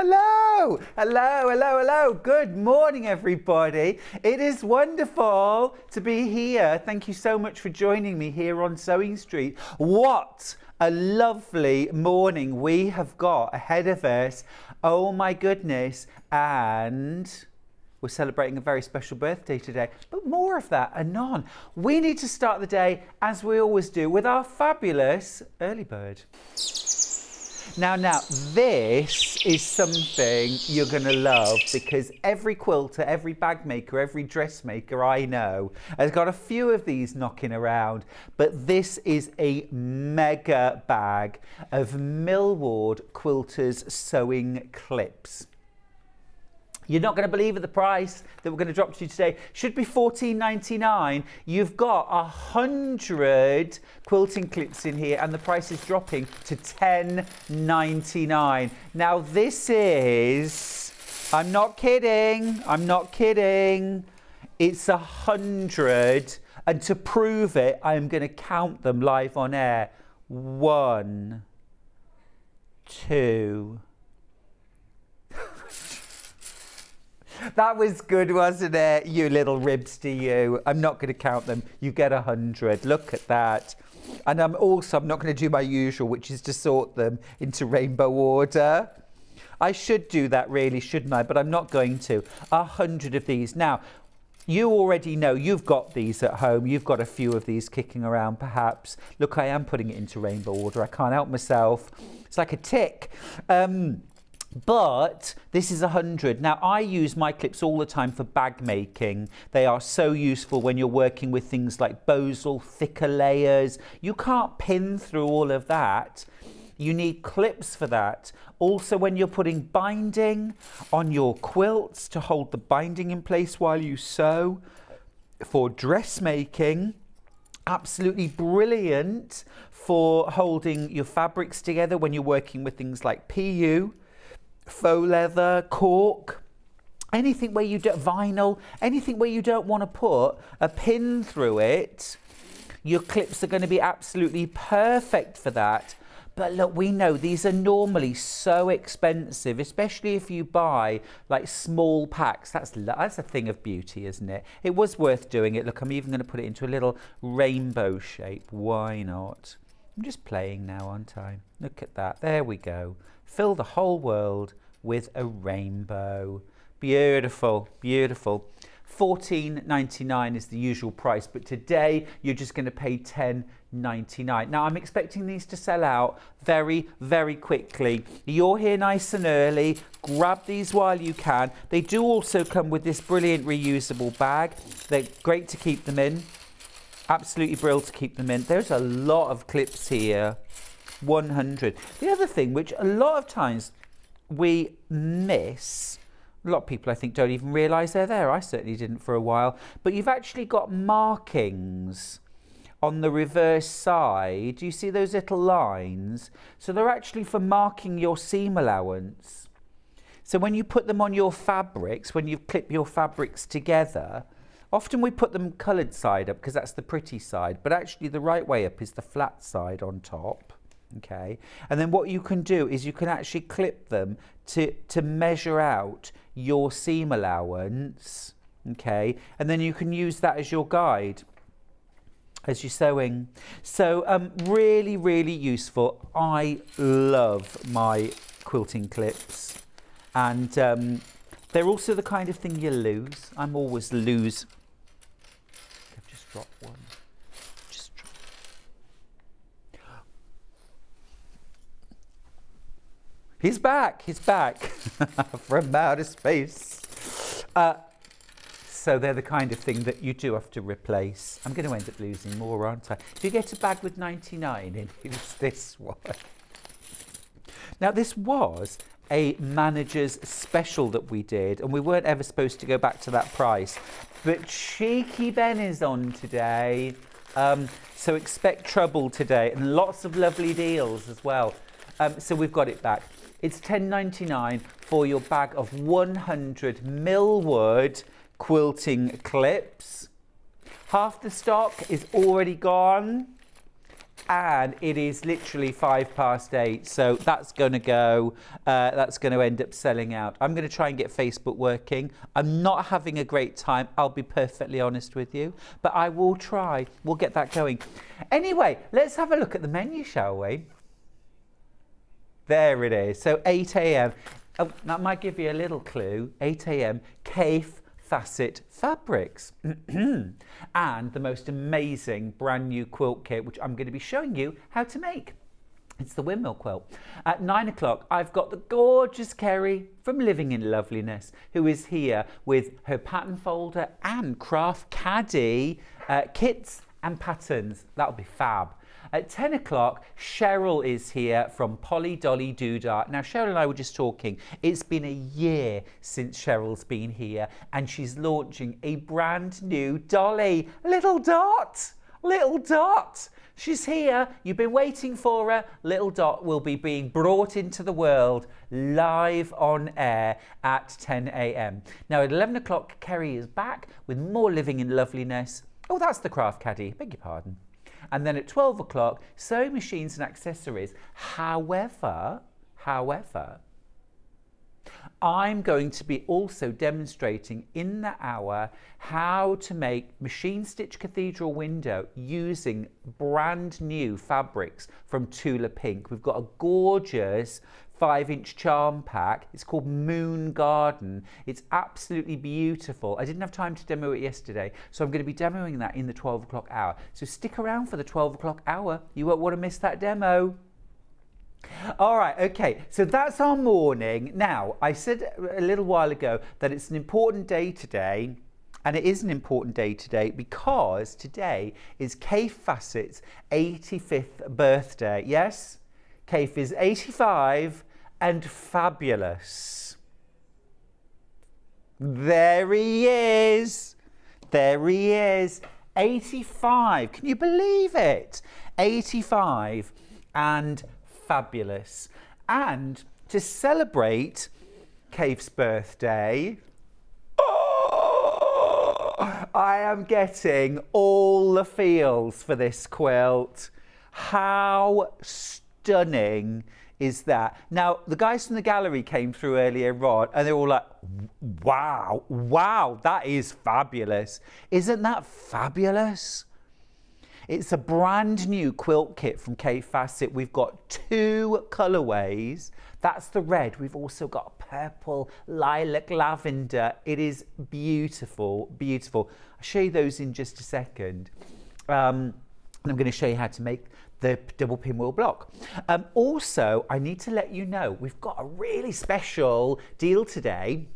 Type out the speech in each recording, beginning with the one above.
Hello, hello, hello, hello. Good morning, everybody. It is wonderful to be here. Thank you so much for joining me here on Sewing Street. What a lovely morning we have got ahead of us. Oh my goodness. And we're celebrating a very special birthday today, but more of that anon. We need to start the day, as we always do, with our fabulous early bird. Now, this is something you're going to love, because every quilter, every bag maker, every dressmaker I know has got a few of these knocking around. But this is a mega bag of Millward Quilters sewing clips. You're not going to believe at the price that we're going to drop to you today. Should be $14.99. You've got 100 quilting clips in here, and the price is dropping to $10.99. Now this is, I'm not kidding. It's 100, and to prove it, I'm going to count them live on air. 1, 2. That was good, wasn't it? You little ribs to you. I'm not going to count them. You get 100. Look at that. And I'm not going to do my usual, which is to sort them into rainbow order. I should do that really, shouldn't I? But I'm not going to. 100 of these. Now, you already know you've got these at home. You've got a few of these kicking around, perhaps. Look, I am putting it into rainbow order. I can't help myself. It's like a tick. But this is 100. Now, I use my clips all the time for bag making. They are so useful when you're working with things like bosal, thicker layers. You can't pin through all of that. You need clips for that. Also, when you're putting binding on your quilts to hold the binding in place while you sew. For dressmaking, absolutely brilliant for holding your fabrics together when you're working with things like PU. Faux leather, cork, anything where you don't, vinyl, anything where you don't want to put a pin through it, your clips are going to be absolutely perfect for that. But look, we know these are normally so expensive, especially if you buy like small packs. That's a thing of beauty, isn't it? It was worth doing it. Look, I'm even going to put it into a little rainbow shape. Why not? I'm just playing now, aren't I? Look at that. There we go. Fill the whole world with a rainbow. Beautiful, beautiful. $14.99 is the usual price, but today you're just going to pay $10.99. Now, I'm expecting these to sell out very, very quickly. You're here nice and early. Grab these while you can. They do also come with this brilliant reusable bag. They're great to keep them in. Absolutely brilliant to keep them in. There's a lot of clips here. 100. The other thing, which a lot of times we miss, a lot of people I think don't even realise they're there. I certainly didn't for a while. But you've actually got markings on the reverse side. Do you see those little lines? So they're actually for marking your seam allowance. So when you put them on your fabrics, when you clip your fabrics together, often we put them coloured side up because that's the pretty side, but actually the right way up is the flat side on top. Okay, and then what you can do is you can actually clip them to measure out your seam allowance. Okay, and then you can use that as your guide as you're sewing. So really, really useful. I love my quilting clips, and they're also the kind of thing you lose. I'm always lose. I've just dropped one. He's back from outer space. So they're the kind of thing that you do have to replace. I'm going to end up losing more, aren't I? If you get a bag with 99 in, it's this one. Now, this was a manager's special that we did, and we weren't ever supposed to go back to that price. But Cheeky Ben is on today, so expect trouble today, and lots of lovely deals as well. So we've got it back. It's $10.99 for your bag of 100 Millward quilting clips. Half the stock is already gone. and it is literally 8:05, so that's going to go, that's going to end up selling out. I'm going to try and get Facebook working. I'm not having a great time, I'll be perfectly honest with you, but I will try. We'll get that going. Anyway, let's have a look at the menu, shall we? There it is. So 8 a.m. Oh, that might give you a little clue. 8 a.m. Kaffe Fassett fabrics and the most amazing brand new quilt kit, which I'm going to be showing you how to make. It's the windmill quilt. At 9 o'clock, I've got the gorgeous Kerrie from Living in Loveliness, who is here with her pattern folder and craft Caddie kits and patterns. That'll be fab. At 10 o'clock, Sherrill is here from Dolly Doodah. Now, Sherrill and I were just talking. It's been a year since Sherrill's been here, and she's launching a brand new Dolly. Little Dot! Little Dot! She's here. You've been waiting for her. Little Dot will be being brought into the world live on air at 10 a.m. Now, at 11 o'clock, Kerrie is back with more Living in Loveliness. Oh, that's the craft Caddie. Beg your pardon. And then at 12 o'clock, sewing machines and accessories. However, I'm going to be also demonstrating in the hour how to make machine stitch cathedral window using brand new fabrics from Tula Pink. We've got a gorgeous 5-inch charm pack. It's called Moon Garden. It's absolutely beautiful. I didn't have time to demo it yesterday, so I'm going to be demoing that in the 12 o'clock hour. So stick around for the 12 o'clock hour. You won't want to miss that demo. All right, okay, so that's our morning. Now, I said a little while ago that it's an important day today, and it is an important day today because today is Kaffe Fassett's 85th birthday. Yes, Kaffe is 85 and fabulous. There he is. There he is. 85. Can you believe it? 85 and fabulous. And to celebrate Kaffe's birthday, I am getting all the feels for this quilt. How stunning is that? Now, the guys from the gallery came through earlier on and they were all like, wow, that is fabulous. Isn't that fabulous? It's a brand new quilt kit from Kaffe Fassett. We've got 2 colourways. That's the red. We've also got purple, lilac, lavender. It is beautiful, beautiful. I'll show you those in just a second. And I'm going to show you how to make the double pinwheel block. Also, I need to let you know, we've got a really special deal today.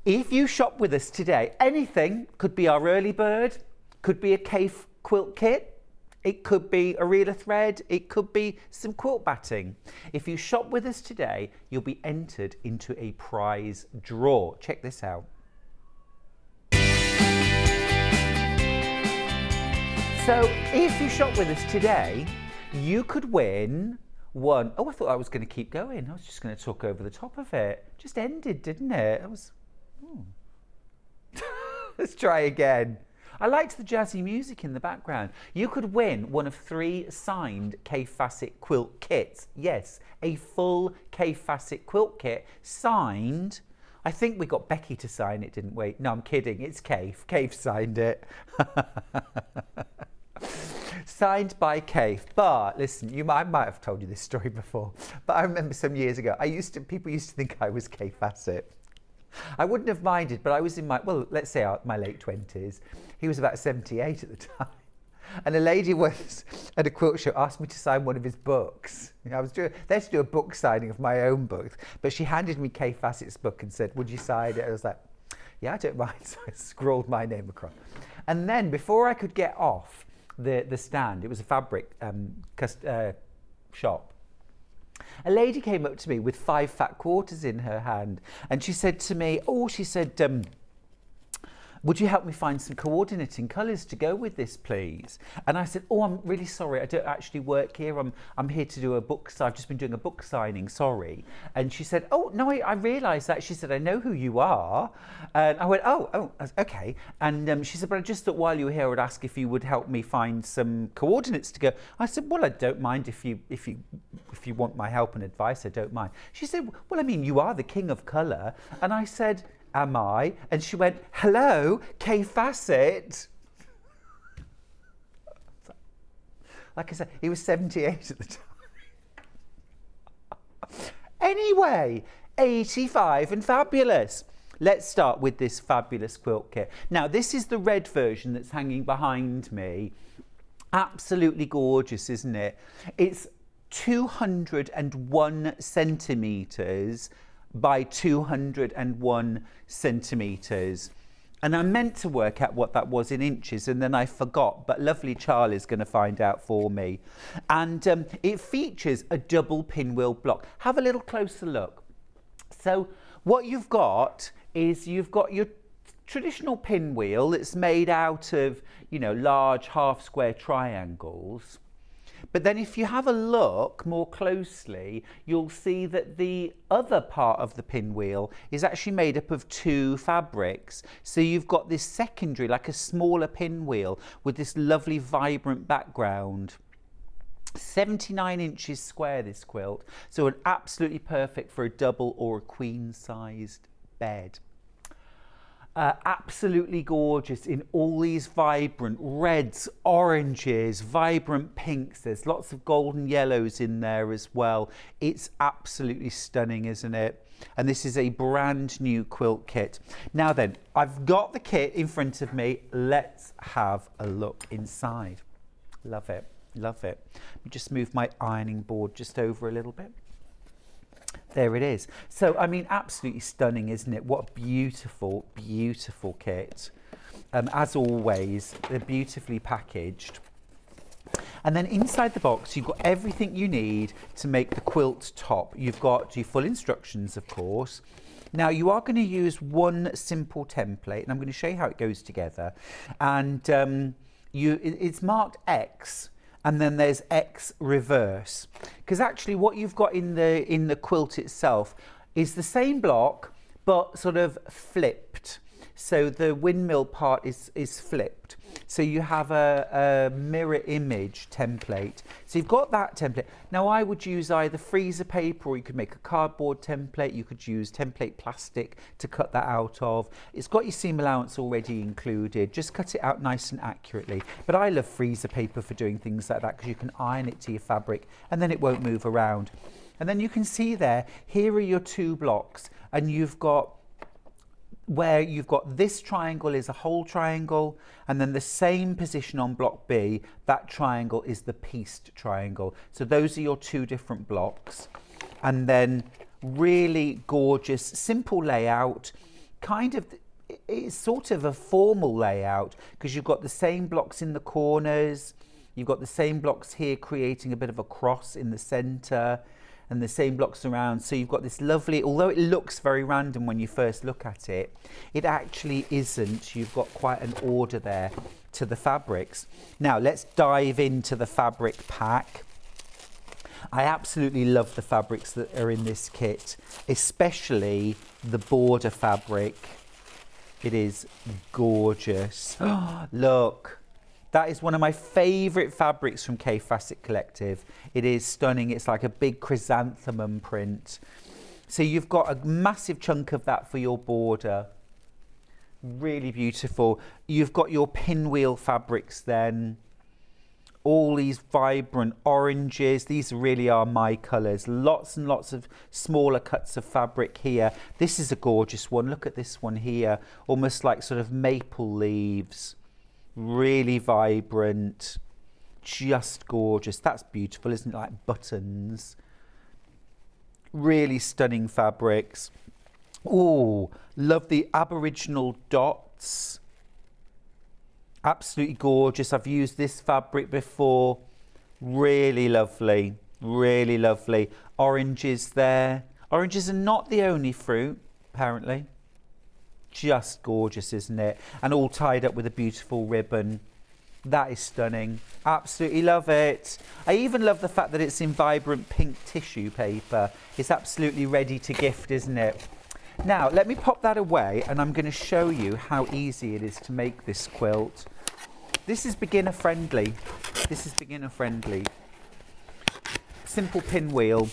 If you shop with us today, anything, could be our early bird, could be a Kaffe quilt kit, it could be a reel of thread, it could be some quilt batting. If you shop with us today, you'll be entered into a prize draw. Check this out. So if you shop with us today, you could win one. Oh, I thought I was going to keep going. I was just going to talk over the top of it. Just ended, didn't it? Let's try again. I liked the jazzy music in the background. You could win one of 3 signed Kaffe Fassett quilt kits. Yes, a full Kaffe Fassett quilt kit signed. I think we got Becky to sign it, didn't we? No, I'm kidding. It's Kaffe. Kaffe signed it. Signed by Kaffe. But listen, I might have told you this story before, but I remember some years ago, people used to think I was Kaffe Fassett. I wouldn't have minded, but I was in my, well, let's say my late 20s. He was about 78 at the time. And a lady was at a quilt show asked me to sign one of his books. I was there to do a book signing of my own book, but she handed me Kaffe Fassett's book and said, would you sign it? I was like, yeah, I don't mind. So I scrawled my name across. And then before I could get off the stand, it was a fabric shop, a lady came up to me with 5 fat quarters in her hand, and she said to me, would you help me find some coordinating colours to go with this, please? And I said, oh, I'm really sorry, I don't actually work here. I'm here to do a book, I've just been doing a book signing, sorry. And she said, oh, no, I realised that. She said, I know who you are. And I went, oh, okay. And she said, but I just thought while you were here, I would ask if you would help me find some coordinates to go. I said, well, I don't mind if you want my help and advice, I don't mind. She said, well, I mean, you are the king of colour. And I said, am I? And she went, hello, Kay Fassett. Like I said, he was 78 at the time. Anyway, 85 and fabulous. Let's start with this fabulous quilt kit. Now, this is the red version that's hanging behind me. Absolutely gorgeous, isn't it? It's 201 centimetres by 201 centimetres. And I meant to work out what that was in inches and then I forgot, but lovely Charlie's going to find out for me. And it features a double pinwheel block. Have a little closer look. So what you've got is you've got your traditional pinwheel that's made out of, you know, large half square triangles. But then if you have a look more closely, you'll see that the other part of the pinwheel is actually made up of two fabrics. So you've got this secondary, like a smaller pinwheel with this lovely vibrant background. 79 inches square, this quilt. So an absolutely perfect for a double or a queen sized bed. Absolutely gorgeous in all these vibrant reds, oranges, vibrant pinks. There's lots of golden yellows in there as well. It's absolutely stunning, isn't it? And this is a brand new quilt kit. Now then, I've got the kit in front of me. Let's have a look inside. Love it, love it. Let me just move my ironing board just over a little bit. There it is. So, I mean, absolutely stunning, isn't it? What a beautiful, beautiful kit. As always, they're beautifully packaged. And then inside the box, you've got everything you need to make the quilt top. You've got your full instructions, of course. Now, you are going to use one simple template, and I'm going to show you how it goes together. And it's marked X. And then there's X reverse, because actually what you've got in the quilt itself is the same block but sort of flipped. So the windmill part is flipped. So you have a mirror image template. So you've got that template. Now I would use either freezer paper, or you could make a cardboard template. You could use template plastic to cut that out of. It's got your seam allowance already included. Just cut it out nice and accurately. But I love freezer paper for doing things like that, because you can iron it to your fabric and then it won't move around. And then you can see there, here are your two blocks, and you've got where you've got this triangle is a whole triangle, and then the same position on block B, that triangle is the pieced triangle. So those are your two different blocks. And then really gorgeous, simple layout, kind of, it's sort of a formal layout, because you've got the same blocks in the corners, you've got the same blocks here creating a bit of a cross in the center, and the same blocks around. So you've got this lovely, although it looks very random when you first look at it, it actually isn't. You've got quite an order there to the fabrics. Now let's dive into the fabric pack. I absolutely love the fabrics that are in this kit, especially the border fabric. It is gorgeous. Look. That is one of my favourite fabrics from Kay Fassett Collective. It is stunning. It's like a big chrysanthemum print. So you've got a massive chunk of that for your border. Really beautiful. You've got your pinwheel fabrics then. All these vibrant oranges. These really are my colours. Lots and lots of smaller cuts of fabric here. This is a gorgeous one. Look at this one here. Almost like sort of maple leaves. Really vibrant, just gorgeous. That's beautiful, isn't it? Like buttons. Really stunning fabrics. Oh, love the Aboriginal dots. Absolutely gorgeous. I've used this fabric before. Really lovely, really lovely. Oranges there. Oranges are not the only fruit, apparently. just gorgeous, isn't it? And all tied up with a beautiful ribbon. That is stunning. Absolutely love it. I even love the fact that it's in vibrant pink tissue paper. It's absolutely ready to gift, isn't it? Now, let me pop that away and I'm going to show you how easy it is to make this quilt. This is beginner friendly. This is beginner friendly. Simple pinwheel.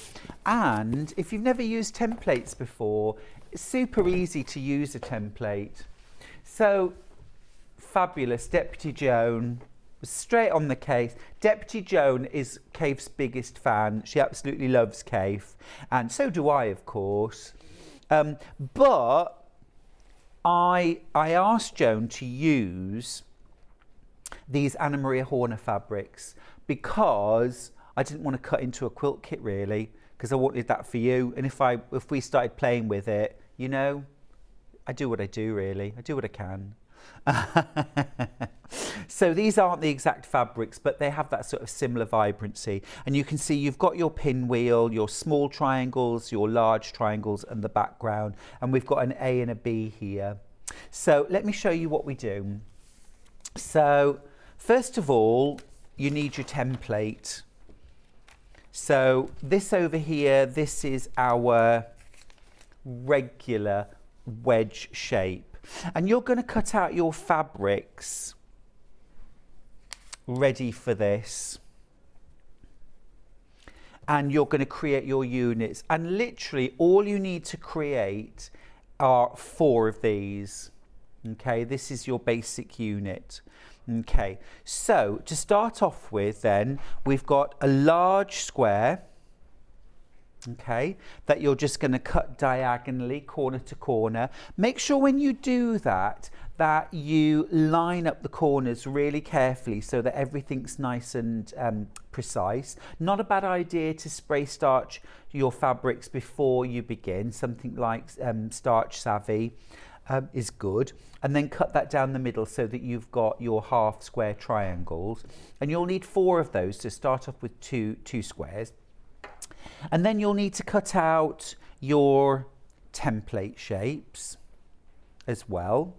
And if you've never used templates before, it's super easy to use a template. So, fabulous. Deputy Joan was straight on the case. Deputy Joan is Kaffe's biggest fan. She absolutely loves Kaffe. And so do I, of course. But I asked Joan to use these Anna Maria Horner fabrics because I didn't want to cut into a quilt kit really, because I wanted that for you. And if we started playing with it, you know, I do what I do really. I do what I can. So these aren't the exact fabrics, but they have that sort of similar vibrancy. And you can see you've got your pinwheel, your small triangles, your large triangles and the background. And we've got an A and a B here. So let me show you what we do. So first of all, you need your template. So this over here, this is our regular wedge shape. And you're going to cut out your fabrics ready for this. And you're going to create your units. And literally all you need to create are 4 of these. Okay, this is your basic unit. Okay, so to start off with then, we've got a large square. Okay, that you're just going to cut diagonally, corner to corner. Make sure when you do that, that you line up the corners really carefully so that everything's nice and precise. Not a bad idea to spray starch your fabrics before you begin. Something like Starch Savvy is good. And then cut that down the middle so that you've got your half square triangles. And you'll need 4 of those to start off with two squares. And then you'll need to cut out your template shapes as well.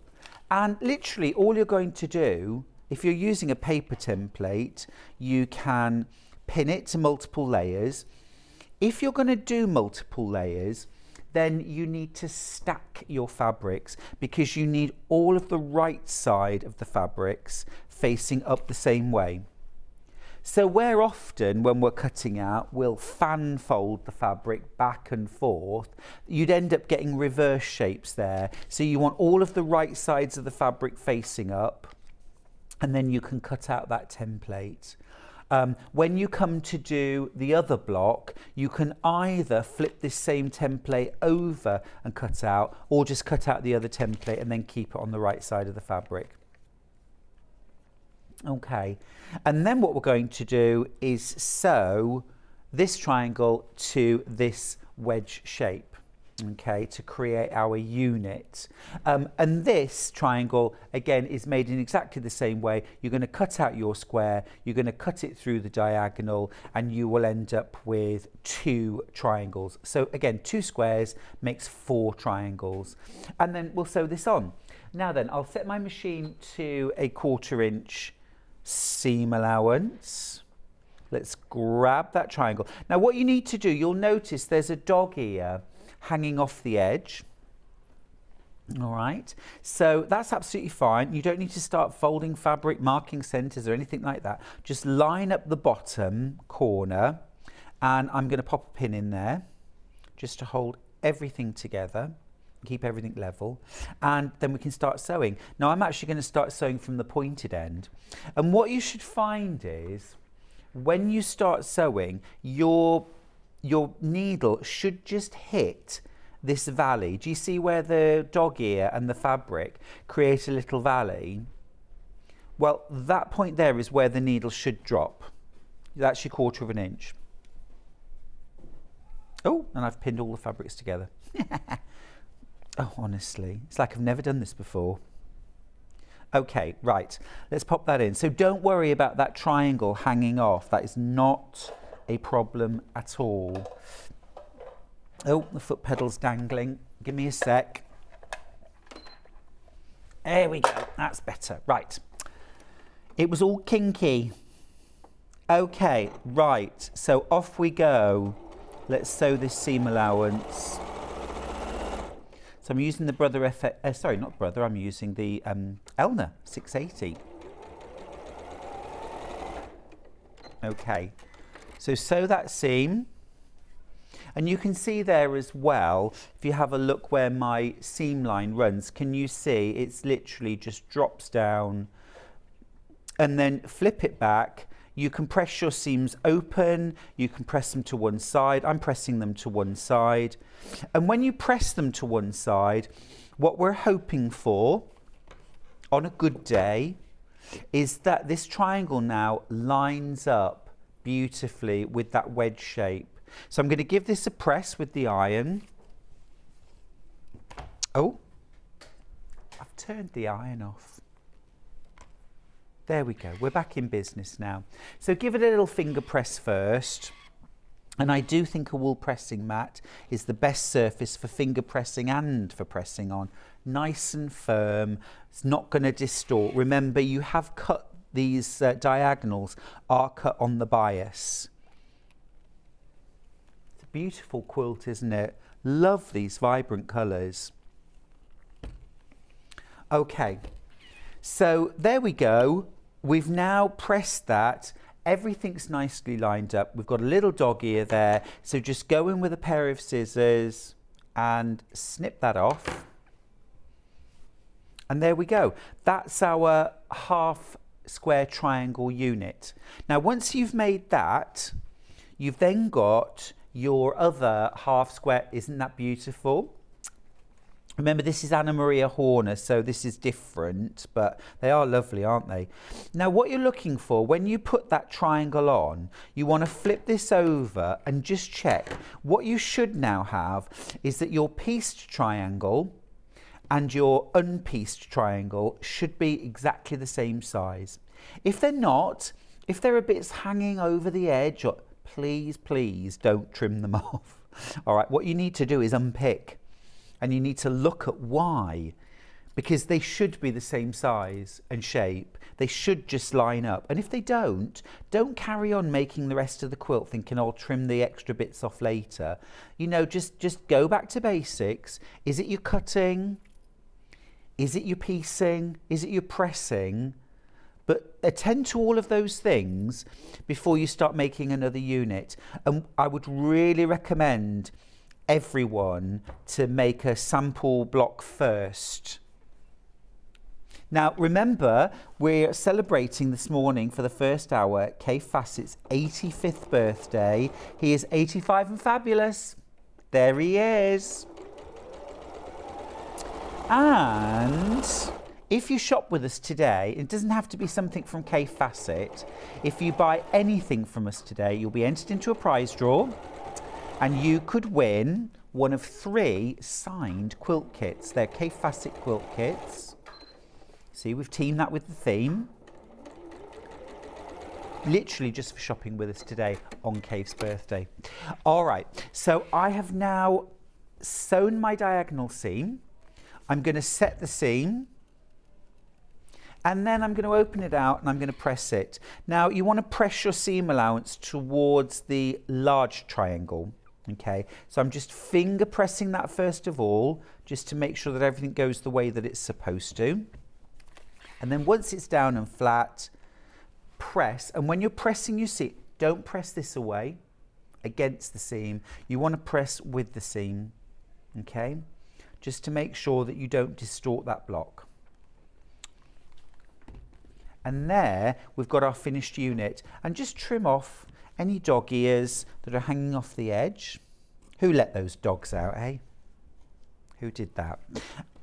And literally all you're going to do, if you're using a paper template, you can pin it to multiple layers. If you're going to do multiple layers, then you need to stack your fabrics because you need all of the right side of the fabrics facing up the same way. So where often when we're cutting out, we'll fan fold the fabric back and forth, you'd end up getting reverse shapes there. So you want all of the right sides of the fabric facing up, and then you can cut out that template. When you come to do the other block, you can either flip this same template over and cut out, or just cut out the other template and then keep it on the right side of the fabric. Okay, and then what we're going to do is sew this triangle to this wedge shape, okay, to create our unit. And this triangle, again, is made in exactly the same way. You're going to cut out your square, you're going to cut it through the diagonal, and you will end up with 2 triangles. So again, 2 squares makes 4 triangles. And then we'll sew this on. Now then, I'll set my machine to a 1/4 inch seam allowance. Let's grab that triangle. Now what you need to do, you'll notice there's a dog ear hanging off the edge. All right, so that's absolutely fine. You don't need to start folding fabric, marking centers or anything like that. Just line up the bottom corner, and I'm going to pop a pin in there just to hold everything together, keep everything level, and then we can start sewing. Now I'm actually going to start sewing from the pointed end, and what you should find is when you start sewing, your needle should just hit this valley. Do you see where the dog ear and the fabric create a little valley? Well, that point there is where the needle should drop. That's your 1/4 inch. Oh, and I've pinned all the fabrics together. Oh, honestly, it's like I've never done this before. Okay, right, let's pop that in. So don't worry about that triangle hanging off. That is not a problem at all. Oh, the foot pedal's dangling. Give me a sec. There we go, that's better. Right, it was all kinky. Okay, right, so off we go. Let's sew this seam allowance. So I'm using the Brother sorry, not Brother, I'm using the Elna 680. Okay, so sew that seam. And you can see there as well, if you have a look where my seam line runs, can you see it's literally just drops down and then flip it back. You can press your seams open, you can press them to one side. I'm pressing them to one side. And when you press them to one side, what we're hoping for on a good day is that this triangle now lines up beautifully with that wedge shape. So I'm going to give this a press with the iron. Oh, I've turned the iron off. There we go, we're back in business now. So give it a little finger press first. And I do think a wool pressing mat is the best surface for finger pressing and for pressing on. Nice and firm, it's not going to distort. Remember, you have cut these diagonals are cut on the bias. It's a beautiful quilt, isn't it? Love these vibrant colours. Okay, so there we go. We've now pressed that. Everything's nicely lined up. We've got a little dog ear there. So just go in with a pair of scissors and snip that off. And there we go. That's our half square triangle unit. Now, once you've made that, you've then got your other half square. Isn't that beautiful? Remember, this is Anna Maria Horner, so this is different, but they are lovely, aren't they? Now, what you're looking for, when you put that triangle on, you want to flip this over and just check. What you should now have is that your pieced triangle and your unpieced triangle should be exactly the same size. If they're not, if there are bits hanging over the edge, please, please don't trim them off. All right, what you need to do is unpick. And you need to look at why, because they should be the same size and shape. They should just line up. And if they don't carry on making the rest of the quilt thinking, I'll trim the extra bits off later. You know, just go back to basics. Is it your cutting? Is it your piecing? Is it your pressing? But attend to all of those things before you start making another unit. And I would really recommend everyone to make a sample block first. Now remember, we're celebrating this morning for the first hour Kaffe Fassett's 85th birthday. He is 85 and fabulous. There he is. And if you shop with us today, it doesn't have to be something from Kaffe Fassett. If you buy anything from us today, you'll be entered into a prize draw. And you could win one of 3 signed quilt kits. They're Kaffe Fassett quilt kits. See, we've teamed that with the theme. Literally just for shopping with us today on Kaffe's birthday. All right, so I have now sewn my diagonal seam. I'm going to set the seam. And then I'm going to open it out and I'm going to press it. Now, you want to press your seam allowance towards the large triangle. Okay, so I'm just finger pressing that first of all, just to make sure that everything goes the way that it's supposed to. And then once it's down and flat, press. And when you're pressing your seam, don't press this away against the seam. You want to press with the seam, okay? Just to make sure that you don't distort that block. And there we've got our finished unit. And just trim off any dog ears that are hanging off the edge. Who let those dogs out, eh? Who did that?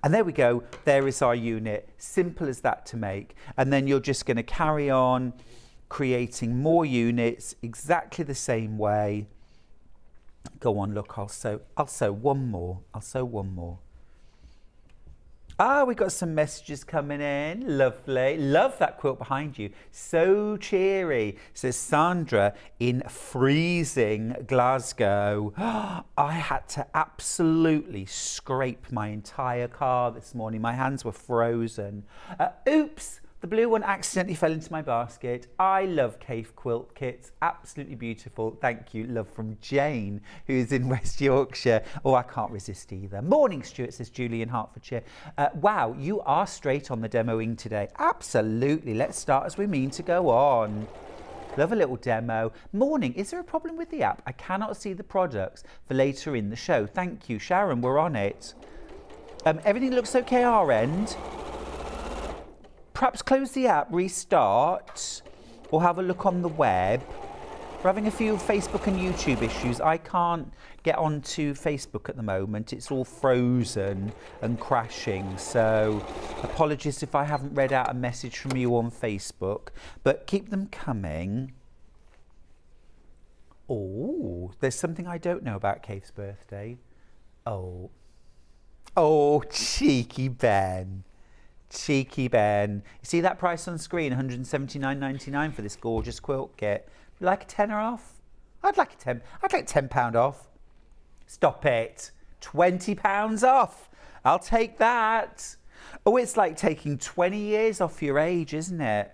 And there we go. There is our unit. Simple as that to make. And then you're just going to carry on creating more units exactly the same way. Go on, look, I'll sew one more. I'll sew one more. Ah, we got some messages coming in. Lovely. Love that quilt behind you. So cheery. Says Sandra in freezing Glasgow. I had to absolutely scrape my entire car this morning. My hands were frozen. Oops. The blue one accidentally fell into my basket. I love Kaffe quilt kits. Absolutely beautiful. Thank you. Love from Jane, who's in West Yorkshire. Oh, I can't resist either. Morning, Stuart, says Julie in Hertfordshire. Wow, you are straight on the demoing today. Absolutely. Let's start as we mean to go on. Love a little demo. Morning. Is there a problem with the app? I cannot see the products for later in the show. Thank you, Sharon. We're on it. Everything looks okay our end. Perhaps close the app, restart, or have a look on the web. We're having a few Facebook and YouTube issues. I can't get onto Facebook at the moment. It's all frozen and crashing. So apologies if I haven't read out a message from you on Facebook, but keep them coming. Oh, there's something I don't know about Kaffe's birthday. Oh, cheeky Ben. Cheeky Ben. You see that price on screen, £179.99 for this gorgeous quilt kit. Would you like a tenner off? I'd like £10 off. Stop it. £20 off. I'll take that. Oh, it's like taking 20 years off your age, isn't it?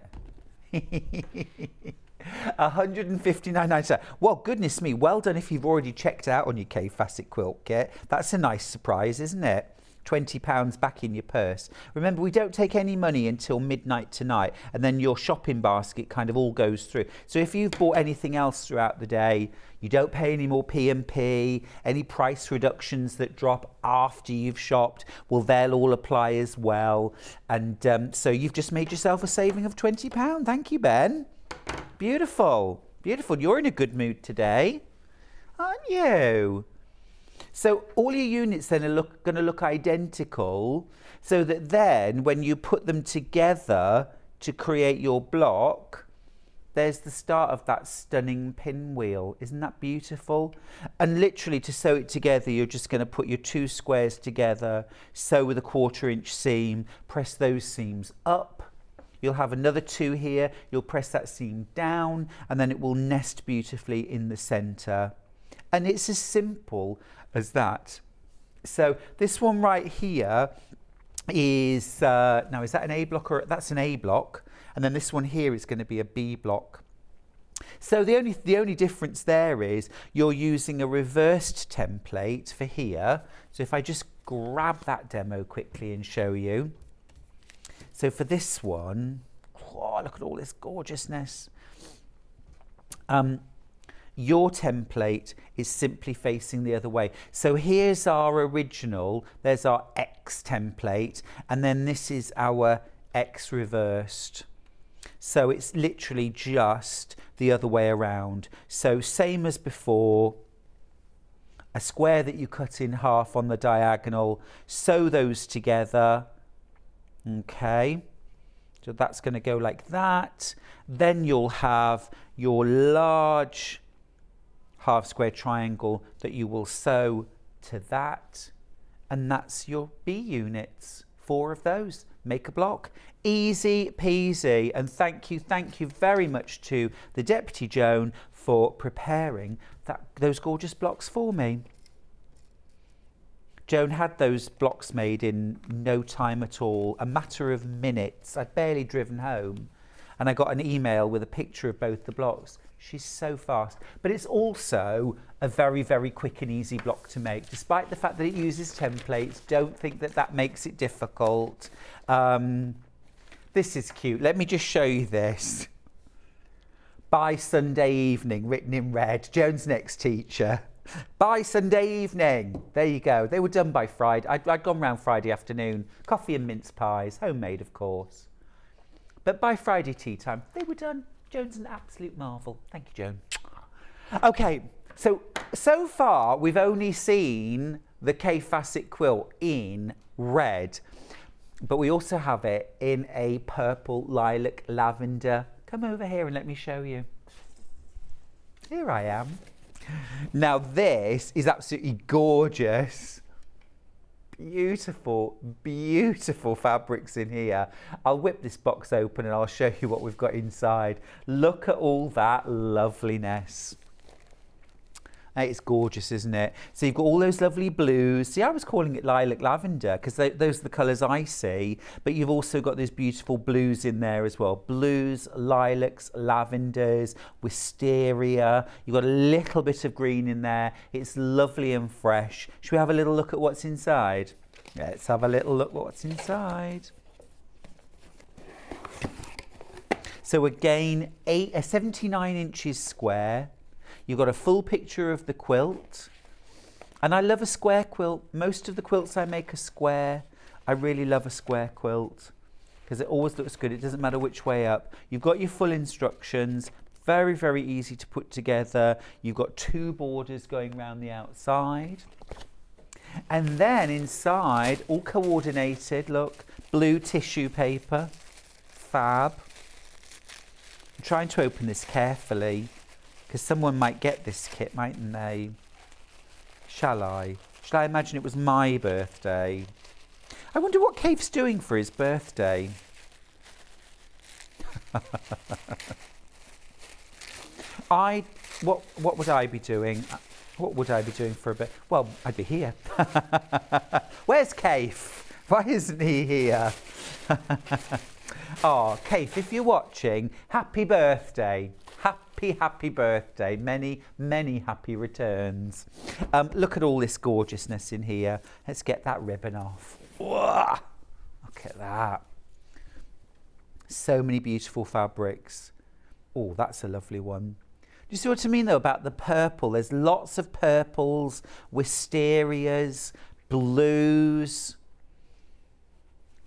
£159.99. Well, goodness me, well done if you've already checked out on your Kaffe Fassett quilt kit. That's a nice surprise, isn't it? £20 back in your purse. Remember, we don't take any money until midnight tonight, and then your shopping basket kind of all goes through. So if you've bought anything else throughout the day, you don't pay any more P&P. Any price reductions that drop after you've shopped, well, they'll all apply as well. And so you've just made yourself a saving of £20. Thank you, Ben. Beautiful. Beautiful. You're in a good mood today, aren't you? So all your units then are going to look identical, so that then when you put them together to create your block, there's the start of that stunning pinwheel. Isn't that beautiful? And literally to sew it together, you're just going to put your two squares together, sew with a 1/4 inch seam, press those seams up. You'll have another 2 here. You'll press that seam down, and then it will nest beautifully in the center. And it's as simple as that. So this one right here is, now is that an A block, or that's an A block? And then this one here is going to be a B block. So the only difference there is you're using a reversed template for here. So if I just grab that demo quickly and show you. So for this one, oh, look at all this gorgeousness. Your template is simply facing the other way. So here's our original, there's our X template, and then this is our X reversed. So it's literally just the other way around. So same as before, a square that you cut in half on the diagonal, sew those together, okay. So that's going to go like that. Then you'll have your large half square triangle that you will sew to that, and that's your B units. 4 of those make a block. Easy peasy. And thank you very much to the Deputy Joan for preparing those gorgeous blocks for me. Joan had those blocks made in no time at all, a matter of minutes. I'd barely driven home, and I got an email with a picture of both the blocks. She's so fast. But it's also a very, very quick and easy block to make. Despite the fact that it uses templates, don't think that that makes it difficult. This is cute. Let me just show you this. By Sunday evening, written in red. Joan's next teacher. By Sunday evening. There you go. They were done by Friday. I'd gone round Friday afternoon. Coffee and mince pies, homemade, of course. But by Friday tea time, they were done. Joan's an absolute marvel. Thank you, Joan. Okay, so far we've only seen the Kaffe Fassett quilt in red, but we also have it in a purple, lilac, lavender. Come over here and let me show you. Here I am. Now this is absolutely gorgeous. beautiful, beautiful fabrics in here. I'll whip this box open and I'll show you what we've got inside. Look at all that loveliness. It's gorgeous, isn't it? So you've got all those lovely blues. See, I was calling it lilac lavender because those are the colours I see. But you've also got those beautiful blues in there as well. Blues, lilacs, lavenders, wisteria. You've got a little bit of green in there. It's lovely and fresh. Should we have a little look at what's inside? Let's have a little look at what's inside. So again, 79 inches square. You've got a full picture of the quilt. And I love a square quilt. Most of the quilts I make are square. I really love a square quilt because it always looks good. It doesn't matter which way up. You've got your full instructions. Very, very easy to put together. You've got 2 borders going around the outside. And then inside, all coordinated, look, blue tissue paper. Fab. I'm trying to open this carefully, because someone might get this kit, mightn't they? Shall I? Shall I imagine it was my birthday? I wonder what Kaffe's doing for his birthday. What would I be doing? What would I be doing for a bit? Well, I'd be here. Where's Kaffe? Why isn't he here? Oh, Kaffe, if you're watching, happy birthday. Happy birthday. Many, many happy returns. Look at all this gorgeousness in here. Let's get that ribbon off. Whoa, look at that. So many beautiful fabrics. Oh, that's a lovely one. Do you see what I mean, though, about the purple? There's lots of purples, wisterias, blues.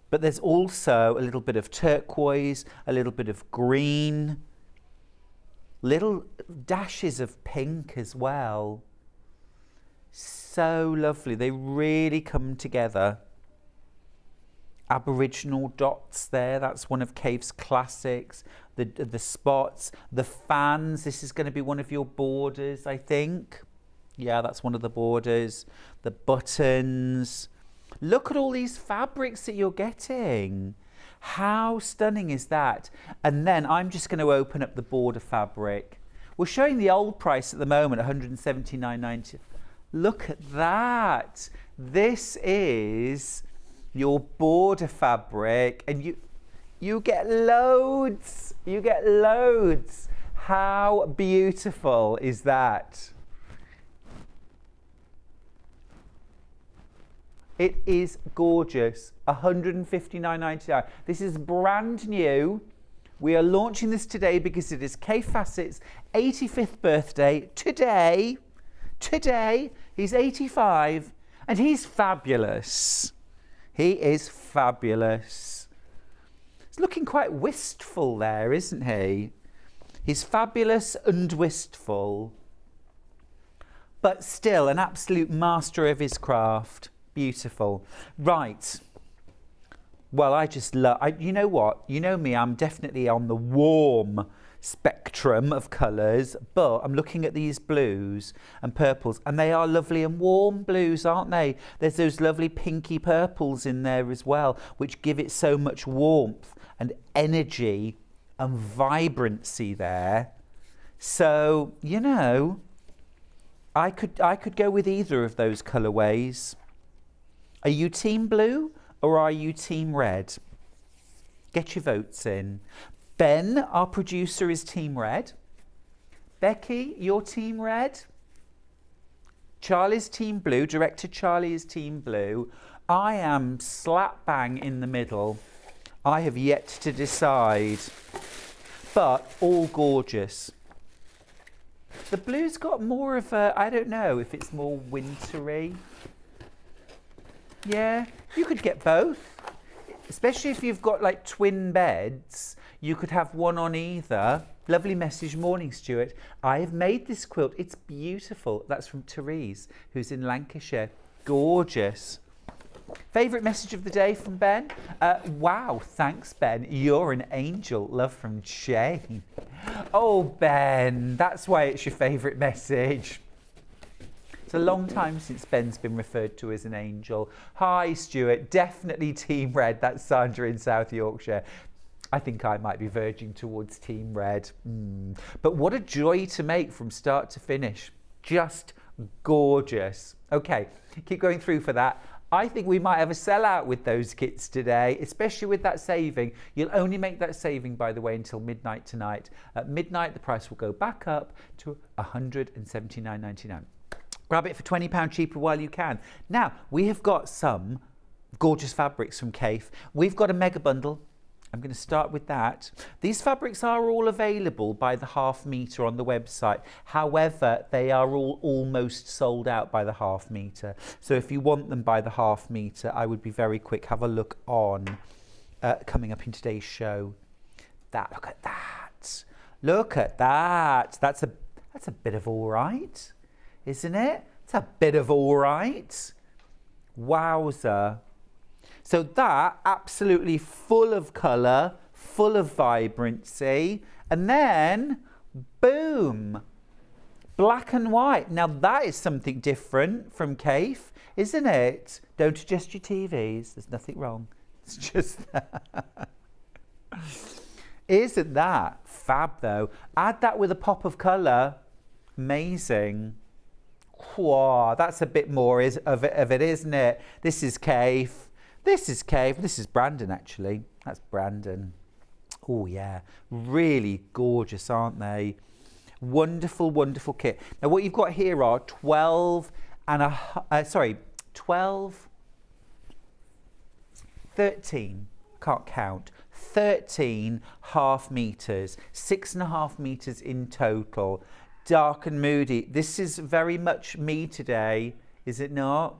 But there's also a little bit of turquoise, a little bit of green. Little dashes of pink as well. So lovely. They really come together. Aboriginal dots there. That's one of Kaffe's classics. The spots, the fans. This is going to be one of your borders, I think. Yeah, that's one of the borders. The buttons. Look at all these fabrics that you're getting. How stunning is that? And then I'm just going to open up the border fabric. We're showing the old price at the moment, $179.90. Look at that. This is your border fabric, and you get loads. You get loads. How beautiful is that? It is gorgeous. $159.99. This is brand new. We are launching this today because it is Kaffe Fassett's 85th birthday today. Today, he's 85 and he's fabulous. He is fabulous. He's looking quite wistful there, isn't he? He's fabulous and wistful, but still an absolute master of his craft. Beautiful. Right. Well, I just love, you know what? You know me, I'm definitely on the warm spectrum of colours, but I'm looking at these blues and purples, and they are lovely and warm blues, aren't they? There's those lovely pinky purples in there as well, which give it so much warmth and energy and vibrancy there. So, you know, I could go with either of those colourways. Are you team blue or are you team red? Get your votes in. Ben, our producer, is team red. Becky, you're team red. Charlie's team blue. Director Charlie is team blue. I am slap bang in the middle. I have yet to decide, but all gorgeous. The blue's got more of a, I don't know if it's more wintry. Yeah, you could get both, especially if you've got like twin beds. You could have one on either. Lovely message. Morning, Stuart. I have made this quilt. It's beautiful. That's from Therese, who's in Lancashire. Gorgeous. Favourite message of the day from Ben? Wow, thanks, Ben. You're an angel. Love from Jane. Oh, Ben, that's why it's your favourite message. It's a long time since Ben's been referred to as an angel. Hi, Stuart. Definitely Team Red. That's Sandra in South Yorkshire. I think I might be verging towards Team Red. But what a joy to make from start to finish. Just gorgeous. Okay, keep going through for that. I think we might have a sellout with those kits today, especially with that saving. You'll only make that saving, by the way, until midnight tonight. At midnight, the price will go back up to £179.99. Grab it for £20 cheaper while you can. Now, we have got some gorgeous fabrics from Kaffe. We've got a mega bundle. I'm going to start with that. These fabrics are all available by the half metre on the website. However, they are all almost sold out by the half metre. So if you want them by the half metre, I would be very quick. Have a look on coming up in today's show. Look at that. Look at that. That's a bit of all right, isn't it? It's a bit of all right. Wowza. So that, absolutely full of colour, full of vibrancy, and then, boom, black and white. Now that is something different from Kaffe, isn't it? Don't adjust your TVs, there's nothing wrong. It's just that. Isn't that fab though? Add that with a pop of colour, amazing. Wow, that's a bit more of it, isn't it? This is Kaffe. This is Kaffe. This is Brandon, actually. That's Brandon. Oh, yeah. Really gorgeous, aren't they? Wonderful, wonderful kit. Now, what you've got here are 13, can't count, 13 half metres, 6.5 metres in total. Dark and moody. This is very much me today, is it not?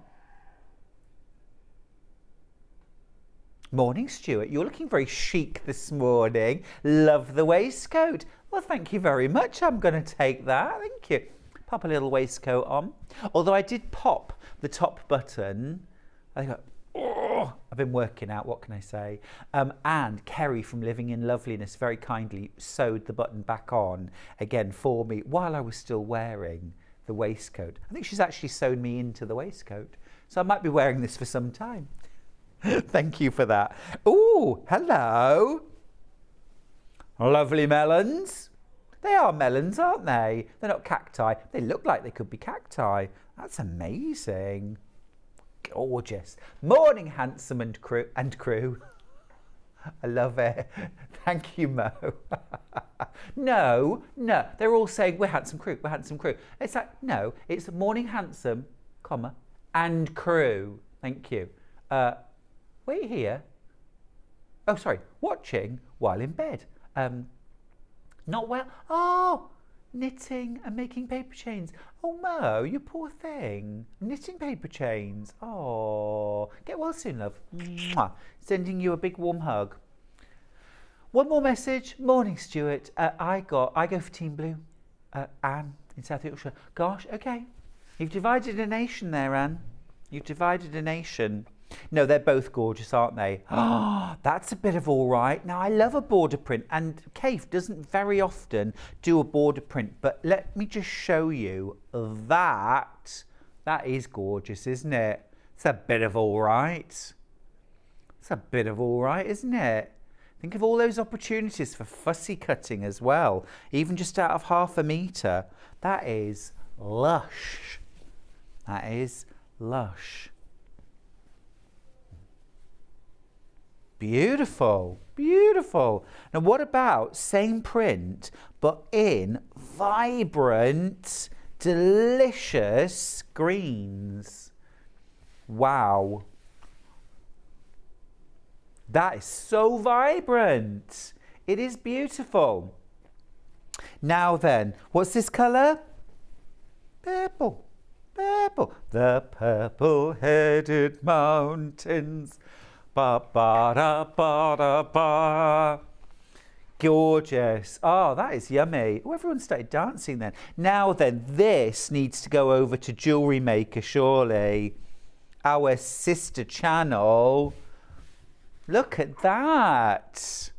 Morning, Stuart. You're looking very chic this morning. Love the waistcoat. Well, thank you very much. I'm going to take that. Thank you. Pop a little waistcoat on. Although I did pop the top button. I go, oh, I've been working out. What can I say? And Kerrie from Living in Loveliness very kindly sewed the button back on again for me while I was still wearing the waistcoat. I think she's actually sewn me into the waistcoat. So I might be wearing this for some time. Thank you for that. Oh, hello. Lovely melons. They are melons, aren't they? They're not cacti. They look like they could be cacti. That's amazing. Gorgeous. Morning, handsome and crew. I love it. Thank you, Mo. No. They're all saying, we're handsome crew, we're handsome crew. It's like, no, it's morning, handsome, comma, and crew. Thank you. Wait here. Oh, sorry. Watching while in bed. Not well. Oh, knitting and making paper chains. Oh, Mo, you poor thing. Knitting paper chains. Oh, get well soon, love. Mwah. Sending you a big warm hug. One more message. Morning, Stuart. I go for Team Blue. Anne in South Yorkshire. Gosh, okay. You've divided a nation there, Anne. You've divided a nation. No, they're both gorgeous, aren't they? Oh, that's a bit of all right. Now, I love a border print, and Kaffe doesn't very often do a border print, but let me just show you that. That is gorgeous, isn't it? It's a bit of all right. It's a bit of all right, isn't it? Think of all those opportunities for fussy cutting as well, even just out of half a metre. That is lush. That is lush. Beautiful, beautiful. Now, what about same print, but in vibrant, delicious greens? Wow. That is so vibrant. It is beautiful. Now then, what's this colour? Purple, purple. The purple-headed mountains. Ba ba da ba da ba. Gorgeous. Oh, that is yummy. Oh, everyone started dancing then. Now then, this needs to go over to Jewellery Maker, surely. Our sister channel. Look at that.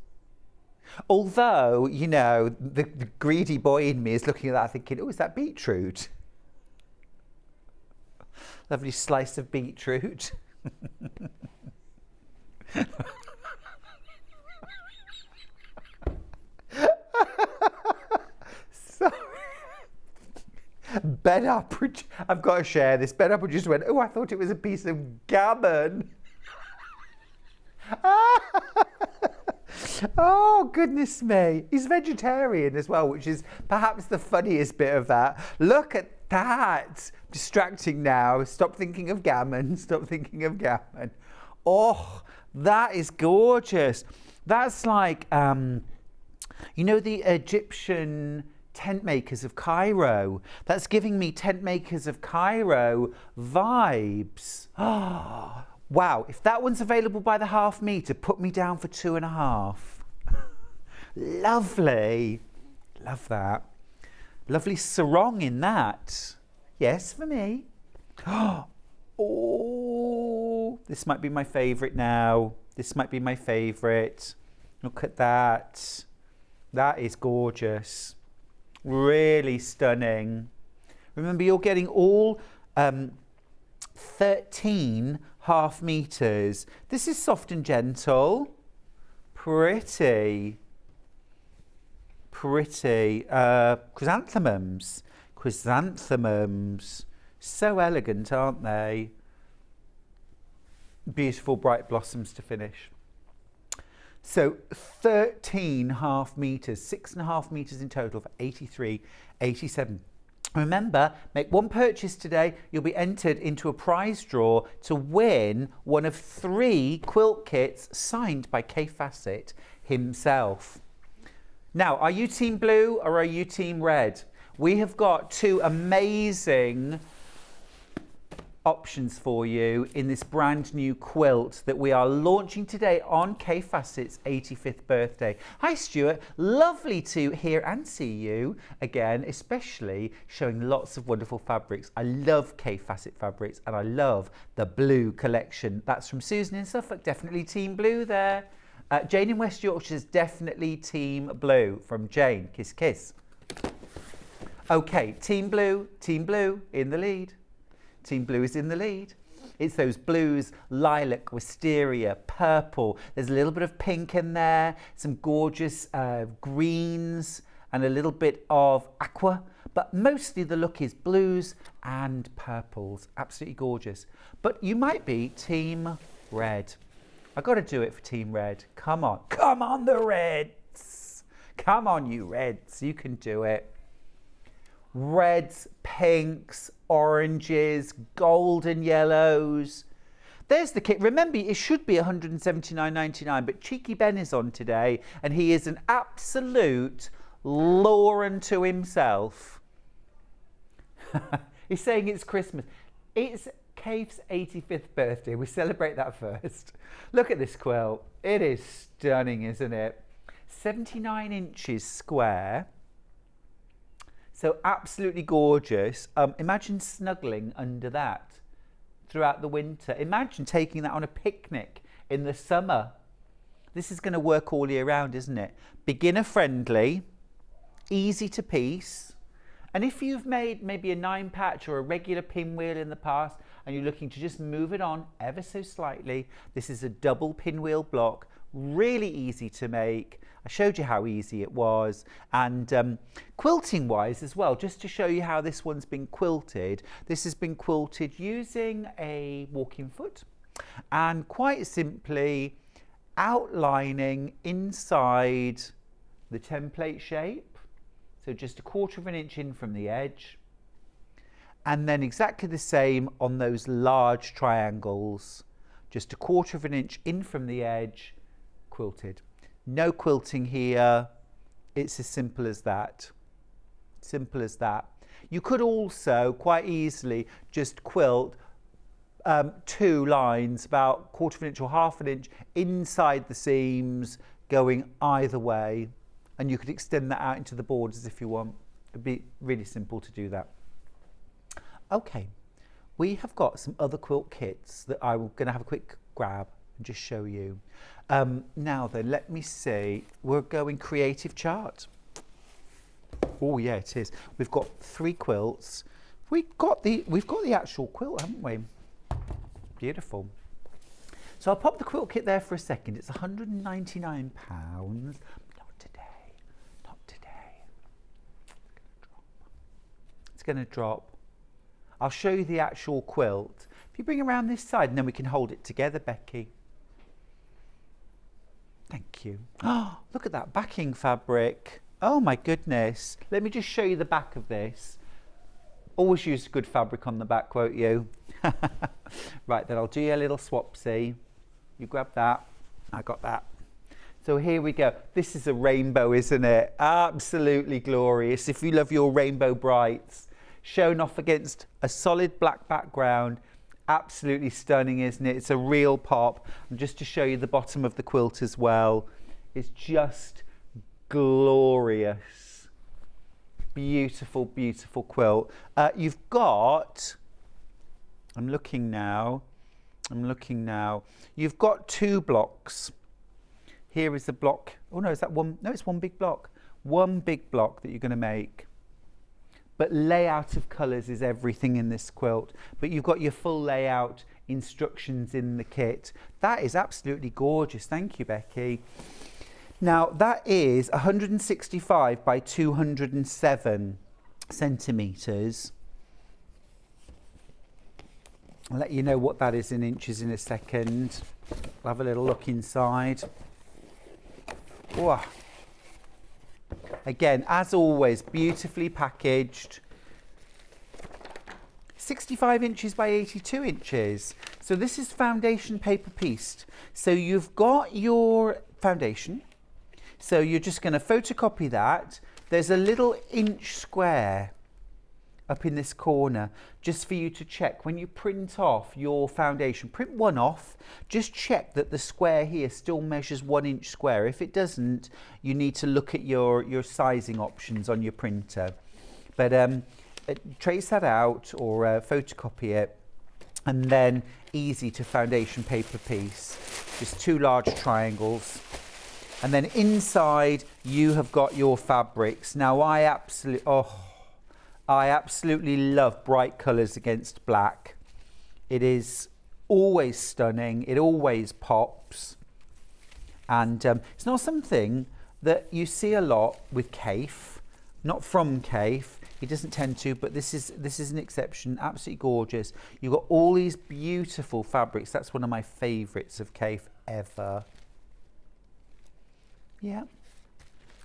Although, you know, the greedy boy in me is looking at that thinking, oh, is that beetroot? Lovely slice of beetroot. So, Ben Apple, I've got to share this. Ben Apple just went, oh, I thought it was a piece of gammon. Oh, goodness me. He's vegetarian as well, which is perhaps the funniest bit of that. Look at that. Distracting now. Stop thinking of gammon. Stop thinking of gammon. Oh, that is gorgeous. That's like, you know, the Egyptian tent makers of Cairo. That's giving me tent makers of Cairo vibes. Oh, wow. If that one's available by the half metre, put me down for 2.5. Lovely. Love that. Lovely sarong in that. Yes, for me. Oh, this might be my favourite now. This might be my favourite. Look at that. That is gorgeous. Really stunning. Remember, you're getting all 13 half metres. This is soft and gentle. Pretty. Pretty. Chrysanthemums. Chrysanthemums. So elegant, aren't they? Beautiful bright blossoms to finish. So 13 half metres, 6.5 metres in total for 83.87. Remember, make one purchase today, you'll be entered into a prize draw to win one of 3 quilt kits signed by Fassett himself. Now, are you team blue or are you team red? We have got 2 amazing options for you in this brand new quilt that we are launching today on Fassett's 85th birthday. Hi Stuart, lovely to hear and see you again, especially showing lots of wonderful fabrics. I love Fassett fabrics and I love the blue collection. That's from Susan in Suffolk, definitely team blue there. Jane in West Yorkshire is definitely team blue from Jane, kiss kiss. Okay, team blue in the lead. Team blue is in the lead. It's those blues, lilac, wisteria, purple. There's a little bit of pink in there, some gorgeous greens and a little bit of aqua. But mostly the look is blues and purples. Absolutely gorgeous. But you might be team red. I've got to do it for team red. Come on. Come on, the reds. Come on, you reds. You can do it. Reds, pinks, oranges, golden yellows. There's the kit. Remember, it should be £179.99, but Cheeky Ben is on today, and he is an absolute law unto himself. He's saying it's Christmas. It's Kate's 85th birthday. We celebrate that first. Look at this quilt. It is stunning, isn't it? 79 inches square. So absolutely gorgeous. Imagine snuggling under that throughout the winter. Imagine taking that on a picnic in the summer. This is going to work all year round, isn't it? Beginner friendly, easy to piece. And if you've made maybe a 9-patch or a regular pinwheel in the past and you're looking to just move it on ever so slightly, this is a double pinwheel block, really easy to make. I showed you how easy it was, and quilting wise as well, just to show you how this one's been quilted. This has been quilted using a walking foot and quite simply outlining inside the template shape, so just 1/4 of an inch in from the edge, and then exactly the same on those large triangles, just 1/4 of an inch in from the edge, quilted. No quilting here. It's as simple as that. Simple as that. You could also quite easily just quilt 2 lines about 1/4 of an inch or 1/2 an inch inside the seams, going either way, and you could extend that out into the borders if you want. It'd be really simple to do that. Okay, we have got some other quilt kits that I'm going to have a quick grab and just show you. Now then, let me see. We're going creative chart. Oh yeah, it is. We've got 3 quilts we've got the actual quilt, haven't we? Beautiful. So I'll pop the quilt kit there for a second. It's £199. Not today. Not today. It's going to drop. I'll show you the actual quilt. If you bring around this side and then we can hold it together, Becky. Thank you. Oh, look at that backing fabric. Oh my goodness. Let me just show you the back of this. Always use good fabric on the back, won't you? Right, then I'll do you a little swapsy. You grab that. I got that. So here we go. This is a rainbow, isn't it? Absolutely glorious. If you love your rainbow brights, shown off against a solid black background. Absolutely stunning, isn't it? It's a real pop. And just to show you the bottom of the quilt as well, it's just glorious. Beautiful, beautiful quilt. You've got, I'm looking now. You've got 2 blocks. Here is the block. Oh no, is that one? No, it's one big block. One big block that you're going to make. But layout of colours is everything in this quilt. But you've got your full layout instructions in the kit. That is absolutely gorgeous. Thank you, Becky. Now, that is 165 by 207 centimetres. I'll let you know what that is in inches in a second. We'll have a little look inside. Whoa. Again, as always, beautifully packaged. 65 inches by 82 inches. So this is foundation paper pieced. So you've got your foundation. So you're just going to photocopy that. There's a little inch square up in this corner just for you to check when you print off your foundation. Print one off, just check that the square here still measures 1 inch square. If it doesn't, you need to look at your sizing options on your printer. But trace that out or photocopy it, and then easy to foundation paper piece. Just 2 large triangles. And then inside you have got your fabrics. Now I absolutely love bright colours against black. It is always stunning. It always pops. And it's not something that you see a lot with Kaffe. Not from Kaffe. He doesn't tend to, but this is an exception. Absolutely gorgeous. You've got all these beautiful fabrics. That's one of my favourites of Kaffe ever. Yeah.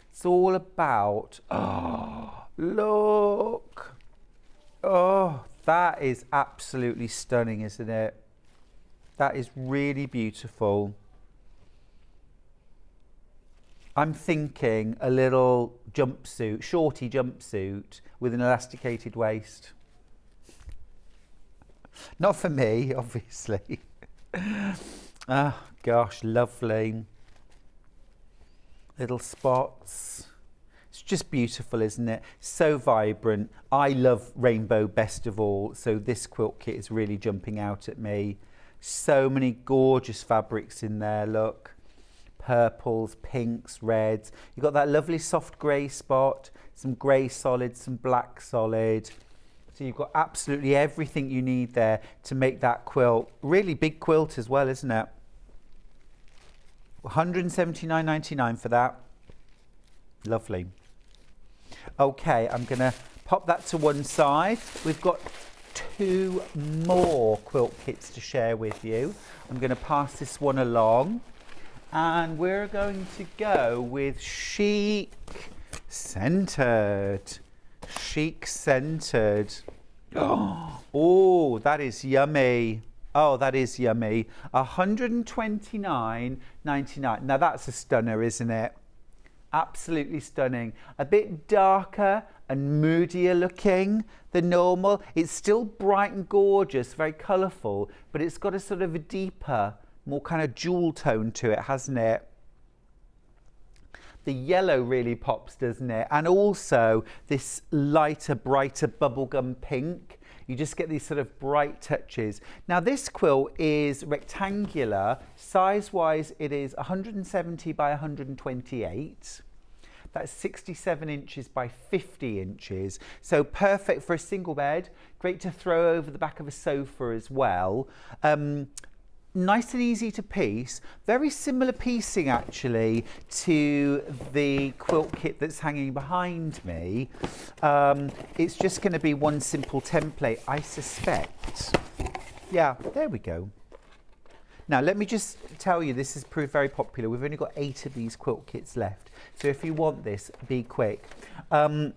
It's all about, oh, look. Oh, that is absolutely stunning, isn't it? That is really beautiful. I'm thinking a little jumpsuit, shorty jumpsuit with an elasticated waist. Not for me, obviously. Oh, gosh, lovely. Little spots. It's just beautiful, isn't it? So vibrant. I love rainbow best of all, so this quilt kit is really jumping out at me. So many gorgeous fabrics in there, look. Purples, pinks, reds. You've got that lovely soft grey spot, some grey solid, some black solid. So you've got absolutely everything you need there to make that quilt. Really big quilt as well, isn't it? $179.99 for that. Lovely. Okay, I'm going to pop that to one side. We've got 2 more quilt kits to share with you. I'm going to pass this one along. And we're going to go with chic centered. Chic centered. Oh, that is yummy. Oh, that is yummy. $129.99. Now that's a stunner, isn't it? Absolutely stunning. A bit darker and moodier looking than normal. It's still bright and gorgeous, very colourful, but it's got a sort of a deeper, more kind of jewel tone to it, hasn't it? The yellow really pops, doesn't it? And also this lighter, brighter bubblegum pink. You just get these sort of bright touches. Now this quilt is rectangular. Size-wise, it is 170 by 128. That's 67 inches by 50 inches. So perfect for a single bed. Great to throw over the back of a sofa as well. Nice and easy to piece. Very similar piecing actually to the quilt kit that's hanging behind me. It's just going to be one simple template, I suspect. Yeah, there we go. Now let me just tell you, this has proved very popular. We've only got 8 of these quilt kits left. So if you want this, be quick. So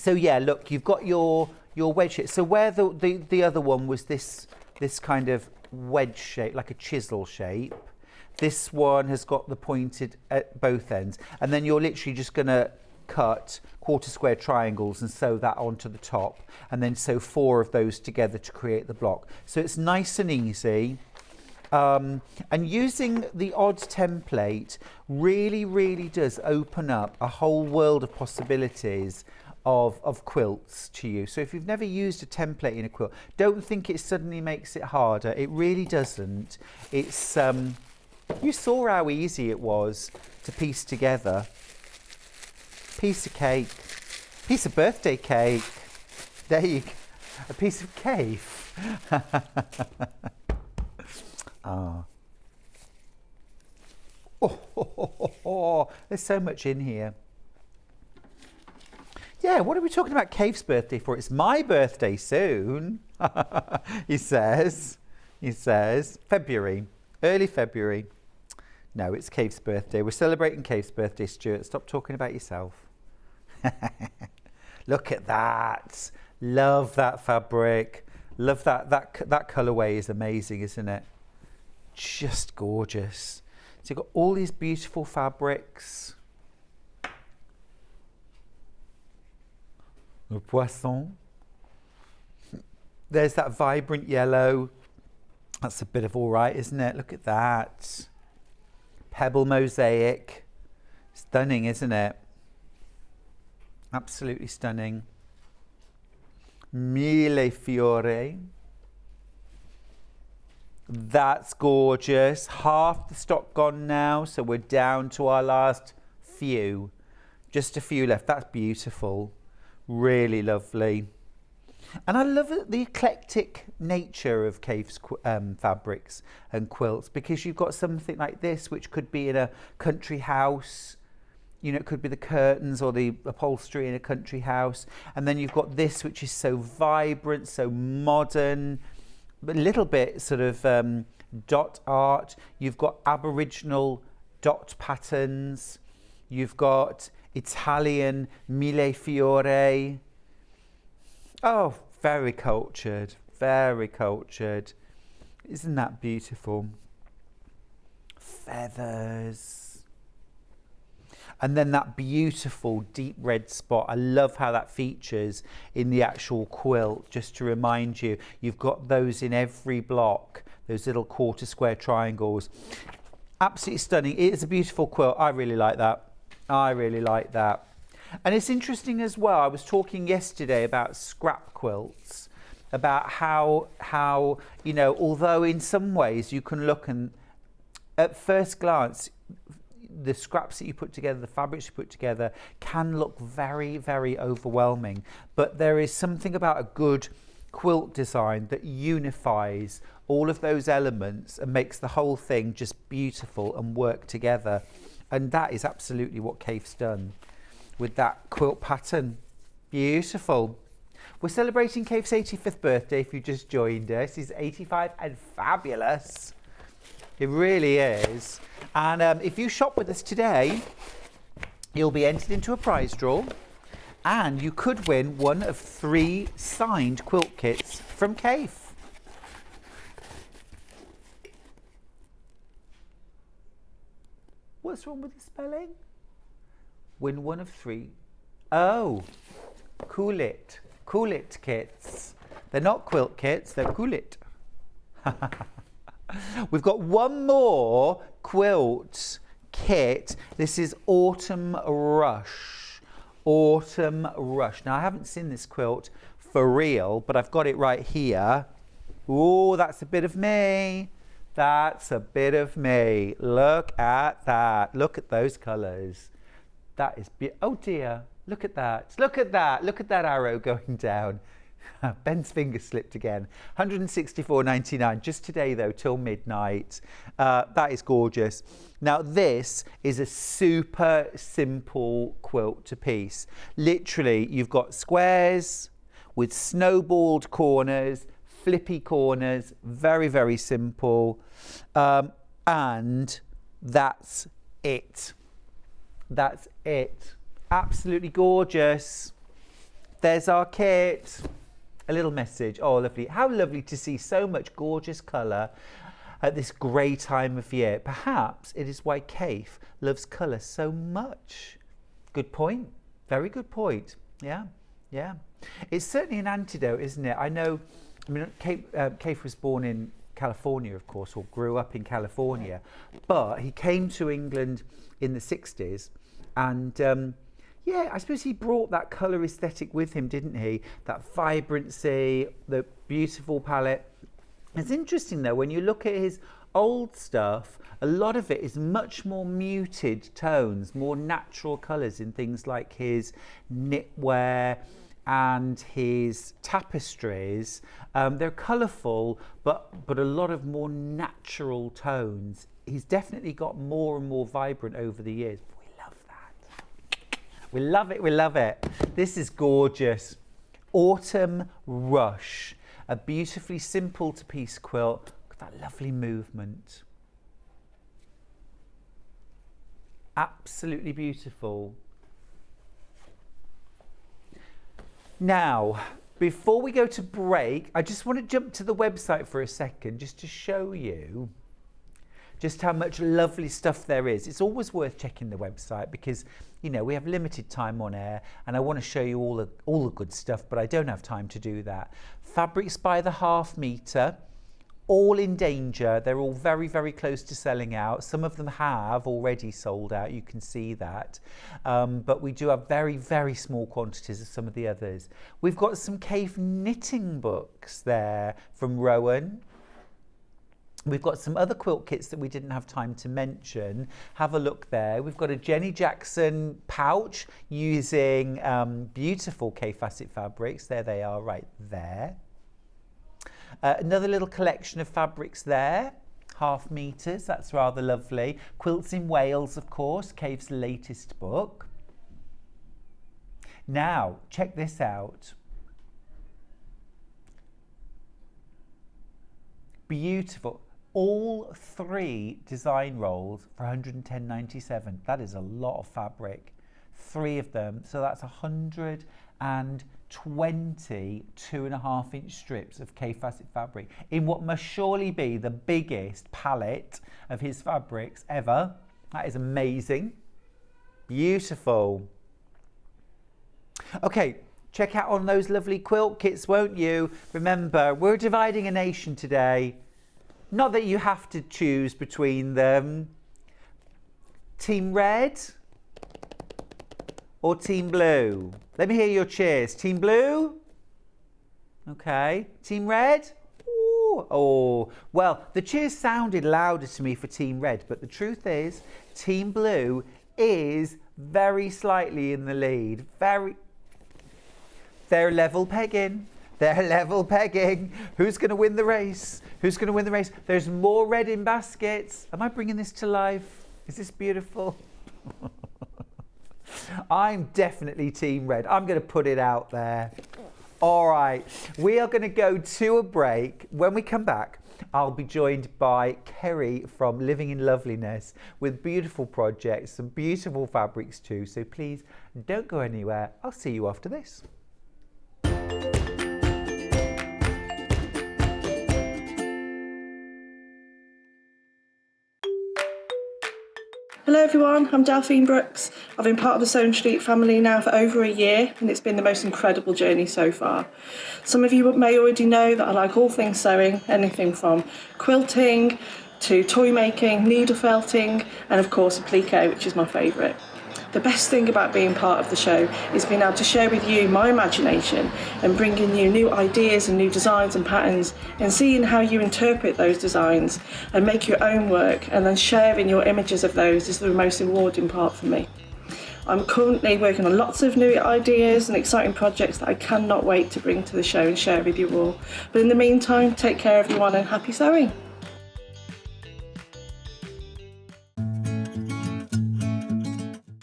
yeah, look, you've got your wedge shape. So where the other one was this kind of wedge shape, like a chisel shape, this one has got the pointed at both ends, and then you're literally just going to cut quarter square triangles and sew that onto the top, and then sew 4 of those together to create the block. So it's nice and easy. And using the odd template really does open up a whole world of possibilities of quilts to you. So if you've never used a template in a quilt, don't think it suddenly makes it harder. It really doesn't. It's you saw how easy it was to piece together. Piece of cake, piece of birthday cake. There you go. A piece of cake. Ah. Oh, there's so much in here. Yeah, what are we talking about Kaffe's birthday for? It's my birthday soon, he says. He says, February, early February. No, it's Kaffe's birthday. We're celebrating Kaffe's birthday, Stuart. Stop talking about yourself. Look at that. Love that fabric. Love that colourway is amazing, isn't it? Just gorgeous. So you've got all these beautiful fabrics. Le poisson. There's that vibrant yellow. That's a bit of all right, isn't it? Look at that. Pebble mosaic. Stunning, isn't it? Absolutely stunning. Mille fiori. That's gorgeous. Half the stock gone now, so we're down to our last few. Just a few left. That's beautiful. Really lovely. And I love the eclectic nature of Kaffe's fabrics and quilts, because you've got something like this which could be in a country house. You know, it could be the curtains or the upholstery in a country house. And then you've got this which is so vibrant, so modern, but a little bit sort of dot art. You've got Aboriginal dot patterns. You've got Italian mille fiori. Oh, very cultured, very cultured. Isn't that beautiful? Feathers. And then that beautiful deep red spot. I love how that features in the actual quilt. Just to remind you, you've got those in every block, those little quarter square triangles. Absolutely stunning. It is a beautiful quilt. I really like that. I really like that. And it's interesting as well. I was talking yesterday about scrap quilts, about how you know, although in some ways you can look and at first glance, the scraps that you put together, the fabrics you put together can look very, very overwhelming. But there is something about a good quilt design that unifies all of those elements and makes the whole thing just beautiful and work together. And that is absolutely what Kaffe's done with that quilt pattern. Beautiful. We're celebrating Kaffe's 85th birthday if you just joined us. He's 85 and fabulous. It really is. And if you shop with us today, you'll be entered into a prize draw, and you could win one of 3 signed quilt kits from Kaffe. What's wrong with the spelling? Win one of 3. Oh, cool it. Cool it kits. They're not quilt kits, they're cool it. We've got one more quilt kit. This is Autumn Rush. Autumn Rush. Now, I haven't seen this quilt for real, but I've got it right here. Oh, that's a bit of me. That's a bit of me. Look at that. Look at those colours. That is oh dear, look at that, look at that, look at that arrow going down. Ben's finger slipped again. 164.99 just today though, till midnight. That is gorgeous. Now this is a super simple quilt to piece. Literally, you've got squares with snowballed corners, flippy corners, very, very simple. And that's it. That's it. Absolutely gorgeous. There's our kit. A little message. Oh, lovely. How lovely to see so much gorgeous colour at this grey time of year. Perhaps it is why Kaffe loves colour so much. Good point. Very good point. Yeah, yeah. It's certainly an antidote, isn't it? I know, I mean, Kaffe was born in California, of course, or grew up in California, but he came to England in the 60s and yeah, I suppose he brought that colour aesthetic with him, didn't he? That vibrancy, the beautiful palette. It's interesting though, when you look at his old stuff, a lot of it is much more muted tones, more natural colours in things like his knitwear and his tapestries. They're colourful, but a lot of more natural tones. He's definitely got more and more vibrant over the years. We love it, we love it. This is gorgeous. Autumn Rush, a beautifully simple to piece quilt. Look at that lovely movement. Absolutely beautiful. Now, before we go to break, I just want to jump to the website for a second just to show you just how much lovely stuff there is. It's always worth checking the website because, you know, we have limited time on air and I want to show you all the good stuff, but I don't have time to do that. Fabrics by the half metre, all in danger. They're all very, very close to selling out. Some of them have already sold out, you can see that. But we do have very, very small quantities of some of the others. We've got some Kaffe knitting books there from Rowan. We've got some other quilt kits that we didn't have time to mention. Have a look there. We've got a Jenny Jackson pouch using beautiful Fassett fabrics. There they are right there. Another little collection of fabrics there. Half metres, that's rather lovely. Quilts in Wales, of course, Kaffe's latest book. Now, check this out. Beautiful. All 3 design rolls for 110.97. That is a lot of fabric. 3 of them, so that's 120 2.5-inch strips of Kaffe Fassett fabric in what must surely be the biggest palette of his fabrics ever. That is amazing. Beautiful. Okay, check out on those lovely quilt kits, won't you? Remember, we're dividing a nation today. Not that you have to choose between them. Team Red or Team Blue? Let me hear your cheers. Team Blue? Okay. Team Red? Ooh. Oh, well, the cheers sounded louder to me for Team Red, but the truth is, Team Blue is very slightly in the lead. They're level pegging. They're level pegging. Who's going to win the race? Who's going to win the race? There's more red in baskets. Am I bringing this to life? Is this beautiful? I'm definitely Team Red. I'm going to put it out there. All right. We are going to go to a break. When we come back, I'll be joined by Kerrie from Living in Loveliness with beautiful projects, some beautiful fabrics too. So please don't go anywhere. I'll see you after this. Hello everyone, I'm Delphine Brooks. I've been part of the Sewing Street family now for over a year and it's been the most incredible journey so far. Some of you may already know that I like all things sewing, anything from quilting to toy making, needle felting and of course applique, which is my favourite. The best thing about being part of the show is being able to share with you my imagination and bringing you new ideas and new designs and patterns and seeing how you interpret those designs and make your own work and then sharing your images of those is the most rewarding part for me. I'm currently working on lots of new ideas and exciting projects that I cannot wait to bring to the show and share with you all. But in the meantime, take care everyone and happy sewing.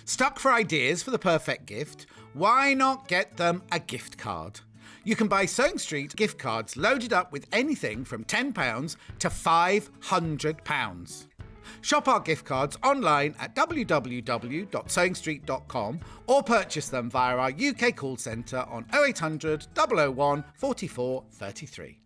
Stuck for ideas for the perfect gift? Why not get them a gift card? You can buy Sewing Street gift cards loaded up with anything from £10 to £500. Shop our gift cards online at www.sewingstreet.com or purchase them via our UK call centre on 0800 001 44 33.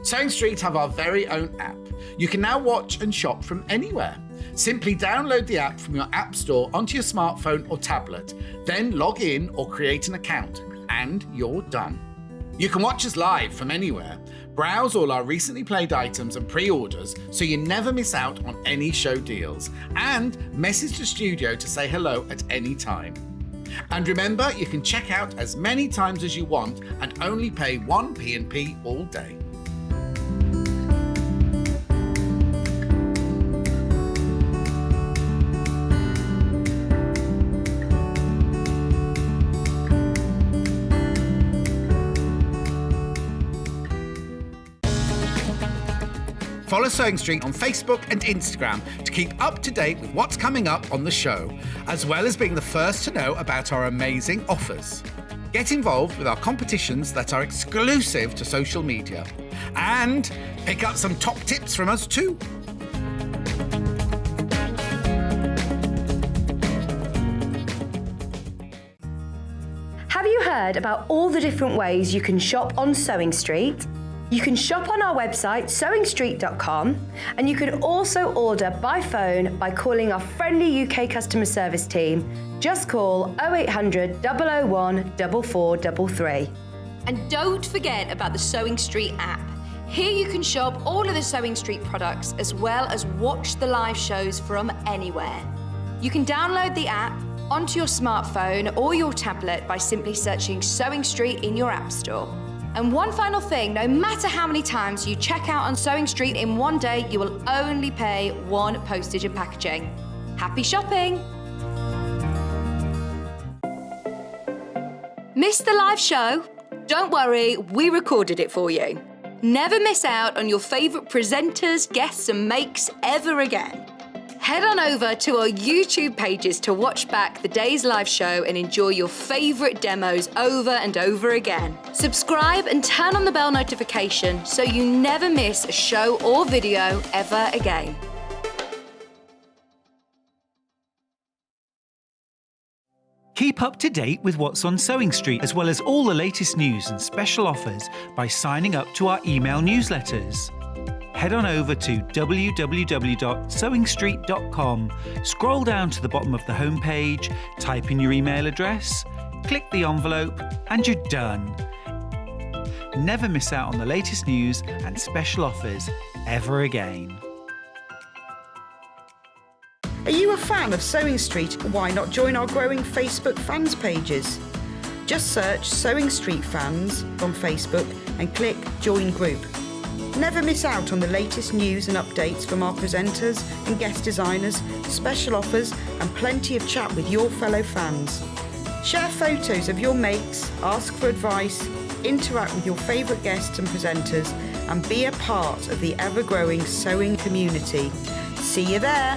Sewing Street have our very own app. You can now watch and shop from anywhere. Simply download the app from your app store onto your smartphone or tablet, then log in or create an account, and you're done. You can watch us live from anywhere, browse all our recently played items and pre-orders so you never miss out on any show deals, and message the studio to say hello at any time. And remember, you can check out as many times as you want and only pay 1 P&P all day. Follow Sewing Street on Facebook and Instagram to keep up to date with what's coming up on the show, as well as being the first to know about our amazing offers. Get involved with our competitions that are exclusive to social media. And pick up some top tips from us too. Have you heard about all the different ways you can shop on Sewing Street? You can shop on our website, sewingstreet.com, and you can also order by phone by calling our friendly UK customer service team. Just call 0800 001 4433. And don't forget about the Sewing Street app. Here you can shop all of the Sewing Street products as well as watch the live shows from anywhere. You can download the app onto your smartphone or your tablet by simply searching Sewing Street in your app store. And one final thing, no matter how many times you check out on Sewing Street in one day, you will only pay 1 postage and packaging. Happy shopping! Missed the live show? Don't worry, we recorded it for you. Never miss out on your favourite presenters, guests and makes ever again. Head on over to our YouTube pages to watch back the day's live show and enjoy your favourite demos over and over again. Subscribe and turn on the bell notification so you never miss a show or video ever again. Keep up to date with what's on Sewing Street, as well as all the latest news and special offers by signing up to our email newsletters. Head on over to www.sewingstreet.com, scroll down to the bottom of the homepage, type in your email address, click the envelope, and you're done. Never miss out on the latest news and special offers ever again. Are you a fan of Sewing Street? Why not join our growing Facebook fans pages? Just search Sewing Street Fans on Facebook and click Join Group. Never miss out on the latest news and updates from our presenters and guest designers, special offers and plenty of chat with your fellow fans. Share photos of your makes, ask for advice, interact with your favourite guests and presenters and be a part of the ever-growing sewing community. See you there!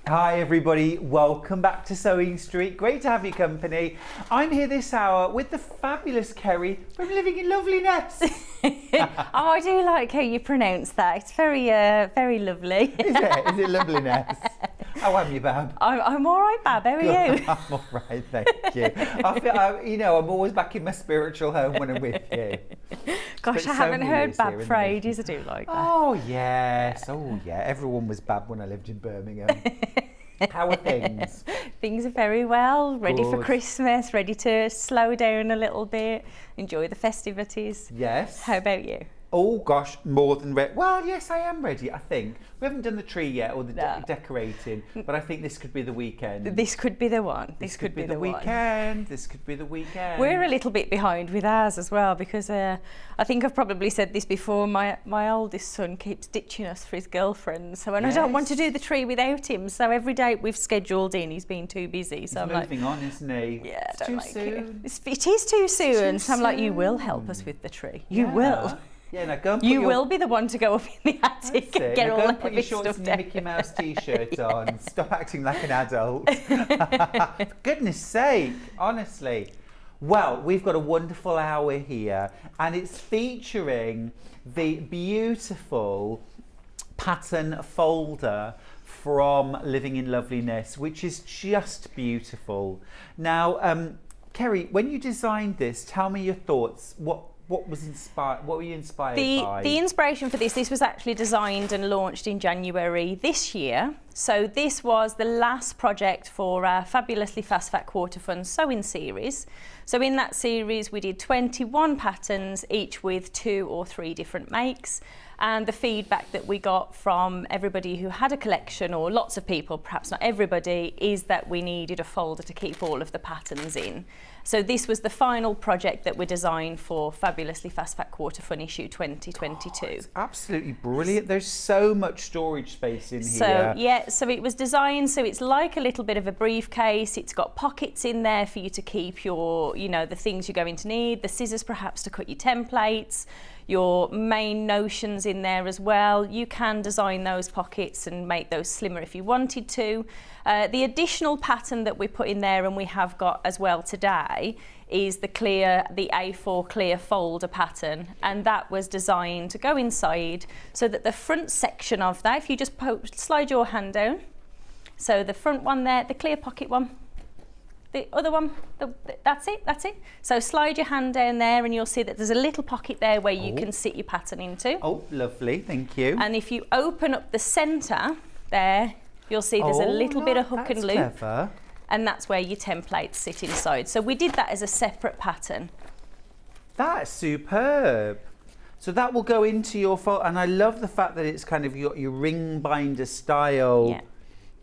Hi everybody, welcome back to Sewing Street. Great to have your company. I'm here this hour with the fabulous Kerrie from Living in Loveliness. Oh, I do like how you pronounce that. It's very, very lovely. Is it? Is it Loveliness? How am you, Bab? I'm all right, Bab. How are you? I'm all right, thank you. I feel, I'm always back in my spiritual home when I'm with you. Gosh, I haven't heard Bab for ages. I do like that. Oh yes, everyone was Bab when I lived in Birmingham. How are things? Things are very well, ready for Good. Christmas, ready to slow down a little bit, enjoy the festivities. Yes. How about you? Oh gosh, more than ready. Well, yes, I am ready, I think. We haven't done the tree yet or the decorating, but I think this could be the weekend. This could be the one. This could be the weekend. This could be the weekend. We're a little bit behind with ours as well because I think I've probably said this before. My oldest son keeps ditching us for his girlfriend, so and I don't want to do the tree without him. So every day we've scheduled in, he's been too busy. So he's I'm moving on, isn't he? Yeah, it's too soon. It is too soon. So I'm like, you will help us with the tree. You will. Yeah, now go and put you will be the one to go up in the attic and get all the heavy stuff down. Your Mickey Mouse t-shirt on. Stop acting like an adult. For goodness sake, honestly. Well, we've got a wonderful hour here, and it's featuring the beautiful pattern folder from Living in Loveliness, which is just beautiful. Now, Kerrie, when you designed this, tell me your thoughts. What was inspired? What were you inspired by? The inspiration for this was actually designed and launched in January this year. So this was the last project for our fabulously Fast Fat Quarter Fun sewing series. So in that series we did 21 patterns, each with 2 or 3 different makes. And the feedback that we got from everybody who had a collection, or lots of people, perhaps not everybody, is that we needed a folder to keep all of the patterns in. So this was the final project that we designed for Fabulously Fast Fat Quarter Fun issue 2022. It's absolutely brilliant. There's so much storage space in so, here. Yeah, so it was designed so it's like a little bit of a briefcase. It's got pockets in there for you to keep your, the things you're going to need, the scissors perhaps to cut your templates, your main notions in there as well. You can design those pockets and make those slimmer if you wanted to. The additional pattern that we put in there, and we have got as well today, is the A4 clear folder pattern, and that was designed to go inside so that the front section of that, if you just slide your hand down, so the front one there, the clear pocket one, the other one, that's it. So slide your hand down there and you'll see that there's a little pocket there where you can sit your pattern into. Oh, lovely, thank you. And if you open up the centre there, you'll see there's a little bit of hook and loop. Clever. And that's where your templates sit inside. So we did that as a separate pattern. That's superb. So that will go into your folder, and I love the fact that it's kind of your ring binder style. Yeah.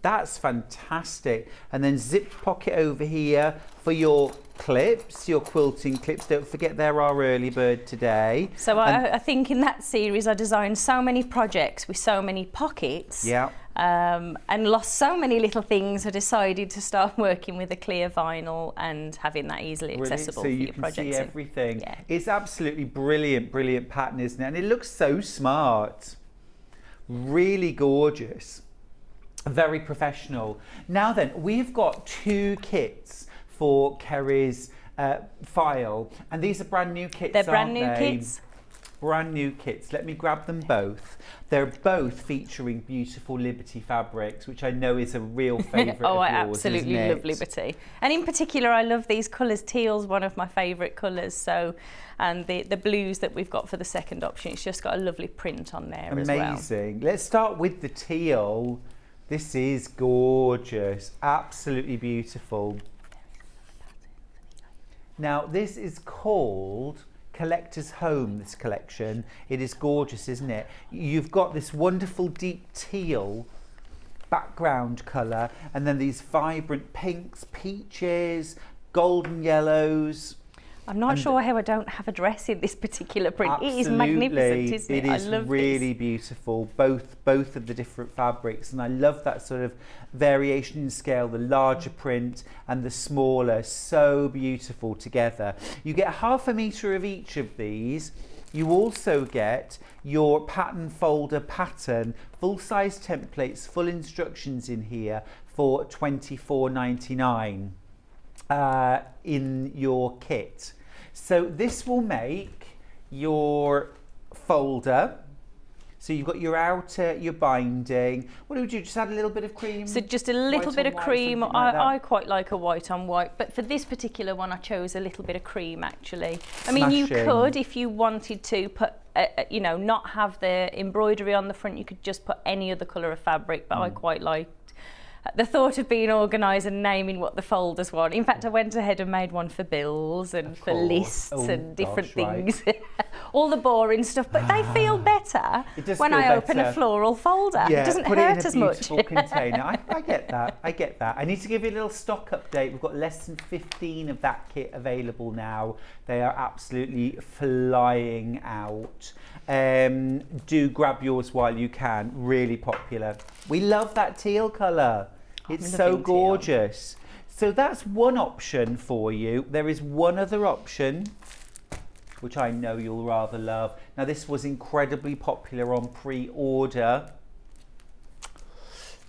That's fantastic. And then zip pocket over here for your clips, your quilting clips. Don't forget they're our early bird today. So I think in that series I designed so many projects with so many pockets. Yeah. And lost so many little things. I decided to start working with a clear vinyl and having that easily accessible so for you your can projects. see everything. Yeah. It's absolutely brilliant pattern, isn't it? And it looks so smart. Really gorgeous. Very professional. Now then, we've got 2 kits for Kerrie's file, and these are brand new kits. They're brand new aren't they? kits. Brand new kits. Let me grab them both. They're both featuring beautiful Liberty fabrics, which I know is a real favourite of yours, I absolutely isn't it? love Liberty. And in particular, I love these colours. Teal's one of my favourite colours. So, and the blues that we've got for the second option, it's just got a lovely print on there as well. Amazing. Let's start with the teal. This is gorgeous. Absolutely beautiful. Now, this is called Collector's Home, this collection. It is gorgeous, isn't it? You've got this wonderful deep teal background colour, and then these vibrant pinks, peaches, golden yellows. I'm not sure how I don't have a dress in this particular print. Absolutely. It is magnificent, isn't it? It is I love really this. beautiful, both of the different fabrics, and I love that sort of variation in scale, the larger print and the smaller, so beautiful together. You get 1/2 metre of each of these. You also get your pattern folder pattern, full-size templates, full instructions in here for $24.99 in your kit. So this will make your folder. So you've got your outer, your binding. What do we do? Just add a little bit of cream? So just a little bit of cream. I quite like a white on white, but for this particular one I chose a little bit of cream actually. I mean, you could, if you wanted to, put not have the embroidery on the front, you could just put any other colour of fabric, but I quite liked the thought of being organised and naming what the folders want. In fact, I went ahead and made one for bills and for lists and different things. Right. All the boring stuff, but they feel better when I open a floral folder. Yeah, it doesn't put hurt it in as a much. beautiful container. I get that. I get that. I need to give you a little stock update. We've got less than 15 of that kit available now. They are absolutely flying out. Do grab yours while you can. Really popular. We love that teal colour. It's so gorgeous. So that's one option for you. There is one other option, which I know you'll rather love. Now, this was incredibly popular on pre-order.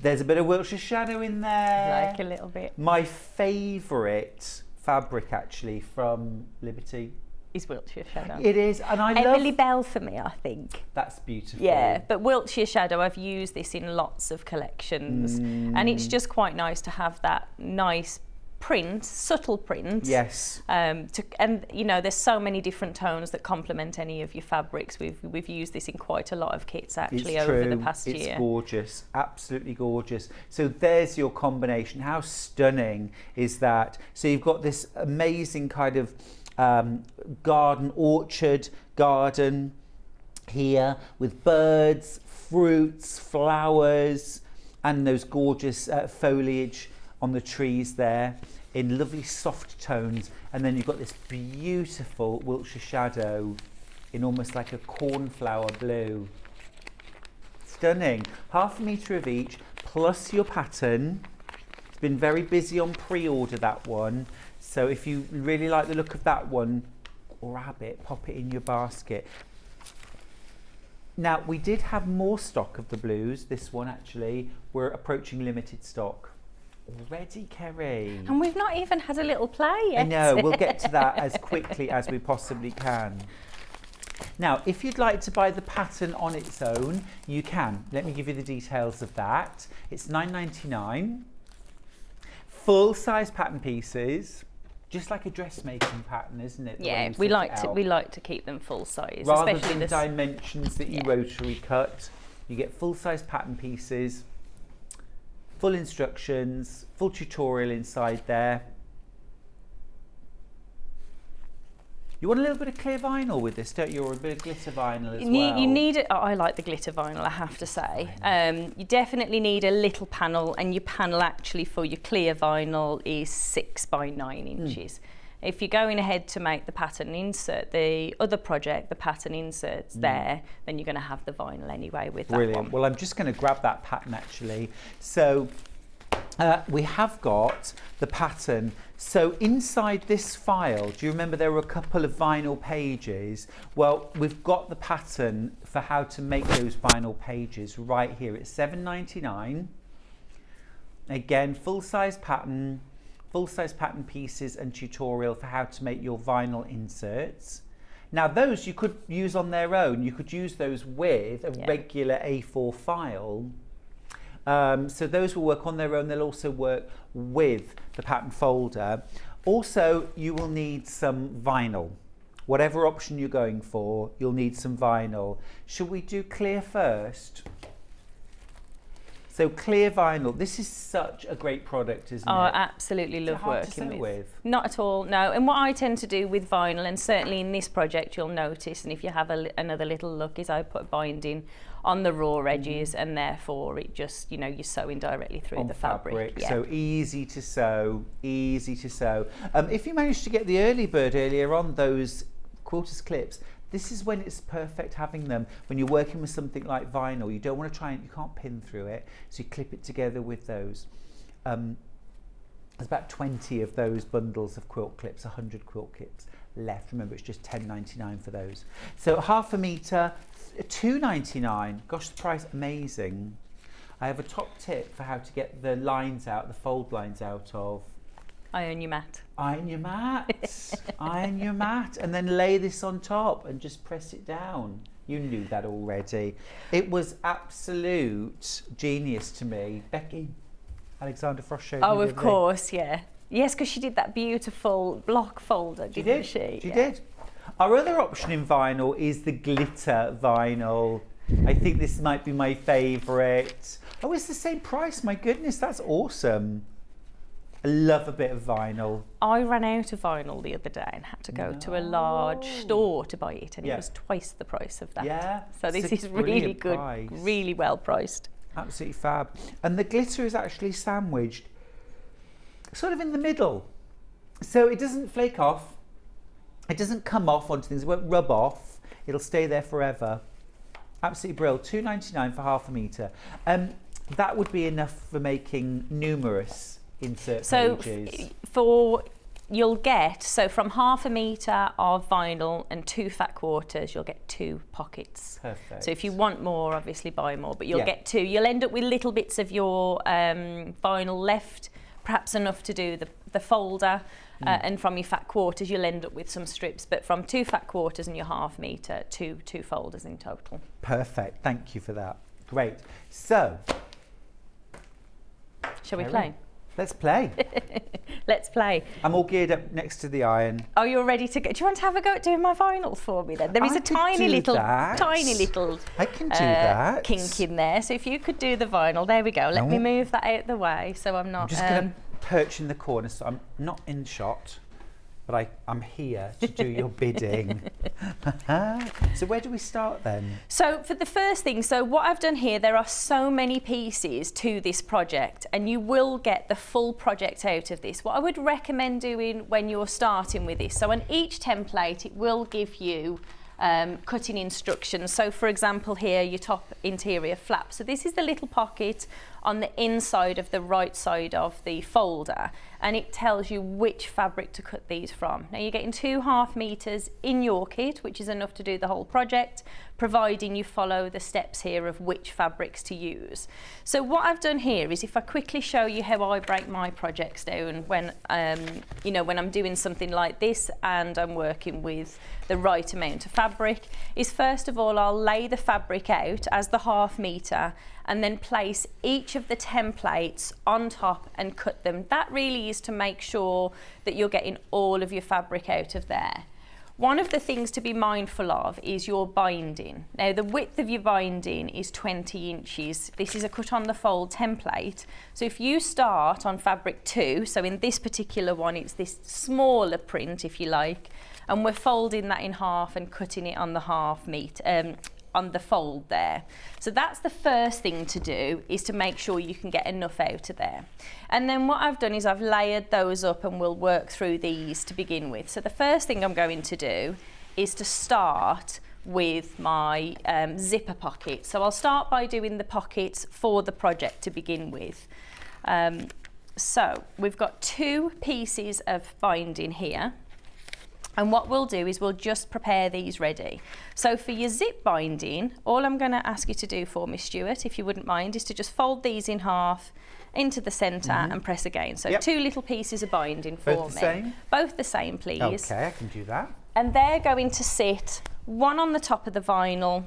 There's a bit of Wiltshire Shadow in there. Like a little bit. My favourite fabric, actually, from Liberty is Wiltshire Shadow. It is, and I love... Emily Bell for me, I think. That's beautiful. Yeah, but Wiltshire Shadow, I've used this in lots of collections, and it's just quite nice to have that nice print, subtle print. Yes. And you know, there's so many different tones that complement any of your fabrics. We've used this in quite a lot of kits actually over the past year. It's gorgeous, absolutely gorgeous. So there's your combination. How stunning is that? So you've got this amazing kind of garden, orchard garden here with birds, fruits, flowers, and those gorgeous foliage on the trees there in lovely soft tones. And then you've got this beautiful Wiltshire Shadow in almost like a cornflower blue. Stunning. 1/2 metre of each plus your pattern. It's been very busy on pre-order, that one. So if you really like the look of that one, grab it, pop it in your basket. Now, we did have more stock of the blues. This one, actually, we're approaching limited stock already, Kerrie. And we've not even had a little play yet. I know, we'll get to that as quickly as we possibly can. Now, if you'd like to buy the pattern on its own, you can. Let me give you the details of that. It's £9.99. Full-size pattern pieces. Just like a dressmaking pattern, isn't it? Yeah, we like to keep them full size, rather especially than dimensions that you rotary cut. You get full size pattern pieces, full instructions, full tutorial inside there. You want a little bit of clear vinyl with this, don't you, or a bit of glitter vinyl as well? You need it. Oh, I like the glitter vinyl, I have to say. You definitely need a little panel, and your panel actually for your clear vinyl is 6 by 9 inches. If you're going ahead to make the pattern insert, the other project, the pattern inserts there, then you're going to have the vinyl anyway with that one. Well, I'm just going to grab that pattern actually. So we have got the pattern. So inside this file, do you remember there were a couple of vinyl pages? Well, we've got the pattern for how to make those vinyl pages right here. It's £7.99. Again, full-size pattern pieces and tutorial for how to make your vinyl inserts. Now those you could use on their own. You could use those with a regular A4 file. So those will work on their own. They'll also work with the pattern folder. Also, you will need some vinyl. Whatever option you're going for, you'll need some vinyl. Should we do clear first? So clear vinyl, this is such a great product, isn't it? Oh, I absolutely love working with. Not at all, no. And what I tend to do with vinyl, and certainly in this project you'll notice, and if you have another little look, is I put binding on the raw edges, and therefore it just, you know, you're sewing directly through the fabric. Yeah. So easy to sew, easy to sew. If you managed to get the early bird earlier on, those quilters clips, this is when it's perfect having them. When you're working with something like vinyl, you don't want to try and, you can't pin through it, so you clip it together with those. There's about 20 of those bundles of quilt clips, 100 quilt clips left. Remember, it's just £10.99 for those. So £0.5 metre, £2.99. Gosh, the price, amazing. I have a top tip for how to get the lines out, the fold lines out of. Iron your mat. Iron your mat. Iron your mat, and then lay this on top and just press it down. You knew that already. It was absolute genius to me. Becky Alexander Frost showed me. Oh, of course, yeah. Yes, because she did that beautiful block folder, didn't she? She did. Our other option in vinyl is the glitter vinyl. I think this might be my favourite. Oh, it's the same price. My goodness, that's awesome. I love a bit of vinyl. I ran out of vinyl the other day and had to go to a large store to buy it, and it was twice the price of that. Yeah. So this is really good, really well priced. Absolutely fab. And the glitter is actually sandwiched sort of in the middle. So it doesn't flake off. It doesn't come off onto things. It won't rub off. It'll stay there forever. Absolutely brilliant. £2.99 for half a metre. That would be enough for making numerous insert pages. You'll get, so from half a metre of vinyl and 2 fat quarters, you'll get 2 pockets. Perfect. So if you want more, obviously buy more, but you'll get 2. You'll end up with little bits of your vinyl left, perhaps enough to do the folder, and from your fat quarters, you'll end up with some strips, but from 2 fat quarters and your half metre, 2 folders in total. Perfect. Thank you for that. Great. So, shall we play? Let's play. Let's play. I'm all geared up next to the iron. Oh, you're ready to go. Do you want to have a go at doing my vinyl for me then? There is a tiny little I can do that. Kink in there. So if you could do the vinyl, there we go. Let me move that out the way so I'm not. I'm just going to perch in the corner so I'm not in shot, but I'm here to do your bidding. So where do we start then? So for the first thing, so what I've done here, there are so many pieces to this project, and you will get the full project out of this. What I would recommend doing when you're starting with this, so on each template it will give you cutting instructions. So for example here, your top interior flap. So this is the little pocket on the inside of the right side of the folder, and it tells you which fabric to cut these from. Now you're getting 2 half meters in your kit, which is enough to do the whole project, providing you follow the steps here of which fabrics to use. So what I've done here is, if I quickly show you how I break my projects down when when I'm doing something like this and I'm working with the right amount of fabric, is first of all I'll lay the fabric out as the half meter and then place each of the templates on top and cut them. That really is to make sure that you're getting all of your fabric out of there. One of the things to be mindful of is your binding. Now the width of your binding is 20 inches. This is a cut on the fold template. So if you start on fabric 2, so in this particular one it's this smaller print if you like, and we're folding that in half and cutting it on the half meter, on the fold there. So that's the first thing to do, is to make sure you can get enough out of there. And then what I've done is I've layered those up, and we'll work through these to begin with. So the first thing I'm going to do is to start with my zipper pocket. So I'll start by doing the pockets for the project to begin with. So we've got 2 pieces of binding here. And what we'll do is we'll just prepare these ready. So for your zip binding, all I'm going to ask you to do for me, Stuart, if you wouldn't mind, is to just fold these in half into the centre and press again. So 2 little pieces of binding for me. Both the same? Both the same, please. Okay, I can do that. And they're going to sit one on the top of the vinyl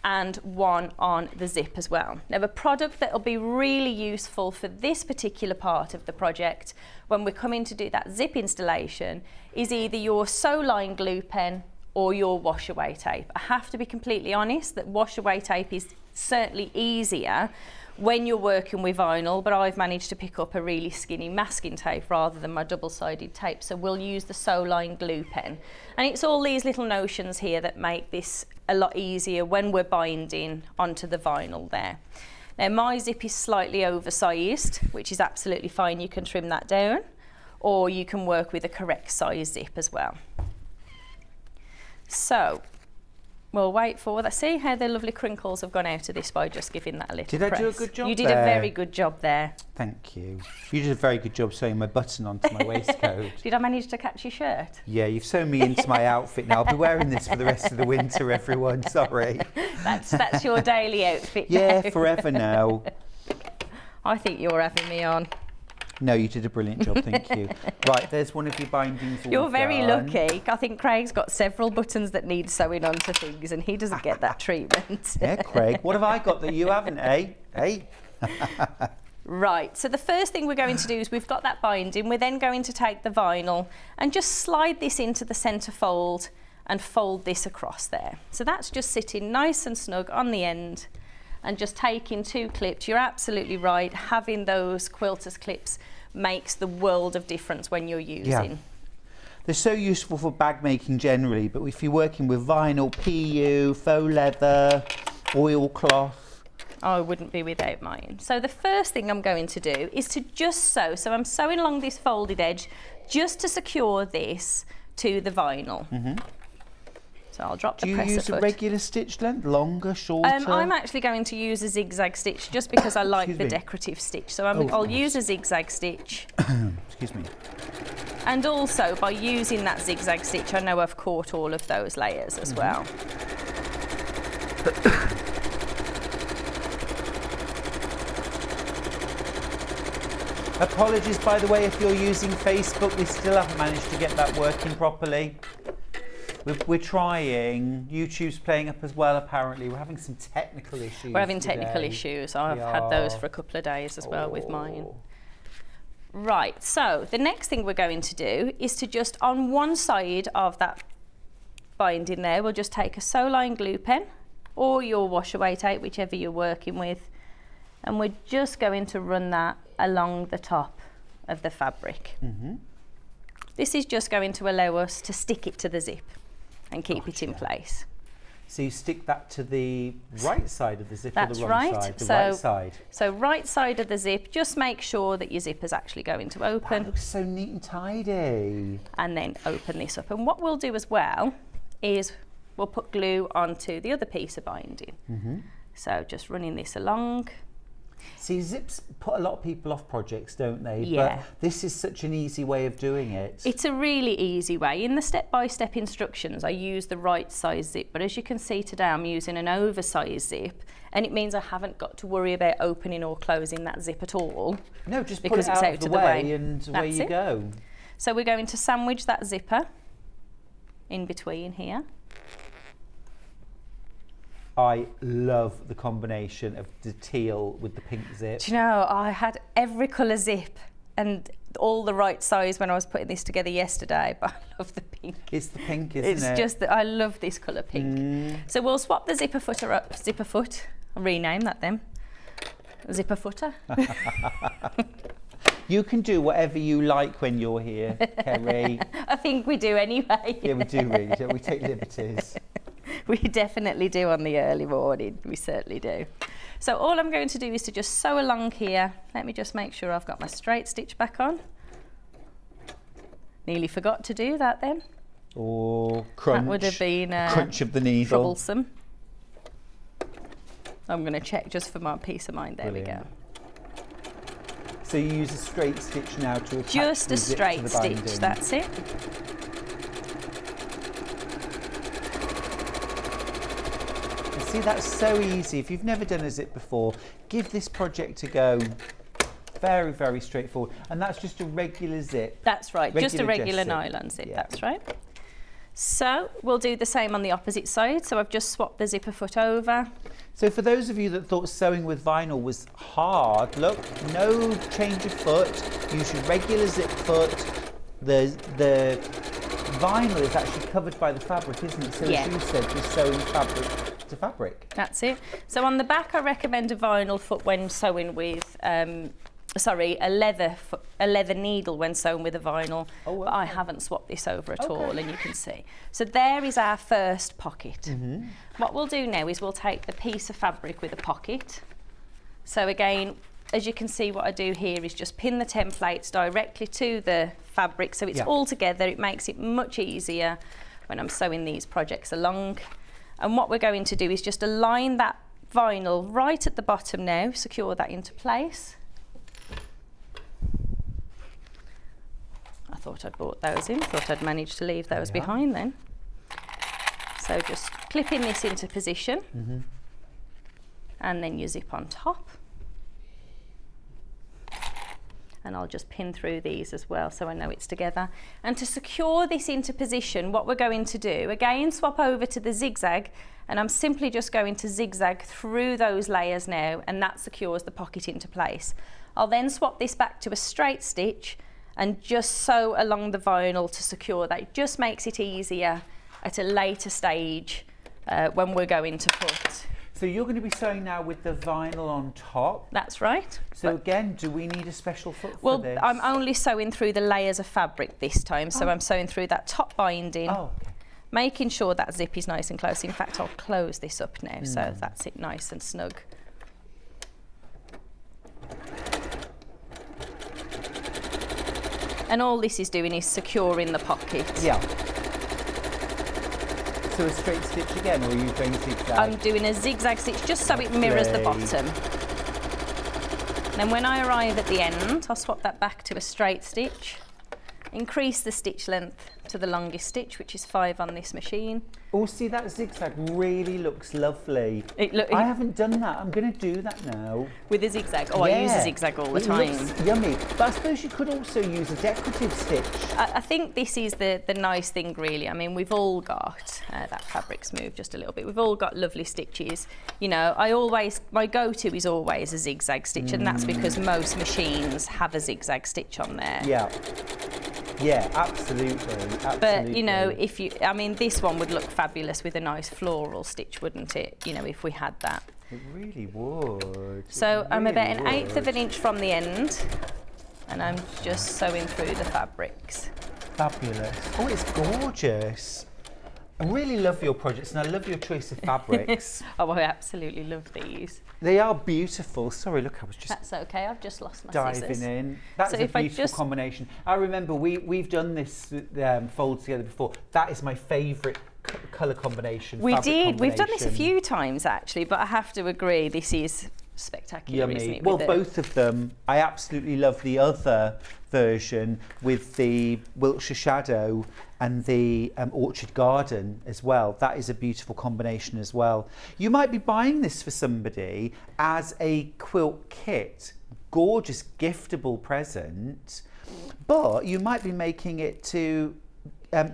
and one on the zip as well. Now, a product that will be really useful for this particular part of the project when we're coming to do that zip installation is either your sew line glue pen or your wash away tape. I have to be completely honest that wash away tape is certainly easier when you're working with vinyl, but I've managed to pick up a really skinny masking tape rather than my double-sided tape, so we'll use the sew line glue pen. And it's all these little notions here that make this a lot easier when we're binding onto the vinyl there. Now my zip is slightly oversized, which is absolutely fine. You can trim that down, or you can work with a correct size zip as well. So we'll wait for that. See how the lovely crinkles have gone out of this by just giving that a little press. Did I do a good job? You did a very good job there. Thank you. You did a very good job sewing my button onto my waistcoat. Did I manage to catch your shirt? Yeah, you've sewn me into my outfit now. I'll be wearing this for the rest of the winter, everyone. Sorry. That's your daily outfit Yeah, now. forever now. I think you're having me on. No, you did a brilliant job, thank you. Right, there's one of your bindings all You're very done. lucky. I think Craig's got several buttons that need sewing onto things and he doesn't get that treatment. Yeah, Craig, what have I got that you haven't, eh? Eh? Right, so the first thing we're going to do is we've got that binding. We're then going to take the vinyl and just slide this into the centre fold and fold this across there. So that's just sitting nice and snug on the end, and just taking 2 clips. You're absolutely right, having those quilters clips makes the world of difference when you're using. Yeah. They're so useful for bag making generally, but if you're working with vinyl, PU, faux leather, oilcloth, I wouldn't be without mine. So the first thing I'm going to do is to just sew. So I'm sewing along this folded edge just to secure this to the vinyl. So I'll drop the presser foot. Do you use a regular stitch length, longer, shorter? I'm actually going to use a zigzag stitch just because I like the decorative stitch. So I'll use a zigzag stitch. Excuse me. And also by using that zigzag stitch, I know I've caught all of those layers as well. Apologies, by the way, if you're using Facebook, we still haven't managed to get that working properly. We're trying. YouTube's playing up as well, apparently. We're having some technical issues. We're having today. technical issues. I've had those for a couple of days as well with mine. Right, so the next thing we're going to do is to just on one side of that binding there, we'll just take a sew line glue pen or your wash away tape, whichever you're working with, and we're just going to run that along the top of the fabric. This is just going to allow us to stick it to the zip and keep it in place. So you stick that to the right side of the zip or That's the wrong right. side? The right side. So right side of the zip, just make sure that your zip is actually going to open. That looks so neat and tidy. And then open this up. And what we'll do as well is we'll put glue onto the other piece of binding. So just running this along. See, zips put a lot of people off projects, don't they? Yeah. But this is such an easy way of doing it. It's a really easy way. In the step-by-step instructions, I use the right size zip, but as you can see today, I'm using an oversized zip, and it means I haven't got to worry about opening or closing that zip at all. No, just because put it it's out out of the of the way way. and away you go. So we're going to sandwich that zipper in between here. I love the combination of the teal with the pink zip. Do you know, I had every colour zip and all the right size when I was putting this together yesterday, but I love the pink. It's the pink, isn't it? It's just that I love this colour pink. So we'll swap the zipper footer up, I'll rename that then. Zipper footer. You can do whatever you like when you're here, Kerrie. I think we do anyway. Yeah, we do really, don't we? Take liberties. We definitely do on the early morning, we certainly do. So all I'm going to do is to just sew along here. Let me just make sure I've got my straight stitch back on. Nearly forgot to do that then. Or crunch. That would have been crunch of the needle. troublesome. I'm going to check just for my peace of mind. There Brilliant. we go. So you use a straight stitch now to attach Just the a zip to straight the stitch, binding. that's it. See, that's so easy. If you've never done a zip before, give this project a go. Very, very straightforward. And that's just a regular zip. That's right, just a regular zip. nylon zip, Yeah. that's right. So we'll do the same on the opposite side. So I've just swapped the zipper foot over. So for those of you that thought sewing with vinyl was hard, look, no change of foot. Use your regular zip foot. The vinyl is actually covered by the fabric, isn't it? So Yeah. as you said, you're sewing fabric to fabric. That's it. So on the back, I recommend a vinyl foot when sewing with, a leather needle when sewn with a vinyl. Oh, But I okay. haven't swapped this over at Okay. all, and you can see. So there is our first pocket. Mm-hmm. What we'll do now is we'll take the piece of fabric with a pocket. So again, as you can see, what I do here is just pin the templates directly to the fabric, so it's Yeah. all together. It makes it much easier when I'm sewing these projects along. And what we're going to do is just align that vinyl right at the bottom now, secure that into place. I thought I'd brought those in, thought I'd managed to leave those Yeah. behind then. So just clipping this into position, and then your zip on top. And I'll just pin through these as well so I know it's together. And to secure this into position, what we're going to do, again, swap over to the zigzag, and I'm simply just going to zigzag through those layers now, and that secures the pocket into place. I'll then swap this back to a straight stitch and just sew along the vinyl to secure that. It just makes it easier at a later stage when we're going to put. So you're going to be sewing now with the vinyl on top. That's right. So again, do we need a special foot for Well, this? I'm only sewing through the layers of fabric this time, so I'm sewing through that top binding, making sure that zip is nice and close. In fact, I'll close this up now, so that's it nice and snug. And all this is doing is securing the pocket. Yeah. So a straight stitch again, or are you going zigzag? I'm doing a zigzag stitch just so it mirrors the bottom. Then when I arrive at the end, I'll swap that back to a straight stitch, increase the stitch length to the longest stitch, which is 5 on this machine. Oh, see, that zigzag really looks lovely. I haven't done that. I'm going to do that now. With a zigzag? Oh, I use a zigzag all the time. It looks yummy. But I suppose you could also use a decorative stitch. I think this is the nice thing, really. I mean, we've all got, that fabric's moved just a little bit, we've all got lovely stitches. You know, my go-to is always a zigzag stitch, and that's because most machines have a zigzag stitch on there. Yeah. Yeah, absolutely. But, you know, I mean, this one would look fabulous with a nice floral stitch, wouldn't it? You know, if we had that. It really would. So I'm about 1/8 of an inch from the end, and I'm just sewing through the fabrics. Fabulous. Oh, it's gorgeous. I really love your projects, and I love your choice of fabrics. Oh, I absolutely love these. They are beautiful. Sorry, look, I was just... That's okay, I've just lost my diving scissors. in. That's a beautiful combination. I remember we've done this fold together before. That is my favourite colour combination. We did. We've done this a few times actually, but I have to agree, this is spectacular, isn't it? Well, both of them. I absolutely love the other version with the Wiltshire Shadow and the Orchard Garden as well. That is a beautiful combination as well. You might be buying this for somebody as a quilt kit. Gorgeous giftable present, but you might be making it to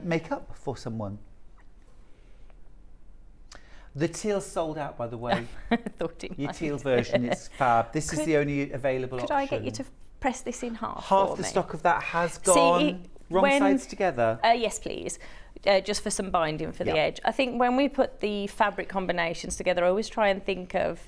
make up for someone. The teal sold out, by the way. I thought it Your might. teal version is fab. This is the only available option. Could I get you to press this in half Half for the me? stock of that has gone. Wrong sides together. Yes, please. Just for some binding for the edge. I think when we put the fabric combinations together, I always try and think of,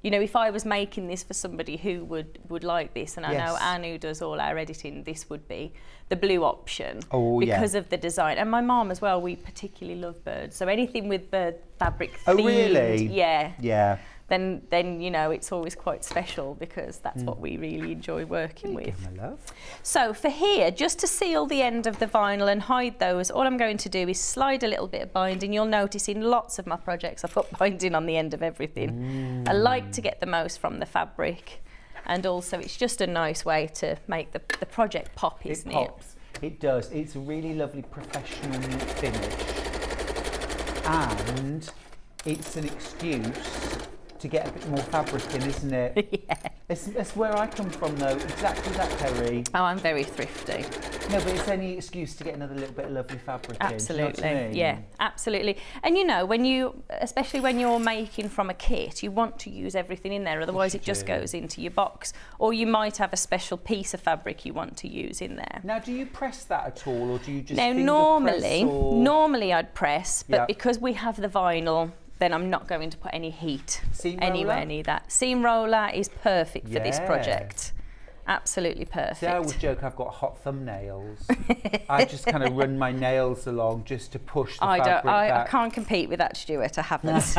you know, if I was making this for somebody who would like this, and I know Anne, who does all our editing, this would be the blue option because of the design. And my mum as well, we particularly love birds. So anything with bird fabric themed, Oh, really? Yeah. Yeah. Then you know, it's always quite special because that's what we really enjoy working with. My love. So for here, just to seal the end of the vinyl and hide those, all I'm going to do is slide a little bit of binding. You'll notice in lots of my projects I put binding on the end of everything. I like to get the most from the fabric, and also it's just a nice way to make the project pop, isn't it? It pops. It does. It's a really lovely professional neat finish, and it's an excuse to get a bit more fabric in, isn't it? Yeah. That's where I come from, though. Exactly that, Kerrie. Oh, I'm very thrifty. No, but it's any excuse to get another little bit of lovely fabric Absolutely. in. Do you know what I mean? Yeah, absolutely. And you know, especially when you're making from a kit, you want to use everything in there, otherwise it just goes into your box. Or you might have a special piece of fabric you want to use in there. Now, do you press that at all, or do you just Now, finger press, or... normally I'd press, but because we have the vinyl, then I'm not going to put any heat anywhere near that. Seam roller is perfect for this project. Absolutely perfect. See, I always joke I've got hot thumbnails. I just kind of run my nails along just to push the fabric back. I can't compete with that, Stuart. I haven't.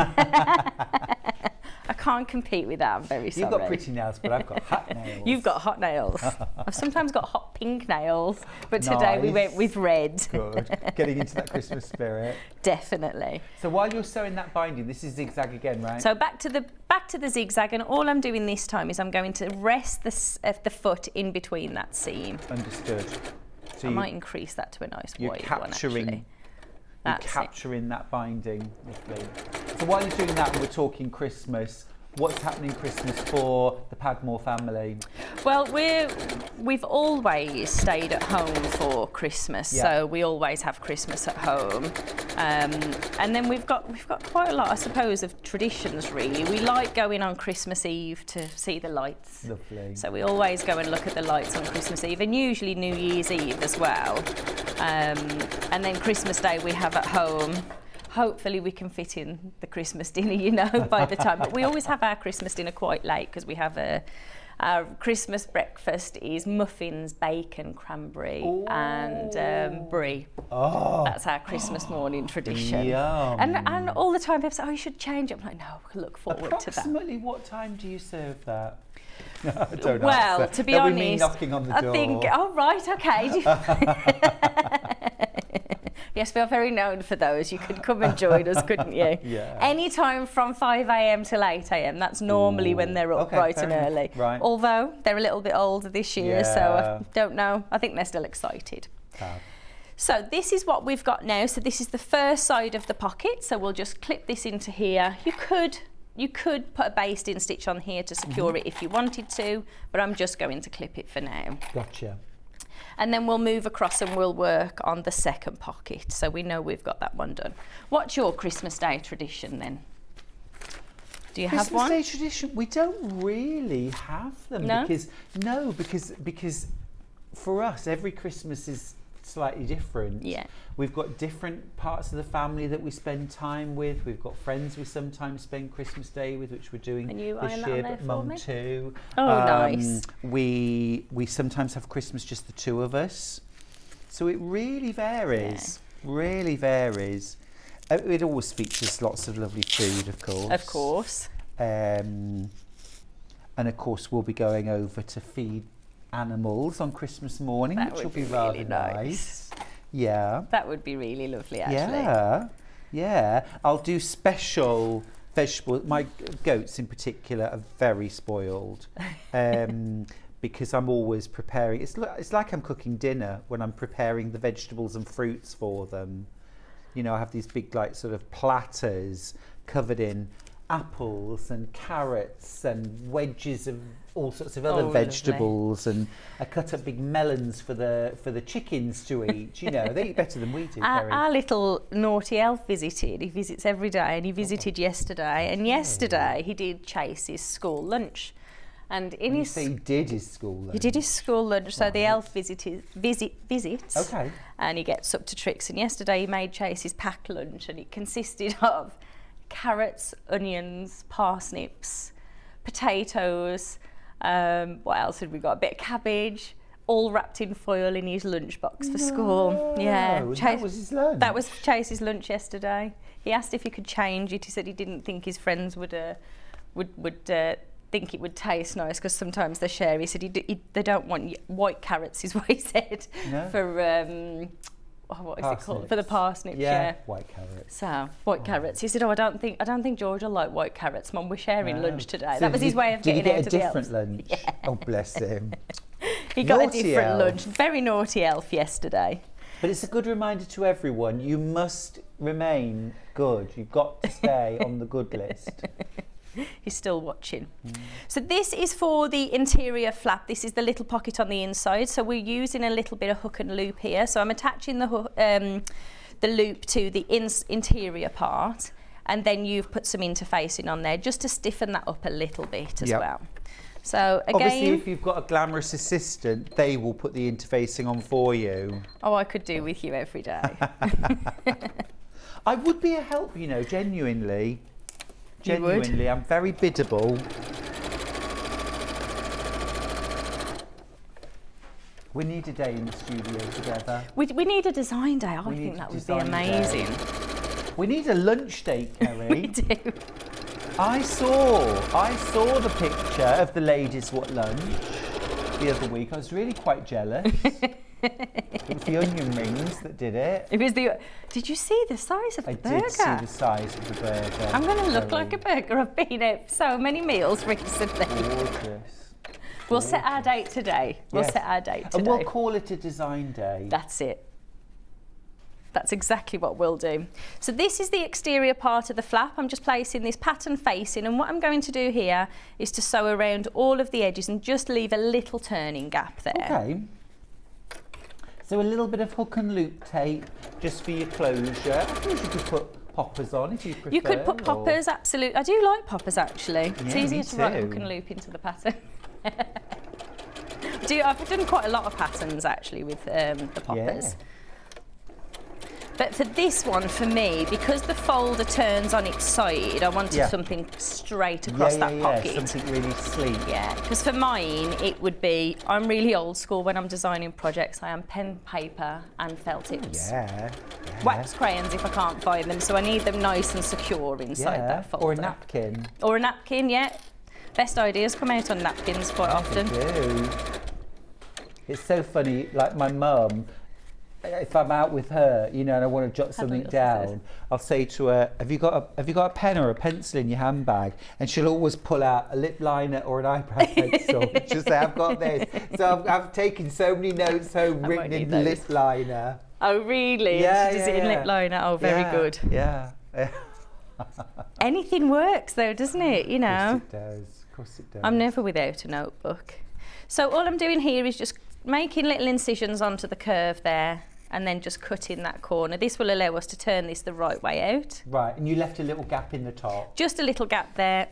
I can't compete with that. I'm very sorry. You've got pretty nails, but I've got hot nails. You've got hot nails. I've sometimes got hot pink nails, but today we went with red. Good. Getting into that Christmas spirit. Definitely. So while you're sewing that binding, this is zigzag again, right? So back to the zigzag, and all I'm doing this time is I'm going to rest the foot in between that seam. Understood. So I might increase that to a nice wide one, actually. You're capturing that binding. Lovely. So while you're doing that, and we're talking Christmas, what's happening Christmas for the Padmore family? Well, we've always stayed at home for Christmas, so we always have Christmas at home. And then we've got quite a lot, I suppose, of traditions. Really, we like going on Christmas Eve to see the lights. Lovely. So we always go and look at the lights on Christmas Eve, and usually New Year's Eve as well. And then Christmas Day we have at home. Hopefully we can fit in the Christmas dinner, you know, by the time. But we always have our Christmas dinner quite late because we have our Christmas breakfast is muffins, bacon, cranberry, and brie. Oh. That's our Christmas morning tradition. Yum. And all the time people say, oh, you should change it. I'm like, no, I look forward to that. Approximately what time do you serve that? Don't Well, answer. to be That'll honest, be me knocking on the door. I think, oh, right, okay. Yes, we are very known for those. You could come and join us, couldn't you? Yeah. Any time from 5 a.m. till 8 a.m. That's normally when they're up bright and early. Right. Although they're a little bit older this year, so I don't know. I think they're still excited. So this is what we've got now. So this is the first side of the pocket. So we'll just clip this into here. You could put a basting stitch on here to secure it if you wanted to, but I'm just going to clip it for now. Gotcha. And then we'll move across and we'll work on the second pocket. So we know we've got that one done. What's your Christmas Day tradition then? Do you have one? Christmas Day tradition? We don't really have them. No? Because for us, every Christmas is slightly different. Yeah. We've got different parts of the family that we spend time with. We've got friends we sometimes spend Christmas Day with, which we're doing And you this iron that year, on there but for Mum me? too. Oh, nice. We sometimes have Christmas just the two of us. So it really varies. Really varies. It always features lots of lovely food, of course. Of course. And of course we'll be going over to feed animals on Christmas morning, That which would will be be rather really nice. Yeah. That would be really lovely, actually. Yeah. I'll do special vegetables. My goats in particular are very spoiled because I'm always preparing. It's like I'm cooking dinner when I'm preparing the vegetables and fruits for them. You know, I have these big, like, sort of platters covered in apples and carrots and wedges of all sorts of other vegetables, and I cut up big melons for the chickens to eat. You know, they eat better than we do. Our little naughty elf visited. He visits every day, and he visited yesterday. And yesterday he did chase his school lunch. And in his he did his school lunch. He did his school lunch. So the elf visits. Okay. And he gets up to tricks. And yesterday he made Chase's packed lunch, and it consisted of carrots, onions, parsnips, potatoes. What else had we got? A bit of cabbage, all wrapped in foil in his lunchbox for school. Yeah, that was his lunch. That was Chase's lunch yesterday. He asked if he could change it. He said he didn't think his friends would think it would taste nice because sometimes they share. He said they don't want white carrots, is what he said. No. For what is it called? For the parsnips, yeah. White carrots. So, white carrots. He said, I don't think George will like white carrots, Mum. We're sharing lunch today. So that was his way of getting out of the elf. Did he get a different lunch? Yeah. Oh, bless him. He got a different lunch. Very naughty elf yesterday. But it's a good reminder to everyone, you must remain good. You've got to stay on the good list. He's still watching. So this is for the interior flap. This is the little pocket on the inside. So we're using a little bit of hook and loop here. So I'm attaching the loop to the interior part, and then you've put some interfacing on there just to stiffen that up a little bit as well. So again, obviously, if you've got a glamorous assistant, they will put the interfacing on for you. Oh, I could do with you every day. I would be a help, you know, genuinely. Genuinely, I'm very biddable. We need a day in the studio together. We need a design day. I think that would be amazing. We need a lunch date, Kerrie. We do. I saw the picture of the ladies at lunch the other week. I was really quite jealous. It was the onion rings that did it. It was the. Did you see the size of the burger? I did see the size of the burger. I'm going to look like a burger. I've been at so many meals recently. Gorgeous. We'll set our date today. We'll set our date today. And we'll call it a design day. That's it. That's exactly what we'll do. So this is the exterior part of the flap. I'm just placing this pattern facing, and what I'm going to do here is to sew around all of the edges and just leave a little turning gap there. Okay. So a little bit of hook and loop tape just for your closure. I suppose you could put poppers on if you prefer. You could put poppers, absolutely. I do like poppers actually. It's Yeah, easier me to write too. hook and loop into the pattern. I've done quite a lot of patterns actually with the poppers. Yeah. But for this one, for me, because the folder turns on its side, I wanted something straight across that pocket. Something really sleek. Yeah, because for mine, it would be, I'm really old school when I'm designing projects. I am pen, paper and felt tips. Yeah. Wax crayons if I can't find them, so I need them nice and secure inside that folder. Or a napkin. Or a napkin, yeah. Best ideas come out on napkins quite often. They do. It's so funny, like my mum, if I'm out with her, you know, and I want to jot something down, I'll say to her, have you got a pen or a pencil in your handbag? And she'll always pull out a lip liner or an eyebrow pencil. She'll say, I've got this. So I've taken so many notes home written in lip liner. Oh, really? Yeah, She does it in lip liner. Oh, very good. Yeah. Anything works though, doesn't it? You know. Of course it does. Of course it does. I'm never without a notebook. So all I'm doing here is just making little incisions onto the curve there, and then just cutting that corner. This will allow us to turn this the right way out. Right, and you left a little gap in the top. Just a little gap there.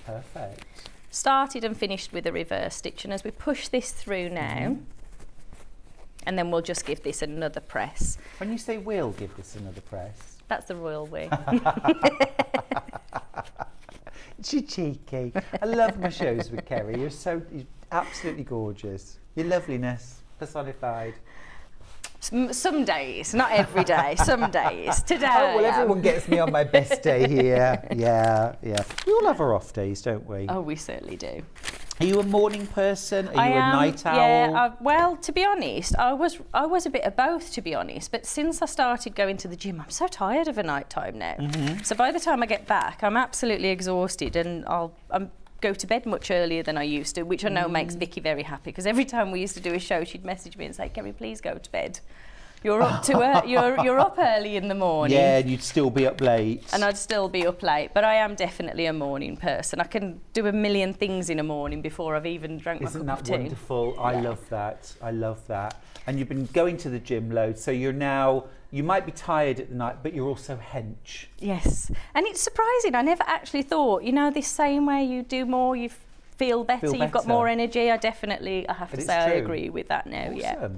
Perfect. Started and finished with a reverse stitch, and as we push this through now, and then we'll just give this another press. When you say we'll give this another press. That's the royal way. You're cheeky. I love my shows with Kerrie. You're absolutely gorgeous. Your loveliness personified. Some days, not every day, some days. Today Oh, well, everyone gets me on my best day here. Yeah. We all have our off days, don't we? Oh, we certainly do. Are you a morning person? Are you a night owl? Yeah, well, to be honest, I was a bit of both, to be honest. But since I started going to the gym, I'm so tired of a night time now. So by the time I get back, I'm absolutely exhausted, and I'm go to bed much earlier than I used to, which I know makes Vicky very happy, because every time we used to do a show, she'd message me and say, "Kerrie, please go to bed. You're up to you're up early in the morning." Yeah, and you'd still be up late. And I'd still be up late, but I am definitely a morning person. I can do a million things in a morning before I've even drank my cup of tea. Isn't that wonderful? I love that. I love that. And you've been going to the gym loads, so you might be tired at the night, but you're also hench. Yes, and it's surprising. I never actually thought, this same way you do more, you feel better, you've got more energy. I have to say I agree with that now. Awesome. Yeah.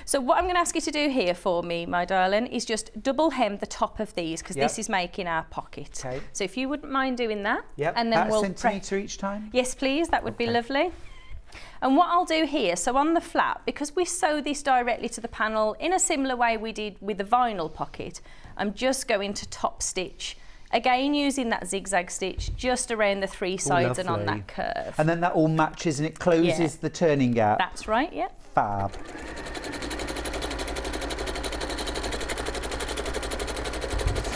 So what I'm going to ask you to do here for me, my darling, is just double hem the top of these, because this is making our pocket. Okay. So if you wouldn't mind doing that, Yep. and then About we'll a centimetre each time? Yes, please. That would be lovely. And what I'll do here, so on the flap, because we sew this directly to the panel in a similar way we did with the vinyl pocket, I'm just going to top stitch, again using that zigzag stitch just around the three sides and on that curve. And then that all matches and it closes the turning gap. That's right, yeah. Fab.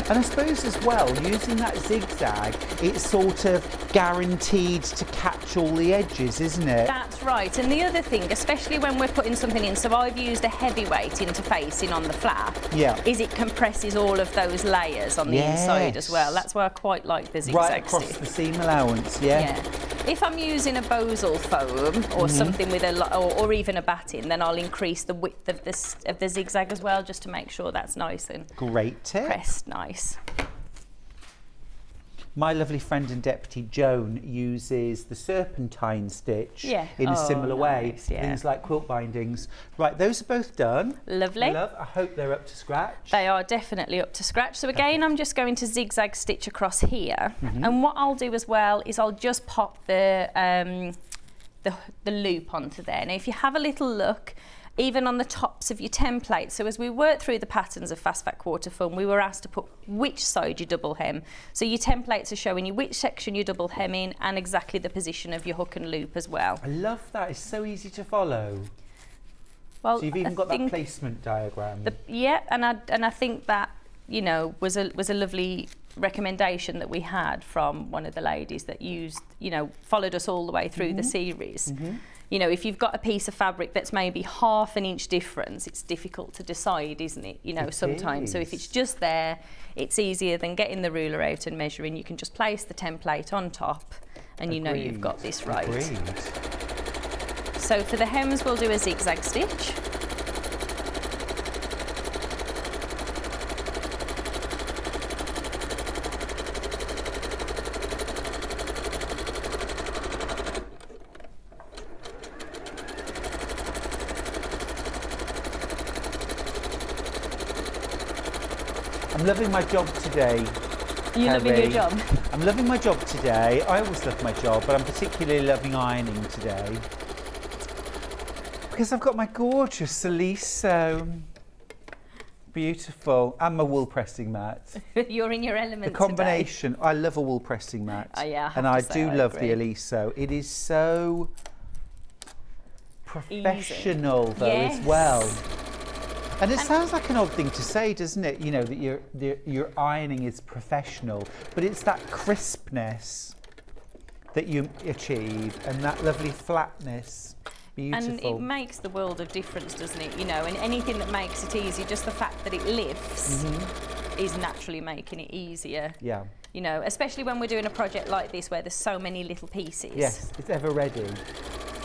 And I suppose as well, using that zigzag, it's sort of guaranteed to catch all the edges, isn't it? That's right. And the other thing, especially when we're putting something in, so I've used a heavyweight interfacing on the flap, is it compresses all of those layers on the inside as well. That's why I quite like the zigzag right across stitch. the seam allowance, yeah. If I'm using a bosal foam or something with or even a batting, then I'll increase the width of the zigzag as well, just to make sure that's nice and great tip. Pressed nice. My lovely friend and deputy Joan uses the serpentine stitch in a similar way. Things like quilt bindings. Right, those are both done. Lovely. I hope they're up to scratch. They are definitely up to scratch. So again, I'm just going to zigzag stitch across here. And what I'll do as well is I'll just pop the loop onto there. Now, if you have a little look, even on the tops of your template. So as we work through the patterns of Fast Fat Quarter Foam, we were asked to put which side you double hem. So your templates are showing you which section you double hem in and exactly the position of your hook and loop as well. I love that. It's so easy to follow. Well, so you've even got that placement diagram. And I think that was a lovely recommendation that we had from one of the ladies that used, followed us all the way through the series. If you've got a piece of fabric that's maybe half an inch difference, it's difficult to decide, isn't it? Sometimes. So if it's just there, it's easier than getting the ruler out and measuring. You can just place the template on top and you know you've got this right. Agreed. So for the hems, we'll do a zigzag stitch. I'm loving my job today. You're loving your job? I'm loving my job today. I always love my job, but I'm particularly loving ironing today because I've got my gorgeous Elise sewn. Beautiful. And my wool pressing mat. You're in your element The combination. today. I love a wool pressing mat. Yeah, and I do love agree. the Elise sew. It is so professional though Yes. as well. And it sounds like an odd thing to say, doesn't it? That your ironing is professional, but it's that crispness that you achieve and that lovely flatness. Beautiful. And it makes the world of difference, doesn't it? And anything that makes it easy, just the fact that it lifts is naturally making it easier. Yeah. Especially when we're doing a project like this where there's so many little pieces. Yes, it's ever ready.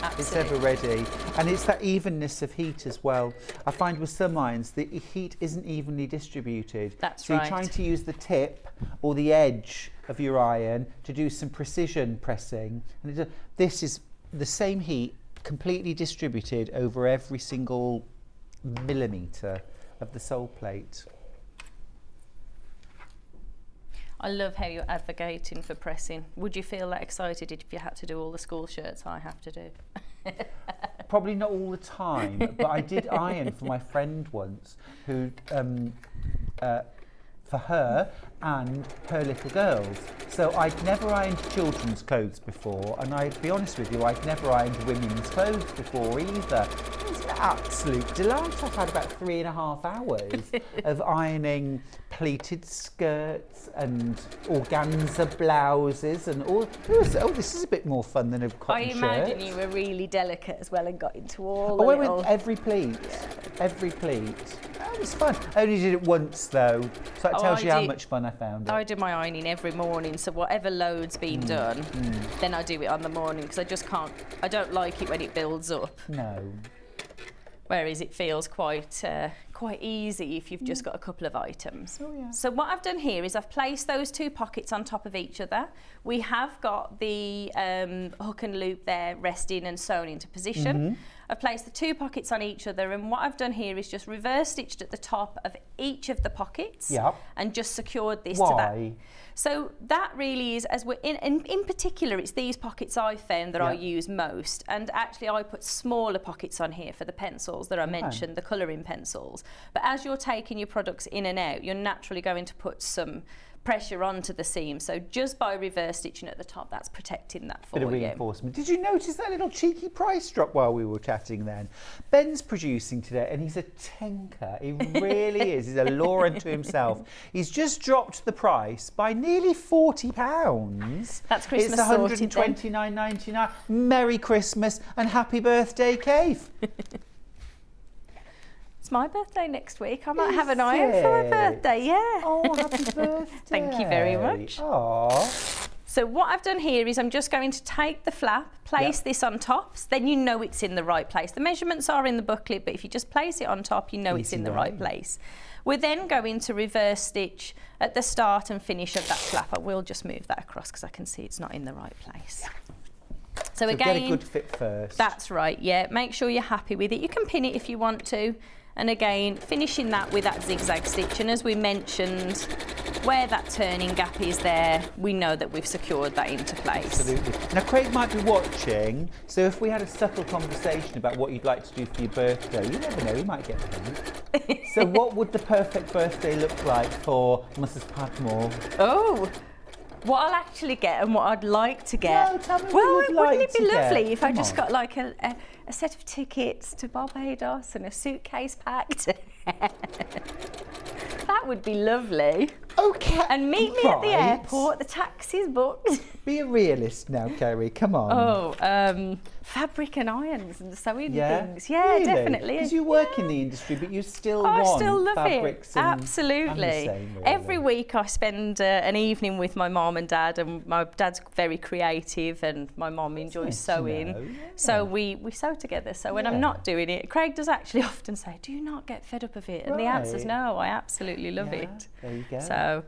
Absolutely. It's ever ready. And it's that evenness of heat as well. I find with some irons, the heat isn't evenly distributed. That's right. So right. you're trying to use the tip or the edge of your iron to do some precision pressing. And this is the same heat completely distributed over every single millimetre of the sole plate. I love how you're advocating for pressing. Would you feel that excited if you had to do all the school shirts I have to do? Probably not all the time, but I did iron for my friend once who, for her and her little girls. So I'd never ironed children's clothes before, and I'd be honest with you, I'd never ironed women's clothes before either. It was an absolute delight. I've had about 3.5 hours of ironing pleated skirts and organza blouses and all. This is a bit more fun than a cotton shirt. I imagine you were really delicate as well and got into all I the went little... with every pleat. Every pleat. It was fun. I only did it once though, so that tells you how much fun I found it. I do my ironing every morning, so whatever load's been done, then I do it on the morning because I just can't. I don't like it when it builds up. No. Whereas it feels quite easy if you've just got a couple of items. Oh, yeah. So what I've done here is I've placed those two pockets on top of each other. We have got the hook and loop there resting and sewn into position. I've placed the two pockets on each other, and what I've done here is just reverse stitched at the top of each of the pockets and just secured this to that. So that really is, as we're in particular, it's these pockets I found that I use most. And actually I put smaller pockets on here for the pencils that I mentioned, the colouring pencils. But as you're taking your products in and out, you're naturally going to put some pressure onto the seam. So just by reverse stitching at the top, that's protecting that for you. Bit of reinforcement. Did you notice that little cheeky price drop while we were chatting then? Ben's producing today and he's a tinker. He really is. He's a law unto himself. He's just dropped the price by nearly £40. That's Christmas It's sorted then. £129.99. Merry Christmas and happy birthday, Kaffe. It's my birthday next week. I might have an iron for my birthday, yeah. Oh, happy birthday. Thank you very much. Aww. So what I've done here is I'm just going to take the flap, place this on top, so then you know it's in the right place. The measurements are in the booklet, but if you just place it on top, you know it's in the right place. We're then going to reverse stitch at the start and finish of that flap. I will just move that across because I can see it's not in the right place. So again, get a good fit first. That's right, yeah. Make sure you're happy with it. You can pin it if you want to. And again, finishing that with that zigzag stitch. And as we mentioned, where that turning gap is there, we know that we've secured that into place. Absolutely. Now, Craig might be watching, so if we had a subtle conversation about what you'd like to do for your birthday, you never know, he might get a hint. So what would the perfect birthday look like for Mrs. Padmore? Oh, what I'll actually get and what I'd like to get. No, tell me well, what you'd wouldn't like it be to lovely get? if I Come just on. got like a set of tickets to Barbados and a suitcase packed? That would be lovely. Okay. And meet me at the right. airport. The taxi's booked. Be a realist now, Kerrie. Come on. Oh, fabric and irons and sewing things. Yeah, really? definitely. Because you work in the industry, but you still I want still love fabrics it. and Absolutely. I'm the same, really. Every week I spend an evening with my mum and dad, and my dad's very creative, and my mum enjoys nice to sewing. know, yeah. So we sew together. So when I'm not doing it, Craig does actually often say, "Do you not get fed up of it?" And the answer's Right. no. I absolutely love Yeah, it. there you go. So,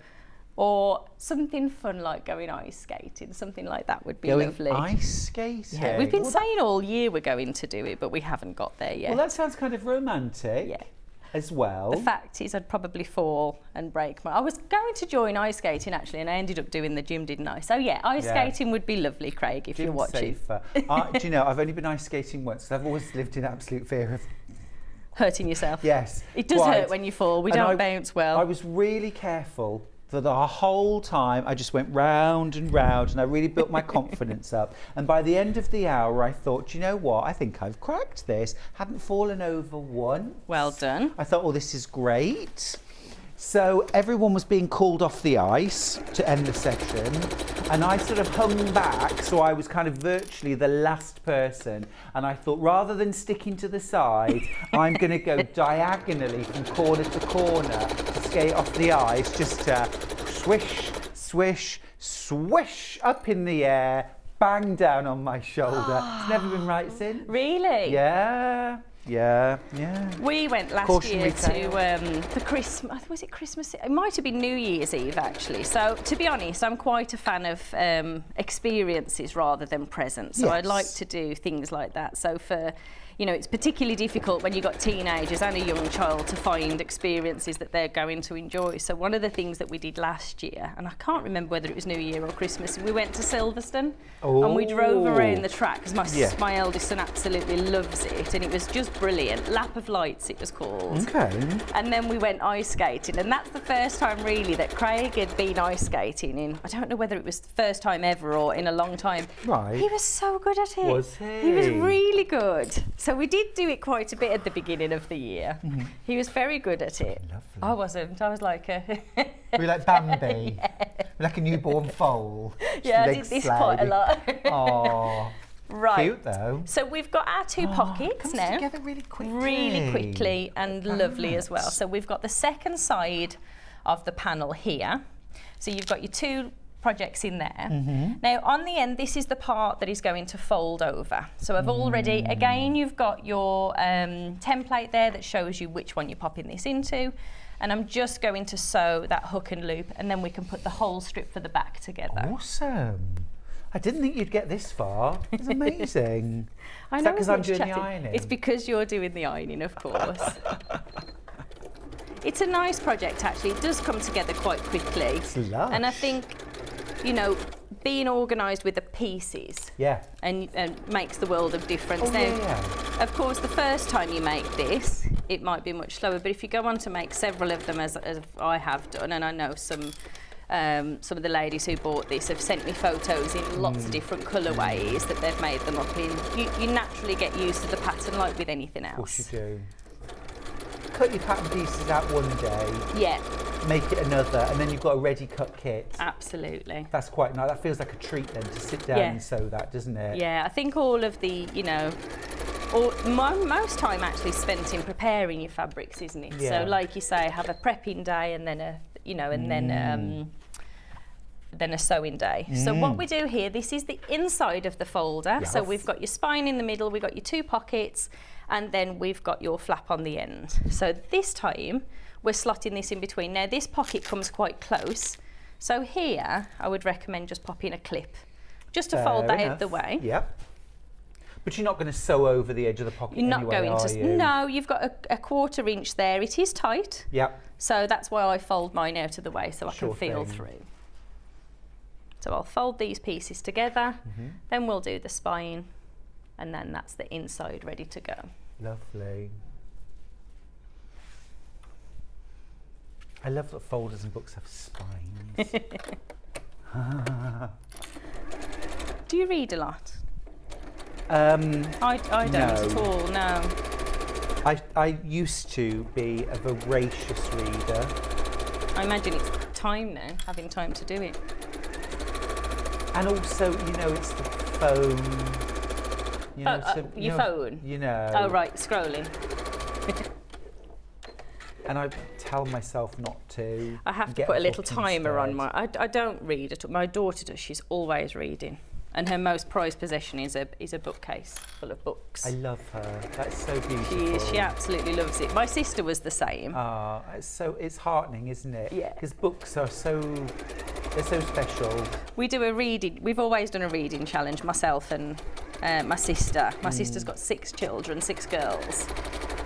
or something fun like going ice skating, something like that would be Going lovely. ice skating. Yeah, we've been Well, saying all year we're going to do it, but we haven't got there yet. well, that sounds kind of romantic. Yeah. As well. The fact is I'd probably fall and break my... I was going to join ice skating actually, and I ended up doing the gym, didn't I? So yeah, ice skating would be lovely, Craig, if you're Gym watching. safer. Do you know, I've only been ice skating once, so I've always lived in absolute fear of... Hurting yourself. Yes. It does quite. hurt when you fall. We And don't bounce well. I was really careful for the whole time. I just went round and round, and I really built my confidence up. And by the end of the hour, I thought, "Do you know what? I think I've cracked this. Hadn't fallen over once. Well done. I thought, oh, this is great. So everyone was being called off the ice to end the session, and I sort of hung back, so I was kind of virtually the last person. And I thought, rather than sticking to the side, I'm going to go diagonally from corner to corner to skate off the ice, just to swish, swish, swish up in the air, bang down on my shoulder. It's never been right since. Really? Yeah. Yeah. We went last Cautionary year tale. to for Christmas. Was it Christmas? It might have been New Year's Eve actually. So to be honest, I'm quite a fan of experiences rather than presents. So I'd like Yes. to do things like that. So for it's particularly difficult when you've got teenagers and a young child to find experiences that they're going to enjoy. So one of the things that we did last year, and I can't remember whether it was New Year or Christmas, we went to Silverstone and we drove around the track because my eldest son absolutely loves it, and it was just brilliant. Lap of Lights it was called. Okay. And then we went ice skating, and that's the first time really that Craig had been ice skating in, I don't know whether it was the first time ever or in a long time. Right. He was so good at it. Was he? He was really good. So we did do it quite a bit at the beginning of the year. He was very good at it. Lovely. I wasn't. I was like a... We're like Bambi. We're like a newborn foal. yeah, I did this quite a lot. Oh, Right. cute though. So we've got our two pockets Comes now. together really quickly. Really quickly and lovely as well. Nice. So we've got the second side of the panel here. So you've got your two projects in there. Now on the end, this is the part that is going to fold over. So I've already, again, you've got your template there that shows you which one you're popping this into. And I'm just going to sew that hook and loop, and then we can put the whole strip for the back together. Awesome. I didn't think you'd get this far. It's amazing. I Is know that 'cause as I'm much doing the chatting. ironing? It's because you're doing the ironing, of course. It's a nice project, actually. It does come together quite quickly. It's lush. And I think, being organised with the pieces and makes the world of difference. Oh, Now, yeah. of course, the first time you make this, it might be much slower, but if you go on to make several of them, as I have done, and I know some of the ladies who bought this have sent me photos in lots of different colourways that they've made them up in. You naturally get used to the pattern like with anything else. Of course you do. Cut your pattern pieces out one day, Yeah, make it another, and then you've got a ready cut kit. absolutely. That's quite nice. That feels like a treat then to sit down Yeah. and sew that, doesn't it? Yeah, I think all of the, most time actually spent in preparing your fabrics, isn't it? Yeah. So, like you say, have a prepping day and then then a sewing day. So what we do here, this is the inside of the folder. So Yes. we've got your spine in the middle, we've got your two pockets, and then we've got your flap on the end. So this time, we're slotting this in between. Now, this pocket comes quite close. So here, I would recommend just popping a clip, just to fold Fair that out enough. the way. Yep. But you're not going to sew over the edge of the pocket You're not anyway, going are to. you? No, you've got a 1/4 inch there. It is tight. Yep. So that's why I fold mine out of the way so I Sure can feel thing. through. So I'll fold these pieces together, then we'll do the spine, and then that's the inside ready to go. Lovely. I love that folders and books have spines. Do you read a lot? I don't at no. all, no. I used to be a voracious reader. I imagine it's time now, having time to do it. And also, you know, it's the phone. You know, Your phone? You know. Oh, right, scrolling. And I tell myself not to. I have to get put a a little book timer on instead. my... I don't read at all. My daughter does. She's always reading. And her most prized possession is a bookcase full of books. I love her. That's so beautiful. She is. She absolutely loves it. My sister was the same. It's heartening, isn't it? Yeah. Because books are they're so special. We've always done a reading challenge, myself and my sister. My sister's got 6 children, 6 girls.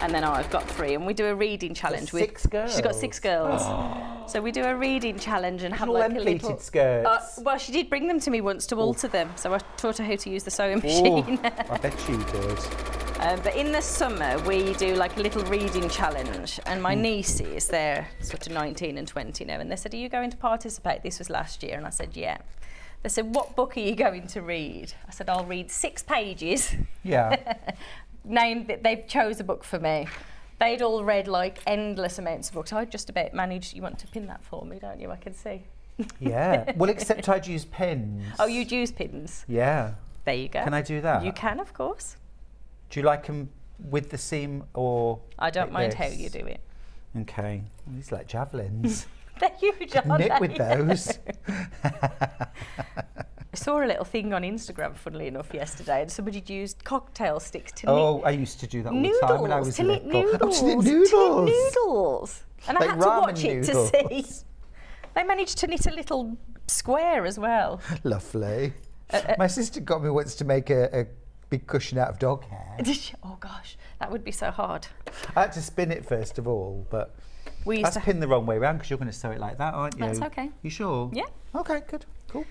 And then I've got 3, and we do a reading challenge with 6 girls. She's got 6 girls. So we do a reading challenge and have all like them a little pleated skirts. well, she did bring them to me once to alter them, so I taught her how to use the sewing machine. I bet you did. But in the summer we do like a little reading challenge, and my nieces, they're sort of 19 and 20 now, and they said, "Are you going to participate?" This was last year, and I said, "Yeah." They said, "What book are you going to read?" I said, "I'll read 6 pages." Yeah. They chose a book for me. They'd all read like endless amounts of books. I just about managed. You want to pin that for me, don't you? I can see. Yeah. Well, except I'd use pins. Oh, you'd use pins. Yeah. There you go. Can I do that? You can, of course. Do you like them with the seam or? I don't like mind how this? you do it. Okay. Well, these are like javelins. They're huge, aren't Knit they? with those. I saw a little thing on Instagram, funnily enough, yesterday, and somebody used cocktail sticks to Oh, knit I used to do that all noodles, the time when I was to knit little. noodles, To knit to noodles. knit noodles. And Like I had to ramen watch it noodles. to see. They managed to knit a little square as well. Lovely. My sister got me once to make a big cushion out of dog hair. Oh gosh, that would be so hard. I had to spin it first of all, but We used that's to. pinned the wrong way around because you're going to sew it like that, aren't you? That's okay. You sure? Yeah. Okay, good, cool.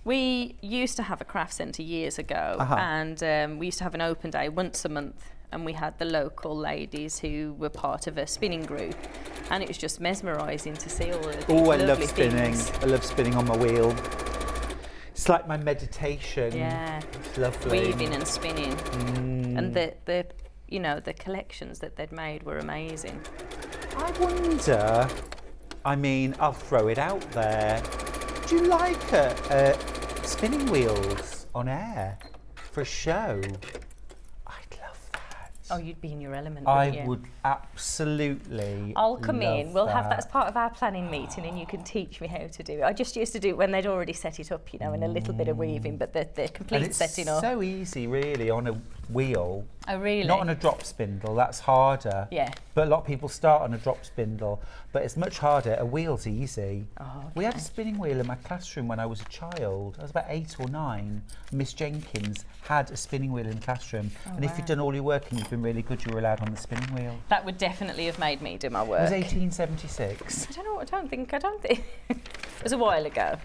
We used to have a craft centre years ago, and we used to have an open day once a month, and we had the local ladies who were part of a spinning group, and it was just mesmerising to see all of these Oh, I love lovely spinning. things. I love spinning on my wheel. It's like my meditation. Yeah, It's lovely. weaving and spinning, and the you know, the collections that they'd made were amazing. I wonder, I mean, I'll throw it out there. Do you like spinning wheels on air for a show? I'd love that. Oh, you'd be in your element, I wouldn't you? would absolutely. I'll come in, love we'll have that as part of our planning meeting, and you can teach me how to do it. I just used to do it when they'd already set it up, you know, and a little bit of weaving, but the And complete it's setting up. so easy, really, on a wheel. Oh, really? Not on a drop spindle, that's harder. Yeah. But a lot of people start on a drop spindle, but it's much harder. A wheel's easy. Oh, We had a spinning wheel in my classroom when I was a child. I was about 8 or 9. Miss Jenkins had a spinning wheel in the classroom. And if you'd done all your work and you'd been really good, you were allowed on the spinning wheel. That would definitely have made me do my It work. was 1876. I don't know, I don't think, it was a while ago.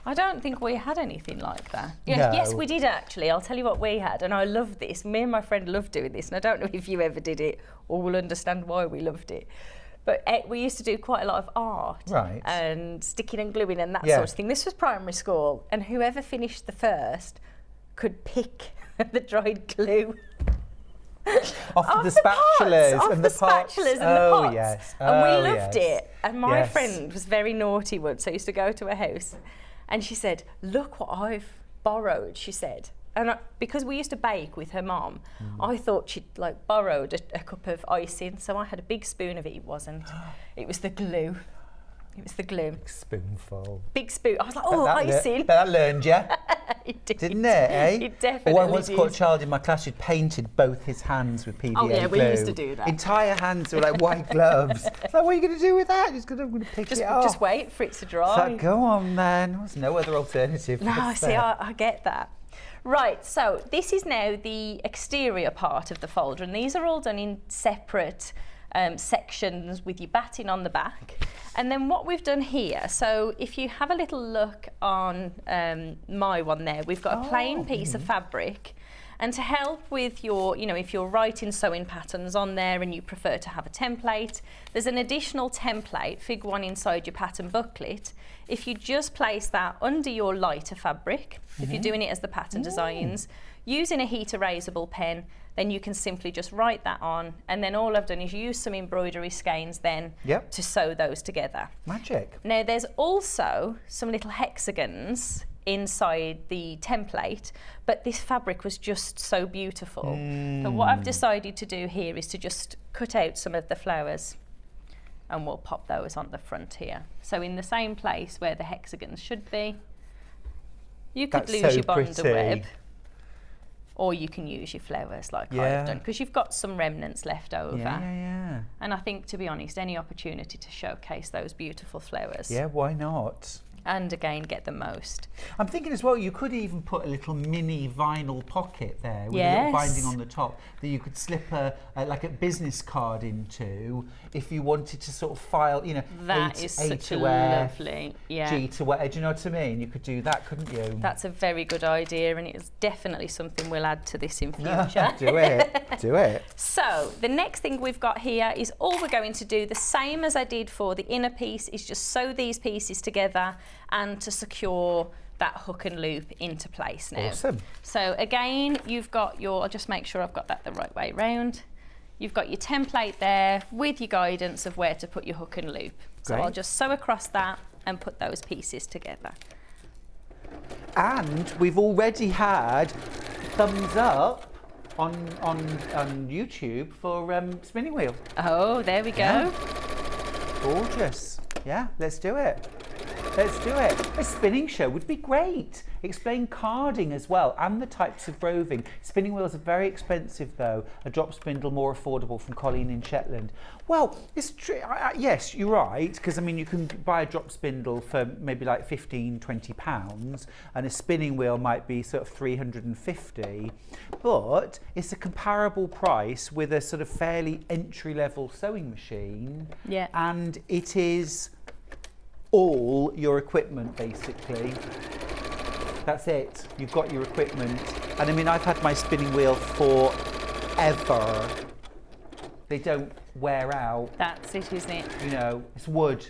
I don't think we had anything like that. No. Yes, we did actually. I'll tell you what we had, and I loved this. Me and my friend loved doing this, and I don't know if you ever did it or will understand why we loved it. But we used to do quite a lot of art, Right. and sticking and gluing and that Yeah. sort of thing. This was primary school, and whoever finished the first could pick the dried glue. Off the spatulas Off and the the pots. spatulas and the Oh, pots. yes. And we Oh, loved yes. it. And my Yes. friend was very naughty once. I used to go to her house, and she said, "Look what I've borrowed," she said. And because we used to bake with her mum, I thought she'd like borrowed a cup of icing. So I had a big spoon of it. It wasn't. It was the glue. It was the glue. Spoonful. Big spoon. I was like, oh, icing. That learned you. It did. Didn't it, eh? It definitely Or I once did. caught a child in my class who'd painted both his hands with PVA Oh, yeah, glue. we used to do that. Entire hands were like white gloves. It's like, what are you going to do with that? I'm going to pick it off. Just wait for it to dry. It's like, go on, man. There's no other alternative. No, What's see, that? I get that. Right, so this is now the exterior part of the folder, and these are all done in separate sections with your batting on the back. And then what we've done here, so if you have a little look on my one there, we've got a plain piece of fabric, And to help with your, if you're writing sewing patterns on there and you prefer to have a template, there's an additional template, fig 1 inside your pattern booklet. If you just place that under your lighter fabric, if you're doing it as the pattern designs, using a heat erasable pen, then you can simply just write that on, and then all I've done is use some embroidery skeins then to sew those together. Magic. Now there's also some little hexagons inside the template, but this fabric was just so beautiful. So what I've decided to do here is to just cut out some of the flowers, and we'll pop those on the front here. So in the same place where the hexagons should be. You could lose your bonder web, or you can use your flowers like I've done, because you've got some remnants left over. Yeah. And I think, to be honest, any opportunity to showcase those beautiful flowers. Yeah, why not? And again, get the most. I'm thinking as well, you could even put a little mini vinyl pocket there with a little binding on the top that you could slip like a business card into if you wanted to sort of file, That is such a lovely, G to where, do you know what I mean? You could do that, couldn't you? That's a very good idea, and it's definitely something we'll add to this in future. Do it. So the next thing we've got here is all we're going to do, the same as I did for the inner piece, is just sew these pieces together and to secure that hook and loop into place now. Awesome. So again, you've got your, I'll just make sure I've got that the right way round. You've got your template there with your guidance of where to put your hook and loop. So I'll just sew across that and put those pieces together. And we've already had thumbs up on YouTube for spinning wheel. Oh, there we go. Yeah. Gorgeous. Yeah, let's do it. A spinning show would be great. Explain carding as well and the types of roving. Spinning wheels are very expensive though. A drop spindle more affordable from Colleen in Shetland. Well, it's true. Yes, you're right, because I mean you can buy a drop spindle for maybe like £15–20 and a spinning wheel might be sort of 350, but it's a comparable price with a sort of fairly entry-level sewing machine. Yeah. And it is all your equipment basically. That's it. You've got your equipment. And I mean, I've had my spinning wheel forever. They don't wear out. That's it, isn't it? It's wood.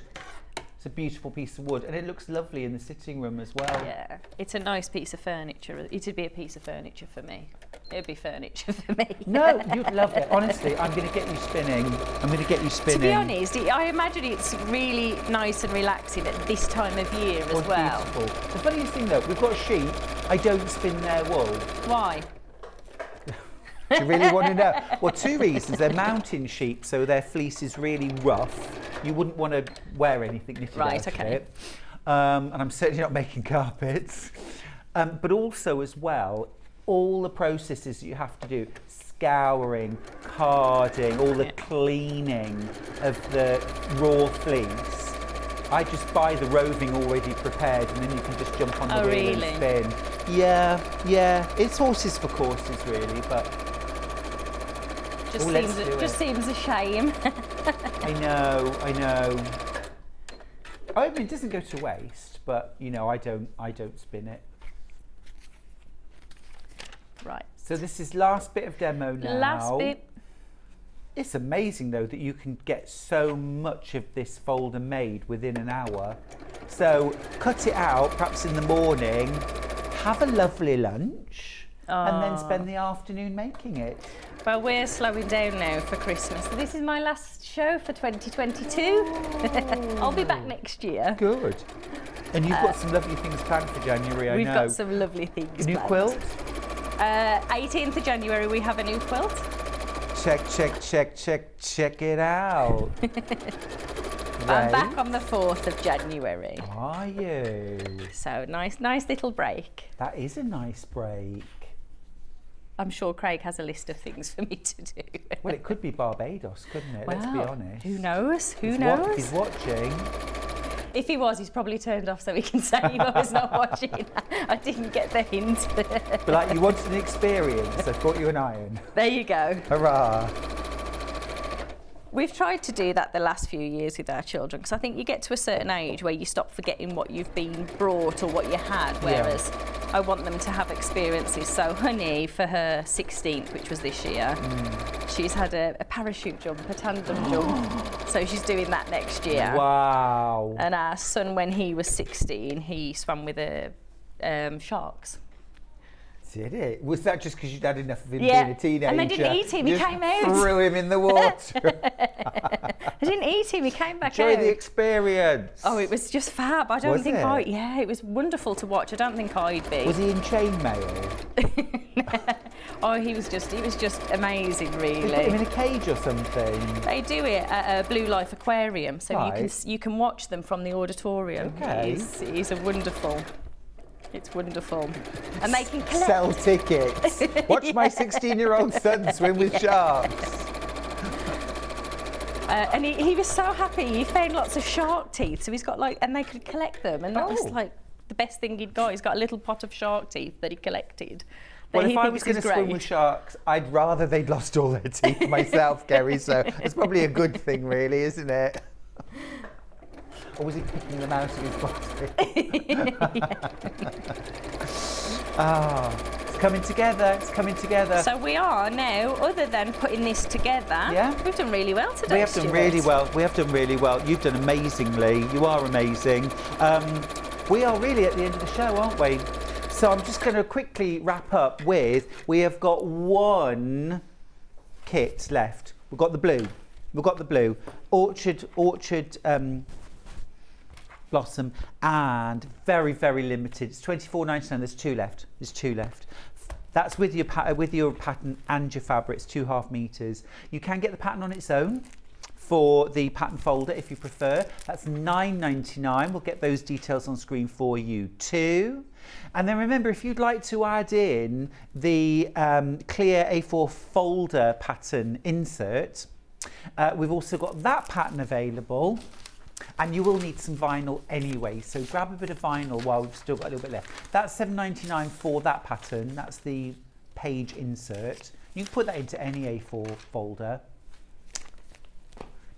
It's a beautiful piece of wood, and it looks lovely in the sitting room as well. Yeah, it's a nice piece of furniture. It'd be a piece of furniture for me. It'd be furniture for me. No, you'd love it. Honestly, I'm going to get you spinning. To be honest, I imagine it's really nice and relaxing at this time of year as well. Beautiful. The funniest thing though, we've got sheep. I don't spin their wool. Why? Do you really want to know? Well, 2 reasons. They're mountain sheep, so their fleece is really rough. You wouldn't want to wear anything knitted out of it. And I'm certainly not making carpets. But also as well, all the processes you have to do, scouring, carding, all the cleaning of the raw fleece. I just buy the roving already prepared, and then you can just jump on the wheel and spin. Yeah. It's horses for courses, really, but just seems a shame. I know. I mean, it doesn't go to waste, but I don't spin it. Right. So this is last bit of demo now. Last bit. It's amazing though that you can get so much of this folder made within an hour. So cut it out, perhaps in the morning, have a lovely lunch, and then spend the afternoon making it. Well, we're slowing down now for Christmas. So this is my last show for 2022. I'll be back next year. Good. And you've got some lovely things planned for January, I know. We've got some lovely things New planned. quilt? 18th of January we have a new quilt. Check it out. I'm back on the 4th of January. Are you? So nice little break. That is a nice break. I'm sure Craig has a list of things for me to do. Well, it could be Barbados, couldn't it? Let's be honest. Who knows? Who knows? He's watching. If he was, he's probably turned off so he can say I was not watching. I didn't get the hint. But like, you wanted an experience, I brought you an iron. There you go. Hurrah. We've tried to do that the last few years with our children, because I think you get to a certain age where you stop forgetting what you've been brought or what you had, whereas I want them to have experiences. So Honey, for her 16th, which was this year, she's had a parachute jump, a tandem jump, so she's doing that next year. Wow. And our son, when he was 16, he swam with sharks. Did it? Was that just because you'd had enough of him Yeah, being a teenager? and they didn't eat him, he Just came out. Threw him in the water. I didn't eat him, he came back Enjoy out. the experience. Oh, it was just fab. I don't Was think it? yeah, it was wonderful to watch. I don't think I'd be. Was he in chainmail? Oh, he was just amazing, They put him really. in a cage or something. They do it at a Blue Life Aquarium, so Right. you can watch them from the auditorium. Okay. It's a wonderful. It's wonderful, and they can collect. Sell tickets. Watch my 16-year-old son swim with sharks. And he was so happy. He found lots of shark teeth, so he's got and they could collect them, and that was Oh. the best thing he'd got. He's got a little pot of shark teeth that he collected. Well, that if he I was thinks going to is swim great. with sharks, I'd rather they'd lost all their teeth myself, Kerrie, so it's probably a good thing, really, isn't it? Or was he picking them out of his body? It's coming together, it's coming together. So we are now, other than putting this together, we've done really well today, We have done really well. We have done really well. You've done amazingly. You are amazing. We are really at the end of the show, aren't we? So I'm just going to quickly wrap up with, we have got one kit left. We've got the blue. We've got the blue. Orchard Blossom, and very, very limited. It's £24.99. There's two left. There's two left. That's with your pattern and your fabric. It's 2.5 meters. You can get the pattern on its own for the pattern folder if you prefer. That's £9.99. We'll get those details on screen for you too. And then remember, if you'd like to add in the clear A4 folder pattern insert, we've also got that pattern available. And you will need some vinyl anyway, so grab a bit of vinyl while we've still got a little bit left. That's £7.99 for that pattern. That's the page insert. You can put that into any A4 folder.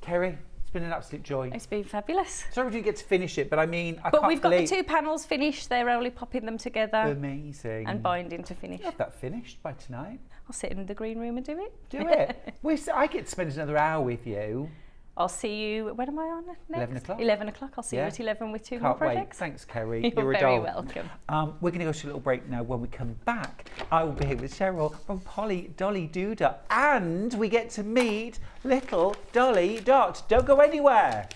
Kerrie, it's been an absolute joy. It's been fabulous. Sorry we didn't get to finish it, but I mean, I But can't we've got the believe... two panels finished. They're only popping them together Amazing. and binding to finish. Have that finished by tonight. I'll sit in the green room and do it. Do it. I get to spend another hour with you. I'll see you, when am I on next? 11 o'clock. 11 o'clock. I'll see you Yeah. at 11 with two Can't more wait. projects. Thanks, Kerrie. You're You're a very doll. welcome. We're going to go to a little break now. When we come back, I will be here with Sherrill from Dolly Duda, and we get to meet little Dolly Dot. Don't go anywhere.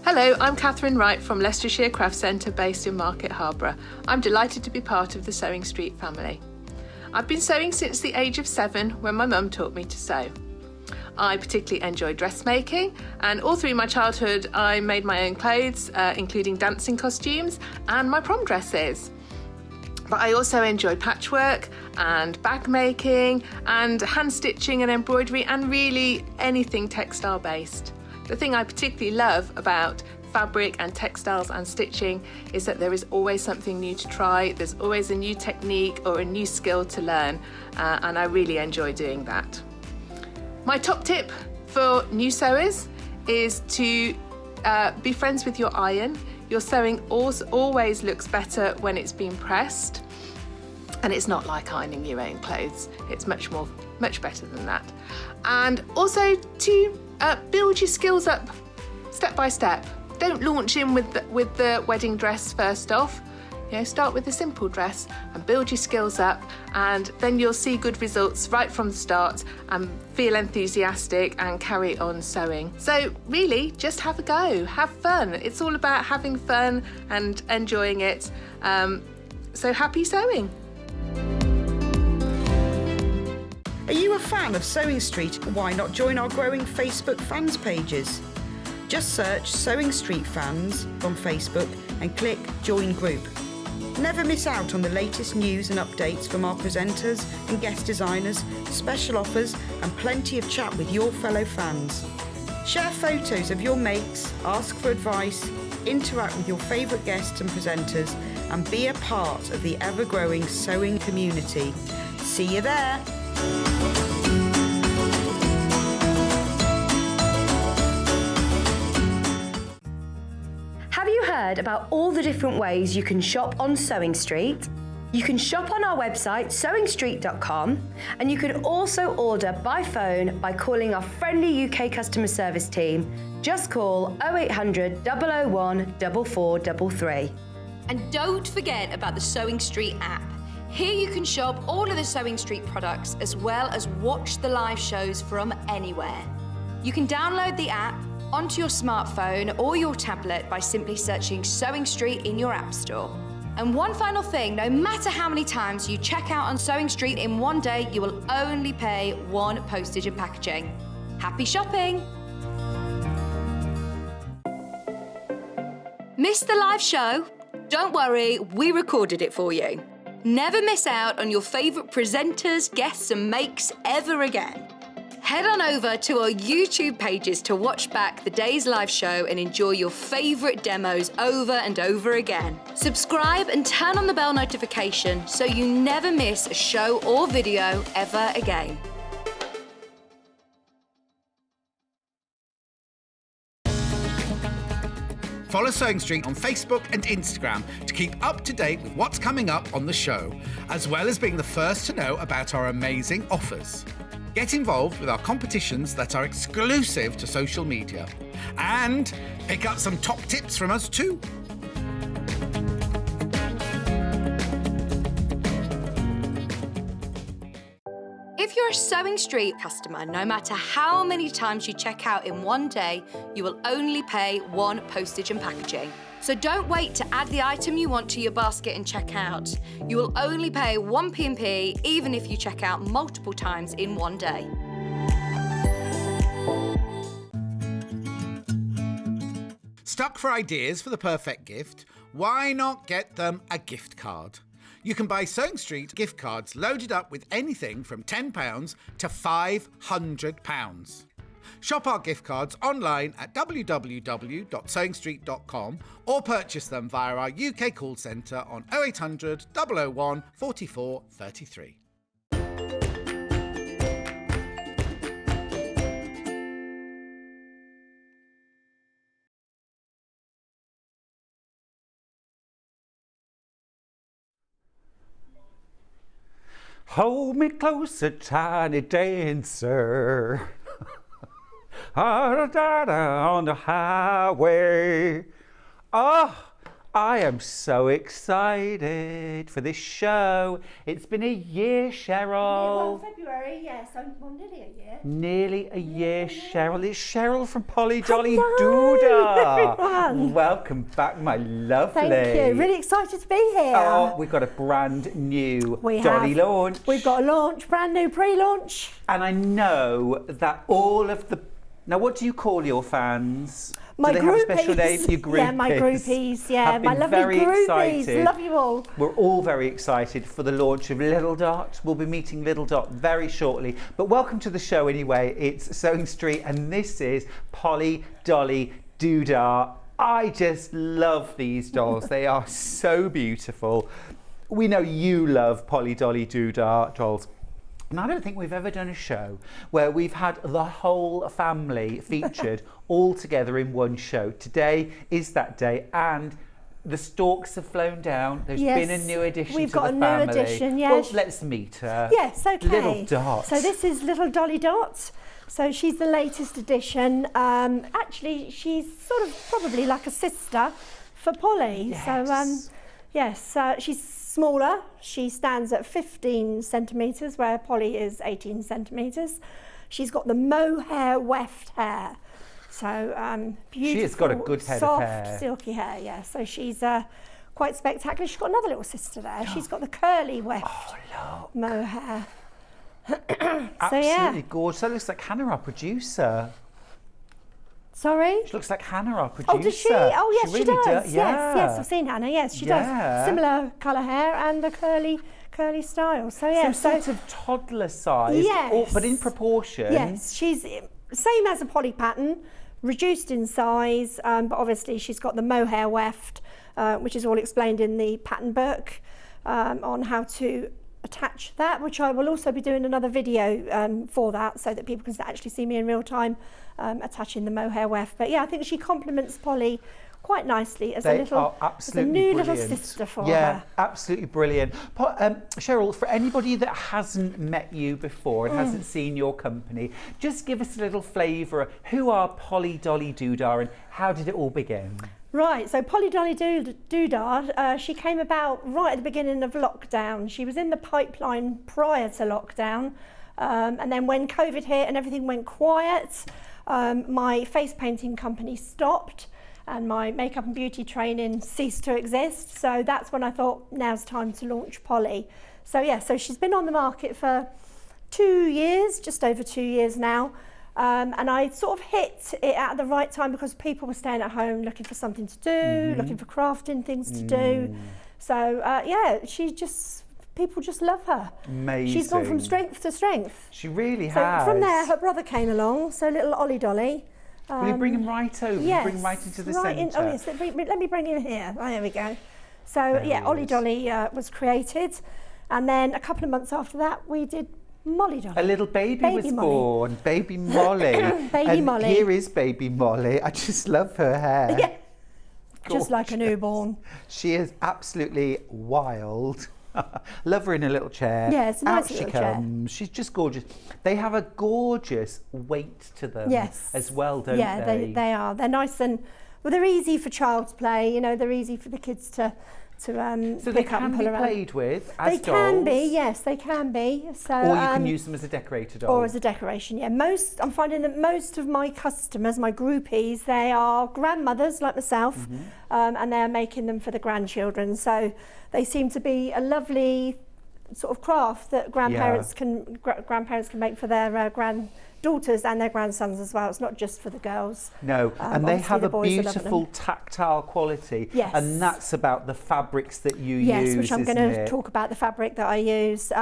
Hello, I'm Catherine Wright from Leicestershire Craft Centre based in Market Harborough. I'm delighted to be part of the Sewing Street family. I've been sewing since the age of 7 when my mum taught me to sew. I particularly enjoy dressmaking, and all through my childhood I made my own clothes, including dancing costumes and my prom dresses. But I also enjoy patchwork and bag making and hand stitching and embroidery and really anything textile based. The thing I particularly love about fabric and textiles and stitching is that there is always something new to try, there's always a new technique or a new skill to learn, and I really enjoy doing that. My top tip for new sewers is to be friends with your iron. Your sewing always looks better when it's been pressed, and it's not like ironing your own clothes. It's much better than that. And also to build your skills up step by step. Don't launch in with the wedding dress first off. Start with a simple dress and build your skills up, and then you'll see good results right from the start and feel enthusiastic and carry on sewing. So really, just have a go, have fun. It's all about having fun and enjoying it. So happy sewing. Are you a fan of Sewing Street? Why not join our growing Facebook fans pages? Just search Sewing Street Fans on Facebook and click Join Group. Never miss out on the latest news and updates from our presenters and guest designers, special offers and plenty of chat with your fellow fans. Share photos of your makes, ask for advice, interact with your favourite guests and presenters, and be a part of the ever-growing sewing community. See you there! Have you heard about all the different ways you can shop on Sewing Street? You can shop on our website sewingstreet.com, and you can also order by phone by calling our friendly UK customer service team. Just call 0800 001 4433. And don't forget about the Sewing Street app. Here you can shop all of the Sewing Street products as well as watch the live shows from anywhere. You can download the app onto your smartphone or your tablet by simply searching Sewing Street in your app store. And one final thing, no matter how many times you check out on Sewing Street in one day, you will only pay one postage and packaging. Happy shopping! Missed the live show? Don't worry, we recorded it for you. Never miss out on your favourite presenters, guests and makes ever again. Head on over to our YouTube pages to watch back the day's live show and enjoy your favourite demos over and over again. Subscribe and turn on the bell notification so you never miss a show or video ever again. Follow Sewing Street on Facebook and Instagram to keep up to date with what's coming up on the show, as well as being the first to know about our amazing offers. Get involved with our competitions that are exclusive to social media. And pick up some top tips from us too. If you're a Sewing Street customer, no matter how many times you check out in one day, you will only pay one postage and packaging. So don't wait to add the item you want to your basket and check out. You will only pay one P&P even if you check out multiple times in one day. Stuck for ideas for the perfect gift? Why not get them a gift card? You can buy Sewing Street gift cards loaded up with anything from £10 to £500. Shop our gift cards online at www.sewingstreet.com or purchase them via our UK call centre on 0800 001 44 33. Hold me closer, tiny dancer. On the highway. Oh, I am so excited for this show. It's been a year, Sherrill. Well, February, yes, well, nearly a year. Nearly a year, Sherrill. It's Sherrill from Polly Dolly Hello, Doodah. everyone. Welcome back, my lovely. Thank you. Really excited to be here. Oh, we've got a brand new Dolly launch. We've got a launch, brand new pre-launch. And I know that all of the... Now, what do you call your fans? My do they groupies. have a special name? Your groupies. Yeah, my groupies. Yeah, have my been lovely very groupies. excited. Love you all. We're all very excited for the launch of Little Dot. We'll be meeting Little Dot very shortly. But welcome to the show anyway. It's Sewing Street and this is Polly Dolly Doodah. I just love these dolls. They are so beautiful. We know you love Polly Dolly Doodah dolls. And I don't think we've ever done a show where we've had the whole family featured all together in one show. Today is that day, and the stalks have flown down. There's been a new addition to the family. We've got a new addition, yes. Well, let's meet her. Yes, okay. Little Dot. So this is Little Dolly Dot. So she's the latest addition. Actually, she's sort of probably like a sister for Polly. Yes. So, yes, she's smaller. She stands at 15 centimetres, where Polly is 18 centimetres. She's got the mohair weft hair. So beautiful. She has got a good head soft, of hair. silky hair, yeah. So she's quite spectacular. She's got another little sister there. She's got the curly weft mohair. Absolutely gorgeous. That looks like Hannah, our producer. Sorry? She looks like Hannah, our producer. Oh, does she? Oh, yes, she really does. Yeah. Yes, I've seen Hannah. Yes, she does. Similar colour hair and the curly style. So, yeah. So sort of toddler size, yes. but in proportion. Yes, she's same as a Polly pattern, reduced in size, but obviously she's got the mohair weft, which is all explained in the pattern book on how to attach that, which I will also be doing another video for that, so that people can actually see me in real time attaching the mohair weft. But yeah, I think she complements Polly quite nicely as a new little sister for her. Yeah, absolutely brilliant. Sherrill, for anybody that hasn't met you before and hasn't seen your company, just give us a little flavour. Who are Polly, Dolly, Doodah, and how did it all begin? Right, so Polly Dolly Doodah, she came about right at the beginning of lockdown. She was in the pipeline prior to lockdown, and then when COVID hit and everything went quiet, my face painting company stopped and my makeup and beauty training ceased to exist. So that's when I thought, now's time to launch Polly. So yeah, so she's been on the market for 2 years, just over 2 years now. And I sort of hit it at the right time because people were staying at home looking for something to do, looking for crafting things to do. So yeah, people just love her. Amazing. She's gone from strength to strength. She really So has. from there, her brother came along, so little Ollie Dolly. Will you bring him right over? Yes, Bring him right into the right centre. Oh yes, let me bring him here. Oh, there we go. So yeah, Ollie Dolly was created, and then a couple of months after that, we did Molly Dolly. A little baby was Molly. born, baby Molly. Baby Molly. Here is baby Molly. I just love her hair. Yeah, just like a newborn. She is absolutely wild. Love her in a little chair. Yeah, it's a nice Out she little chair. comes. She's just gorgeous. They have a gorgeous weight to them as well, don't they? Yeah, they are. They're nice and, well, they're easy for child's play. You know, they're easy for the kids to so pick they up and can pull be around. played with as They dolls. can be, yes, they can be. So, Or you can use them as a decorator doll. or as a decoration, yeah. I'm finding that most of my customers, my groupies, they are grandmothers like myself, and they're making them for the grandchildren. So they seem to be a lovely sort of craft that grandparents can make for their granddaughters and their grandsons as well. It's not just for the girls. No, and they have the a boys are loving beautiful them. tactile quality. Yes. And that's about the fabrics that you Yes, use, which I'm isn't going to it? talk about the fabric that I use.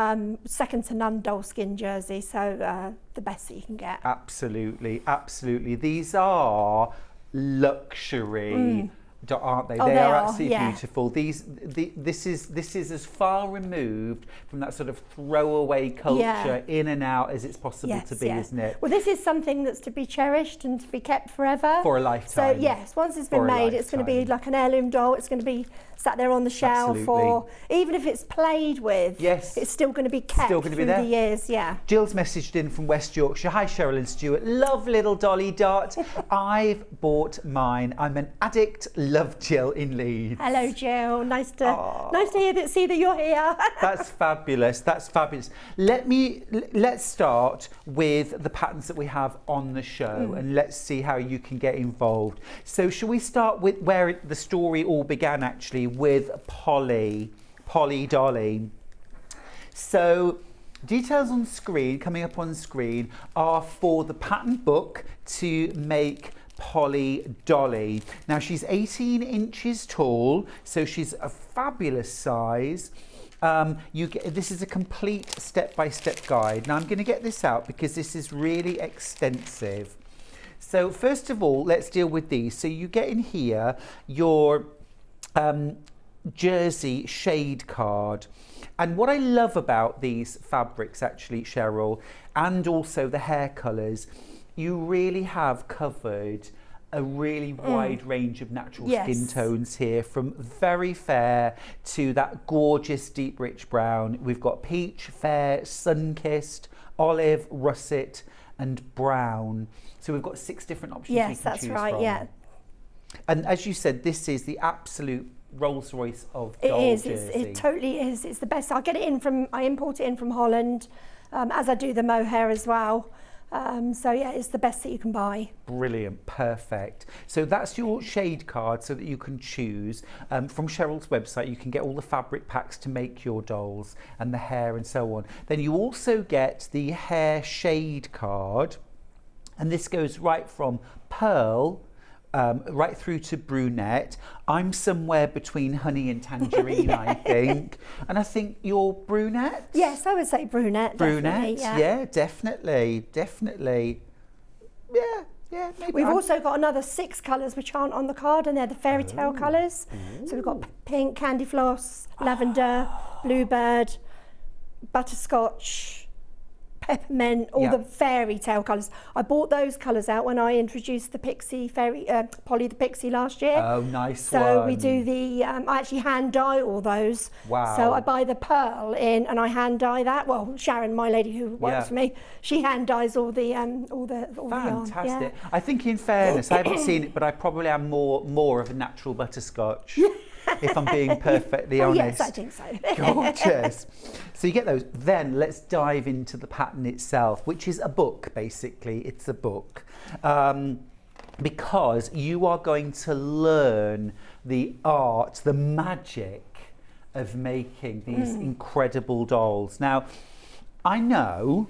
Second to none doll skin jersey, so the best that you can get. Absolutely, absolutely. These are luxury, aren't they? Oh, they they are are, absolutely yeah. beautiful. This is as far removed from that sort of throwaway culture in and out as it's possible to be, isn't it? Well, this is something that's to be cherished and to be kept forever. For a lifetime. So yes, once it's been For a made, it's going to be lifetime. like an heirloom doll. It's going to be sat there on the shelf, Absolutely. or even if it's played with, Yes. it's still going to be kept Still gonna be through there. the years. Yeah. Jill's messaged in from West Yorkshire. Hi, Sherrill and Stuart. Love little Dolly Dot. I've bought mine. I'm an addict. Love Jill in Leeds. Hello, Jill. Nice to see that you're here. That's fabulous. That's fabulous. Let's start with the patterns that we have on the show, and let's see how you can get involved. So, shall we start with where the story all began? Actually, with Polly Dolly. So, details on screen, coming up on screen, are for the pattern book to make Polly Dolly. Now she's 18 inches tall, so she's a fabulous size. This is a complete step-by-step guide. Now I'm going to get this out because this is really extensive. So first of all, let's deal with these. So you get in here your jersey shade card. And what I love about these fabrics actually, Sherrill, and also the hair colours, you really have covered a really wide range of natural skin tones here, from very fair to that gorgeous deep rich brown. We've got peach, fair, sun-kissed, olive, russet and brown. So we've got 6 different options we can choose from. Yes, that's right, yeah. And as you said, this is the absolute Rolls Royce of doll jersey. It totally is. It's the best. I import it in from Holland, as I do the mohair as well. So yeah, it's the best that you can buy. Brilliant, perfect. So that's your shade card so that you can choose. From Sherrill's website, you can get all the fabric packs to make your dolls and the hair and so on. Then you also get the hair shade card, and this goes right from pearl right through to brunette. I'm somewhere between honey and tangerine, I think. And I think you're brunette? Yes, I would say brunette. Brunette, definitely, yeah, definitely. Yeah, maybe. We've also got another 6 colours which aren't on the card, and they're the fairy tale colours. So we've got pink, candy floss, lavender, bluebird, butterscotch, peppermint, all the fairy tale colours. I bought those colours out when I introduced the Pixie Polly the Pixie last year. Oh, nice So one. we do the, I actually hand dye all those. Wow. So I buy the pearl in and I hand dye that. Well, Sharon, my lady who works for me, she hand dyes all the yarn. Fantastic. Yeah. I think in fairness, I haven't seen it, but I probably am more of a natural butterscotch. If I'm being perfectly honest. Yes, I think so. Gorgeous. So you get those. Then let's dive into the pattern itself, which is a book, basically. It's a book. Because you are going to learn the art, the magic of making these incredible dolls. Now, I know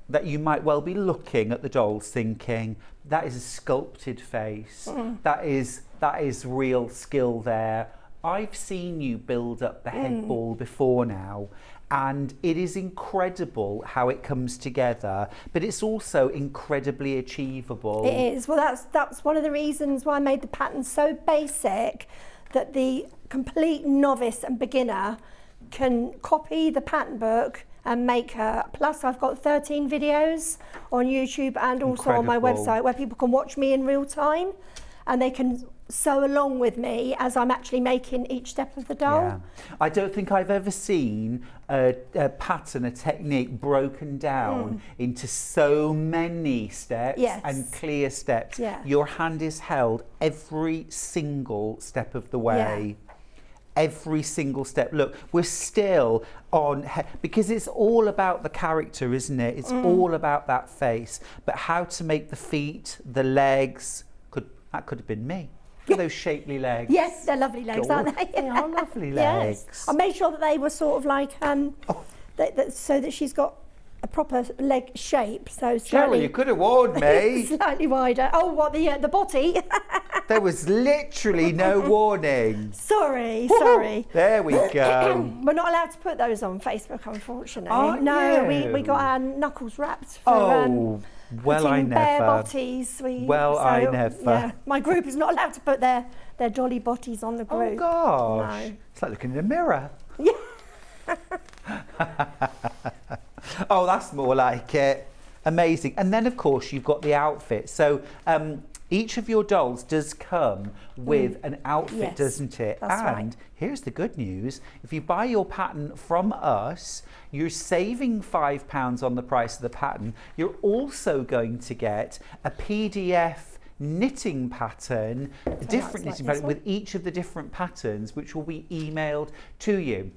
that you might well be looking at the dolls thinking, that is a sculpted face. That is real skill there. I've seen you build up the head ball before now, and it is incredible how it comes together, but it's also incredibly achievable. It is. Well, that's one of the reasons why I made the pattern so basic that the complete novice and beginner can copy the pattern book and make her. Plus, I've got 13 videos on YouTube and also on my website where people can watch me in real time, and they can sew along with me as I'm actually making each step of the doll. Yeah. I don't think I've ever seen a pattern, a technique broken down into so many steps and clear steps. Yeah. Your hand is held every single step of the way. Every single step. Look, we're still on, because it's all about the character, isn't it? It's all about that face. But how to make the feet, the legs, that could have been me. Look at those shapely legs. Yes, they're lovely legs, aren't they? They are lovely legs. Yes. I made sure that they were sort of like, so that she's got a proper leg shape. So Sherrill, you could have warned me. Slightly wider. Oh, what, the body? There was literally no warning. Sorry. There we go. We're not allowed to put those on Facebook, unfortunately. Aren't no, you? we got our knuckles wrapped for well, I never. bare botties. I never. Yeah, my group is not allowed to put their Dolly botties on the group. Oh gosh, No. it's like looking in a mirror. Yeah. Oh, that's more like it. Amazing. And then, of course, you've got the outfit. So each of your dolls does come with an outfit, Yes, doesn't it? that's and right. here's the good news. If you buy your pattern from us, you're saving £5 on the price of the pattern. You're also going to get a PDF knitting pattern, a different knitting pattern with each of the different patterns, which will be emailed to you.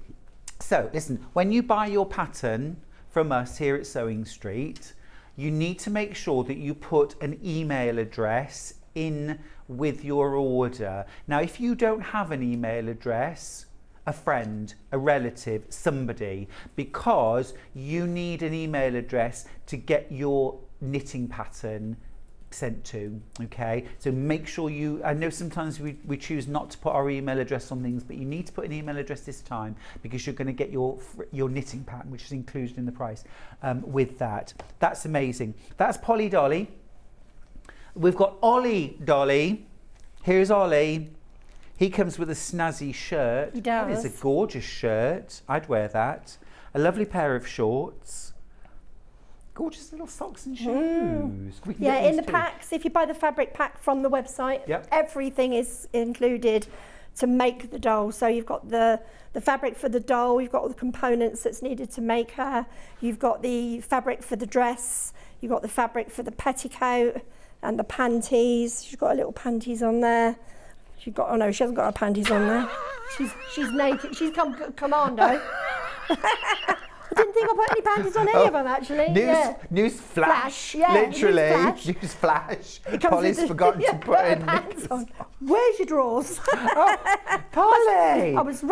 So listen, when you buy your pattern from us here at Sewing Street, you need to make sure that you put an email address in with your order. Now, if you don't have an email address, a friend, a relative, somebody, because you need an email address to get your knitting pattern sent to, okay? So make sure I know sometimes we choose not to put our email address on things, but you need to put an email address this time because you're going to get your knitting pattern, which is included in the price with that. That's amazing. That's Polly Dolly. We've got Ollie Dolly. Here's Ollie. He comes with a snazzy shirt. He does. That is a gorgeous shirt. I'd wear that. A lovely pair of shorts. Gorgeous little socks and shoes. We can Yeah, get in the these too. packs, if you buy the fabric pack from the website, everything is included to make the doll. So you've got the fabric for the doll, you've got all the components that's needed to make her, you've got the fabric for the dress, you've got the fabric for the petticoat and the panties. She's got her little panties on there. She hasn't got her panties on there. She's naked. She's commando. I didn't think I put any panties on any of them, actually. News flash. Yeah, literally. news flash. News flash. Polly's forgotten to put in pants on. Where's your drawers? Polly! I was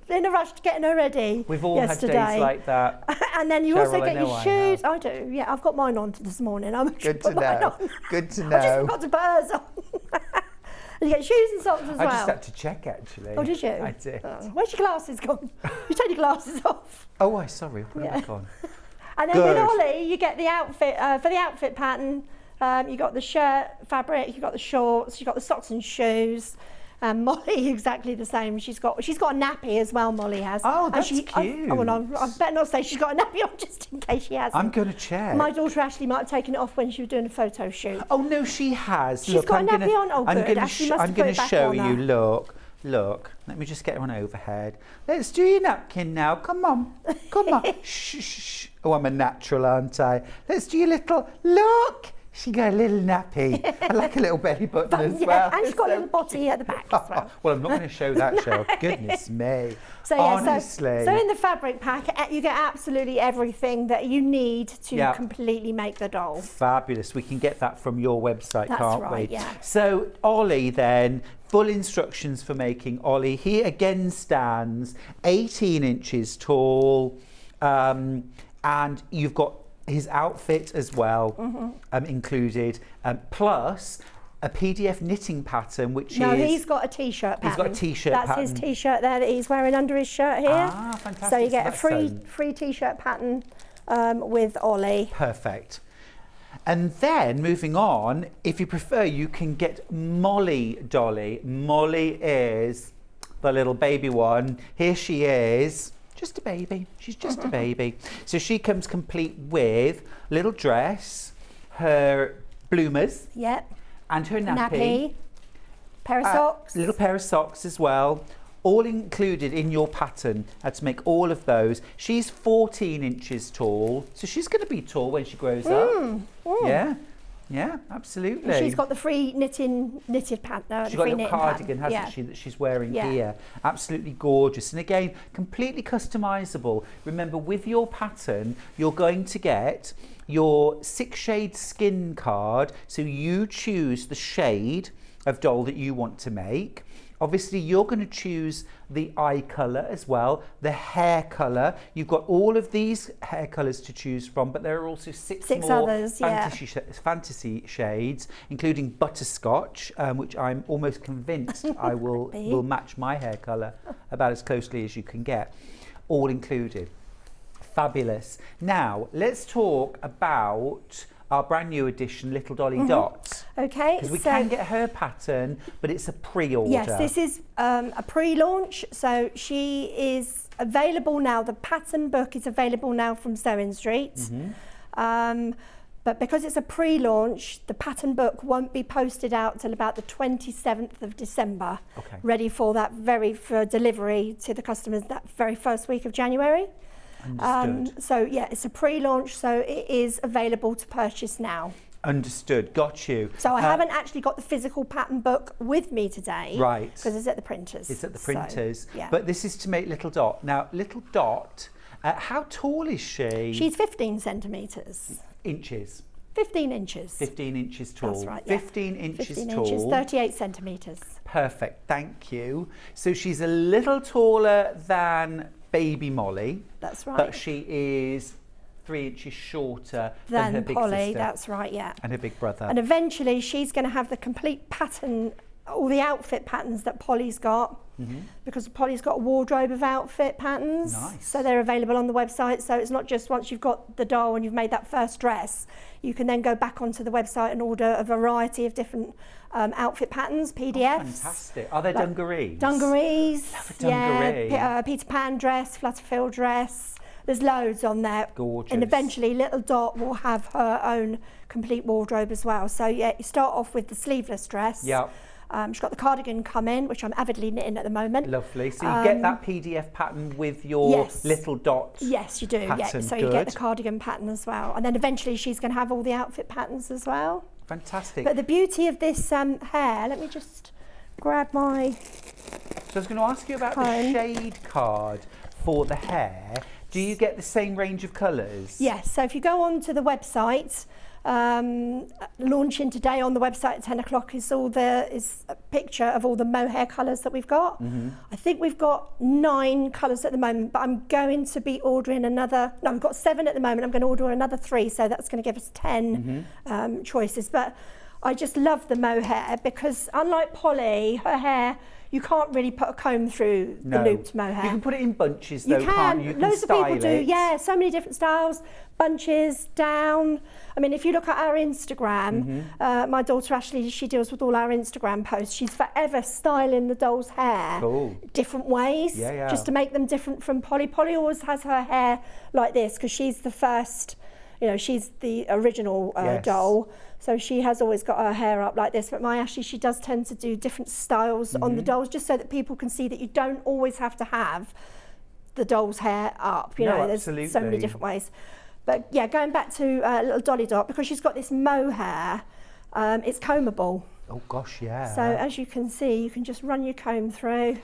in a rush to getting her ready. We've all yesterday. had days like that. And then you Sherrill, also I get know your I shoes. have. I do, yeah. I've got mine on this morning. Good to know. Good to know. I just forgot to put hers on. And you get shoes and socks as well. I just had to check, actually. Oh, did you? I did. Where's your glasses gone? You take your glasses off. Oh, sorry. I'll put them back on. And then with Ollie, you get the outfit, for the outfit pattern, You got the shirt fabric, you got the shorts, you got the socks and shoes. Molly, exactly the same. She's got a nappy as well, Molly has. Oh, that's cute. I better not say she's got a nappy on just in case she hasn't. I'm going to check. My daughter Ashley might have taken it off when she was doing a photo shoot. Oh, no, she has. She's got a nappy on. Oh, good. I'm going to show you. Look. Let me just get one overhead. Let's do your napkin now. Come on. Shh. Oh, I'm a natural, aren't I? Let's do your little... Look. She got a little nappy. I like a little belly button as well. And she's got a little body at the back as well. Well, I'm not going to show that, Sherrill. Goodness me. So, honestly. So in the fabric pack, you get absolutely everything that you need to completely make the doll. Fabulous. We can get that from your website, can't we? Yeah. So Ollie then, full instructions for making Ollie. He again stands 18 inches tall, and you've got his outfit as well included, plus a PDF knitting pattern, which he's got a t-shirt pattern. He's got a t-shirt pattern. That's his t-shirt there that he's wearing under his shirt here. Ah, fantastic. So you get a free t-shirt pattern with Ollie. Perfect. And then moving on, if you prefer, you can get Molly Dolly. Molly is the little baby one. Here she is. Just a baby. She's just a baby. So she comes complete with little dress, her bloomers, and her nappy, pair of socks, little pair of socks as well, all included in your pattern. Had to make all of those. She's 14 inches tall, so she's going to be tall when she grows up. Yeah, absolutely. And she's got the free knitted pattern. She's got a little cardigan, hasn't she, that she's wearing here. Absolutely gorgeous. And again, completely customisable. Remember, with your pattern, you're going to get your 6-shade skin card. So you choose the shade of doll that you want to make. Obviously, you're going to choose the eye colour as well, the hair colour. You've got all of these hair colours to choose from, but there are also six more others, fantasy shades, including butterscotch, which I'm almost convinced I will match my hair colour about as closely as you can get, all included. Fabulous. Now, let's talk about our brand new edition, Little Dolly Dots. Okay. Because we can get her pattern, but it's a pre-order. Yes, this is a pre-launch, so she is available now. The pattern book is available now from Sewing Street. But because it's a pre-launch, the pattern book won't be posted out till about the 27th of December, ready for for delivery to the customers that very first week of January. So yeah, it's a pre-launch, so it is available to purchase now. Understood, got you. So I haven't actually got the physical pattern book with me today. Right. Because it's at the printers. It's at the printers. So, yeah. But this is to make Little Dot. Now, Little Dot, how tall is she? She's 15 centimetres. Inches. 15 inches. 15 inches tall. That's right, yeah. 15 inches 15 tall. inches, 38 centimetres. Perfect, thank you. So she's a little taller than baby Molly. That's right. But she is 3 inches shorter than her big Polly, sister. that's right, yeah. And her big brother. And eventually she's going to have the complete pattern, all the outfit patterns that Polly's got, because Polly's got a wardrobe of outfit patterns. Nice. So they're available on the website. So it's not just once you've got the doll and you've made that first dress, you can then go back onto the website and order a variety of different outfit patterns, PDFs. Oh, fantastic. Are there dungarees? Dungarees. Love a dungaree. Yeah, Peter Pan dress, Flutterfield dress. There's loads on there. Gorgeous. And eventually Little Dot will have her own complete wardrobe as well. So yeah, you start off with the sleeveless dress. Yeah. She's got the cardigan coming, which I'm avidly knitting at the moment. Lovely. So you get that PDF pattern with your Little Dot. Yes, you do. Pattern. Yeah. So you get the cardigan pattern as well. And then eventually she's going to have all the outfit patterns as well. Fantastic. But the beauty of this hair, let me just grab my... So I was going to ask you about the shade card for the hair. Do you get the same range of colours? Yes. So if you go on to the website, launching today on the website at 10 o'clock is a picture of all the mohair colours that we've got. I think we've got 9 colours at the moment, but I'm going to be ordering we've got 7 at the moment. I'm going to order another 3, so that's going to give us 10 choices. But I just love the mohair because unlike Polly, her hair, you can't really put a comb through the looped mohair. You can put it in bunches though, can't you? You can Loads of people do, it. yeah, so many different styles, bunches, down. I mean, if you look at our Instagram, my daughter Ashley, she deals with all our Instagram posts. She's forever styling the doll's hair different ways, just to make them different from Polly. Polly always has her hair like this because she's the first, you know, she's the original doll. So she has always got her hair up like this, but my Ashley, she does tend to do different styles on the dolls, just so that people can see that you don't always have to have the doll's hair up. You know, there's so many different ways. But yeah, going back to little Dolly Dot, because she's got this mohair, it's combable. Oh gosh, yeah. So as you can see, you can just run your comb through,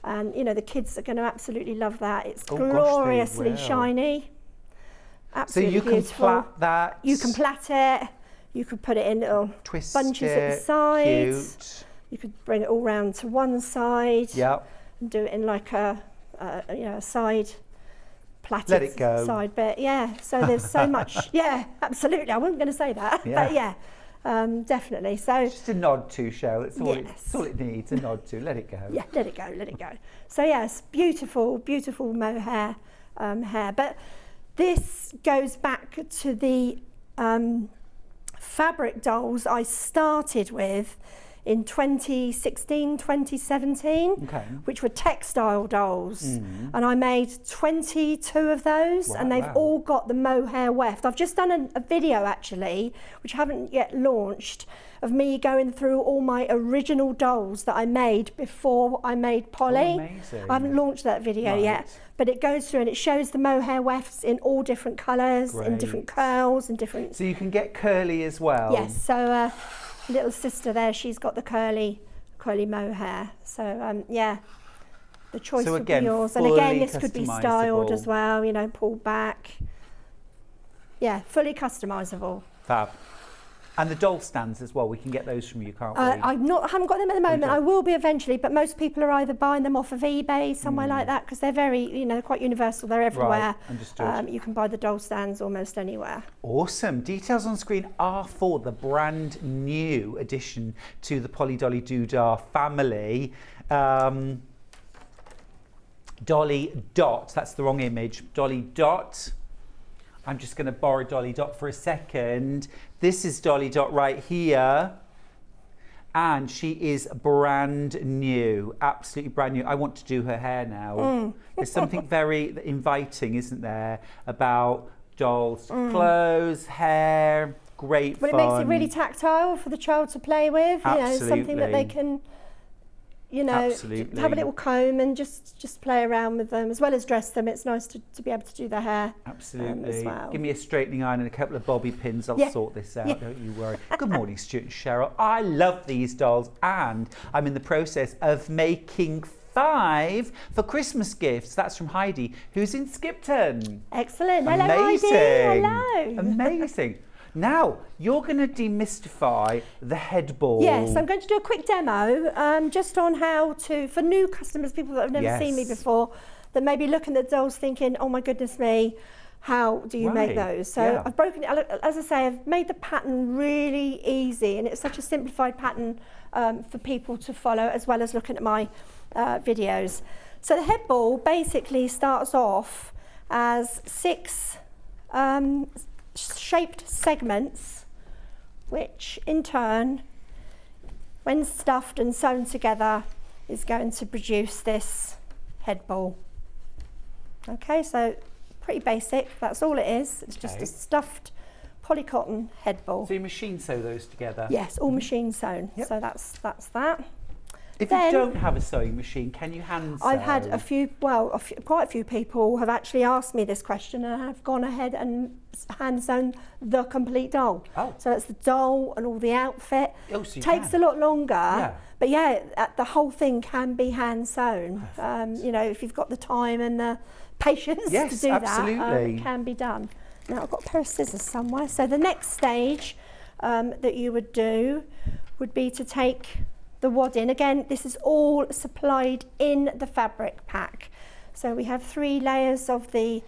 and you know the kids are going to absolutely love that. It's gloriously shiny, absolutely beautiful. So you can plait that. You can plait it. You could put it in little twist bunches at the side. Cute. You could bring it all round to one side. Yep. And do it in like a you know, a side plaited Let it go. side bit. Yeah. So there's so much. Yeah, absolutely. I wasn't going to say that, but yeah, definitely. So just a nod to Sherrill. It's all, it's all it needs. A nod to. Let it go. Yeah, let it go. Let it go. So yes, beautiful, beautiful mohair hair. But this goes back to the fabric dolls I started with in 2016, 2017, which were textile dolls. And I made 22 of those, and they've all got the mohair weft. I've just done a video actually, which I haven't yet launched, of me going through all my original dolls that I made before I made Polly. Amazing. I haven't launched that video yet, but it goes through and it shows the mohair wefts in all different colours, in different curls, and different... So you can get curly as well? Yes, so little sister there, she's got the curly mohair. So yeah, the choice would be yours. And again, this could be styled as well, you know, pulled back. Yeah, fully customisable. Fab. And the doll stands as well, we can get those from you, can't we? I haven't got them at the moment. I will be eventually, but most people are either buying them off of eBay, somewhere like that, because they're very, you know, quite universal. They're everywhere. Right, understood. You can buy the doll stands almost anywhere. Awesome. Details on screen are for the brand new addition to the Polly Dolly Doodah family. Dolly Dot, that's the wrong image. Dolly Dot. I'm just going to borrow Dolly Dot for a second. This is Dolly Dot right here. And she is brand new, absolutely brand new. I want to do her hair now. There's something very inviting, isn't there, about dolls' clothes, hair, great fun. Well, it makes it really tactile for the child to play with. Absolutely. You know, something that they can, you know, have a little comb and just play around with them, as well as dress them. It's nice to be able to do their hair. Absolutely. As well. Give me a straightening iron and a couple of bobby pins. I'll sort this out, don't you worry. Good morning, Stuart and Sherrill. I love these dolls, and I'm in the process of making 5 for Christmas gifts. That's from Heidi, who's in Skipton. Excellent. Hello, Amazing. Heidi. Hello. Amazing. Now, you're going to demystify the head ball. Yes, I'm going to do a quick demo just on how to, for new customers, people that have never seen me before, that may be looking at dolls thinking, oh my goodness me, how do you make those? So I've broken it, as I say, I've made the pattern really easy, and it's such a simplified pattern for people to follow, as well as looking at my videos. So the head ball basically starts off as 6 shaped segments, which in turn, when stuffed and sewn together, is going to produce this head ball. Okay, so pretty basic, that's all it is. It's just a stuffed polycotton head ball. So you machine sew those together? Yes, all machine sewn. So that's that. If you don't have a sewing machine, can you hand sew? I've had a few, well, quite a few people have actually asked me this question, and I've gone ahead and hand sewn the complete doll. Oh. So it's the doll and all the outfit. Oh, so you Takes can. a lot longer, Yeah. but yeah, the whole thing can be hand sewn. You know, if you've got the time and the patience to do that, it can be done. Now I've got a pair of scissors somewhere. So the next stage that you would do would be to take the wadding. Again, this is all supplied in the fabric pack. So we have 3 layers of the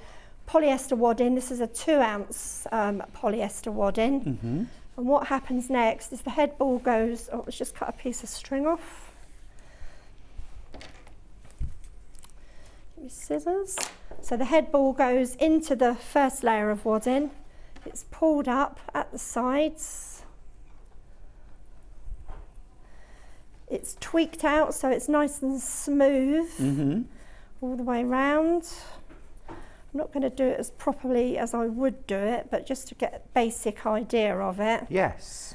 polyester wadding. This is a 2-ounce polyester wadding. And what happens next is the head ball goes, let's just cut a piece of string off. scissors. So the head ball goes into the first layer of wadding. It's pulled up at the sides. It's tweaked out so it's nice and smooth all the way round. I'm not going to do it as properly as I would do it, but just to get a basic idea of it. Yes.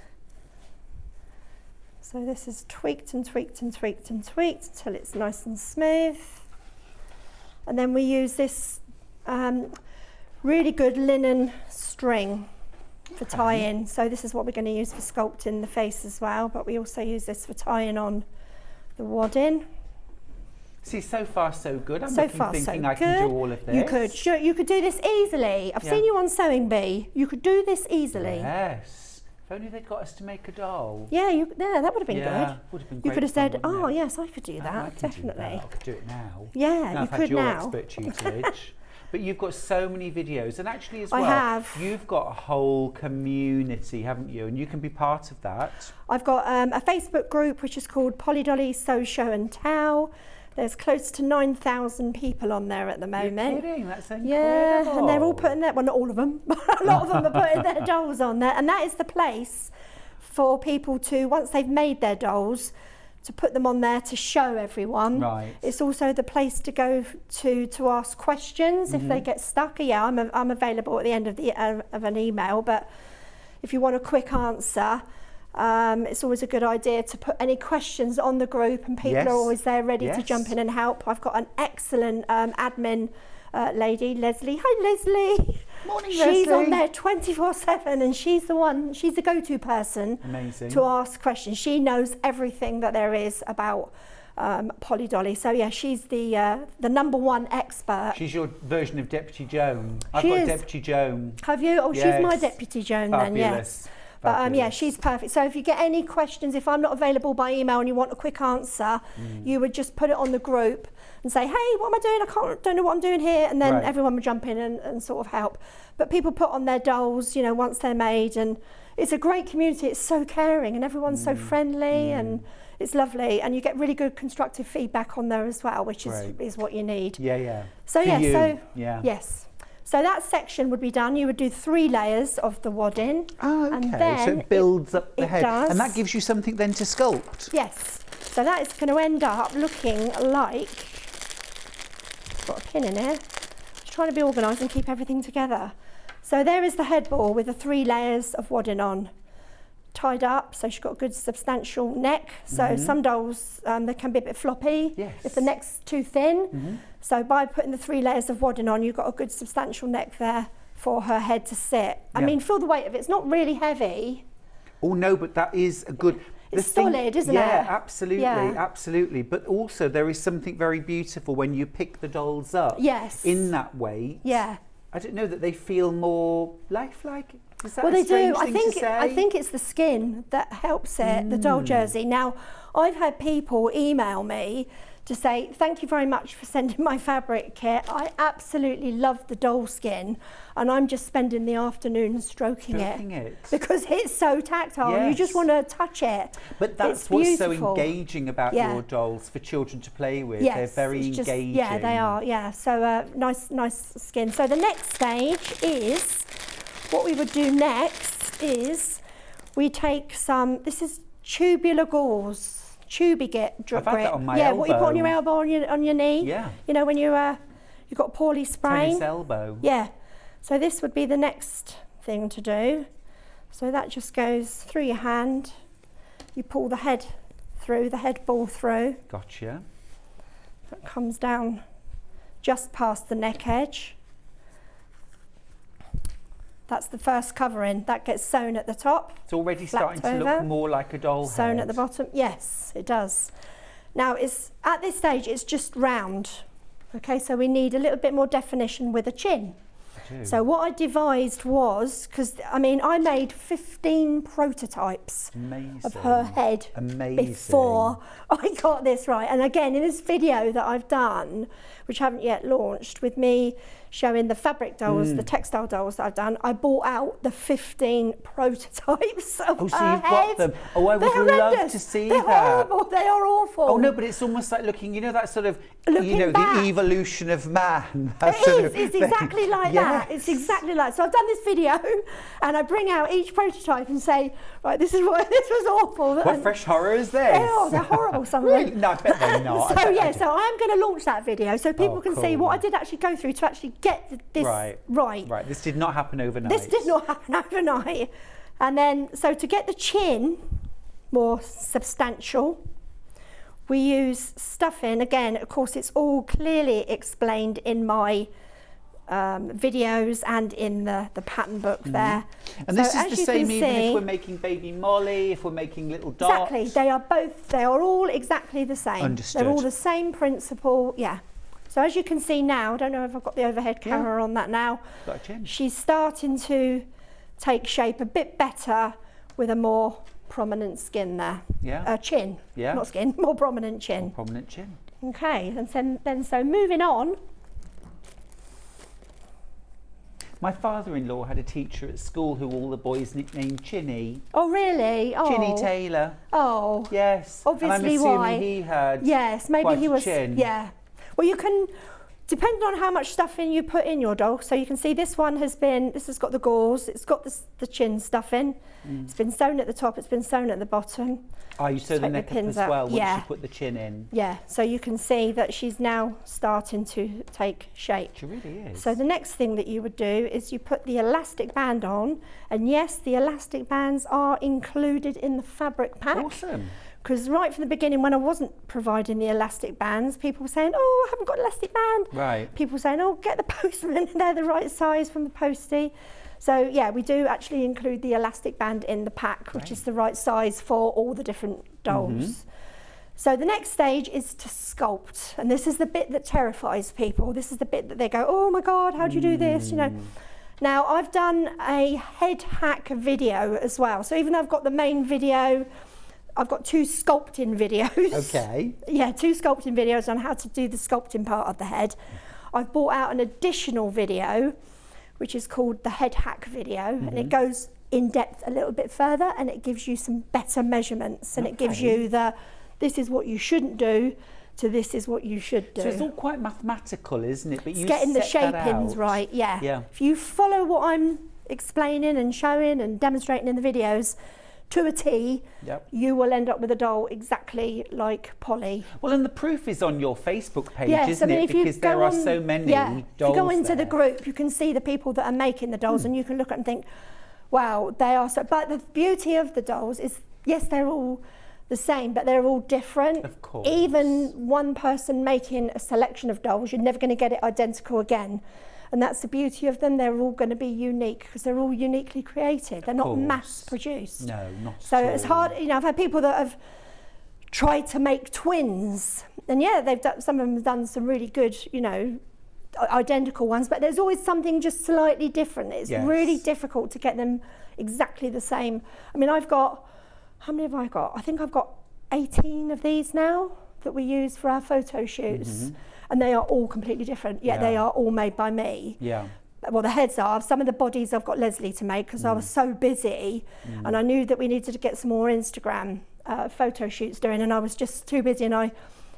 So this is tweaked and tweaked and tweaked and tweaked until it's nice and smooth. And then we use this really good linen string for tying. So this is what we're going to use for sculpting the face as well, but we also use this for tying on the wadding. See, so far so good. I'm So far, thinking so I can good. do all of this. You could, sure, you could do this easily. I've seen you on Sewing Bee. You could do this easily. Yes. If only they'd got us to make a doll. Yeah, that would have been good. Would have been You great could have fun, said, wouldn't "Oh, it? yes, I could do I that, can definitely." Do that. I could do it now. Yeah, now you I've could had your now. expert tutelage. But you've got so many videos, and actually as well, I have. You've got a whole community, haven't you? And you can be part of that. I've got a Facebook group which is called Polly Dolly Sew Show and Towel. There's close to 9,000 people on there at the moment. You're kidding? That's incredible. Yeah, and they're all putting their, well, not all of them, but a lot of them are putting their dolls on there. And that is the place for people to, once they've made their dolls, to put them on there to show everyone. Right. It's also the place to go to ask questions if they get stuck. Yeah, I'm available at the end of an email, but if you want a quick answer, it's always a good idea to put any questions on the group, and people are always there ready to jump in and help. I've got an excellent admin lady, Leslie. Hi, Leslie. Morning, She's Leslie. on there 24/7, and she's the go-to person to ask questions. She knows everything that there is about Polly Dolly. So yeah, she's the number one expert. She's your version of Deputy Joan. I've She got is. Deputy Joan. Have you? Oh, she's my Yes. Deputy Joan Fabulous. then, yes. But yeah, she's perfect. So if you get any questions, if I'm not available by email and you want a quick answer, you would just put it on the group and say, hey, what am I doing? Don't know what I'm doing here. And then everyone would jump in and sort of help. But people put on their dolls, you know, once they're made, and it's a great community. It's so caring and everyone's so friendly and it's lovely. And you get really good constructive feedback on there as well, which is what you need. Yeah. So For yeah, you. yes. So that section would be done. You would do 3 layers of the wadding. Oh, okay. And then so it builds up the head. does. And that gives you something then to sculpt. Yes. So that is going to end up looking like, got a pin in here, just trying to be organised and keep everything together. So there is the head ball with the 3 layers of wadding on, tied up, so she's got a good substantial neck. So some dolls, they can be a bit floppy if the neck's too thin. So by putting the 3 layers of wadding on, you've got a good substantial neck there for her head to sit. I mean, feel the weight of it. It's not really heavy. Oh no, but that is a good... It's solid, isn't it? Yeah, absolutely, Yeah. absolutely. But also there is something very beautiful when you pick the dolls up. Yes. In that weight. Yeah. I don't know, that they feel more lifelike. Is that Well, a they do. strange thing to say? I think it's the skin that helps it, the doll jersey. Now, I've had people email me to say, thank you very much for sending my fabric kit. I absolutely love the doll skin, and I'm just spending the afternoon stroking it because it's so tactile. You just want to touch it. But that's It's what's so beautiful. engaging about your dolls for children to play with. They're very engaging. Yeah, they are. Yeah, so nice skin. So the next stage is, what we would do next is we take some, this is tubular gauze. Tubigate drip I've had that on my elbow. what you put on your elbow, on your knee. Yeah. You know, when you've got poorly sprain. Tennis elbow. Yeah. So this would be the next thing to do. So that just goes through your hand. You pull the head through, the head ball through. Gotcha. That comes down just past the neck edge. That's the first covering. That gets sewn at the top. It's already starting to look more like a doll Sewn head. at the bottom. Yes, it does. Now, it's at this stage, it's just round. Okay, so we need a little bit more definition with a chin. So what I devised was, because I mean, I made 15 prototypes of her head before I got this right. And again, in this video that I've done, which I haven't yet launched, with me showing the fabric dolls, the textile dolls that I've done, I bought out the 15 prototypes of Oh, so her you've got head. them. Oh, I would They're love horrendous. to see They're that. horrible. They are awful. Oh no, but it's almost like looking, you know, that sort of, Looking you know, back. the evolution of man. That It sort is. of It's thing. exactly like that. Yes. It's exactly like. So I've done this video, and I bring out each prototype and say, right, this is what this was awful. What fresh horror is this? Oh, they're horrible. Some of Really? them. No, I bet they're not. So yeah, so I'm going to launch that video so people Oh, can see cool. what I did actually go through to actually get this right. Right, this did not happen overnight. This did not happen overnight. And then, so to get the chin more substantial, we use stuffing. Again, of course, it's all clearly explained in my videos and in the pattern book there. And So this is as the you same can even see- if we're making baby Molly, if we're making little dots. Exactly, they are all exactly the same. Understood. They're all the same principle, yeah. So as you can see now, I don't know if I've got the overhead camera on that now. Got a chin. She's starting to take shape a bit better with a more prominent skin there. Yeah. Chin, Yeah. not skin, more prominent chin. Prominent chin. Okay, and then so moving on. My father-in-law had a teacher at school who all the boys nicknamed Chinny. Oh really? Oh. Chinny Taylor. Oh. Yes. Obviously, and I'm assuming why? he had Yes, maybe quite he a was. chin. Yeah. Well, you can, depending on how much stuffing you put in your doll. So you can see this one has been. This has got the gauze. It's got the chin stuffing. It's been sewn at the top. It's been sewn at the bottom. Oh, you sew the Take the neck up pins as out. well once Yeah. you put the chin in. Yeah. So you can see that she's now starting to take shape. She really is. So the next thing that you would do is you put the elastic band on, and yes, the elastic bands are included in the fabric pack. Awesome. Because right from the beginning, when I wasn't providing the elastic bands, people were saying, oh, I haven't got an elastic band. Right. People were saying, oh, get the postman, they're the right size from the postie. So yeah, we do actually include the elastic band in the pack, which is the right size for all the different dolls. So the next stage is to sculpt, and this is the bit that terrifies people. This is the bit that they go, oh my God, how do you do this? You know. Now I've done a head hack video as well. So even though I've got the main video, I've got 2 sculpting videos. Okay. Yeah, 2 sculpting videos on how to do the sculpting part of the head. I've brought out an additional video, which is called the head hack video, and it goes in depth a little bit further, and it gives you some better measurements, and it gives you this is what you shouldn't do to this is what you should do. So it's all quite mathematical, isn't it? But It's you getting the set that shapings out. right, yeah. Yeah. If you follow what I'm explaining and showing and demonstrating in the videos to a T, Yep. you will end up with a doll exactly like Polly. Well, and the proof is on your Facebook page, Yes, isn't I mean, it? if you Because there go are on, so many if dolls you go into the there. group, you can see the people that are making the dolls, and you can look at and think, wow, they are so. But the beauty of the dolls is, yes, they're all the same, but they're all different. Of course. Even one person making a selection of dolls, you're never going to get it identical again. And that's the beauty of them. They're all going to be unique because they're all uniquely created. They're not course. mass produced. No, not So at it's all. hard, you know, I've had people that have tried to make twins, and yeah, they've done, some of them have done some really good, you know, identical ones, but there's always something just slightly different. It's Yes. really difficult to get them exactly the same. I mean, I've got, how many have I got? I think I've got 18 of these now that we use for our photo shoots, and they are all completely different, yet they Yeah. are all made by me. Yeah. Well, the heads are. Some of the bodies I've got Leslie to make because I was so busy, and I knew that we needed to get some more Instagram photo shoots doing, and I was just too busy, and I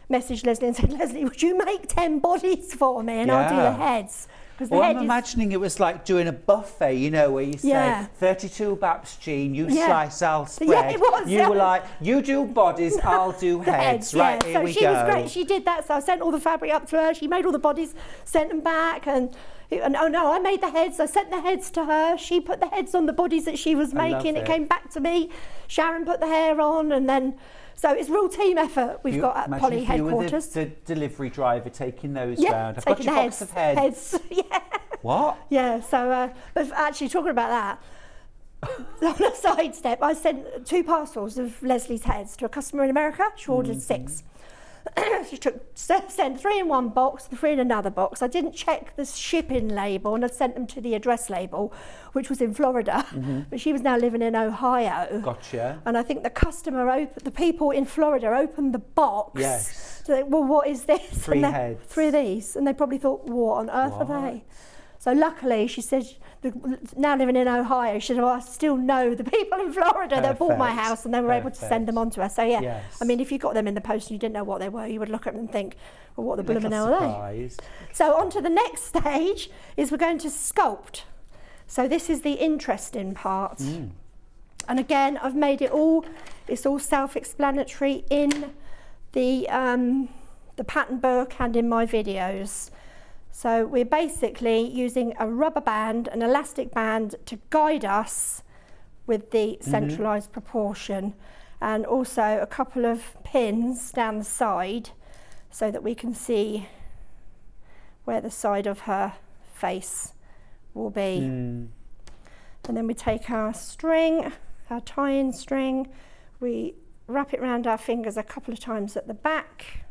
messaged Leslie and said, Leslie, would you make 10 bodies for me, and I'll do the Yeah. heads. Because the Well, head I'm is, imagining it was like doing a buffet, you know, where you say Yeah. 32 baps, Jean, you Yeah. slice, I'll spread. Yeah, it was, You yeah. were like, you do bodies, I'll do the heads. yeah. Right, here So we she go. was great. She did that. So I sent all the fabric up to her. She made all the bodies, sent them back, and oh no, I made the heads. I sent the heads to her. She put the heads on the bodies that she was I love making. It it. came back to me. Sharon put the hair on, and then so it's real team effort we've got at Imagine Polly if you were headquarters. the delivery driver taking those Yeah, round. I've got taking your the box of heads. yeah. What? Yeah, so, but actually talking about that, on a sidestep, I sent 2 parcels of Leslie's heads to a customer in America. She ordered 6. she sent 3 in one box, 3 in another box. I didn't check the shipping label, and I'd sent them to the address label, which was in Florida, but she was now living in Ohio. Gotcha. And I think the people in Florida opened the box. Yes. So well, what is this? 3 heads. 3 of these, and they probably thought, what on earth are they? So luckily, she said, now living in Ohio, she said, well, I still know the people in Florida that bought my house, and they were able to send them on to us. So yeah, Yes. I mean, if you got them in the post and you didn't know what they were, you would look at them and think, well, what the blooming hell are they? So on to the next stage is we're going to sculpt. So this is the interesting part. And again, I've made it all, it's all self-explanatory in the pattern book and in my videos. So we're basically using a rubber band, an elastic band, to guide us with the centralised proportion, and also a couple of pins down the side so that we can see where the side of her face will be. And then we take our string, our tie-in string, we wrap it around our fingers a couple of times at the back.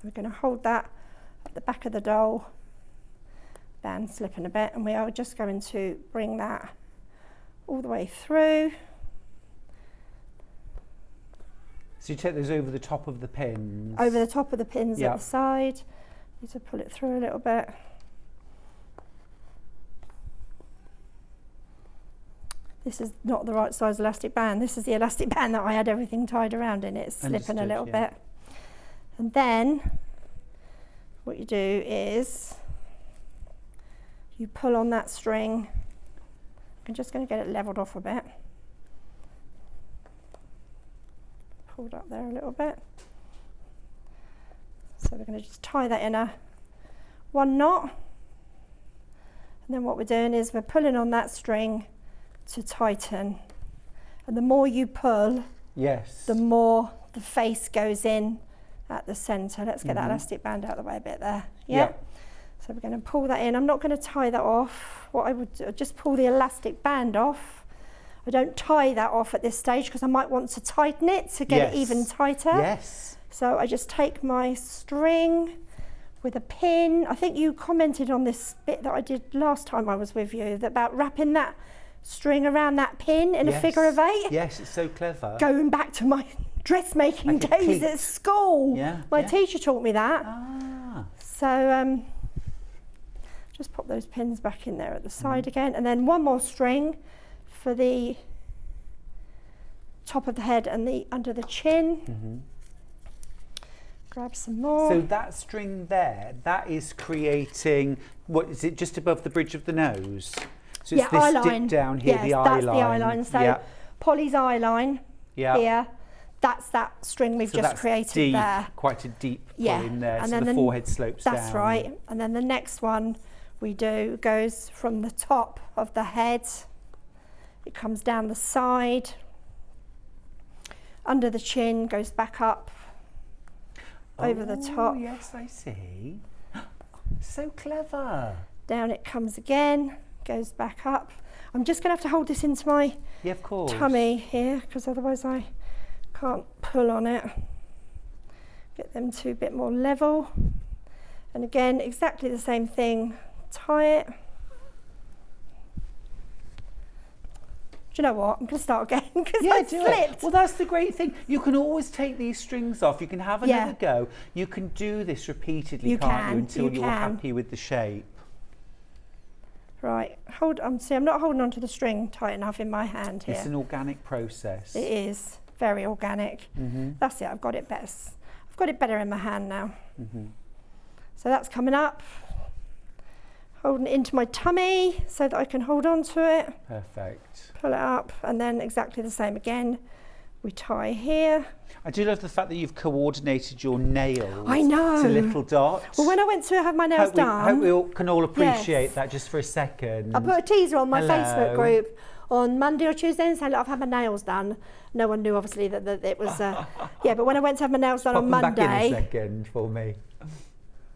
We're going to hold that at the back of the doll, band slipping a bit, and we are just going to bring that all the way through. So you take those over the top of the pins? Over the top of the pins at the side. Need to pull it through a little bit. This is not the right size elastic band. This is the elastic band that I had everything tied around in. It's slipping a little bit. And then what you do is you pull on that string. I'm just going to get it levelled off a bit. Pulled up there a little bit. So we're going to just tie that in a 1 knot. And then what we're doing is we're pulling on that string to tighten. And the more you pull, the more the face goes in at the centre. Let's get that elastic band out of the way a bit there. So we're going to pull that in. I'm not going to tie that off. What I would do, just pull the elastic band off. I don't tie that off at this stage because I might want to tighten it to get it even tighter. So I just take my string with a pin. I think you commented on this bit that I did last time I was with you, about wrapping that string around that pin in a figure of 8. Yes, it's so clever. Going back to my dressmaking days at school. My teacher taught me that. So just pop those pins back in there at the side again, and then 1 more string for the top of the head and the under the chin. Grab some more. So that string there, that is creating, what is it, just above the bridge of the nose? So it's this dip down here, the eye line. That's the eye line. So Polly's eye line here, that's that string we've just created deep, there. Quite a deep pull in there, and so then the forehead slopes down. That's right. And then the next one we do goes from the top of the head. It comes down the side, under the chin, goes back up, over the top. Yes, I see. So clever. Down it comes again, goes back up. I'm just going to have to hold this into my tummy here, because otherwise I can't pull on it. Get them to a bit more level. And again, exactly the same thing. Tie it. Do you know what? I'm going to start again because I slipped. Well, that's the great thing. You can always take these strings off. You can have another go. You can do this repeatedly, can't you, until you're happy with the shape. Right, hold on. See, I'm not holding onto the string tight enough in my hand here. It's an organic process. It is very organic. That's it. I've got it better. I've got it better in my hand now. So that's coming up. Holding it into my tummy so that I can hold on to it. Perfect. Pull it up, and then exactly the same again. We tie here. I do love the fact that you've coordinated your nails. I know. To little dots. Well, when I went to have my nails done, I hope we all can all appreciate that just for a second. I put a teaser on my Facebook group on Monday or Tuesday and said, look, I've had my nails done. No one knew, obviously, that it was. But when I went to have my nails done on Monday. Pop them back in a second for me.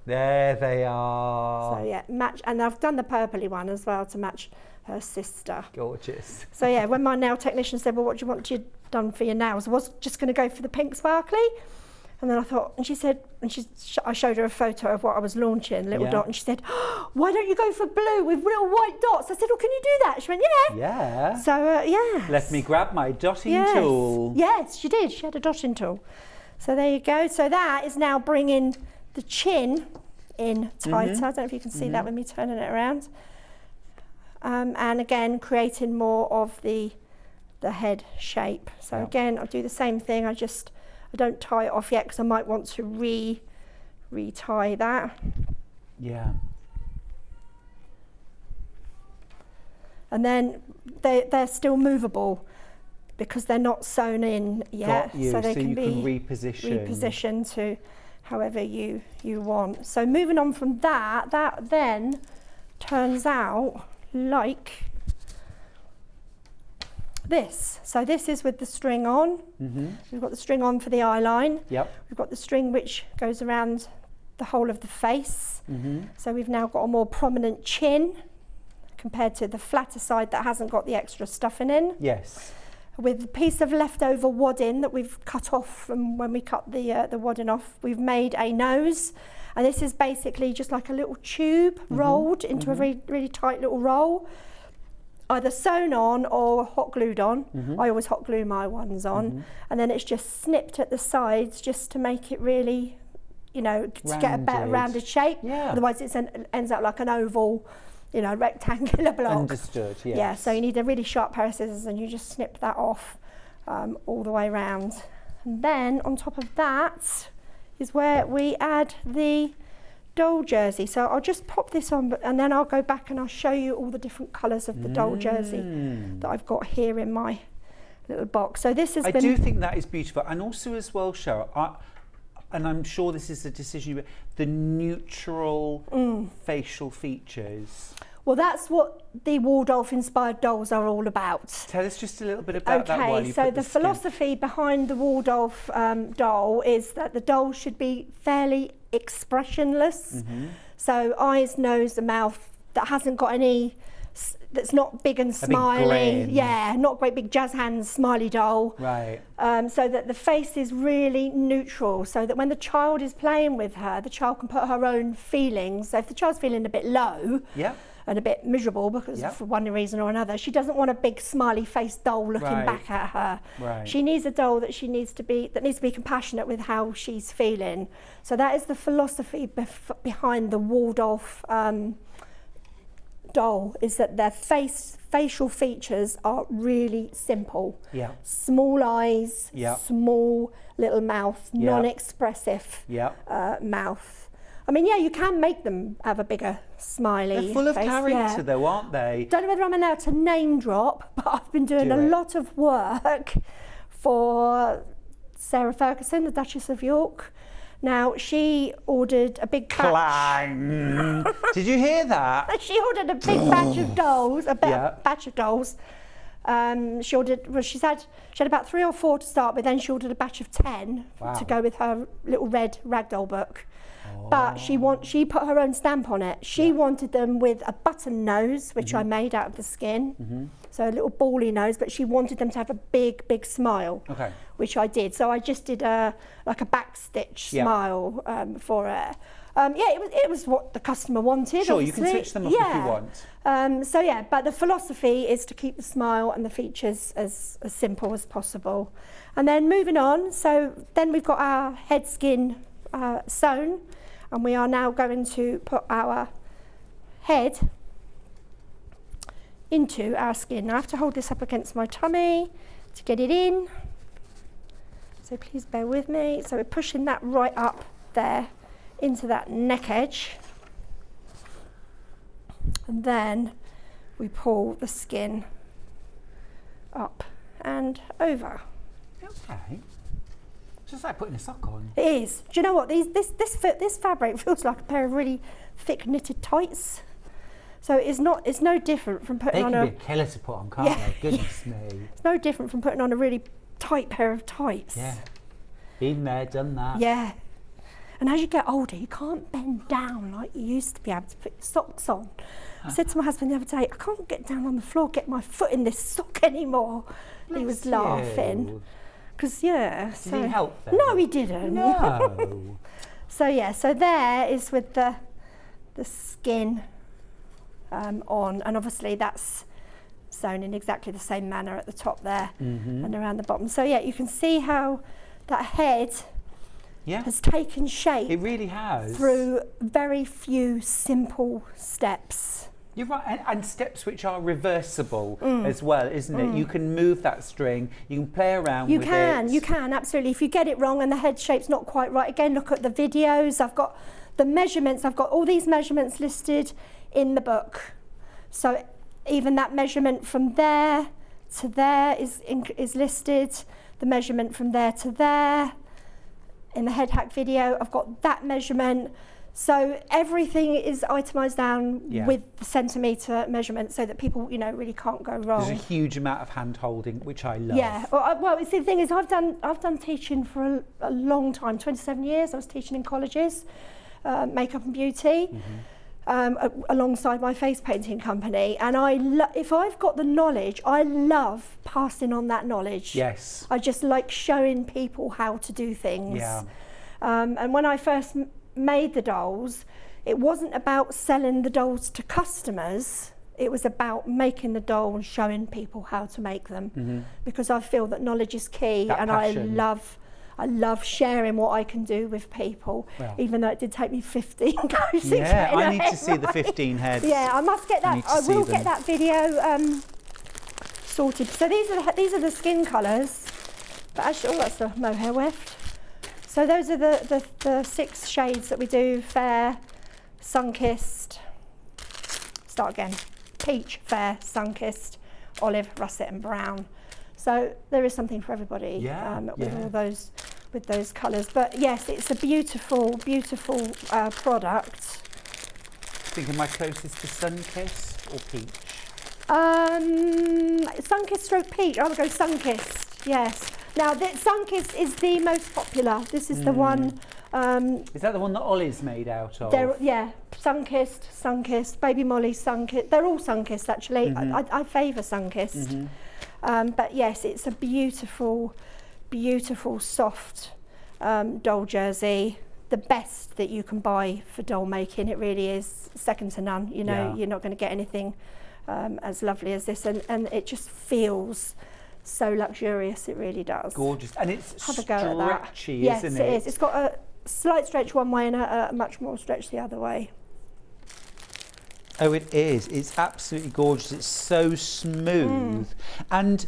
There they are. So yeah, match, and I've done the purpley one as well to match her sister. Gorgeous. So yeah, when my nail technician said, well, what do you want done for your nails? I was just going to go for the pink sparkly, And then I thought, and she said, I showed her a photo of what I was launching, little dot, and she said, oh, why don't you go for blue with little white dots? I said, oh, can you do that? She went, yeah. Yeah. So, yeah. Let me grab my dotting tool. Yes, she did. She had a dotting tool. So there you go. So that is now bringing the chin in tighter. I don't know if you can see that with me turning it around. And again, creating more of the head shape. So again, I'll do the same thing. I don't tie it off yet because I might want to re-tie that. Yeah. And then they're still movable because they're not sewn in yet. Got you. So they can be reposition to however you want. So moving on from that then turns out like this. So this is with the string on. We've got the string on for the eye line. Yep. We've got the string which goes around the whole of the face. So we've now got a more prominent chin compared to the flatter side that hasn't got the extra stuffing in. Yes. With a piece of leftover wadding that we've cut off from when we cut the wadding off, we've made a nose. And this is basically just like a little tube rolled into a really tight little roll, either sewn on or hot glued on. I always hot glue my ones on. And then it's just snipped at the sides just to make it really, to get a better rounded shape. Yeah. Otherwise it ends up like an oval, rectangular block. Understood, yes. Yeah, so you need a really sharp pair of scissors and you just snip that off all the way around. And then on top of that is where we add the doll jersey. So I'll just pop this on and then I'll go back and I'll show you all the different colours of the doll jersey that I've got here in my little box. So this has I do think that is beautiful. And also as well, Sherrill, and I'm sure this is a decision, the neutral facial features. Well, that's what the Waldorf inspired dolls are all about. Tell us just a little bit about that while you so put the skin. philosophy behind the Waldorf doll is that the doll should be fairly expressionless. So eyes, nose and mouth that hasn't got any, that's not big and smiley. Yeah, not great big jazz hands smiley doll. Right. So that the face is really neutral, so that when the child is playing with her, the child can put her own feelings. So if the child's feeling a bit low, and a bit miserable because for one reason or another, she doesn't want a big smiley face doll looking back at her. She needs a doll that needs to be compassionate with how she's feeling. So that is the philosophy behind the Waldorf doll, is that their facial features are really simple. Small eyes, small little mouth, non-expressive mouth. I mean, you can make them have a bigger smiley They're full of face, character though, aren't they? Don't know whether I'm allowed to name drop, but I've been doing a lot of work for Sarah Ferguson, the Duchess of York. Now, she ordered a big batch. Clang! Did you hear that? She ordered a big batch of dolls, batch of dolls. She had about 3 or 4 to start with, then she ordered a batch of 10 to go with her little red ragdoll book. But she put her own stamp on it. She wanted them with a button nose, which I made out of the skin. So a little bally nose, but she wanted them to have a big smile, which I did. So I just did like a backstitch smile for her. It was what the customer wanted. Sure, obviously. you can switch them up if you want. But the philosophy is to keep the smile and the features as simple as possible. And then moving on, so then we've got our head skin sewn, and we are now going to put our head into our skin. Now I have to hold this up against my tummy to get it in, so please bear with me. So we're pushing that right up there into that neck edge, and then we pull the skin up and over. Okay. It's just like putting a sock on. It is. Do you know what? This fabric feels like a pair of really thick knitted tights. So it's no different from putting on They can be a killer to put on, can't they? Goodness me. It's no different from putting on a really tight pair of tights. Yeah. Been there, done that. Yeah. And as you get older, you can't bend down like you used to be able to put your socks on. I said to my husband the other day, I can't get down on the floor, get my foot in this sock anymore. He was laughing. because yeah. Did he help then? No, he didn't. No. So yeah, so there is with the skin on, and obviously that's sewn in exactly the same manner at the top there and around the bottom. So yeah, you can see how that head has taken shape. It really has. Through very few simple steps. You're right, and steps which are reversible as well, isn't it? You can move that string, you can play around with it. You can, absolutely. If you get it wrong and the head shape's not quite right, again, look at the videos. I've got the measurements, I've got all these measurements listed in the book. So even that measurement from there to there is listed. The measurement from there to there. In the head hack video, I've got that measurement. So everything is itemised down with the centimetre measurement so that people, you know, really can't go wrong. There's a huge amount of hand holding, which I love. Yeah, well, see, the thing is, I've done teaching for a long time, 27 years. I was teaching in colleges, makeup and beauty, alongside my face painting company. And if I've got the knowledge, I love passing on that knowledge. Yes. I just like showing people how to do things. Yeah. And when I first made the dolls, it wasn't about selling the dolls to customers, it was about making the doll and showing people how to make them, because I feel that knowledge is key. That and passion. I love sharing what I can do with people, even though it did take me 15 goes. Yeah, I need to see the 15 heads. Yeah, I must get that. I will get that video sorted. So these are the skin colours, but actually, that's the mohair weft. So those are the 6 shades that we do: fair, sun-kissed, start again, peach, fair, sun-kissed, olive, russet and brown. So there is something for everybody with those colours. But yes, it's a beautiful, beautiful product. Thinking my closest to sun-kissed or peach? Sun-kissed stroke peach, I would go sun-kissed, yes. Now, sun-kissed is the most popular. This is the one. Is that the one that Ollie's made out of? Yeah, sun-kissed, Baby Molly, sun-kissed. They're all sun-kissed, actually. I favour sun-kissed. But yes, it's a beautiful, beautiful, soft doll jersey. The best that you can buy for doll making. It really is second to none. You know, you're not going to get anything as lovely as this. And it just feels so luxurious, it really does. Gorgeous. And it's stretchy, yes, isn't it? Yes, it is. It's got a slight stretch one way and a much more stretch the other way. Oh, it is. It's absolutely gorgeous. It's so smooth. And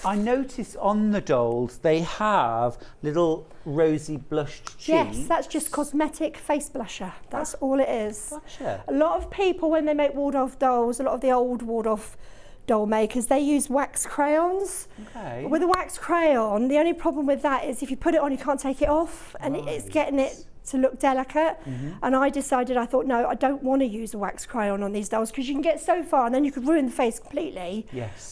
I notice on the dolls they have little rosy blushed cheeks. Yes, that's just cosmetic face blusher. That's all it is. Blusher. A lot of people, when they make Waldorf dolls, a lot of the old Waldorf doll makers, they use wax crayons. Okay. With a wax crayon, the only problem with that is if you put it on, you can't take it off, and it's getting it to look delicate. And I decided, I thought, no, I don't want to use a wax crayon on these dolls, because you can get so far and then you could ruin the face completely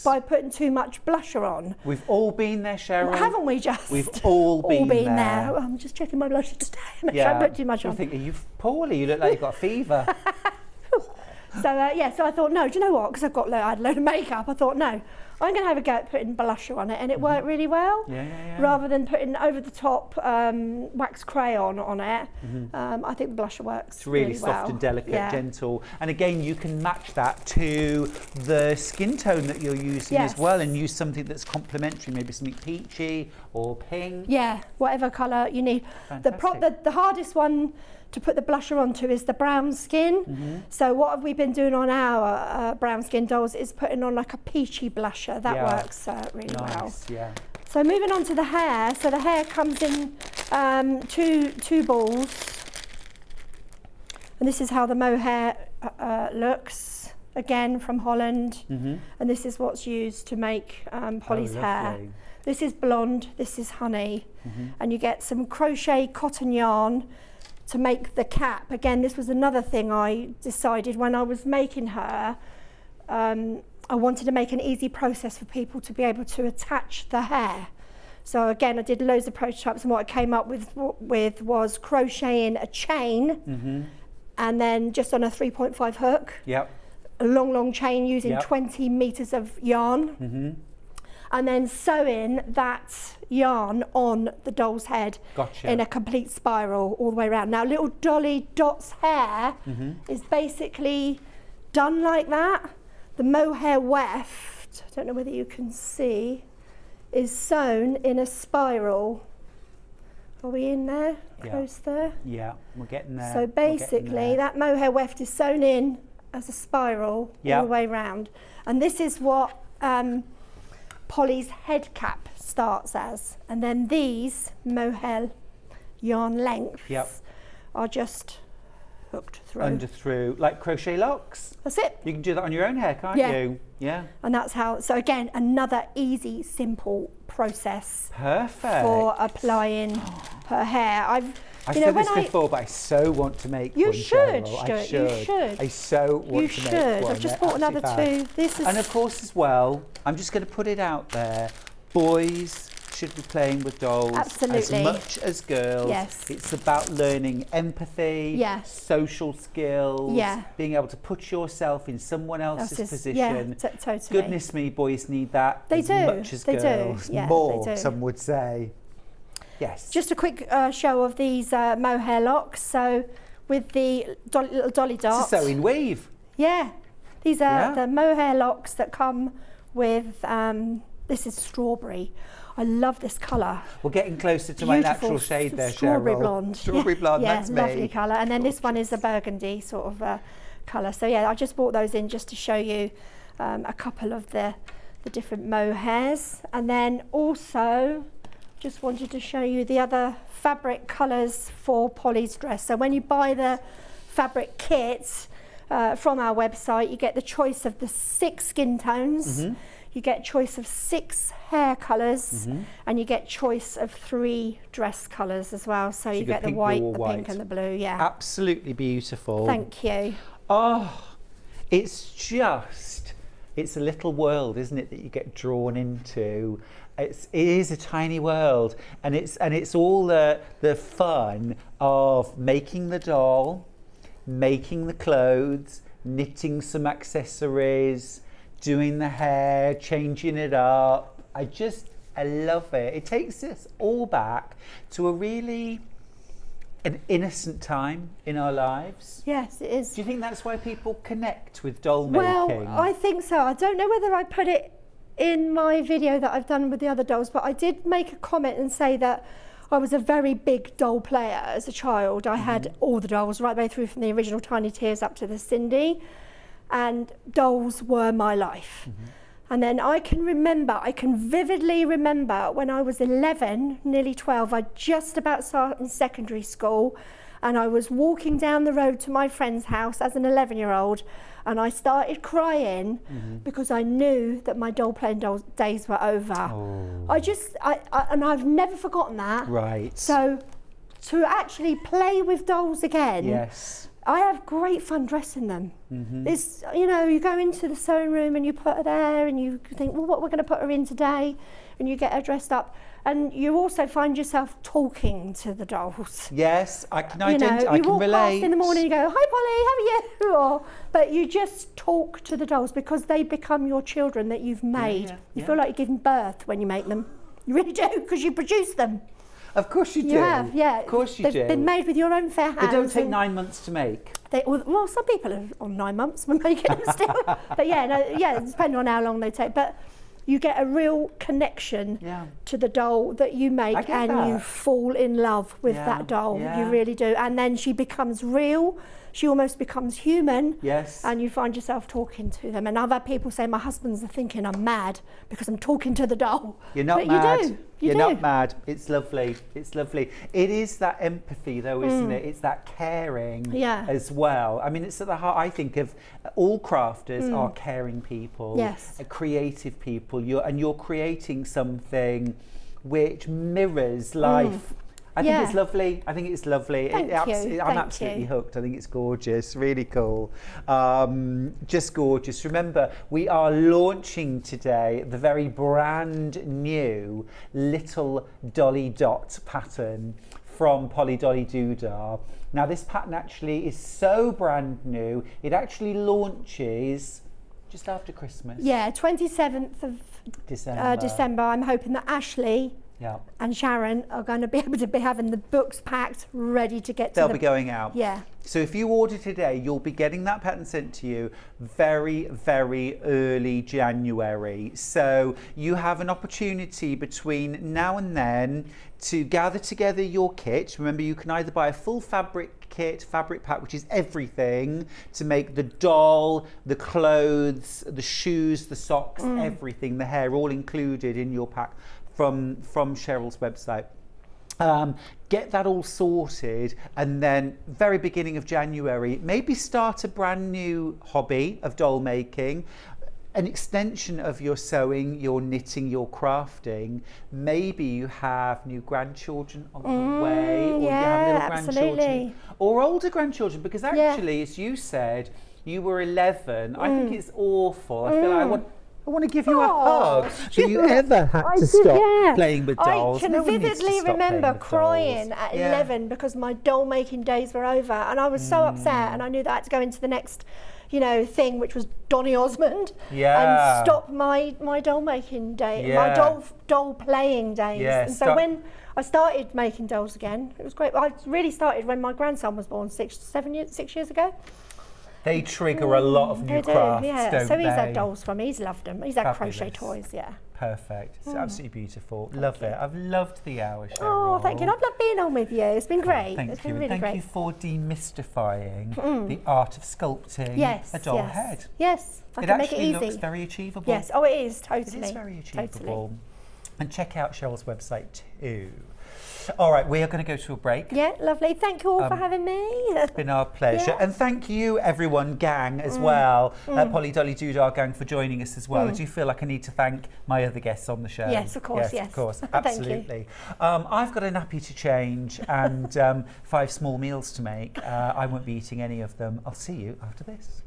by putting too much blusher on. We've all been there, Sherrill. Well, haven't we just? We've all been there. Oh, I'm just checking my blusher today. Make sure I don't put too much on. I think, are you poorly? You look like you've got a fever. So so I thought, no, do you know what? Because I had a load of makeup. I thought, no, I'm going to have a go at putting blusher on it, and it worked really well. Rather than putting over the top wax crayon on it, I think the blusher works. It's really soft well. and delicate, gentle, and again, you can match that to the skin tone that you're using as well, and use something that's complementary, maybe something peachy or pink. Yeah, whatever colour you need. The hardest one to put the blusher onto is the brown skin. So what have we been doing on our brown skin dolls is putting on like a peachy blusher. That works really well. Yeah. So moving on to the hair. So the hair comes in two balls, and this is how the mohair looks. Again, from Holland, and this is what's used to make Polly's hair. This is blonde. This is honey, and you get some crochet cotton yarn to make the cap. Again, this was another thing I decided when I was making her. I wanted to make an easy process for people to be able to attach the hair. So again, I did loads of prototypes, and what I came up with was crocheting a chain, and then just on a 3.5 hook, a long chain using 20 meters of yarn. and then sewing that yarn on the doll's head Gotcha. in a complete spiral all the way around. Now little Dolly Dot's hair is basically done like that. The mohair weft, I don't know whether you can see, is sewn in a spiral. Are we in there? Close there? Yeah, we're getting there. So basically that mohair weft is sewn in as a spiral all the way round. And this is what Polly's head cap starts as. And then these mohair yarn lengths are just hooked through. Under through, like crochet locks. That's it. You can do that on your own hair, can't you? Yeah. And that's how, so again, another easy, simple process Perfect. for applying her hair. I've said this before, but I so want to make you one, should, Sherrill. you should. I so want to make one. I've just bought They're another absolutely two. This is, and of course as well, I'm just going to put it out there, boys should be playing with dolls Absolutely. as much as girls. Yes. It's about learning empathy, social skills, being able to put yourself in someone else's position. Totally. Goodness me, boys need that They as do. much as They do. girls. Yeah, More, they do. some would say. Yes. Just a quick show of these mohair locks. So with the little dolly dots. It's a sewing weave. Yeah. These are the mohair locks that come with, this is strawberry. I love this colour. We're getting closer to my natural shade there, strawberry Sherrill. blonde. Strawberry blonde, that's me. Lovely colour. And then this one is a burgundy sort of colour. So yeah, I just brought those in just to show you a couple of the different mohairs. And then also, just wanted to show you the other fabric colours for Polly's dress. So when you buy the fabric kit from our website, you get the choice of the 6 skin tones. You get choice of 6 hair colours, and you get choice of 3 dress colours as well. So you get the pink, white, blue, or the white. pink and the blue, Absolutely beautiful. Thank you. Oh, it's a little world, isn't it, that you get drawn into. It is a tiny world, and it's all the fun of making the doll, making the clothes, knitting some accessories, doing the hair, changing it up. I love it. It takes us all back to an innocent time in our lives. Yes, it is. Do you think that's why people connect with doll Well, making? I think so. I don't know whether I put it in my video that I've done with the other dolls, but I did make a comment and say that I was a very big doll player as a child. I had all the dolls right the way through from the original Tiny Tears up to the Cindy, and dolls were my life. And then I can vividly remember when I was 11, nearly 12, I just about started in secondary school, and I was walking down the road to my friend's house as an 11-year-old, and I started crying because I knew that my doll playing days were over. And I've never forgotten that. Right. So to actually play with dolls again, yes, I have great fun dressing them. It's, you go into the sewing room and you put her there and you think, well, what we're going to put her in today, and you get her dressed up. And you also find yourself talking to the dolls. Yes, I can I can walk relate. past in the morning and you go, hi Polly, how are you? But you just talk to the dolls because they become your children that you've made. You feel like you're giving birth when you make them. You really do, because you produce them. Of course you do. You have, yeah. Of course you do. They've been made with your own fair hands. They don't take 9 months to make. Well, some people are on 9 months when making them still. But depending on how long they take. But you get a real connection to the doll that you make, and you fall in love with that doll. You really do. And then she becomes real. She almost becomes human. Yes. And you find yourself talking to them. And other people say, my husband's thinking I'm mad because I'm talking to the doll. You're not but mad. You do. You're not mad. It's lovely. It's lovely. It is that empathy, though, isn't it? It's that caring as well. I mean, it's at the heart, I think, of all crafters are caring people, creative people. You're creating something which mirrors life. I think it's lovely. I think it's lovely. Thank you. I'm absolutely hooked. I think it's gorgeous. Really cool. Just gorgeous. Remember, we are launching today the very brand new Little Dolly Dot pattern from Polly Dolly Doodah. Now, this pattern actually is so brand new. It actually launches Just after Christmas. Yeah, 27th of December. I'm hoping that Ashley and Sharon are going to be able to be having the books packed, ready to get to They'll be going out. Yeah. So if you order today, you'll be getting that pattern sent to you very, very early January. So you have an opportunity between now and then to gather together your kit. Remember, you can either buy a full fabric kit, fabric pack, which is everything, to make the doll, the clothes, the shoes, the socks, everything, the hair, all included in your pack from Sherrill's website. Get that all sorted, and then very beginning of January, maybe start a brand new hobby of doll making, an extension of your sewing, your knitting, your crafting. Maybe you have new grandchildren on the way, or you have little grandchildren, or older grandchildren, because actually, as you said, you were 11. I think it's awful. I feel like I want to give you a hug. Have you ever had to stop playing with dolls? I can vividly remember crying at 11 because my doll making days were over, and I was so upset, and I knew that I had to go into the next, thing, which was Donny Osmond, and stop my doll making day, my doll playing days. And so when I started making dolls again, it was great. I really started when my grandson was born 6 years ago. They trigger a lot of new crafts, don't so they? he's had dolls from me, he's loved them. He's had crochet toys, Perfect. It's absolutely beautiful. Love it. I've loved the hour, Sherrill. Oh, thank you. I've loved being on with you. It's been great. Thank It's you. been really Thank great. you for demystifying the art of sculpting a doll head. Yes, I can make it easy. It actually looks very achievable. Yes, it is, totally. It is very achievable. Totally. And check out Sherrill's website too. All right, we are going to go to a break. Yeah, lovely. Thank you all for having me. It's been our pleasure. And thank you, everyone, gang, as well. Polly, Dolly, Doodah gang for joining us as well. I do feel like I need to thank my other guests on the show. Yes, of course, Yes, of course. Absolutely. I've got a nappy to change and 5 small meals to make. I won't be eating any of them. I'll see you after this.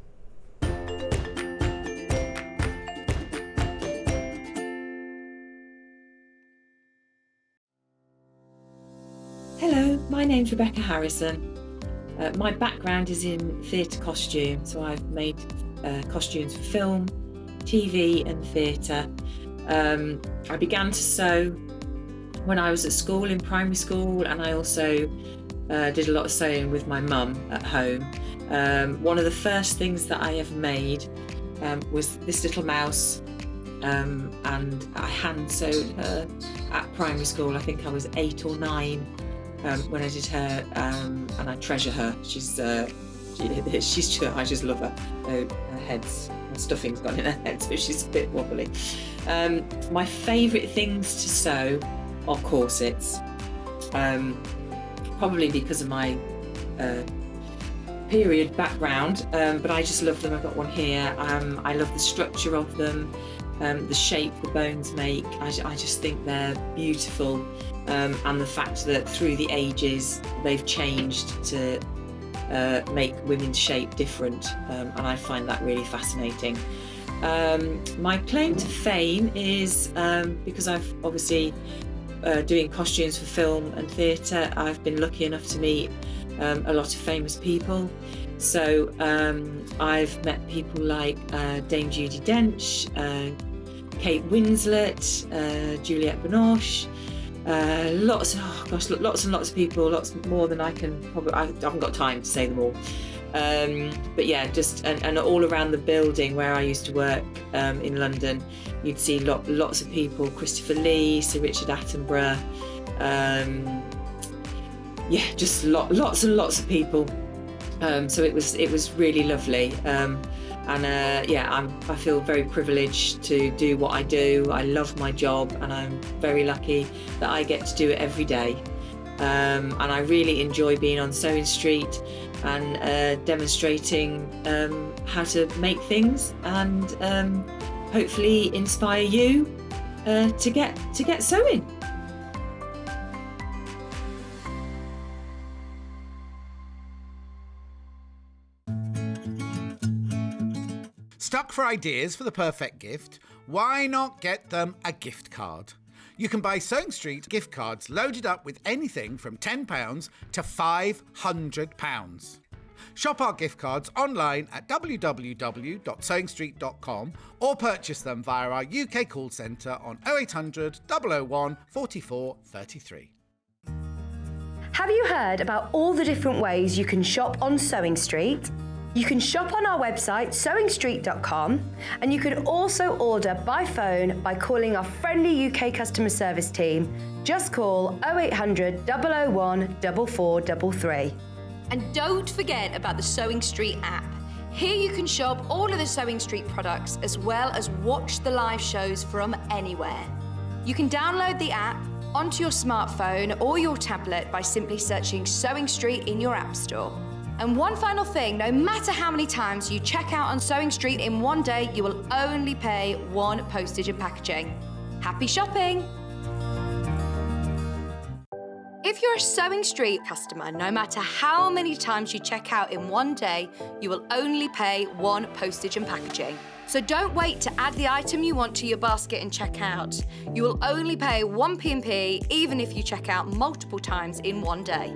Hello, my name's Rebecca Harrison. My background is in theatre costume, so I've made costumes for film, TV and theatre. I began to sew when I was at school, in primary school, and I also did a lot of sewing with my mum at home. One of the first things that I ever made was this little mouse, and I hand sewed her at primary school. I think I was 8 or 9 when I did her, and I treasure her. She's I just love her. Her head's, her stuffing's gone in her head, so she's a bit wobbly. My favourite things to sew are corsets, probably because of my period background, but I just love them. I've got one here. I love the structure of them, the shape the bones make. I just think they're beautiful. And the fact that through the ages they've changed to make women's shape different, and I find that really fascinating. My claim to fame is because I've obviously doing costumes for film and theatre, I've been lucky enough to meet a lot of famous people. So I've met people like Dame Judi Dench, Kate Winslet, Juliette Binoche, lots and lots of people, lots more than I can probably, I haven't got time to say them all. But yeah, just and all around the building where I used to work in London, you'd see lots of people, Christopher Lee, Sir Richard Attenborough, yeah, just lots and lots of people. So it was really lovely. Yeah, I feel very privileged to do what I do. I love my job, and I'm very lucky that I get to do it every day. And I really enjoy being on Sewing Street and demonstrating how to make things, and hopefully inspire you to get sewing. Stuck for ideas for the perfect gift? Why not get them a gift card? You can buy Sewing Street gift cards loaded up with anything from £10 to £500. Shop our gift cards online at www.sewingstreet.com or purchase them via our UK call centre on 0800 001 44 33. Have you heard about all the different ways you can shop on Sewing Street? You can shop on our website sewingstreet.com, and you can also order by phone by calling our friendly UK customer service team. Just call 0800 001 4433. And don't forget about the Sewing Street app. Here you can shop all of the Sewing Street products as well as watch the live shows from anywhere. You can download the app onto your smartphone or your tablet by simply searching Sewing Street in your app store. And one final thing, no matter how many times you check out on Sewing Street in one day, you will only pay one postage and packaging. Happy shopping! If you're a Sewing Street customer, no matter how many times you check out in one day, you will only pay one postage and packaging. So don't wait to add the item you want to your basket and check out. You will only pay one P&P even if you check out multiple times in one day.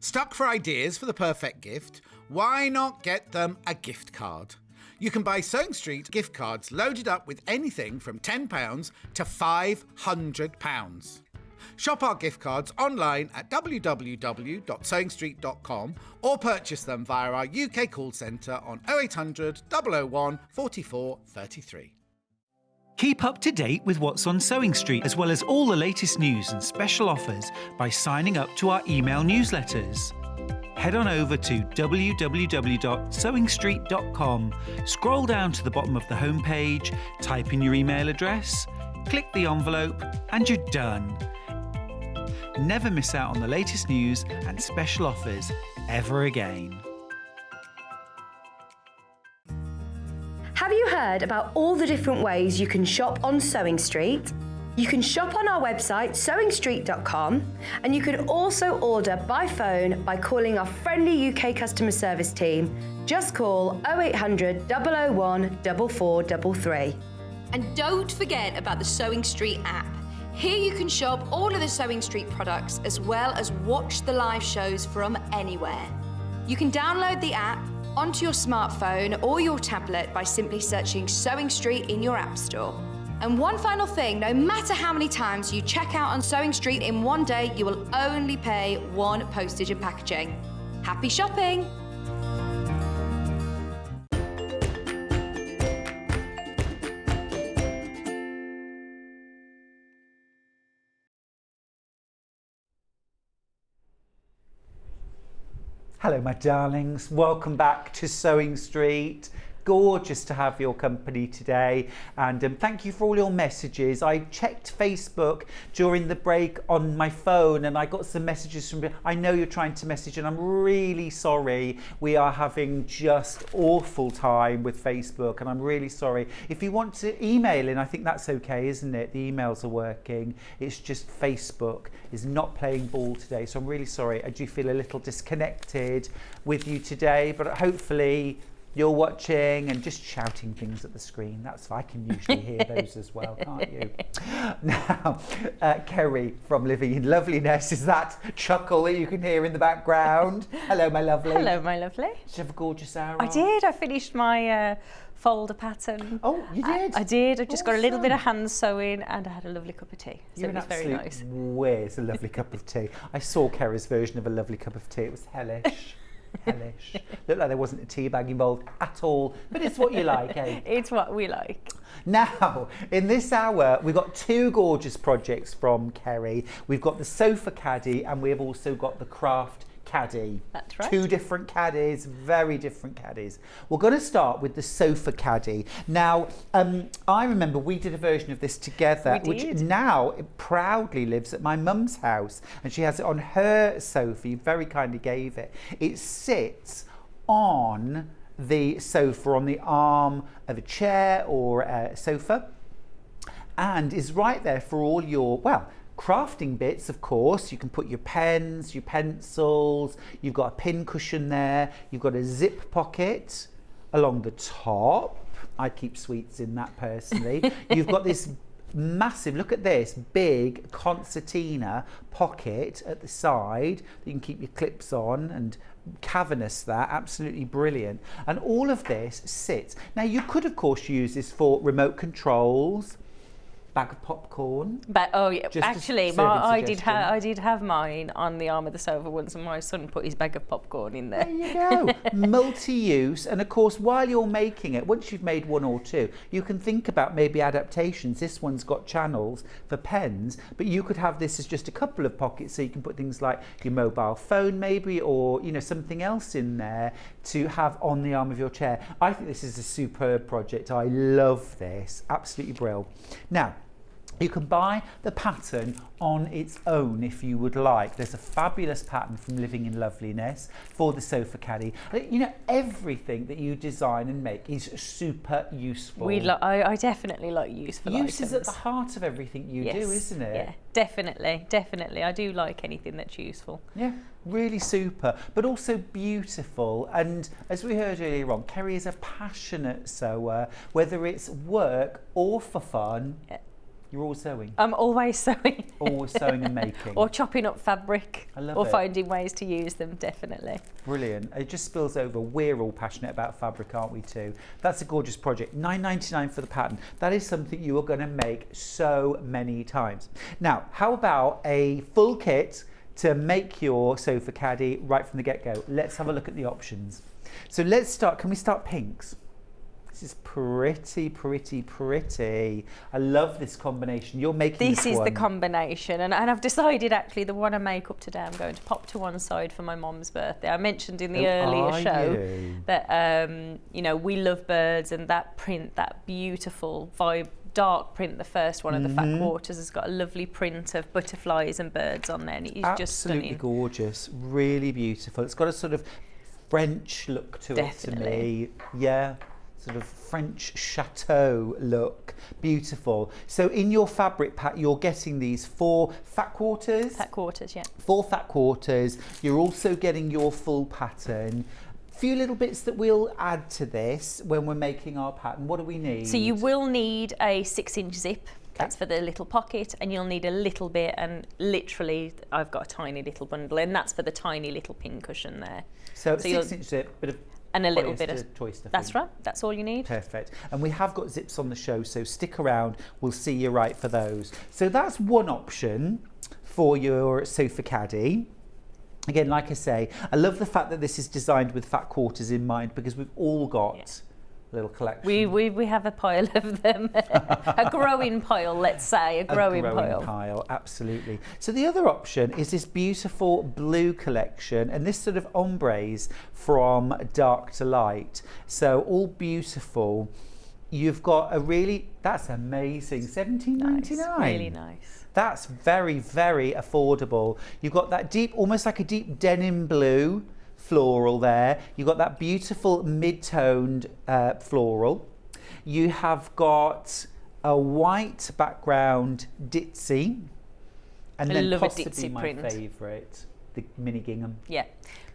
Stuck for ideas for the perfect gift? Why not get them a gift card? You can buy Sewing Street gift cards loaded up with anything from £10 to £500. Shop our gift cards online at www.sewingstreet.com or purchase them via our UK call centre on 0800 001 44 33. Keep up to date with what's on Sewing Street, as well as all the latest news and special offers by signing up to our email newsletters. Head on over to www.sewingstreet.com, scroll down to the bottom of the homepage, type in your email address, click the envelope, and you're done. Never miss out on the latest news and special offers ever again. Have you heard about all the different ways you can shop on Sewing Street? You can shop on our website sewingstreet.com, and you can also order by phone by calling our friendly UK customer service team. Just call 0800 001 4433. And don't forget about the Sewing Street app. Here you can shop all of the Sewing Street products as well as watch the live shows from anywhere. You can download the app onto your smartphone or your tablet by simply searching Sewing Street in your app store. And one final thing, no matter how many times you check out on Sewing Street in one day, you will only pay one postage and packaging. Happy shopping! Hello, my darlings. Welcome back to Sewing Street. Gorgeous to have your company today, and thank you for all your messages. I checked Facebook during the break on my phone and I got some messages from, I know you're trying to message, and I'm really sorry. We are having just awful time with Facebook and I'm really sorry. If you want to email in, I think that's okay, isn't it? The emails are working. It's just Facebook is not playing ball today, so I'm really sorry. I do feel a little disconnected with you today, but hopefully you're watching and just shouting things at the screen. That's, I can usually hear those as well, can't you? Now, Kerrie from Living in Loveliness is that chuckle that you can hear in the background. Hello, my lovely. Hello, my lovely. Did you have a gorgeous hour? I did. I finished my folder pattern. Oh, you did? I did. I've just got a little bit of Awesome. hand sewing and I had a lovely cup of tea. So You're it was an very absolute nice. whiz, a lovely cup of tea. I saw Kerrie's version of a lovely cup of tea. It was hellish. Hellish. Looked like there wasn't a tea bag involved at all, but it's what you like, eh? It's what we like. Now, in this hour, we've got two gorgeous projects from Kerrie. We've got the sofa Caddie and we've also got the craft Caddie. That's right. Two different caddies, very different caddies. We're going to start with the sofa Caddie. Now, I remember we did a version of this together, which now it proudly lives at my mum's house, and she has it on her sofa. You very kindly gave it. It sits on the sofa, on the arm of a chair or a sofa, and is right there for all your, well, crafting bits, of course. You can put your pens, your pencils, you've got a pin cushion there, you've got a zip pocket along the top. I keep sweets in that personally. You've got this massive, look at this, big concertina pocket at the side that you can keep your clips on, and cavernous that, absolutely brilliant. And all of this sits. Now you could of course use this for remote controls, bag of popcorn. But oh yeah, Just a actually, serving I suggestion. did have mine on the arm of the sofa once, and my son put his bag of popcorn in there. There you go. Multi-use, and of course while you're making it, once you've made one or two, you can think about maybe adaptations. This one's got channels for pens, but you could have this as just a couple of pockets, so you can put things like your mobile phone maybe, or you know, something else in there to have on the arm of your chair. I think this is a superb project. I love this, absolutely brilliant. Now, you can buy the pattern on its own if you would like. There's a fabulous pattern from Living in Loveliness for the sofa caddy. You know, everything that you design and make is super useful. I definitely like useful Use items. is at the heart of everything you do, isn't it? Yeah, definitely. I do like anything that's useful. Yeah, really super, but also beautiful. And as we heard earlier on, Kerrie is a passionate sewer, whether it's work or for fun. Yeah. You're always sewing. I'm always sewing. Always sewing and making. Or chopping up fabric. I love or it. finding ways to use them, definitely. Brilliant. It just spills over. We're all passionate about fabric, aren't we too? That's a gorgeous project. $9.99 for the pattern. That is something you are going to make so many times. Now, how about a full kit to make your sofa caddy right from the get-go? Let's have a look at the options. So let's start. Can we start pinks? This is pretty. I love this combination. You're making this is one. the combination, and I've decided actually the one I make up today I'm going to pop to one side for my mum's birthday. I mentioned in the earlier show that you know, we love birds, and that print, that beautiful dark print, the first one of the fat quarters, has got a lovely print of butterflies and birds on there, and it is just stunning. Absolutely gorgeous, really beautiful. It's got a sort of French look to it to me. Yeah. Sort of French chateau look, beautiful. So in your fabric pack, you're getting these 4 fat quarters. Fat quarters, yeah. 4 fat quarters. You're also getting your full pattern. Few little bits that we'll add to this when we're making our pattern. What do we need? So you will need a 6-inch zip. That's for the little pocket, and you'll need a little bit, and literally I've got a tiny little bundle, and that's for the tiny little pin cushion there. So 6-inch zip, bit of and a little bit of toy stuff. That's right. That's all you need. Perfect. And we have got zips on the show, so stick around. We'll see you right for those. So that's one option for your sofa caddy. Again, like I say, I love the fact that this is designed with fat quarters in mind, because we've all got a little collection. We have a pile of them, a growing pile, let's say, a growing pile, absolutely. So the other option is this beautiful blue collection, and this sort of ombres from dark to light. So all beautiful. You've got a really, that's amazing, $17.99. Nice, really nice. That's very, very affordable. You've got that deep, almost like a deep denim blue floral there. You've got that beautiful mid-toned floral. You have got a white background ditzy, and then possibly my favourite, the mini gingham. Yeah,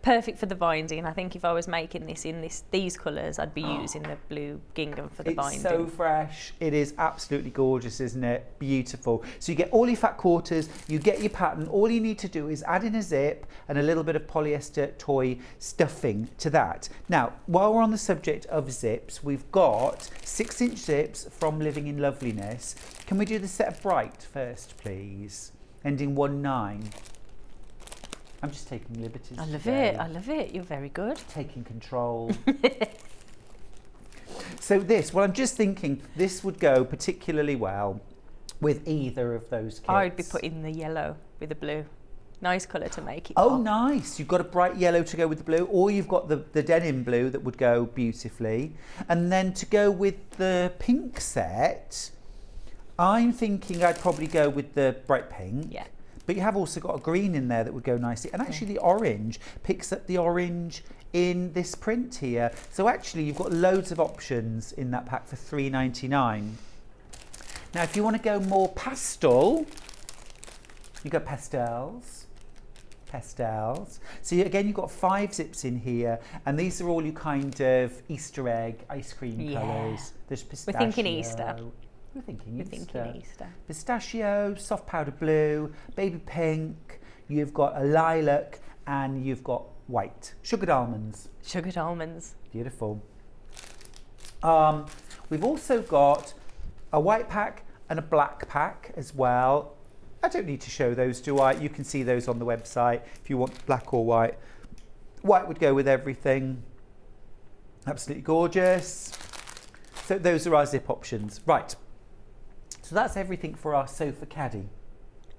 perfect for the binding. I think if I was making this in these colours, I'd be using the blue gingham for the binding. It's so fresh. It is absolutely gorgeous, isn't it? Beautiful. So you get all your fat quarters, you get your pattern. All you need to do is add in a zip and a little bit of polyester toy stuffing to that. Now, while we're on the subject of zips, we've got 6-inch zips from Living in Loveliness. Can we do the set of bright first, please? Ending 19. I'm just taking liberties. I love today. it. I love it. You're very good. Taking control. So this, well, I'm just thinking this would go particularly well with either of those kits. I'd be putting the yellow with the blue. Nice colour to make it. Oh, pop. nice. You've got a bright yellow to go with the blue, or you've got the denim blue that would go beautifully. And then to go with the pink set, I'm thinking I'd probably go with the bright pink. Yeah. But you have also got a green in there that would go nicely. And actually the orange picks up the orange in this print here. So actually you've got loads of options in that pack for $3.99. Now if you want to go more pastel, you've got pastels. So again, you've got 5 zips in here, and these are all your kind of Easter egg ice cream colours. There's pistachio. We're thinking Easter. We're thinking We're Easter. thinking Easter. Pistachio, soft powder blue, baby pink, you've got a lilac, and you've got white. Sugared almonds. Sugared almonds. Beautiful. We've also got a white pack and a black pack as well. I don't need to show those, do I? You can see those on the website if you want black or white. White would go with everything. Absolutely gorgeous. So those are our zip options. Right. So that's everything for our sofa caddy.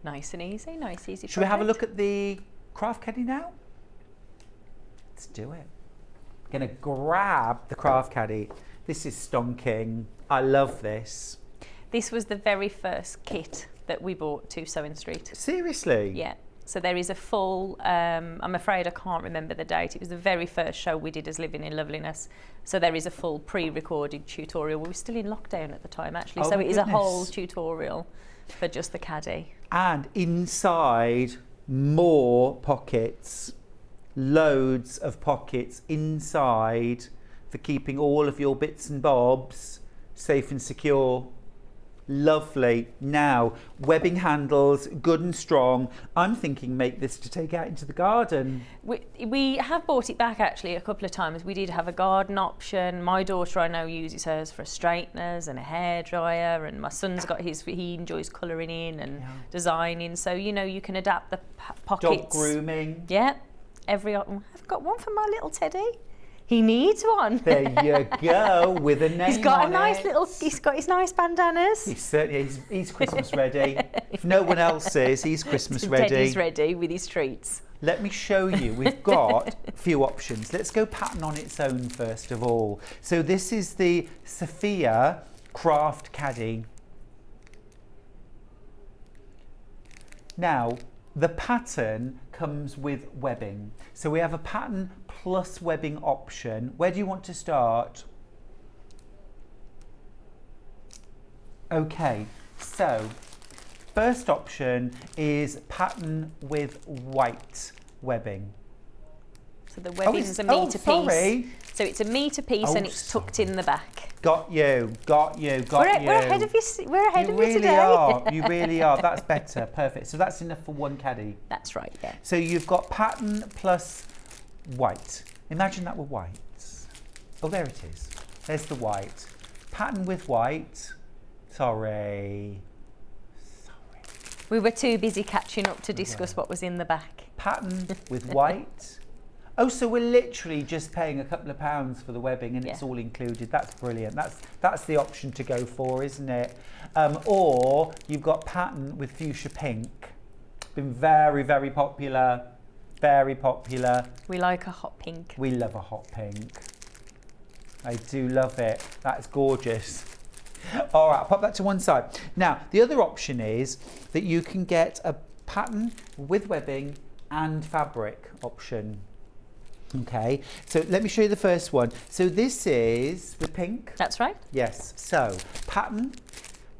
Nice and easy, nice easy. Should we have a project. look at the craft caddy now? Let's do it. I'm going to grab the craft caddy. This is stonking. I love this. This was the very first kit that we bought to Sewing Street. Seriously? Yeah. So there is a full, I'm afraid I can't remember the date. It was the very first show we did as Living in Loveliness. So there is a full pre-recorded tutorial. We were still in lockdown at the time, actually. Oh so my it is a whole goodness. tutorial for just the caddy. And inside, more pockets. Loads of pockets inside for keeping all of your bits and bobs safe and secure. Lovely. Now, webbing handles, good and strong. I'm thinking make this to take out into the garden. We have bought it back actually a couple of times. We did have a garden option. My daughter I know uses hers for straighteners and a hairdryer, and my son's got his, he enjoys colouring in and designing. So, you know, you can adapt the pockets. Dog grooming. Yeah. I've got one for my little Teddy. He needs one. There you go, with a name He's got on a nice it. little, he's got his nice bandanas. He's certainly, he's Christmas ready. If no one else is, he's Christmas ready. Teddy's ready with his treats. Let me show you, we've got a few options. Let's go pattern on its own first of all. So this is the Sophia Craft Caddy. Now, the pattern comes with webbing. So we have a pattern plus webbing option. Where do you want to start? Okay, so first option is pattern with white webbing. So the webbing's a metre piece. So it's a metre piece and it's tucked in the back. Got you, got you, got you. We're ahead of you. We're ahead of you today. You really are. That's better. Perfect. So that's enough for one caddy. That's right, yeah. So you've got pattern plus white. Imagine that were white. Oh, there it is. There's the white. Pattern with white. Sorry. We were too busy catching up to discuss what was in the back. Pattern with white. Oh, so we're literally just paying a couple of pounds for the webbing and it's all included. That's brilliant. That's the option to go for, isn't it? Or you've got pattern with fuchsia pink. Been very, very popular. Very popular. We like a hot pink. We love a hot pink. I do love it. That's gorgeous. All right, I'll pop that to one side. Now, the other option is that you can get a pattern with webbing and fabric option. Okay, so let me show you the first one. So this is the pink. That's right. Yes, so pattern,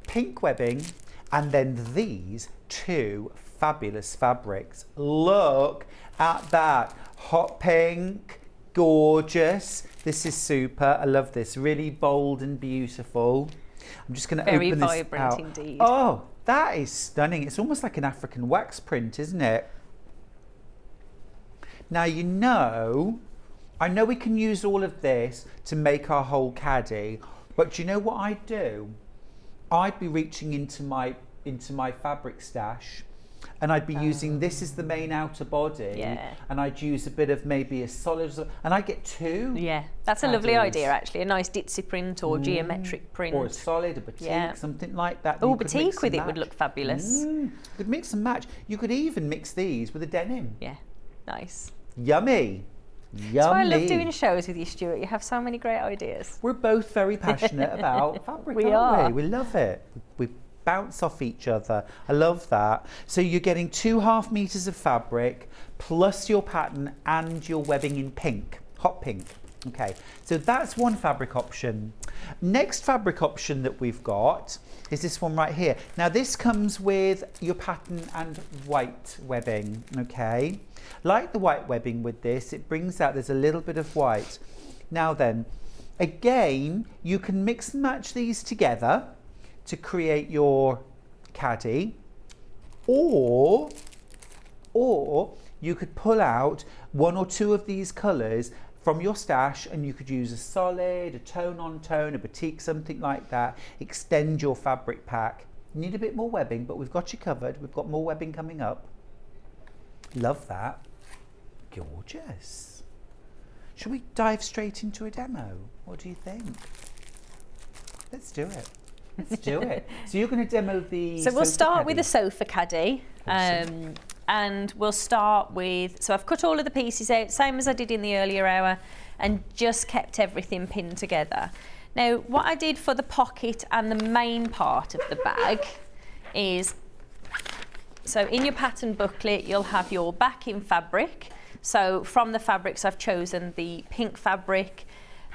pink webbing, and then these two fabulous fabrics. Look at that, hot pink, gorgeous. This is super, I love this, really bold and beautiful. I'm just going to open this out. Very vibrant indeed. Oh, that is stunning. It's almost like an African wax print, isn't it? Now, you know, I know we can use all of this to make our whole caddy, but do you know what I'd do? I'd be reaching into my fabric stash and I'd be using this as the main outer body, and I'd use a bit of maybe a solid, and I'd get two. Yeah, that's a lovely idea actually, a nice ditzy print or geometric print. Or a solid, a batik, something like that. Oh, batik with it would look fabulous. You could mix and match. You could even mix these with a denim. Yeah, nice. Yummy. Yummy. That's why I love doing shows with you, Stuart. You have so many great ideas. We're both very passionate about fabric, We aren't are. we? We love it. We bounce off each other. I love that. So you're getting 2.5 meters of fabric plus your pattern and your webbing in pink, hot pink. Okay, so that's one fabric option. Next fabric option that we've got is this one right here. Now this comes with your pattern and white webbing, okay? Like the white webbing with this, it brings out, there's a little bit of white. Now then, again, you can mix and match these together to create your Caddie, or you could pull out one or two of these colours from your stash, and you could use a solid, a tone-on-tone, a batik, something like that. Extend your fabric pack. You need a bit more webbing, but we've got you covered. We've got more webbing coming up. Love that. Gorgeous. Should we dive straight into a demo? What do you think? Let's do it. Let's do it. So you're going to demo the So we'll start Caddie. with a sofa Caddie. Awesome. And we'll start with, so I've cut all of the pieces out, same as I did in the earlier hour, and just kept everything pinned together. Now, what I did for the pocket and the main part of the bag is, so in your pattern booklet, you'll have your backing fabric. So from the fabrics, I've chosen the pink fabric.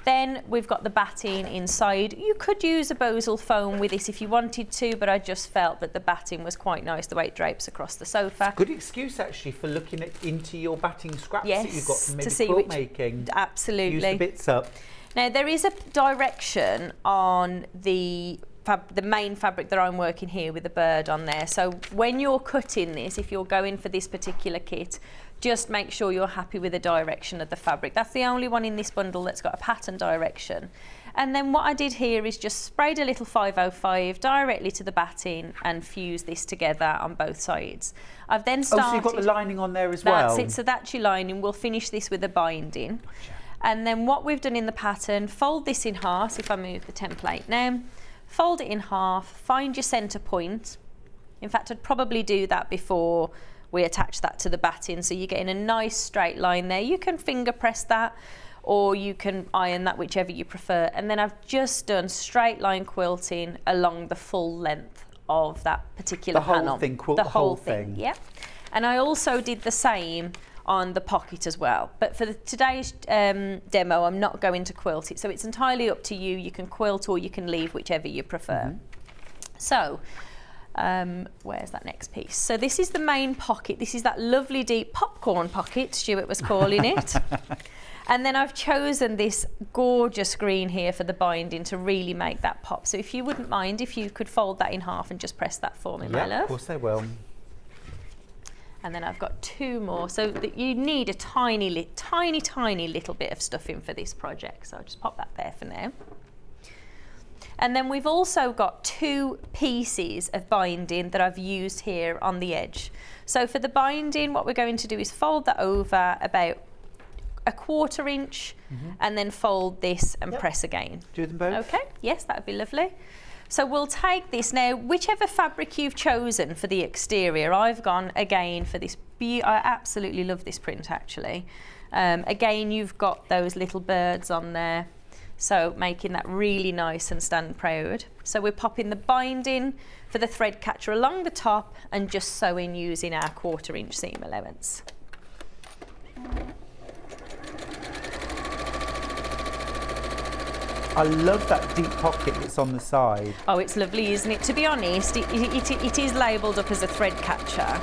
Then we've got the batting inside. You could use a bosal foam with this if you wanted to, but I just felt that the batting was quite nice, the way it drapes across the sofa. Good excuse actually for looking into your batting scraps that you've got from to maybe see quilt which, making. absolutely. Use the bits up. Now there is a direction on the main fabric that I'm working here with the bird on there. So when you're cutting this, if you're going for this particular kit, just make sure you're happy with the direction of the fabric. That's the only one in this bundle that's got a pattern direction. And then what I did here is just sprayed a little 505 directly to the batting and fused this together on both sides. I've then started... Oh, so you've got the lining on there as well? That's it, so that's your lining. We'll finish this with a binding. Gotcha. And then what we've done in the pattern, fold this in half, if I move the template now, fold it in half, find your centre point. In fact, I'd probably do that before we attach that to the batting, so you're getting a nice straight line there. You can finger press that, or you can iron that, whichever you prefer. And then I've just done straight line quilting along the full length of that particular panel. The whole thing, quilt the whole thing. Yeah. And I also did the same on the pocket as well. But for today's demo, I'm not going to quilt it, so it's entirely up to you. You can quilt or you can leave, whichever you prefer. So, where's that next piece? So this is the main pocket. This is that lovely deep popcorn pocket, Stuart was calling it. And then I've chosen this gorgeous green here for the binding to really make that pop. So if you wouldn't mind, if you could fold that in half and just press that for me, my love. Of course I will. And then I've got two more. So that you need a tiny little bit of stuffing for this project. So I'll just pop that there for now. And then we've also got two pieces of binding that I've used here on the edge. So for the binding, what we're going to do is fold that over about a 1/4 inch and then fold this and press again. Do them both? Okay, yes, that would be lovely. So we'll take this now, whichever fabric you've chosen for the exterior. I've gone again for this, I absolutely love this print actually. Again, you've got those little birds on there. So making that really nice and stand proud. So we're popping the binding for the thread catcher along the top and just sewing using our 1/4 inch seam allowance. I love that deep pocket that's on the side. Oh, it's lovely, isn't it? To be honest, it is labelled up as a thread catcher.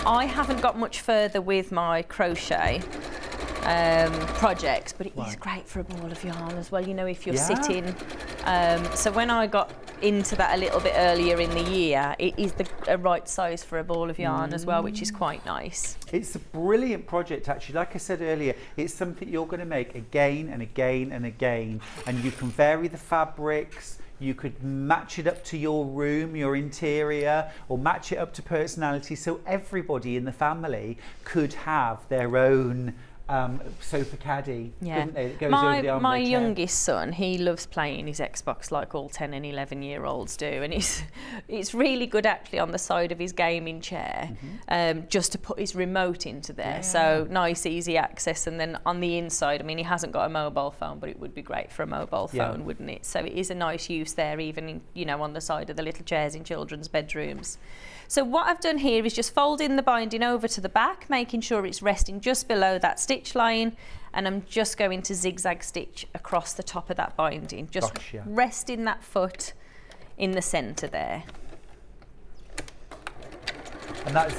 I haven't got much further with my crochet projects, but it is great for a ball of yarn as well, you know, if you're sitting. So when I got into that a little bit earlier in the year, it is a right size for a ball of yarn as well, which is quite nice. It's a brilliant project actually. Like I said earlier, it's something you're going to make again and again and again, and you can vary the fabrics. You could match it up to your room, your interior, or match it up to personality, so everybody in the family could have their own sofa Caddie, couldn't they? That goes over the arm my of their chair. youngest son, he loves playing his Xbox like all 10 and 11-year-olds do, and it's really good actually on the side of his gaming chair, just to put his remote into there. So nice, easy access, and then on the inside, I mean, he hasn't got a mobile phone, but it would be great for a mobile phone, wouldn't it? So it is a nice use there, even in, you know, on the side of the little chairs in children's bedrooms. So what I've done here is just folding the binding over to the back, making sure it's resting just below that stitch line, and I'm just going to zigzag stitch across the top of that binding, just resting that foot in the centre there. And that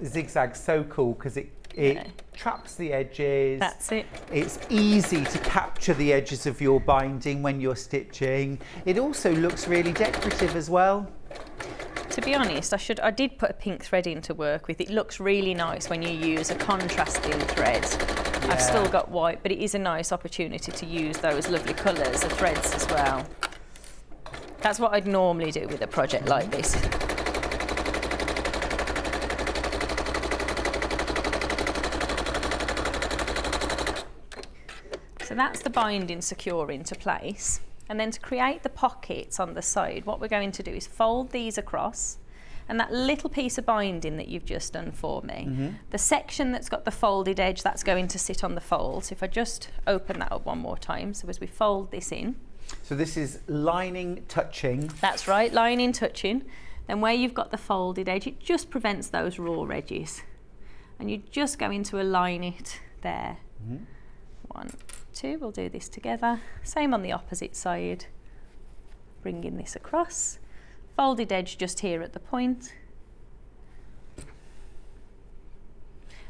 zigzag's so cool because It traps the edges. That's it. It's easy to capture the edges of your binding when you're stitching. It also looks really decorative as well. To be honest, I did put a pink thread in to work with. It looks really nice when you use a contrasting thread. I've still got white, but it is a nice opportunity to use those lovely colours of threads as well. That's what I'd normally do with a project like this. So that's the binding secure into place. And then to create the pockets on the side, what we're going to do is fold these across, and that little piece of binding that you've just done for me, the section that's got the folded edge, that's going to sit on the fold. So if I just open that up one more time, so as we fold this in. So this is lining touching. That's right, lining touching. Then where you've got the folded edge, it just prevents those raw edges. And you're just going to align it there. 1, 2, we'll do this together. Same on the opposite side. Bringing this across. Folded edge just here at the point.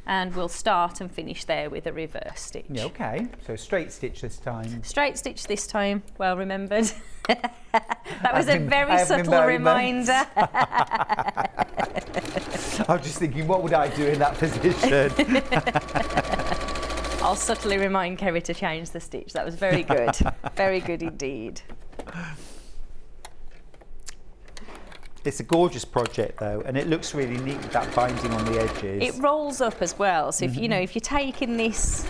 And we'll start and finish there with a reverse stitch. Okay, so straight stitch this time. Straight stitch this time, well remembered. That was a very subtle reminder. I was just thinking, what would I do in that position? I'll subtly remind Kerrie to change the stitch. That was very good. Very good indeed. It's a gorgeous project though, and it looks really neat with that binding on the edges. It rolls up as well. So if you know, if you're taking this,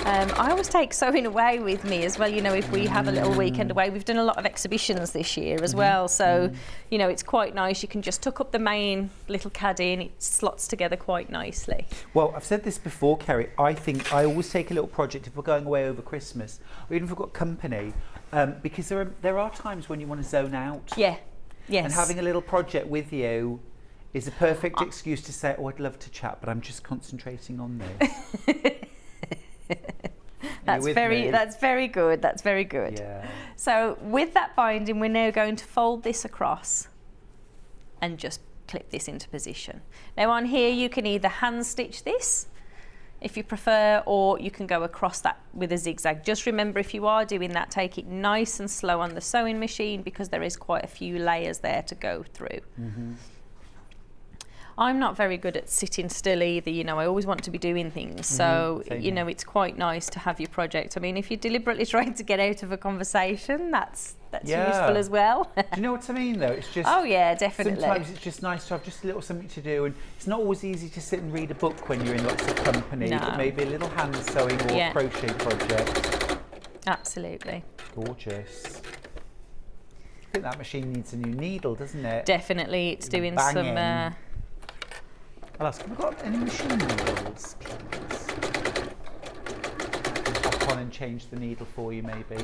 I always take sewing away with me as well. You know, if we have a little weekend away, we've done a lot of exhibitions this year as well. So you know, it's quite nice. You can just tuck up the main little Caddie and it slots together quite nicely. Well, I've said this before, Kerrie. I think I always take a little project if we're going away over Christmas, or even if we've got company, because there are times when you want to zone out. Yeah. Yes. And having a little project with you is a perfect excuse to say, oh, I'd love to chat, but I'm just concentrating on this. That's very good. That's very good. Yeah. So with that binding, we're now going to fold this across and just clip this into position. Now on here, you can either hand stitch this if you prefer, or you can go across that with a zigzag. Just remember, if you are doing that, take it nice and slow on the sewing machine because there is quite a few layers there to go through. I'm not very good at sitting still either, you know, I always want to be doing things. So, you know, it's quite nice to have your project. I mean, if you're deliberately trying to get out of a conversation, that's useful as well. Do you know what I mean though? It's just, oh yeah, definitely. Sometimes it's just nice to have just a little something to do, and it's not always easy to sit and read a book when you're in lots of company, but maybe a little hand sewing or crochet project. Absolutely. Gorgeous. I think that machine needs a new needle, doesn't it? Definitely, it's doing banging. some... I'll ask, have we got any machine needles, please? I'll hop on and change the needle for you, maybe.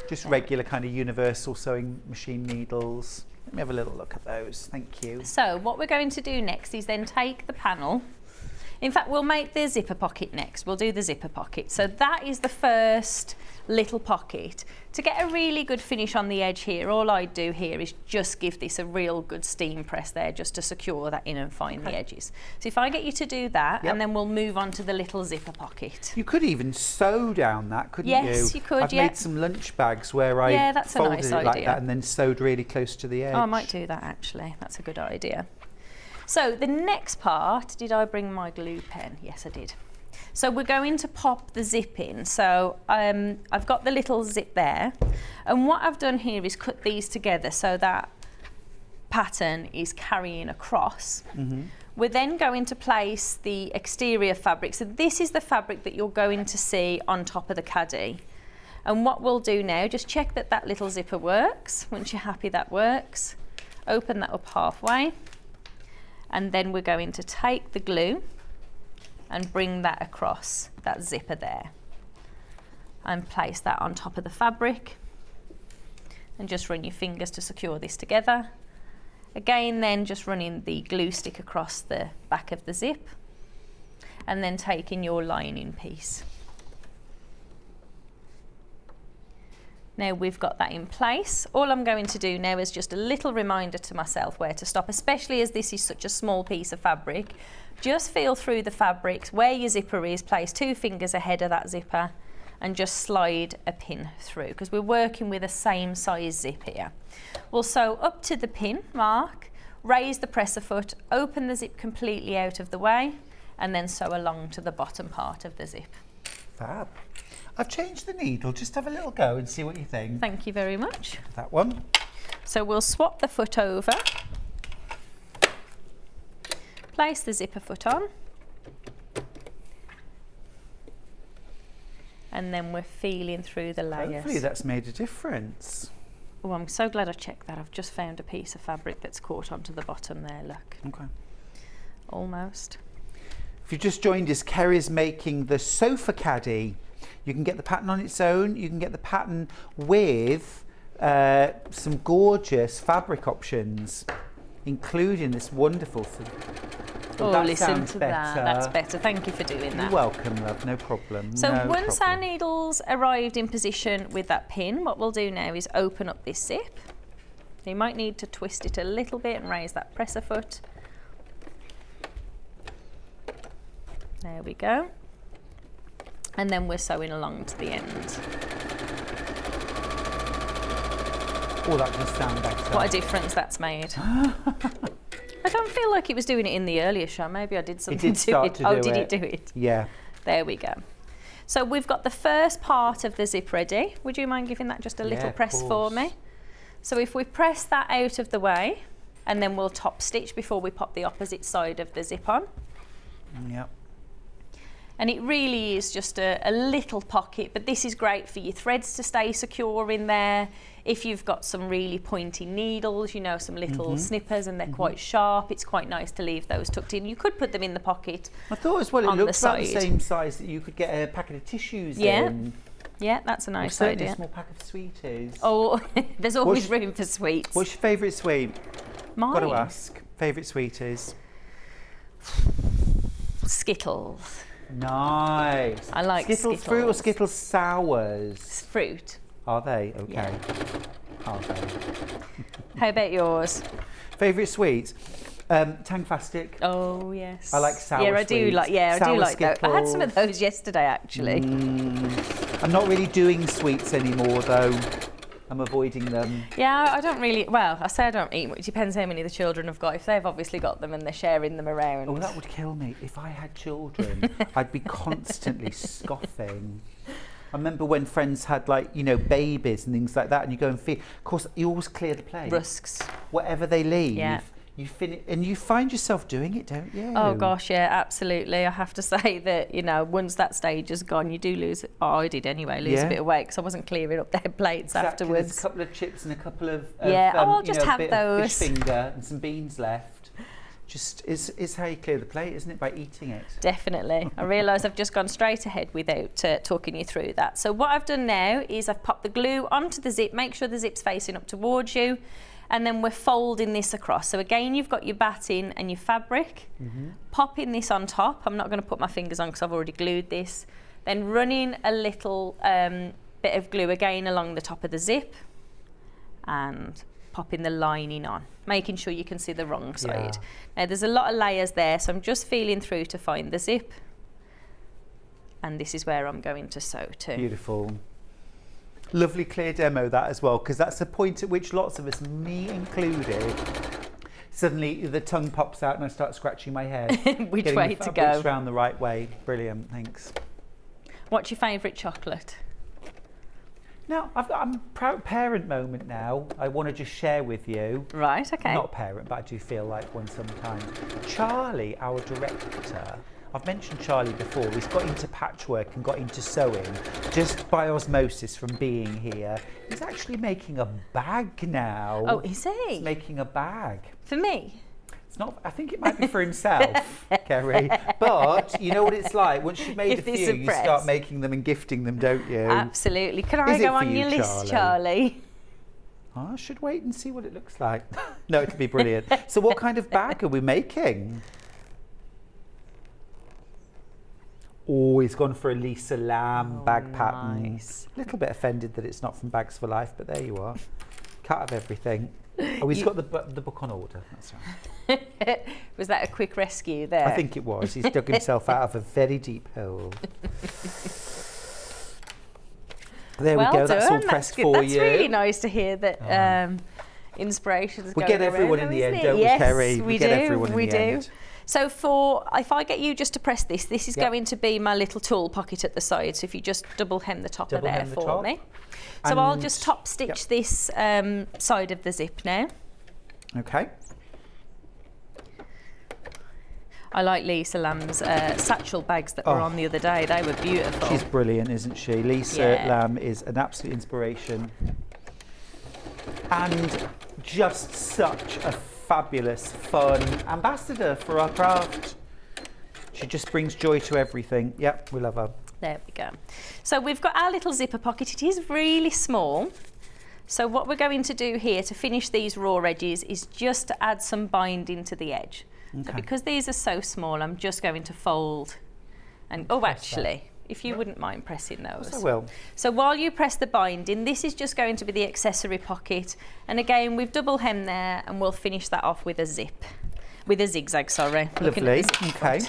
Just regular kind of universal sewing machine needles. Let me have a little look at those, thank you. So what we're going to do next is then take the panel. In fact, we'll make the zipper pocket next. We'll do the zipper pocket. So that is the first little pocket. To get a really good finish on the edge here, all I do here is just give this a real good steam press there just to secure that in and find the edges. So if I get you to do that, and then we'll move on to the little zipper pocket. You could even sew down that, couldn't you? Yes, you could, I've made some lunch bags where I that's a folded nice it like idea. that and then sewed really close to the edge. Oh, I might do that actually. That's a good idea. So the next part, did I bring my glue pen? Yes, I did. So we're going to pop the zip in. So I've got the little zip there. And what I've done here is cut these together so that pattern is carrying across. We're then going to place the exterior fabric. So this is the fabric that you're going to see on top of the Caddie. And what we'll do now, just check that that little zipper works. Once you're happy that works, open that up halfway. And then we're going to take the glue and bring that across that zipper there and place that on top of the fabric and just run your fingers to secure this together. Again, then just running the glue stick across the back of the zip and then taking your lining piece. Now we've got that in place. All I'm going to do now is just a little reminder to myself where to stop, especially as this is such a small piece of fabric. Just feel through the fabric where your zipper is, place 2 fingers ahead of that zipper and just slide a pin through, because we're working with a same size zip here. We'll sew up to the pin mark, raise the presser foot, open the zip completely out of the way, and then sew along to the bottom part of the zip. Fab. I've changed the needle, just have a little go and see what you think. Thank you very much. That one. So we'll swap the foot over, place the zipper foot on, and then we're feeling through the layers. Hopefully that's made a difference. Oh, I'm so glad I checked that. I've just found a piece of fabric that's caught onto the bottom there, look. Okay. Almost. If you just joined us, Kerrie's making the sofa caddy. You can get the pattern on its own, you can get the pattern with some gorgeous fabric options, including this wonderful thing. Oh, that listen sounds to better. that. That's better. Thank you for doing that. You're welcome, love. No problem. So no once problem. our needle's arrived in position with that pin, what we'll do now is open up this zip. You might need to twist it a little bit and raise that presser foot. There we go. And then we're sewing along to the end. Oh, that does sound better. What a difference that's made. I don't feel like it was doing it in the earlier shot. Maybe I did something to it. Oh, did it do it? Yeah. There we go. So we've got the first part of the zip ready. Would you mind giving that just a little press for me? So if we press that out of the way, and then we'll top stitch before we pop the opposite side of the zip on. Yep. And it really is just a little pocket, but this is great for your threads to stay secure in there. If you've got some really pointy needles, you know, some little snippers and they're quite sharp, it's quite nice to leave those tucked in. You could put them in the pocket. I thought as well it on looked the about the side. same size that you could get a packet of tissues Yeah. in. Yeah, that's a nice Or certainly idea. a small pack of sweeties. Oh, there's always room for sweets. What's your favourite sweet? Mine? Got to ask. Favourite sweeties? Skittles. Nice. I like Skittles fruit or Skittles sours? Fruit. Are they? Okay. Yeah. Are they? How about yours? Favourite sweets? Tangfastic. Oh yes. I like sour Yeah, I do sweets. like. Yeah, I Sour do like those. I had some of Skittles. those yesterday, actually. I'm not really doing sweets anymore, though. I'm avoiding them. Yeah, I don't really. Well, I say I don't eat much. It depends how many the children have got. If they've obviously got them and they're sharing them around. Oh, that would kill me. If I had children, I'd be constantly scoffing. I remember when friends had, like, you know, babies and things like that, and you go and feed. Of course, you always clear the plate. Rusks. Whatever they leave, Yeah. you finish, and you find yourself doing it, don't you? Oh gosh, yeah, absolutely. I have to say that, you know, once that stage is gone, you do lose. Oh, I did anyway. Lose a bit of weight because I wasn't clearing up their plates Exactly. afterwards. There's a couple of chips and a couple of I'll you just know, a have bit of those. fish finger and some beans left. Just is how you clear the plate, isn't it? By eating it. Definitely. I realise I've just gone straight ahead without talking you through that. So what I've done now is I've popped the glue onto the zip, make sure the zip's facing up towards you, and then we're folding this across. So again, you've got your batting and your fabric, popping this on top. I'm not going to put my fingers on because I've already glued this. Then running a little bit of glue again along the top of the zip and popping the lining on, making sure you can see the wrong side. Now there's a lot of layers there, so I'm just feeling through to find the zip. And this is where I'm going to sew to. Beautiful. Lovely clear demo that as well, because that's the point at which lots of us, me included, suddenly the tongue pops out and I start scratching my head. Which Getting way the to fabrics go? round the right way. Brilliant, thanks. What's your favourite chocolate? Now, I'm a proud parent moment now. I want to just share with you. Right, okay. Not a parent, but I do feel like one sometimes. Charlie, our director, I've mentioned Charlie before, he's got into patchwork and got into sewing just by osmosis from being here. He's actually making a bag now. Oh, is he? He's making a bag. For me? It's not, I think it might be for himself, Kerrie. But you know what it's like. Once you've made If a this few, a you press. start making them and gifting them, don't you? Absolutely. Can I Is it go for on you, your list, Charlie? I should wait and see what it looks like. No, it'll be brilliant. So what kind of bag are we making? Oh, he's gone for a Lisa Lamb bag pattern. Nice. A little bit offended that it's not from Bags for Life, but there you are. Cut of everything. Oh, he's got the book on order. That's right. Was that a quick rescue there? I think it was. He's dug himself out of a very deep hole. There we go. That's all pressed for you. That's really nice to hear that inspiration's We going get everyone around, in the end, isn't it? don't we, Yes, Kerrie? we get do. everyone in We the do. end. So if I get you just to press this is going to be my little tool pocket at the side. So if you just double hem the top of there for me. So I'll just top stitch this side of the zip now. Okay. I like Lisa Lamb's satchel bags that were on the other day. They were beautiful. She's brilliant, isn't she? Lisa Lamb is an absolute inspiration. And just such a fabulous, fun ambassador for our craft. She just brings joy to everything. Yep, we love her. There we go. So we've got our little zipper pocket. It is really small. So what we're going to do here to finish these raw edges is just to add some binding to the edge. So because these are so small, I'm just going to fold and, if you wouldn't mind pressing those. Yes, I will. So while you press the binding, this is just going to be the accessory pocket. And again, we've double hemmed there and we'll finish that off with a zigzag, sorry. Lovely, okay.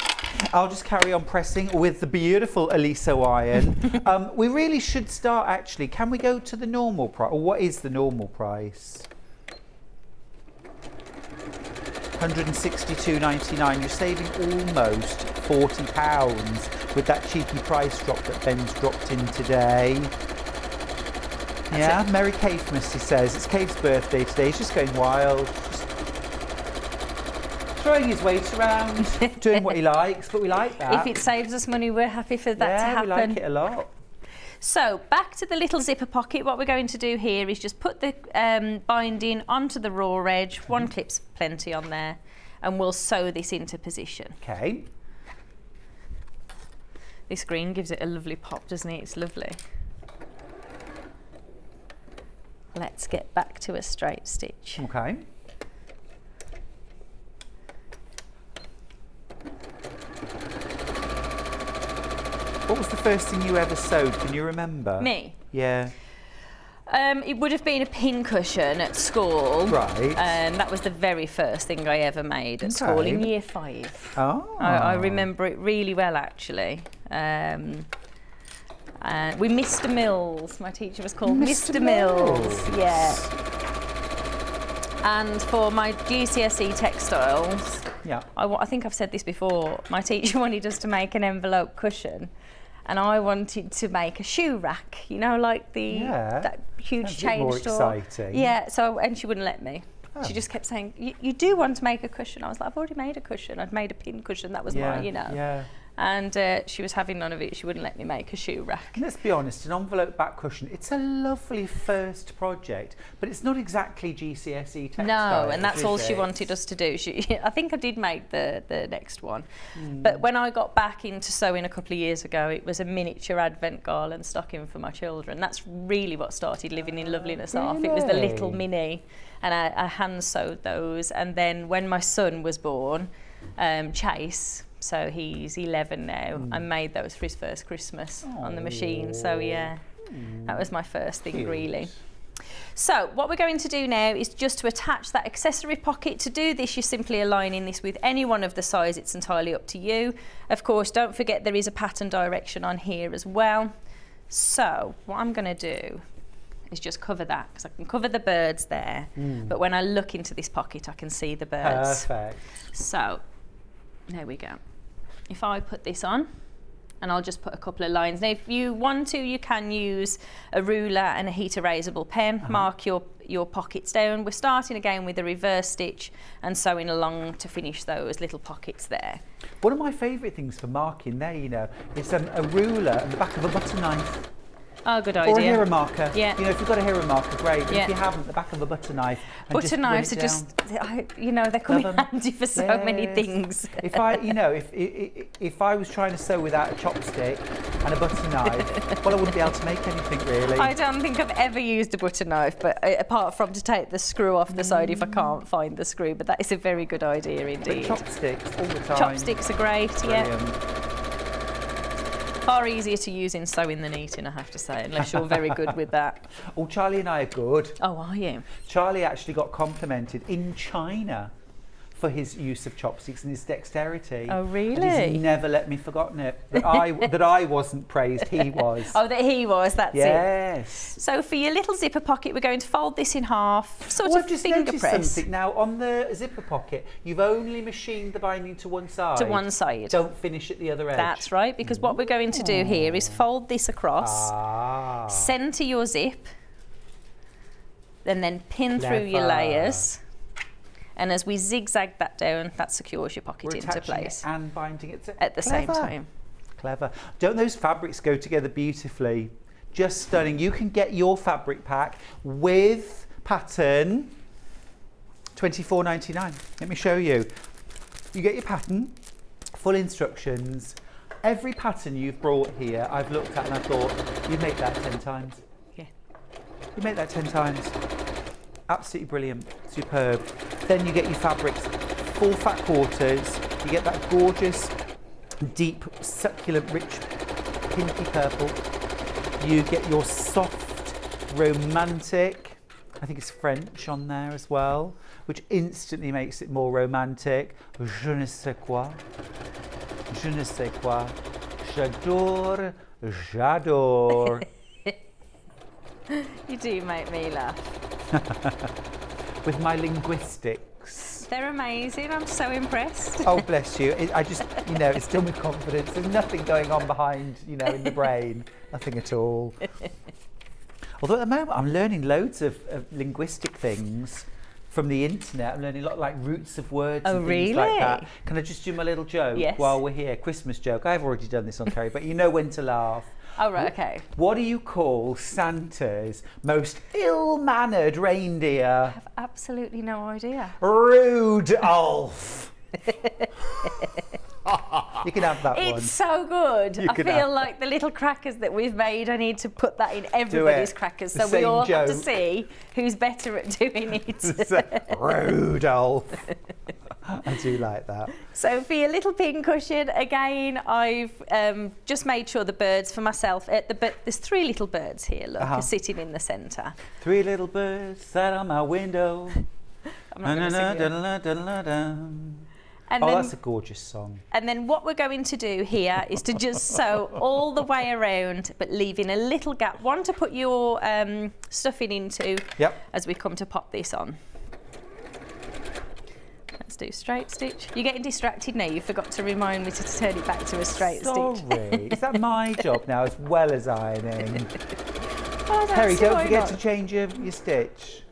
I'll just carry on pressing with the beautiful Aliso iron. We really should start actually. Can we go to the normal price? Or what is the normal price? £162.99. You're saving almost £40 with that cheeky price drop that Ben's dropped in today. Yeah, Merry Cavemas, he says. It's Cave's birthday today. He's just going wild. Just throwing his weight around, doing what he likes, but we like that. If it saves us money, we're happy for that to happen. Yeah, we like it a lot. So back to the little zipper pocket. What we're going to do here is just put the binding onto the raw edge. One clip's plenty on there, and we'll sew this into position. Okay. This green gives it a lovely pop, doesn't it? It's lovely. Let's get back to a straight stitch. Okay. What was the first thing you ever sewed? Can you remember? Me? Yeah. It would have been a pin cushion at school. Right. That was the very first thing I ever made at school in year 5. Oh. I remember it really well, actually. We Mr. Mills. My teacher was called Mr. Mills. Yeah. And for my GCSE textiles, I think I've said this before, my teacher wanted us to make an envelope cushion. And I wanted to make a shoe rack, you know, like that huge chain store. More exciting. Yeah, and she wouldn't let me. Oh. She just kept saying, you do want to make a cushion. I was like, I've already made a cushion. I'd made a pin cushion, that was mine, you know. Yeah. And she was having none of it. She wouldn't let me make a shoe rack. And let's be honest, an envelope back cushion, it's a lovely first project, but it's not exactly GCSE textile. No, and that's all she wanted us to do. I think I did make the next one. But when I got back into sewing a couple of years ago, it was a miniature advent garland stocking for my children. That's really what started Living in Loveliness off. It was the little mini, and I hand sewed those. And then when my son was born, Chase, so he's 11 now, I made those for his first Christmas on the machine. So yeah, that was my first thing really. So what we're going to do now is just to attach that accessory pocket. To do this, you're simply aligning this with any one of the sides. It's entirely up to you. Of course, don't forget there is a pattern direction on here as well. So what I'm going to do is just cover that, because I can cover the birds there, but when I look into this pocket I can see the birds. Perfect. So there we go. If I put this on, and I'll just put a couple of lines. Now if you want to, you can use a ruler and a heat erasable pen, mark your pockets down. We're starting again with a reverse stitch and sewing along to finish those little pockets there. One of my favourite things for marking there, you know, is a ruler and the back of a butter knife. Oh, good idea. Or a hero marker. Yeah. You know, if you've got a hero marker, great. But if you haven't, the back of a butter knife. Butter knives are just, you know, they come in handy for so many things. If I was trying to sew without a chopstick and a butter knife, well, I wouldn't be able to make anything really. I don't think I've ever used a butter knife, but apart from to take the screw off the side if I can't find the screw. But that is a very good idea indeed. But chopsticks all the time. Chopsticks are great. Brilliant. Yeah. Far easier to use in sewing than eating, I have to say, unless you're very good with that. Oh, Charlie and I are good. Oh, are you? Charlie actually got complimented in China for his use of chopsticks and his dexterity. Oh, really? And he's never let me forgotten it. That I wasn't praised, he was. Oh, that he was, that's it. Yes. So for your little zipper pocket, we're going to fold this in half, sort Oh, of I've just finger noticed press. something. Now, on the zipper pocket, you've only machined the binding to one side. To one side. Don't finish at the other edge. That's right, because what we're going to do here is fold this across, centre your zip, and then pin through your Clever. layers. And as we zigzag that down, that secures your pocket We're into attaching place. it and binding it At the same time. Clever. Don't those fabrics go together beautifully? Just stunning. You can get your fabric pack with pattern $24.99. Let me show you. You get your pattern, full instructions. Every pattern you've brought here, I've looked at and I thought, you'd make that 10 times. Yeah. You make that 10 times. Absolutely brilliant, superb. Then you get your fabrics, 4 fat quarters. You get that gorgeous, deep, succulent, rich, pinky purple. You get your soft, romantic, I think it's French on there as well, which instantly makes it more romantic. Je ne sais quoi. Je ne sais quoi. J'adore. J'adore. You do make me laugh. With my linguistics. They're amazing. I'm so impressed. Oh, bless you. I just, it's done with confidence. There's nothing going on behind, in the brain. Nothing at all. Although at the moment I'm learning loads of linguistic things from the internet. I'm learning a lot like roots of words and things like that. Can I just do my little joke while we're here? Christmas joke. I've already done this on Kerrie, but you know when to laugh. Oh, right, okay. What do you call Santa's most ill-mannered reindeer? I have absolutely no idea. Rudolph. You can have that one. It's so good. I feel like the little crackers that we've made, I need to put that in everybody's crackers so we all have to see who's better at doing it. Rudolph. I do like that. So for your little pin cushion, again, I've just made sure the birds for myself, there's 3 little birds here, look, are sitting in the centre. 3 little birds sat on my window. I'm not going to sing it. And oh, then, that's a gorgeous song. And then what we're going to do here is to just sew all the way around, but leaving a little gap, one to put your stuffing into as we come to pop this on. Let's do straight stitch. You're getting distracted now. You forgot to remind me to turn it back to a straight stitch. Sorry. Is that my job now as well as ironing? Oh, Kerrie, don't forget to change your stitch.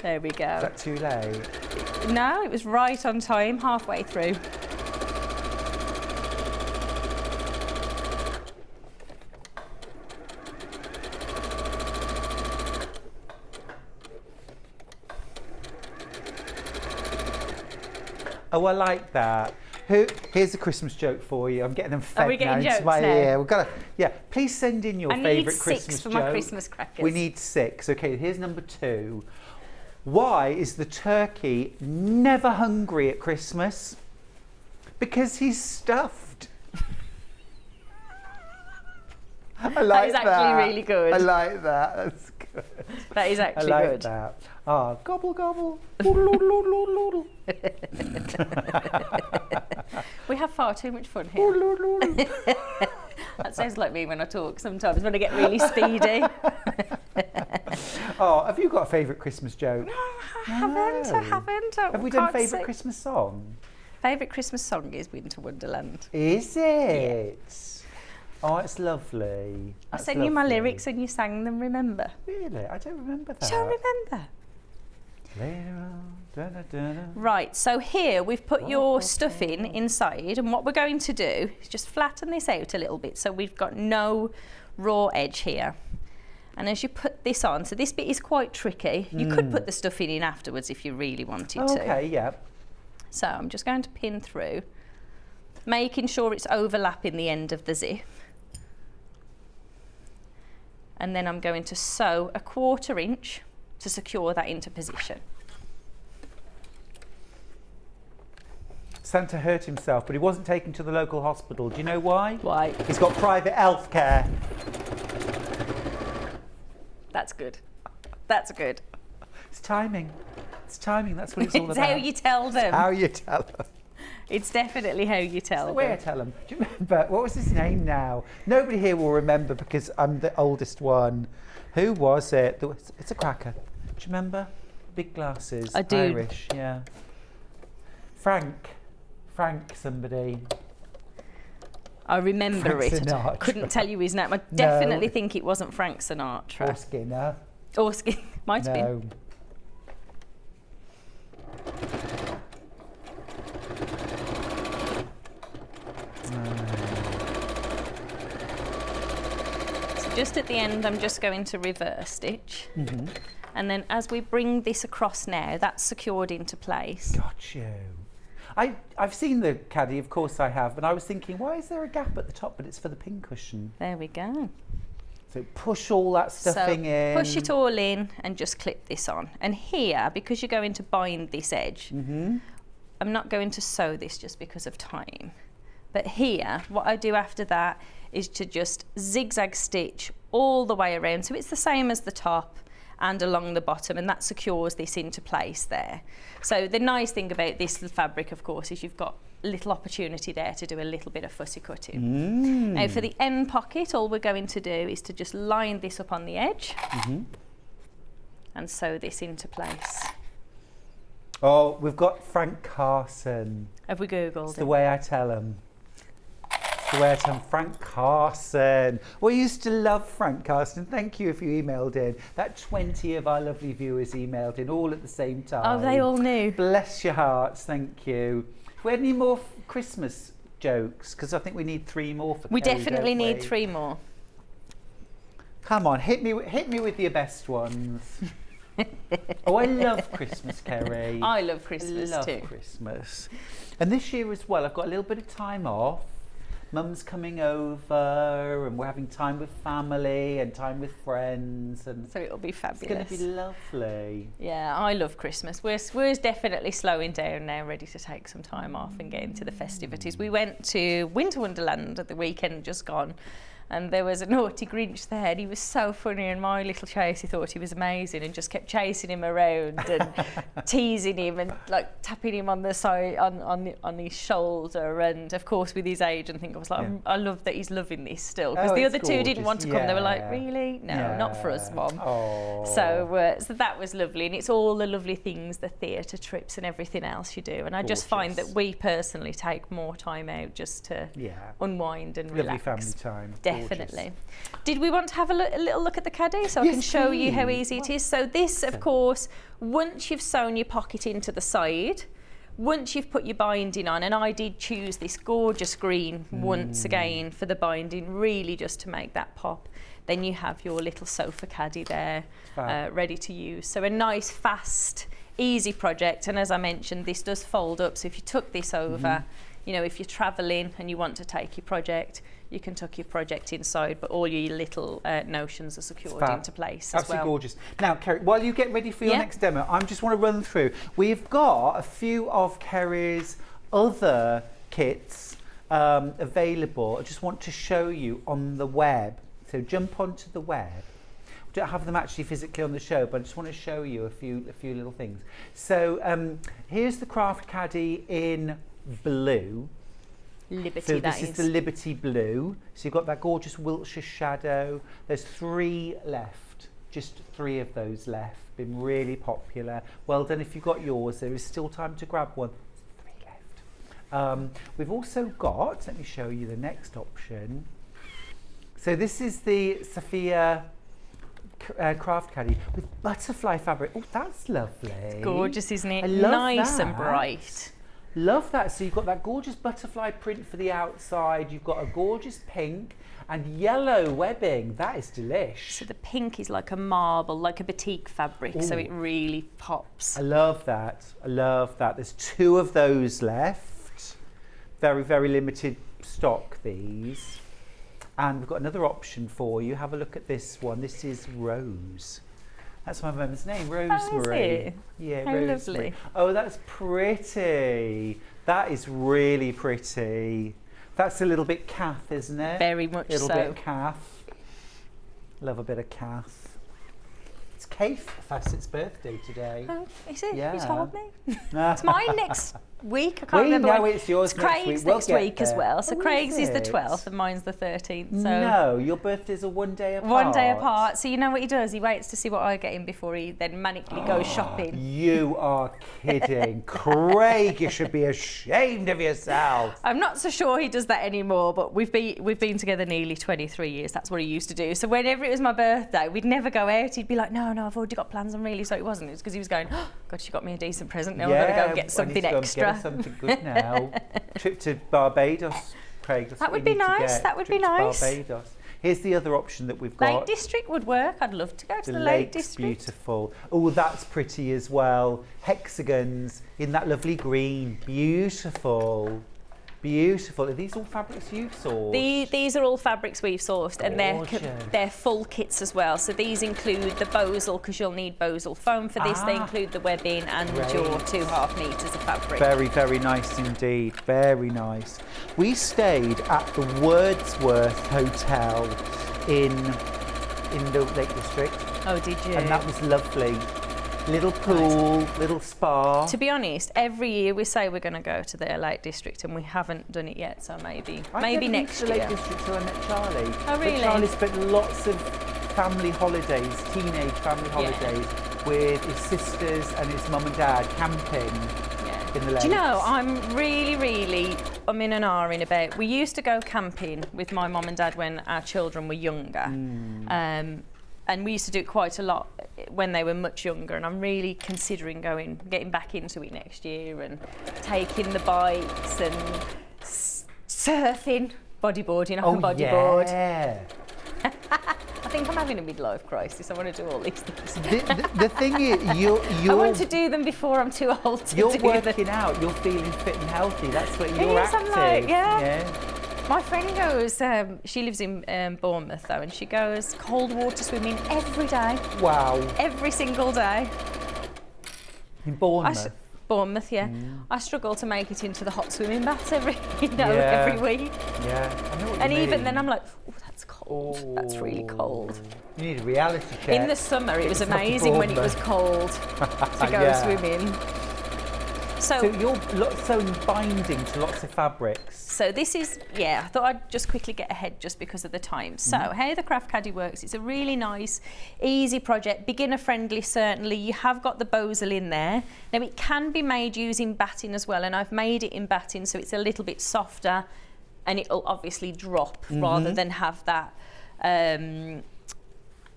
There we go. Is that too late? No, it was right on time, halfway through. Oh, I like that. Here's a Christmas joke for you. I'm getting them fed Are we getting now into my jokes ear. now? We've got to, please send in your favourite Christmas joke. I need 6 for my Christmas crackers. We need 6. Okay, here's number 2. Why is the turkey never hungry at Christmas? Because he's stuffed. I like that. That is actually really good. I like that. That's good. That is actually good. I like good. that. Ah, gobble gobble. We have far too much fun here. That sounds like me when I talk sometimes, when I get really speedy. Oh, have you got a favourite Christmas joke? No, I haven't. Have we done favourite Christmas song? Favourite Christmas song is Winter Wonderland. Is it? Yeah. Oh, it's lovely. I sent you my lyrics and you sang them, remember? Really? I don't remember that. You don't remember? Later on, da, da, da, da. Right, so here we've put your stuffing inside, and what we're going to do is just flatten this out a little bit so we've got no raw edge here. And as you put this on, so this bit is quite tricky. You could put the stuffing in afterwards if you really wanted to. Okay, yeah. So I'm just going to pin through, making sure it's overlapping the end of the zip. And then I'm going to sew a 1/4 inch to secure that into position. Santa hurt himself, but he wasn't taken to the local hospital. Do you know why? Why? He's got private health care. That's good. That's good. It's timing. It's timing. That's what it's all It's about. how you tell them. It's how you tell them. It's definitely how you tell The way I them. tell them. Do you remember? What was his name now? Nobody here will remember because I'm the oldest one. Who was it? It's a cracker. Do you remember? Big glasses. I do. Irish, yeah. Frank somebody. I remember Frank it. Sinatra. Couldn't tell you his name. I definitely think it wasn't Frank Sinatra. Or Skinner. Or might have been. No. So just at the end, I'm just going to reverse stitch. And then as we bring this across now, that's secured into place. Got you. I've seen the Caddie, of course I have, but I was thinking, why is there a gap at the top? But it's for the pincushion. There we go. So push all that stuffing in. Push it all in and just clip this on. And here, because you're going to bind this edge, I'm not going to sew this just because of time. But here, what I do after that is to just zigzag stitch all the way around. So it's the same as the top and along the bottom, and that secures this into place there. So the nice thing about this fabric, of course, is you've got a little opportunity there to do a little bit of fussy cutting. Now for the end pocket, all we're going to do is to just line this up on the edge and sew this into place. Oh, we've got Frank Carson. Have we Googled It's it? the way I tell him. It's the way I tell him. Frank Carson. We used to love Frank Carson. Thank you if you emailed in. That 20 of our lovely viewers emailed in all at the same time. Oh, they all knew. Bless your hearts. Thank you. Have we had any more Christmas jokes? Because I think we need 3 more for We Kerrie, definitely don't need we? 3 more. Come on, hit me with your best ones. Oh, I love Christmas, Kerrie. I love Christmas love too. Christmas. And this year as well, I've got a little bit of time off. Mum's coming over and we're having time with family and time with friends. And So it'll be it's fabulous. going to be lovely. Yeah, I love Christmas. We're definitely slowing down now, ready to take some time off and get into the festivities. We went to Winter Wonderland at the weekend just gone, and there was a naughty Grinch there, and he was so funny, and my little Chasey thought he was amazing and just kept chasing him around and teasing him and like tapping him on the side on his shoulder, and of course with his age, and I was like, I love that he's loving this still, because the it's other 2 didn't want to come. They were like, Yeah. really? No, not for us, Mom. Oh. So that was lovely, and it's all the lovely things, the theatre trips and everything else you do, and I just find that we personally take more time out just to unwind and Lovely relax. family time. Definitely. Did we want to have a little look at the Caddie so I can show you how easy it is? So this, of course, once you've sewn your pocket into the side, once you've put your binding on, and I did choose this gorgeous green once again for the binding, really just to make that pop, then you have your little sofa Caddie there ready to use. So a nice, fast, easy project. And as I mentioned, this does fold up. So if you tuck this over, you know, if you're travelling and you want to take your project, you can tuck your project inside, but all your little notions are secured into place as well. Absolutely gorgeous. Now, Kerrie, while you get ready for your next demo, I just want to run through. We've got a few of Kerrie's other kits available. I just want to show you on the web. So jump onto the web. We don't have them actually physically on the show, but I just want to show you a few little things. So here's the Craft Caddie in blue. Liberty, so this is the Liberty Blue. So you've got that gorgeous Wiltshire shadow. There's 3 left, just 3 of those left. Been really popular. Well done if you've got yours. There is still time to grab one. 3 left. We've also got, let me show you the next option. So this is the Sophia Craft Caddie with butterfly fabric. Oh, that's lovely. It's gorgeous, isn't it? I love nice that. and bright. Love that. So you've got that gorgeous butterfly print for the outside. You've got a gorgeous pink and yellow webbing. That is delish. So the pink is like a marble, like a batik fabric. So Ooh. it really pops. I love that. I love that. There's 2 of those left. Very, very limited stock, these. And we've got another option for you. Have a look at this one. This is Rose. That's my mum's name, Rosemary. Oh, is it? Yeah, How Rosemary. lovely. Oh, that's pretty. That is really pretty. That's a little bit Kaffe, isn't it? Very much so. A little bit Kaffe. Love a bit of Kaffe. It's Fassett's birthday today. Oh, is it? Yeah. You told me. It's mine next week. I can't remember. know when. it's yours It's next Craig's week. We'll next get week as there. well. So Oh, Craig's is the it? 12th and mine's the 13th. So No, your birthdays are one day apart. one day apart. So you know what he does? He waits to see what I get him before he then manically goes shopping. You are kidding. Craig, you should be ashamed of yourself. I'm not so sure he does that anymore, but we've been together nearly 23 years. That's what he used to do. So whenever it was my birthday, we'd never go out. He'd be like, no, I've already got plans. I'm really sorry. It wasn't. It was because he was going, oh, God, she got me a decent present. Now I've got to go and get something extra. Get her something good now. Trip to Barbados, Craig. That's That what would you be need to nice. get. That would be Trip to nice. Barbados. Here's the other option that we've got. Lake District would work. I'd love to go to the lake's Lake District. beautiful. Oh, that's pretty as well. Hexagons in that lovely green. Beautiful. Beautiful. Are these all fabrics you've sourced? These are all fabrics we've sourced, and Gorgeous. they're full kits as well. So these include the bosal, because you'll need bosal foam for this. They include the webbing and Great. your 2.5 metres of fabric. Very, very nice indeed. Very nice. We stayed at the Wordsworth Hotel in the Lake District. Oh, did you? And that was lovely. Little pool, little spa. To be honest, every year we say we're going to go to the Lake District, and we haven't done it yet. So maybe I've never been next to the year. Lake District till I met Charlie. Oh, really? But Charlie spent lots of family holidays, teenage family holidays, with his sisters and his mum and dad camping in the lakes. Do you know, I'm really in and ahhing about. We used to go camping with my mum and dad when our children were younger. And we used to do it quite a lot when they were much younger, and I'm really considering getting back into it next year and taking the bikes and surfing, bodyboarding. I can bodyboard. Yeah. I think I'm having a midlife crisis. I want to do all these things. The thing is, I want to do them before I'm too old to do them. You're working out. You're feeling fit and healthy. That's what you're Yes, active. I'm like, yeah. My friend goes, she lives in Bournemouth though, and she goes cold water swimming every day. Wow. Every single day. In Bournemouth? Bournemouth, yeah. I struggle to make it into the hot swimming baths every week. Yeah. I know what and you even mean. then I'm like, oh, that's cold. Oh. That's really cold. You need a reality check. In the summer, it was Get yourself to amazing when it was Bournemouth. cold to go Yeah. swimming. So you're sewing binding to lots of fabrics. So this is, I thought I'd just quickly get ahead just because of the time. So how the Craft Caddie works, it's a really nice, easy project, beginner friendly certainly. You have got the bosal in there. Now it can be made using batting as well, and I've made it in batting so it's a little bit softer and it'll obviously drop rather than have that,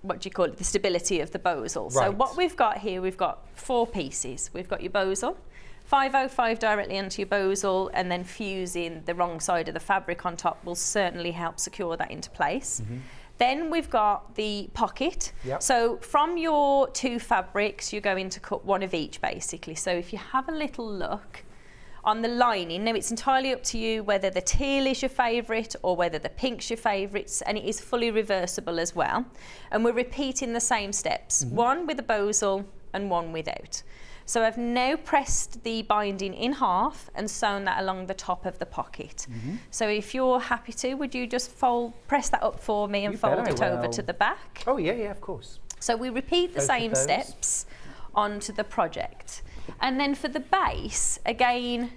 what do you call it, the stability of the bosal. So what we've got here, we've got 4 pieces. We've got your bosal, 505 directly onto your bosal, and then fusing the wrong side of the fabric on top will certainly help secure that into place. Then we've got the pocket. So from your 2 fabrics, you're going to cut 1 of each basically. So if you have a little look on the lining, now it's entirely up to you whether the teal is your favourite or whether the pink's your favourites, and it is fully reversible as well. And we're repeating the same steps, 1 with the bosal and 1 without. So I've now pressed the binding in half and sewn that along the top of the pocket. So if you're happy to, would you just press that up for me and fold it over to the back? Oh yeah, of course. So we repeat the same steps onto the project. And then for the base, again,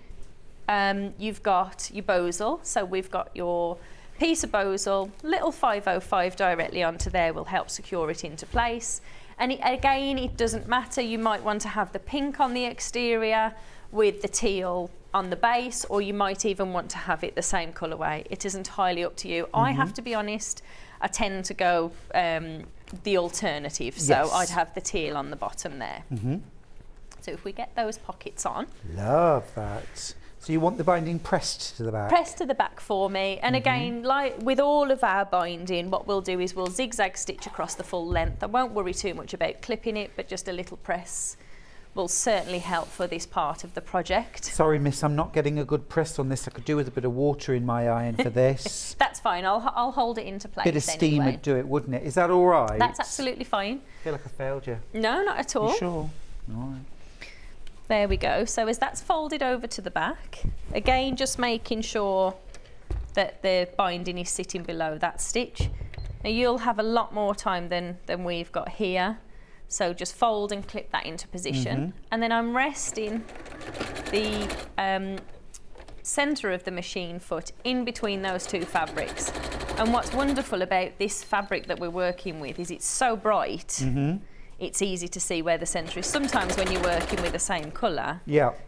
you've got your bosal. So we've got your piece of bosal, little 505 directly onto there will help secure it into place. And again, it doesn't matter. You might want to have the pink on the exterior with the teal on the base, or you might even want to have it the same colourway. It is entirely up to you. I have to be honest, I tend to go the alternative. So I'd have the teal on the bottom there. So if we get those pockets on. Love that. So you want the binding pressed to the back? Pressed to the back for me. And again, like with all of our binding, what we'll do is we'll zigzag stitch across the full length. I won't worry too much about clipping it, but just a little press will certainly help for this part of the project. Sorry, miss, I'm not getting a good press on this. I could do with a bit of water in my iron for this. That's fine. I'll hold it into place. Bit of steam anyway. would do it, wouldn't it? Is that all right? That's absolutely fine. I feel like I failed you. No, not at all. You sure? All right. There we go. So as that's folded over to the back, again, just making sure that the binding is sitting below that stitch. Now you'll have a lot more time than we've got here. So just fold and clip that into position. And then I'm resting the centre of the machine foot in between those two fabrics. And what's wonderful about this fabric that we're working with is it's so bright. It's easy to see where the centre is. Sometimes when you're working with the same colour,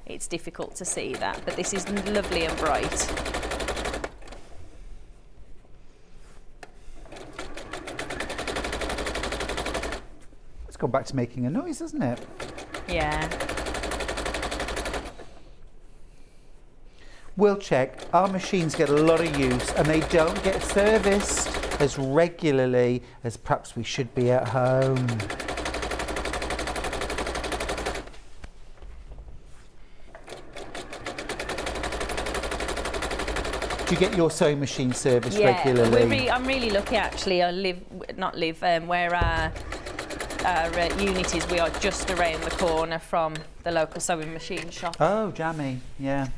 it's difficult to see that, but this is lovely and bright. It's gone back to making a noise, hasn't it? Yeah. We'll check. Our machines get a lot of use and they don't get serviced as regularly as perhaps we should be at home. Do you get your sewing machine serviced regularly? I'm really lucky actually. Where our unit is, we are just around the corner from the local sewing machine shop. Oh, jammy, yeah.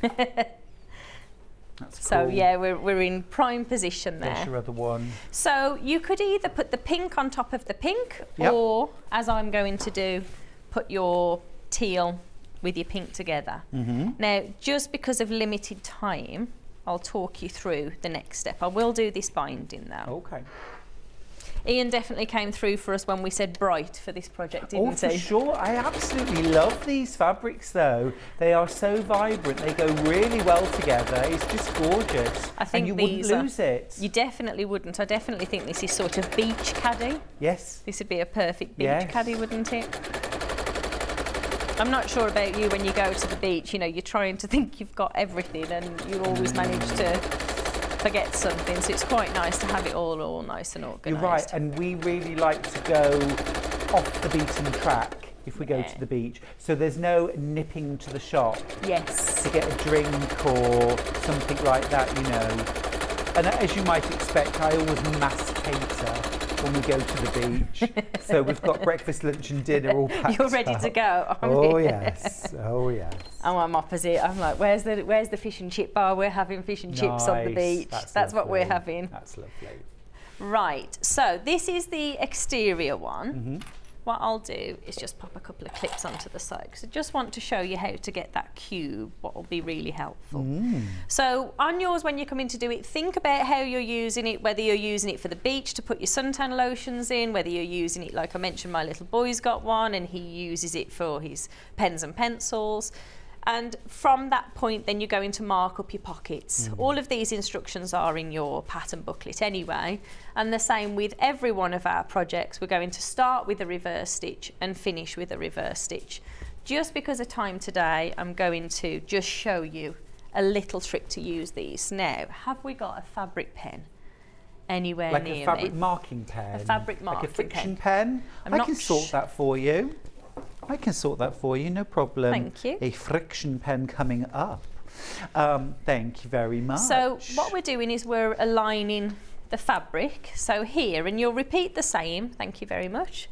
That's so cool. yeah, we're in prime position there. There's your other one. So you could either put the pink on top of the pink, or, as I'm going to do, put your teal with your pink together. Now, just because of limited time, I'll talk you through the next step. I will do this binding though. Okay. Ian definitely came through for us when we said bright for this project, didn't he? Oh, for sure. I absolutely love these fabrics though. They are so vibrant. They go really well together. It's just gorgeous. I think and you wouldn't lose it. You definitely wouldn't. I definitely think this is sort of beach caddy. Yes. This would be a perfect beach caddy, wouldn't it? I'm not sure about you when you go to the beach, you know, you're trying to think you've got everything and you always manage to forget something, so it's quite nice to have it all nice and organised. You're right, and we really like to go off the beaten track if we go to the beach, so there's no nipping to the shop to get a drink or something like that, you know. And as you might expect, I always mass cater when we go to the beach. So we've got breakfast, lunch and dinner all packed You're ready to go, aren't you? you? Yes, oh yes. Oh, I'm opposite. I'm like, where's the fish and chip bar? We're having fish and chips on the beach. That's what we're having. That's lovely. Right, so this is the exterior one. What I'll do is just pop a couple of clips onto the side because I just want to show you how to get that cube, what will be really helpful. So on yours, when you come in to do it, think about how you're using it, whether you're using it for the beach to put your suntan lotions in, whether you're using it, like I mentioned, my little boy's got one and he uses it for his pens and pencils. And from that point, then you're going to mark up your pockets. All of these instructions are in your pattern booklet anyway. And the same with every one of our projects. We're going to start with a reverse stitch and finish with a reverse stitch. Just because of time today, I'm going to just show you a little trick to use these. Now, have we got a fabric pen anywhere near me? Like a fabric marking pen? A fabric marking pen. Like a friction pen? I can sort that for you. I can sort that for you, no problem. Thank you. A friction pen coming up. Thank you very much. So what we're doing is we're aligning the fabric. So here, and you'll repeat the same, thank you very much.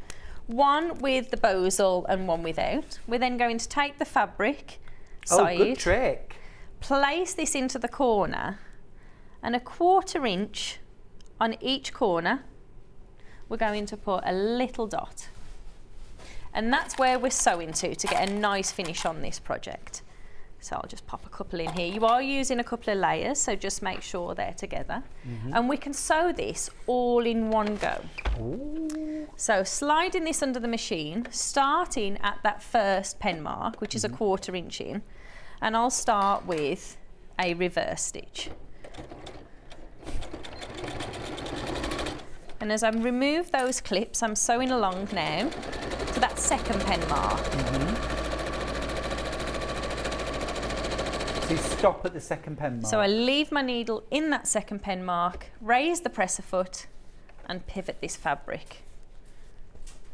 One with the bosal and one without. We're then going to take the fabric side. Oh, good trick. Place this into the corner and 1/4 inch on each corner. We're going to put a little dot. And that's where we're sewing to get a nice finish on this project. So I'll just pop a couple in here. You are using a couple of layers, so just make sure they're together. And we can sew this all in one go. Ooh. So sliding this under the machine, starting at that first pen mark, which is 1/4 inch in, and I'll start with a reverse stitch. And as I remove those clips, I'm sewing along now to that second pen mark. So you stop at the second pen mark. So I leave my needle in that second pen mark, raise the presser foot and pivot this fabric.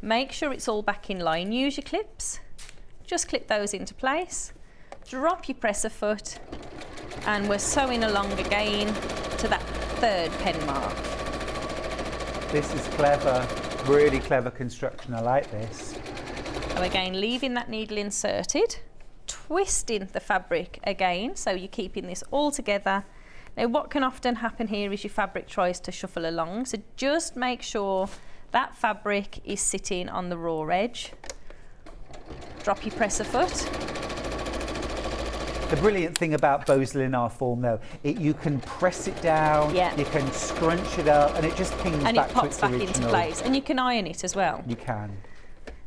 Make sure it's all back in line. Use your clips. Just clip those into place. Drop your presser foot and we're sewing along again to that third pen mark. This is clever, really clever construction. I like this. So again, leaving that needle inserted, twisting the fabric again, so you're keeping this all together. Now what can often happen here is your fabric tries to shuffle along, so just make sure that fabric is sitting on the raw edge. Drop your presser foot. The brilliant thing about bows linar form though, you can press it down, you can scrunch it up, and it just pings and back it to pops its back original. into place, and you can iron it as well. You can.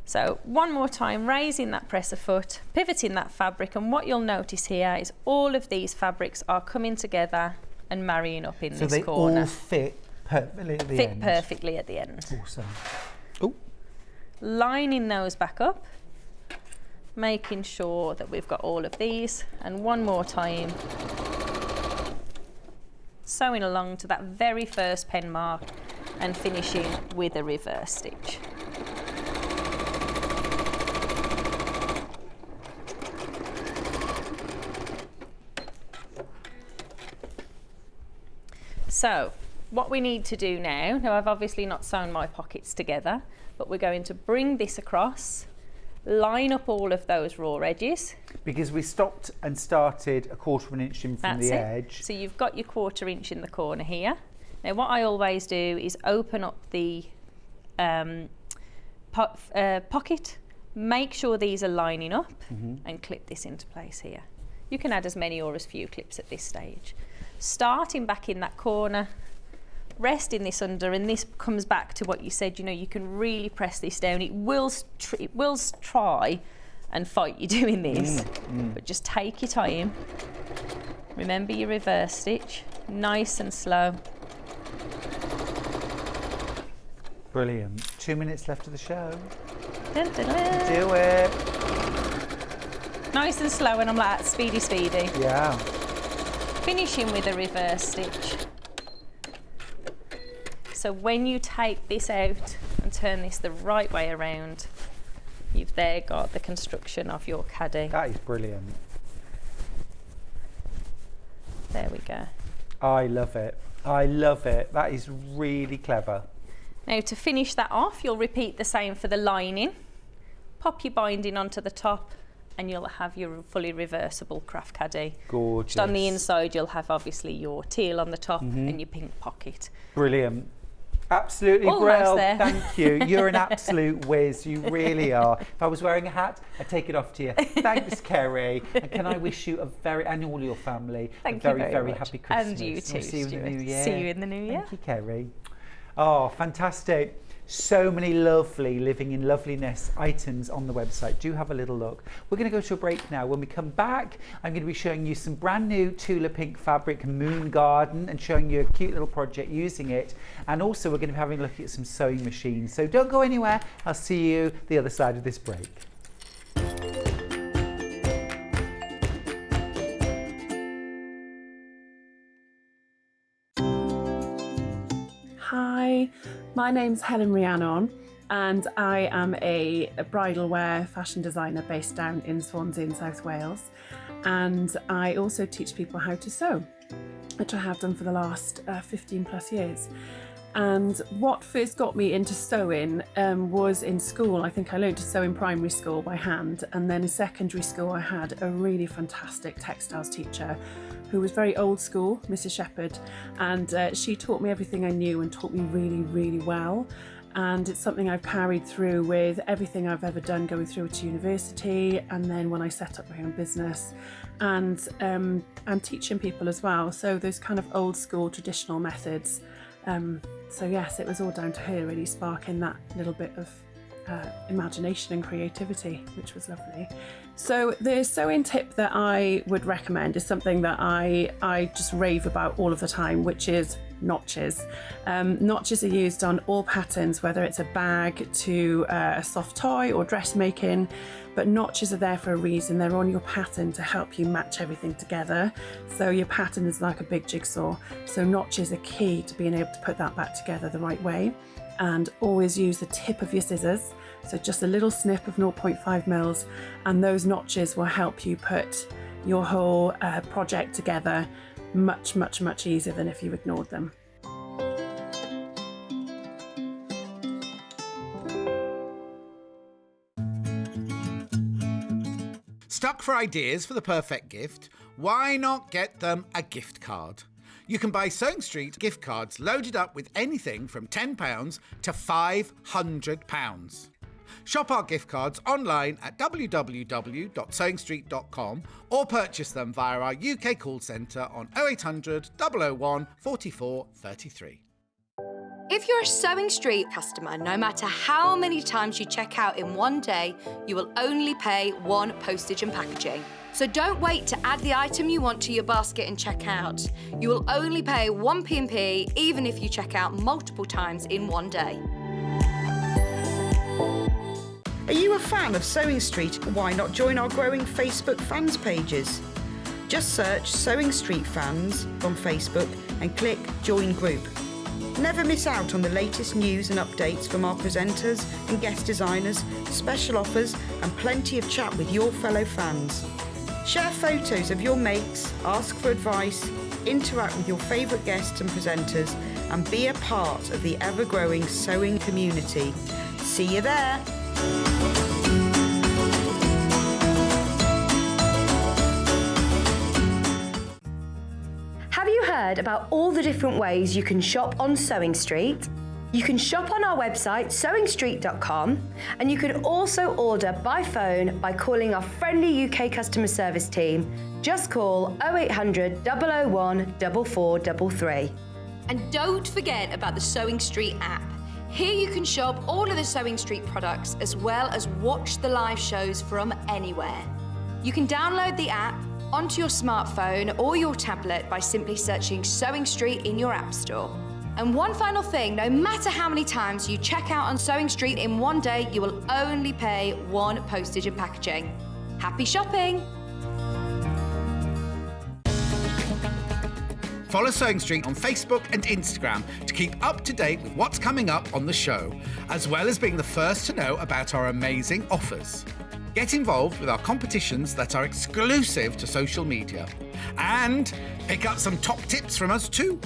So one more time, raising that presser foot, pivoting that fabric, and what you'll notice here is all of these fabrics are coming together and marrying up in So this they corner. all fit perfectly at the Fit end. perfectly at the end. Awesome. Oh. Lining those back up, making sure that we've got all of these, and one more time, sewing along to that very first pen mark and finishing with a reverse stitch. So what we need to do now I've obviously not sewn my pockets together, but we're going to bring this across, line up all of those raw edges. Because we stopped and started a 1/4 inch in from the edge. So you've got your 1/4 inch in the corner here. Now what I always do is open up the pocket, make sure these are lining up, and clip this into place here. You can add as many or as few clips at this stage. Starting back in that corner, resting this under, and this comes back to what you said, you know, you can really press this down. It will try and fight you doing this, but just take your time. Remember your reverse stitch, nice and slow. Brilliant. 2 minutes left of the show. Dun, dun, dun. Do it. Nice and slow, and I'm like, speedy, speedy. Yeah. Finishing with a reverse stitch. So when you take this out and turn this the right way around, you've there got the construction of your Caddie. That is brilliant. There we go. I love it. I love it. That is really clever. Now to finish that off, you'll repeat the same for the lining. Pop your binding onto the top, and you'll have your fully reversible craft Caddie. Gorgeous. Just on the inside, you'll have obviously your teal on the top and your pink pocket. Brilliant. Absolutely Almost brilliant. there. Thank you. You're an absolute whiz. You really are. If I was wearing a hat, I'd take it off to you. Thanks, Kerrie. And can I wish you and all your family a very much. happy Christmas. And you too, We'll see you in the Stuart. new year. See you in the new year. Thank you, Kerrie. Oh, fantastic. So many lovely living in loveliness items on the website. Do have a little look. We're going to go to a break now. When we come back, I'm going to be showing you some brand new Tula Pink fabric Moon Garden and showing you a cute little project using it. And also we're going to be having a look at some sewing machines. So don't go anywhere. I'll see you the other side of this break. Hi, my name's Helen Rhiannon and I am a bridal wear fashion designer based down in Swansea in South Wales, and I also teach people how to sew, which I have done for the last 15 plus years. And what first got me into sewing was in school. I think I learned to sew in primary school by hand, and then in secondary school I had a really fantastic textiles teacher who was very old school, Mrs. Shepherd, and she taught me everything I knew and taught me really, really well. And it's something I've carried through with everything I've ever done going through to university, and then when I set up my own business, and teaching people as well. So those kind of old school traditional methods. So yes, it was all down to her really sparking that little bit of imagination and creativity, which was lovely. So the sewing tip that I would recommend is something that I just rave about all of the time, which is notches. Notches are used on all patterns, whether it's a bag to a soft toy or dressmaking, but notches are there for a reason. They're on your pattern to help you match everything together. So your pattern is like a big jigsaw. So notches are key to being able to put that back together the right way. And always use the tip of your scissors. So just a little snip of 0.5 mils, and those notches will help you put your whole project together much, much, much easier than if you ignored them. Stuck Stuck for ideas for the perfect gift? Why not get them a gift card? You can buy Sewing Street gift cards loaded up with anything from £10 to £500. Shop our gift cards online at www.sewingstreet.com or purchase them via our UK call centre on 0800 001 44 33. If you're a Sewing Street customer, no matter how many times you check out in one day, you will only pay one postage and packaging. So don't wait to add the item you want to your basket and check out. You will only pay one P&P even if you check out multiple times in one day. Are you a fan of Sewing Street? Why not join our growing Facebook fans pages? Just search Sewing Street Fans on Facebook and click Join Group. Never miss out on the latest news and updates from our presenters and guest designers, special offers and plenty of chat with your fellow fans. Share photos of your makes, ask for advice, interact with your favourite guests and presenters and be a part of the ever-growing sewing community. See you there! Have you heard about all the different ways you can shop on Sewing Street? You can shop on our website sewingstreet.com and you can also order by phone by calling our friendly UK customer service team. Just call 0800 001 4433. And don't forget about the Sewing Street app. Here you can shop all of the Sewing Street products as well as watch the live shows from anywhere. You can download the app onto your smartphone or your tablet by simply searching Sewing Street in your app store. And one final thing, no matter how many times you check out on Sewing Street in one day, you will only pay one postage and packaging. Happy shopping! Follow Sewing Street on Facebook and Instagram to keep up to date with what's coming up on the show, as well as being the first to know about our amazing offers. Get involved with our competitions that are exclusive to social media. And pick up some top tips from us too.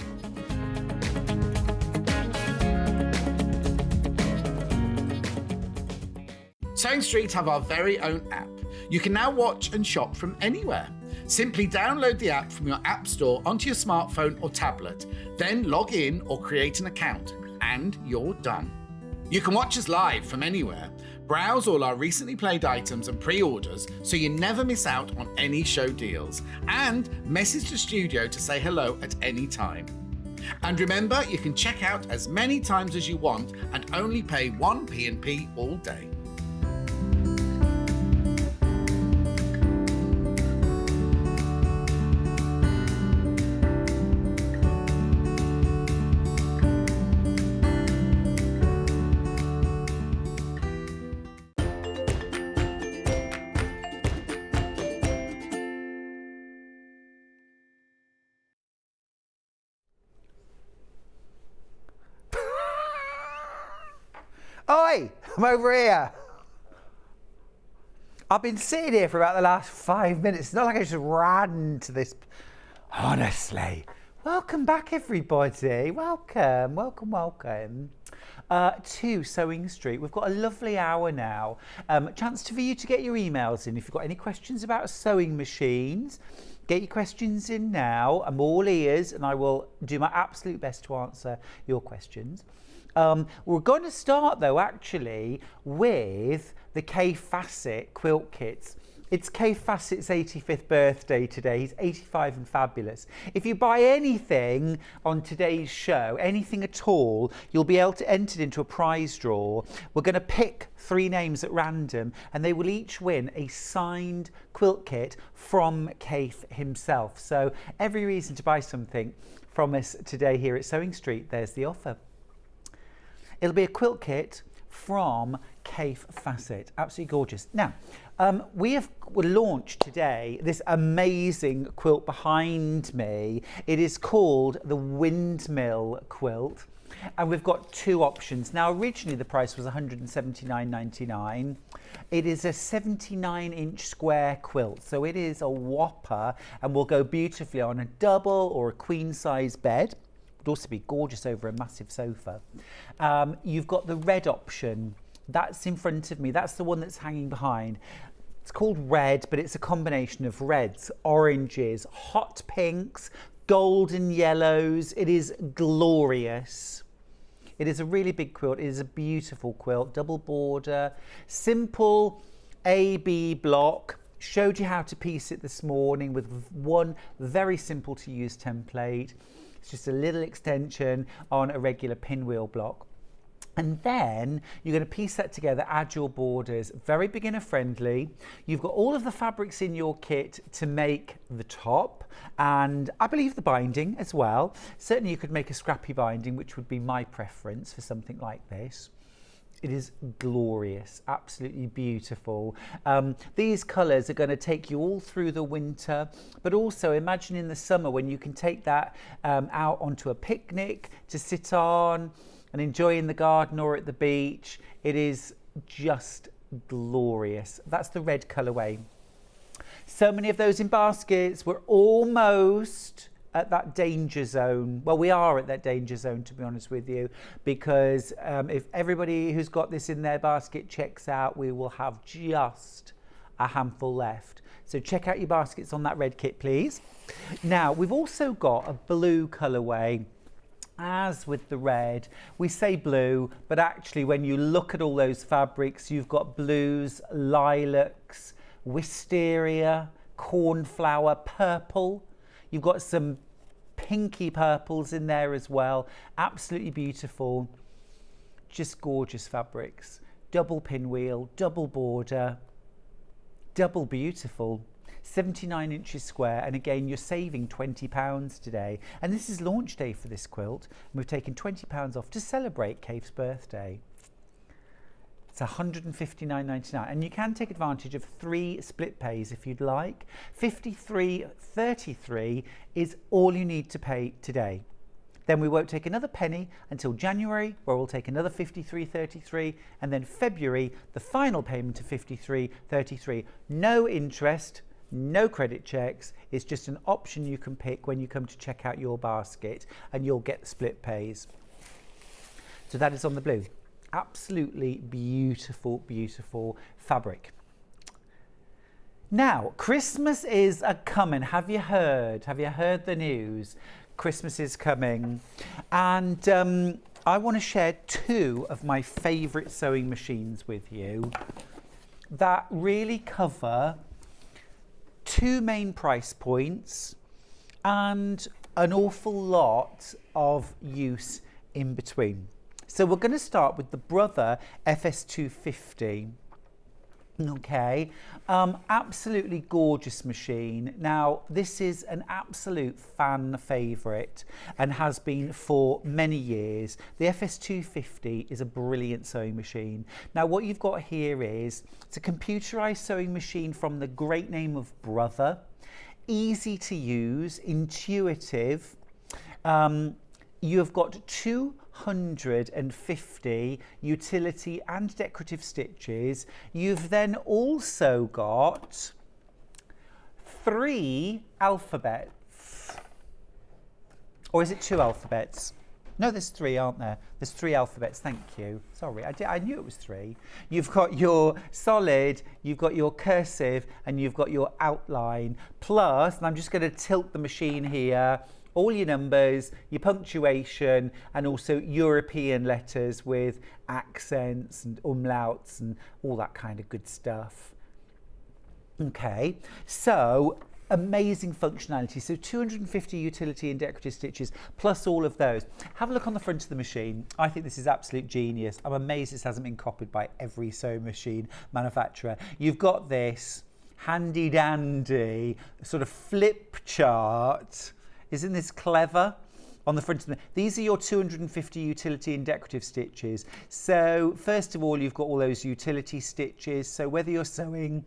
Sewing Street have our very own app. You can now watch and shop from anywhere. Simply download the app from your app store onto your smartphone or tablet, then log in or create an account, and you're done. You can watch us live from anywhere, browse all our recently played items and pre-orders so you never miss out on any show deals, and message the studio to say hello at any time. And remember, you can check out as many times as you want and only pay one P&P all day. Oi, I'm over here. I've been sitting here for about the last 5 minutes. It's not like I just ran to this. Honestly. Welcome back, everybody. Welcome, welcome, welcome to Sewing Street. We've got a lovely hour now. Chance for you to get your emails in. If you've got any questions about sewing machines, get your questions in now. I'm all ears and I will do my absolute best to answer your questions. We're going to start though actually with the Fassett quilt kits. It's Fassett's 85th birthday today. He's 85 and fabulous. If you buy anything on today's show, anything at all, you'll be able to enter it into a prize draw. We're going to pick 3 names at random and they will each win a signed quilt kit from Kaffe himself. So every reason to buy something from us today here at Sewing Street. There's the offer. It'll be a quilt kit from Kaffe Fassett. Absolutely gorgeous. Now, we have launched today this amazing quilt behind me. It is called the Windmill quilt. And we've got 2 options. Now, originally the price was £179.99. It is a 79-inch square quilt. So it is a whopper and will go beautifully on a double or a queen size bed. Would also be gorgeous over a massive sofa. You've got the red option. That's in front of me. That's the one that's hanging behind. It's called red, but it's a combination of reds, oranges, hot pinks, golden yellows. It is glorious. It is a really big quilt. It is a beautiful quilt, double border, simple AB block. Showed you how to piece it this morning with one very simple to use template. It's just a little extension on a regular pinwheel block. And then you're going to piece that together, add your borders, very beginner friendly. You've got all of the fabrics in your kit to make the top and I believe the binding as well. Certainly you could make a scrappy binding, which would be my preference for something like this. It is glorious, absolutely beautiful. These colours are going to take you all through the winter, but also imagine in the summer when you can take that out onto a picnic to sit on and enjoy in the garden or at the beach. It is just glorious. That's the red colourway. So many of those in baskets. We're almost at that danger zone. Well, we are at that danger zone, to be honest with you, because if everybody who's got this in their basket checks out, we will have just a handful left. So check out your baskets on that red kit, please. Now, we've also got a blue colourway. As with the red, we say blue, but actually when you look at all those fabrics, you've got blues, lilacs, wisteria, cornflower, purple. You've got some pinky purples in there as well. Absolutely beautiful. Just gorgeous fabrics. Double pinwheel, double border, double beautiful. 79 inches square, and again you're saving £20 today, and this is launch day for this quilt, and we've taken £20 off to celebrate Kaffe's birthday. It's £159.99, and you can take advantage of 3 split pays if you'd like. £53.33 is all you need to pay today. Then we won't take another penny until January, where we'll take another £53.33, and then February, the final payment of £53.33. No interest, no credit checks. It's just an option you can pick when you come to check out your basket, and you'll get the split pays. So that is on the blue. Absolutely beautiful, beautiful fabric. Now, Christmas is a-coming. Have you heard? Have you heard the news? Christmas is coming. And I want to share 2 of my favourite sewing machines with you that really cover 2 main price points and an awful lot of use in between. So we're going to start with the Brother FS250. Okay, absolutely gorgeous machine. Now, this is an absolute fan favourite and has been for many years. The FS250 is a brilliant sewing machine. Now, what you've got here is, it's a computerised sewing machine from the great name of Brother. Easy to use, intuitive. You've got 250 utility and decorative stitches. You've then also got 3 alphabets. Or is it 2 alphabets? No, there's 3, aren't there? There's 3 alphabets, thank you. Sorry, I knew it was 3. You've got your solid, you've got your cursive, and you've got your outline. Plus, and I'm just going to tilt the machine here, all your numbers, your punctuation, and also European letters with accents and umlauts and all that kind of good stuff. Okay, so amazing functionality. So 250 utility and decorative stitches plus all of those. Have a look on the front of the machine. I think this is absolute genius. I'm amazed this hasn't been copied by every sewing machine manufacturer. You've got this handy dandy sort of flip chart. Isn't this clever? On the front of these are your 250 utility and decorative stitches. So first of all, you've got all those utility stitches. So whether you're sewing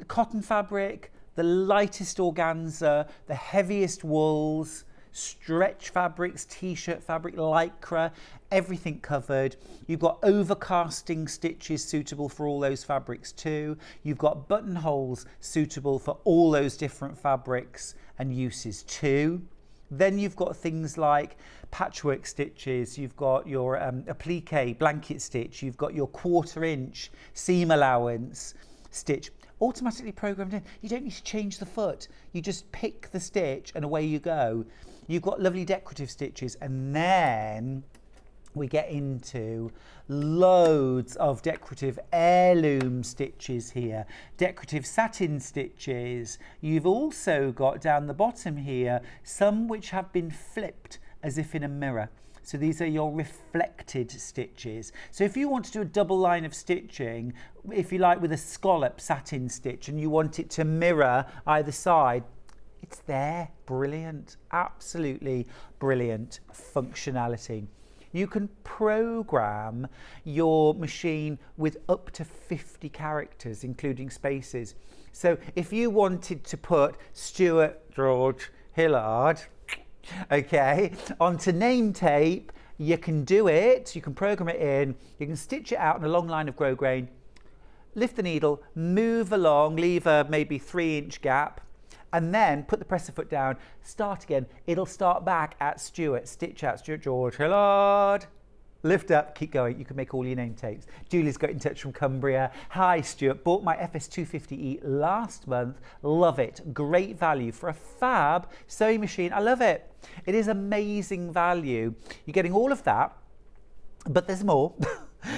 cotton fabric, the lightest organza, the heaviest wools, stretch fabrics, t-shirt fabric, lycra, everything covered. You've got overcasting stitches suitable for all those fabrics too. You've got buttonholes suitable for all those different fabrics and uses too. Then you've got things like patchwork stitches, you've got your applique blanket stitch, you've got your 1/4 inch seam allowance stitch. automatically programmed in. You don't need to change the foot. You just pick the stitch and away you go. You've got lovely decorative stitches, and then we get into loads of decorative heirloom stitches here, decorative satin stitches. You've also got down the bottom here some which have been flipped as if in a mirror. So these are your reflected stitches. So if you want to do a double line of stitching, if you like with a scallop satin stitch, and you want it to mirror either side, it's there. Brilliant, absolutely brilliant functionality. You can program your machine with up to 50 characters, including spaces. So if you wanted to put Stuart George Hillard, okay, onto name tape, you can do it. You can program it in. You can stitch it out in a long line of grosgrain, lift the needle, move along, leave a maybe 3-inch gap, and then put the presser foot down, start again. It'll start back at Stuart, stitch out Stuart George Hillard, lift up, keep going. You can make all your name tapes. Julie's got in touch from Cumbria. Hi Stuart, bought my FS250E last month, love it. Great value for a fab sewing machine, I love it. It is amazing value. You're getting all of that, but there's more.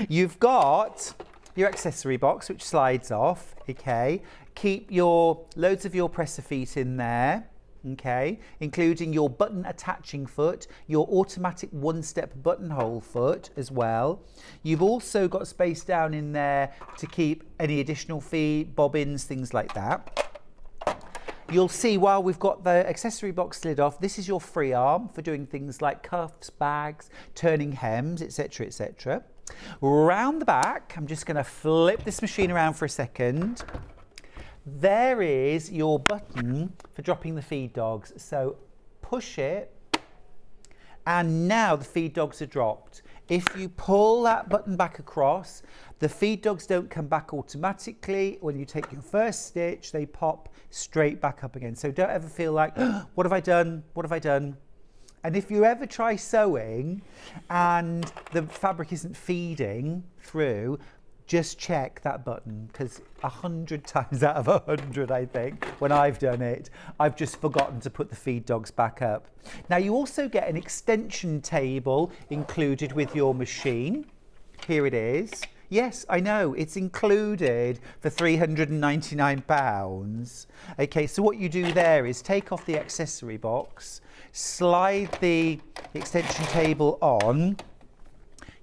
You've got your accessory box, which slides off, okay. Keep your loads of your presser feet in there, okay, including your button attaching foot, your automatic one-step buttonhole foot as well. You've also got space down in there to keep any additional feet, bobbins, things like that. You'll see while we've got the accessory box slid off, this is your free arm for doing things like cuffs, bags, turning hems, etc, etc. Round the back, I'm just going to flip this machine around for a second. There is your button for dropping the feed dogs. So push it, and now the feed dogs are dropped. If you pull that button back across, the feed dogs don't come back automatically. When you take your first stitch, they pop straight back up again. So don't ever feel like, oh, what have I done? What have I done? And if you ever try sewing and the fabric isn't feeding through, just check that button, because 100 times out of 100, I think, when I've done it, I've just forgotten to put the feed dogs back up. Now you also get an extension table included with your machine. Here it is. Yes, I know, it's included for £399. Okay, so what you do there is take off the accessory box, slide the extension table on.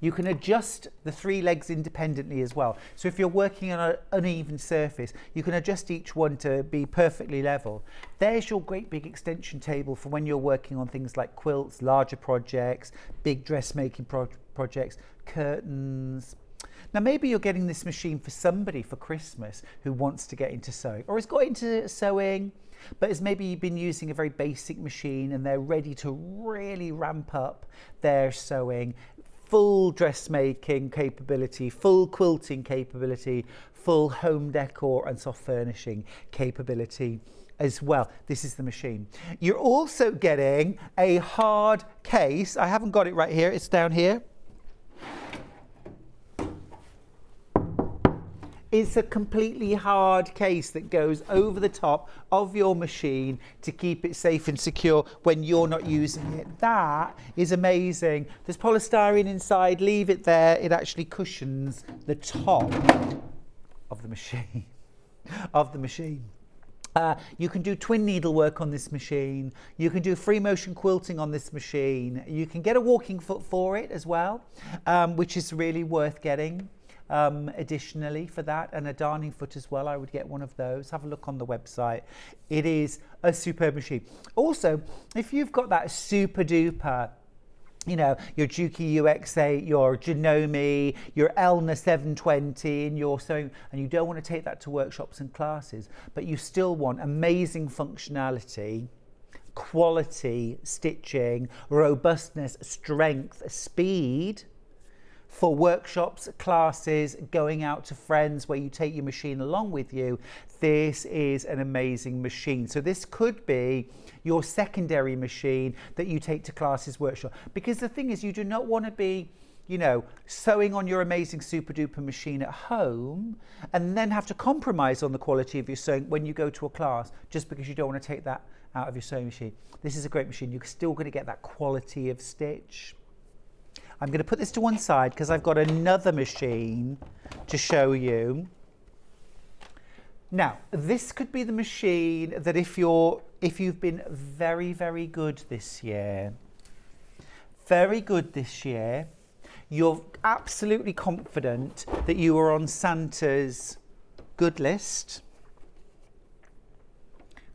You can adjust the 3 legs independently as well. So if you're working on an uneven surface, you can adjust each one to be perfectly level. There's your great big extension table for when you're working on things like quilts, larger projects, big dressmaking projects, curtains. Now maybe you're getting this machine for somebody for Christmas who wants to get into sewing, or has got into sewing, but has maybe been using a very basic machine and they're ready to really ramp up their sewing. Full dressmaking capability, full quilting capability, full home decor and soft furnishing capability as well. This is the machine. You're also getting a hard case. I haven't got it right here, it's down here. It's a completely hard case that goes over the top of your machine to keep it safe and secure when you're not using it. That is amazing. There's polystyrene inside, leave it there. It actually cushions the top of the machine. You can do twin needlework on this machine. You can do free motion quilting on this machine. You can get a walking foot for it as well, which is really worth getting. Additionally for that, and a darning foot as well. I would get one of those. Have a look on the website. It is a superb machine. Also, if you've got that super duper, you know, your Juki UX8, your Janome, your Elna 720 in your sewing, and you don't want to take that to workshops and classes, but you still want amazing functionality, quality stitching, robustness, strength, speed, for workshops, classes, going out to friends where you take your machine along with you, this is an amazing machine. So this could be your secondary machine that you take to classes, workshop. Because the thing is, you do not want to be sewing on your amazing super duper machine at home and then have to compromise on the quality of your sewing when you go to a class just because you don't want to take that out of your sewing machine. This is a great machine. You're still going to get that quality of stitch. I'm going to put this to one side because I've got another machine to show you. Now, this could be the machine that if you've been very, very good this year, you're absolutely confident that you are on Santa's good list.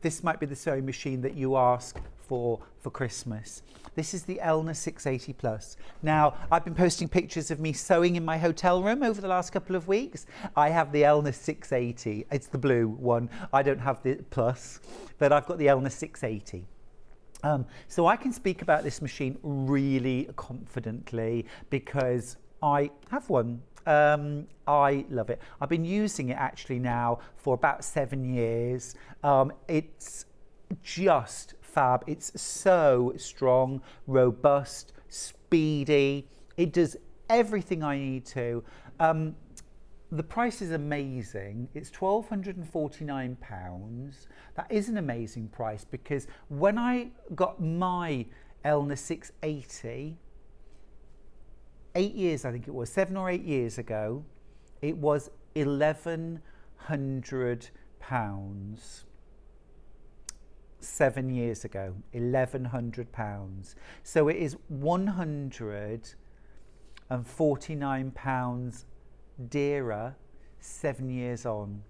This might be the sewing machine that you ask for Christmas. This is the Elna 680 Plus. Now, I've been posting pictures of me sewing in my hotel room over the last couple of weeks. I have the Elna 680. It's the blue one. I don't have the Plus, but I've got the Elna 680. So I can speak about this machine really confidently because I have one. I love it. I've been using it actually now for about 7 years. It's just fab. It's so strong, robust, speedy. It does everything I need to. The price is amazing. It's £1,249. That is an amazing price because when I got my Elna 680, 8 years, I think it was, 7 or 8 years ago, it was £1,100. 7 years ago, £1,100. So it is £149 dearer 7 years on.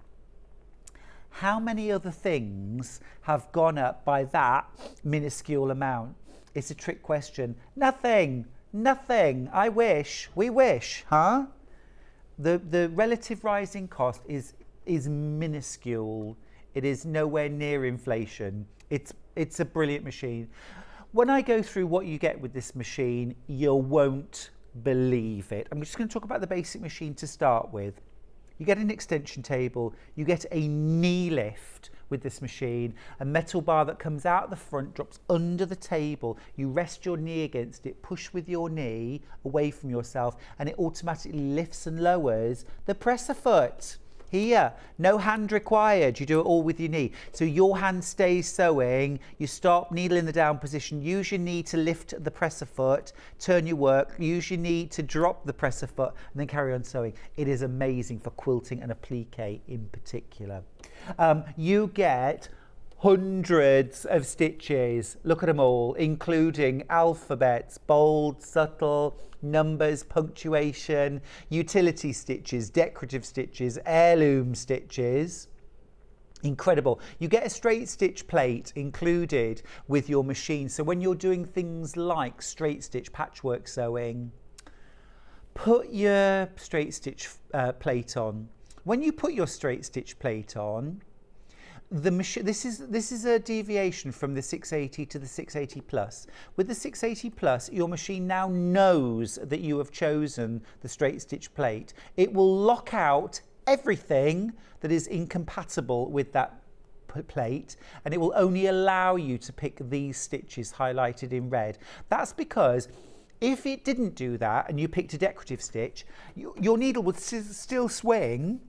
How many other things have gone up by that minuscule amount? It's a trick question. Nothing. I wish. We wish, huh? The relative rising cost is minuscule. It is nowhere near inflation. It's a brilliant machine. When I go through what you get with this machine, you won't believe it. I'm just going to talk about the basic machine to start with. You get an extension table, you get a knee lift with this machine, a metal bar that comes out the front, drops under the table, you rest your knee against it, push with your knee away from yourself, and it automatically lifts and lowers the presser foot. Here, no hand required, you do it all with your knee. So your hand stays sewing, you stop, needle in the down position, use your knee to lift the presser foot, turn your work, use your knee to drop the presser foot, and then carry on sewing. It is amazing for quilting and applique in particular. You get hundreds of stitches, look at them all, including alphabets, bold, subtle, numbers, punctuation, utility stitches, decorative stitches, heirloom stitches. Incredible. You get a straight stitch plate included with your machine. So when you're doing things like straight stitch patchwork sewing, put your straight stitch plate on. When you put your straight stitch plate on, the machine, this is a deviation from the 680 to the 680 Plus. With the 680 Plus, your machine now knows that you have chosen the straight stitch plate. It will lock out everything that is incompatible with that plate, and it will only allow you to pick these stitches highlighted in red. That's because if it didn't do that and you picked a decorative stitch, your needle would still swing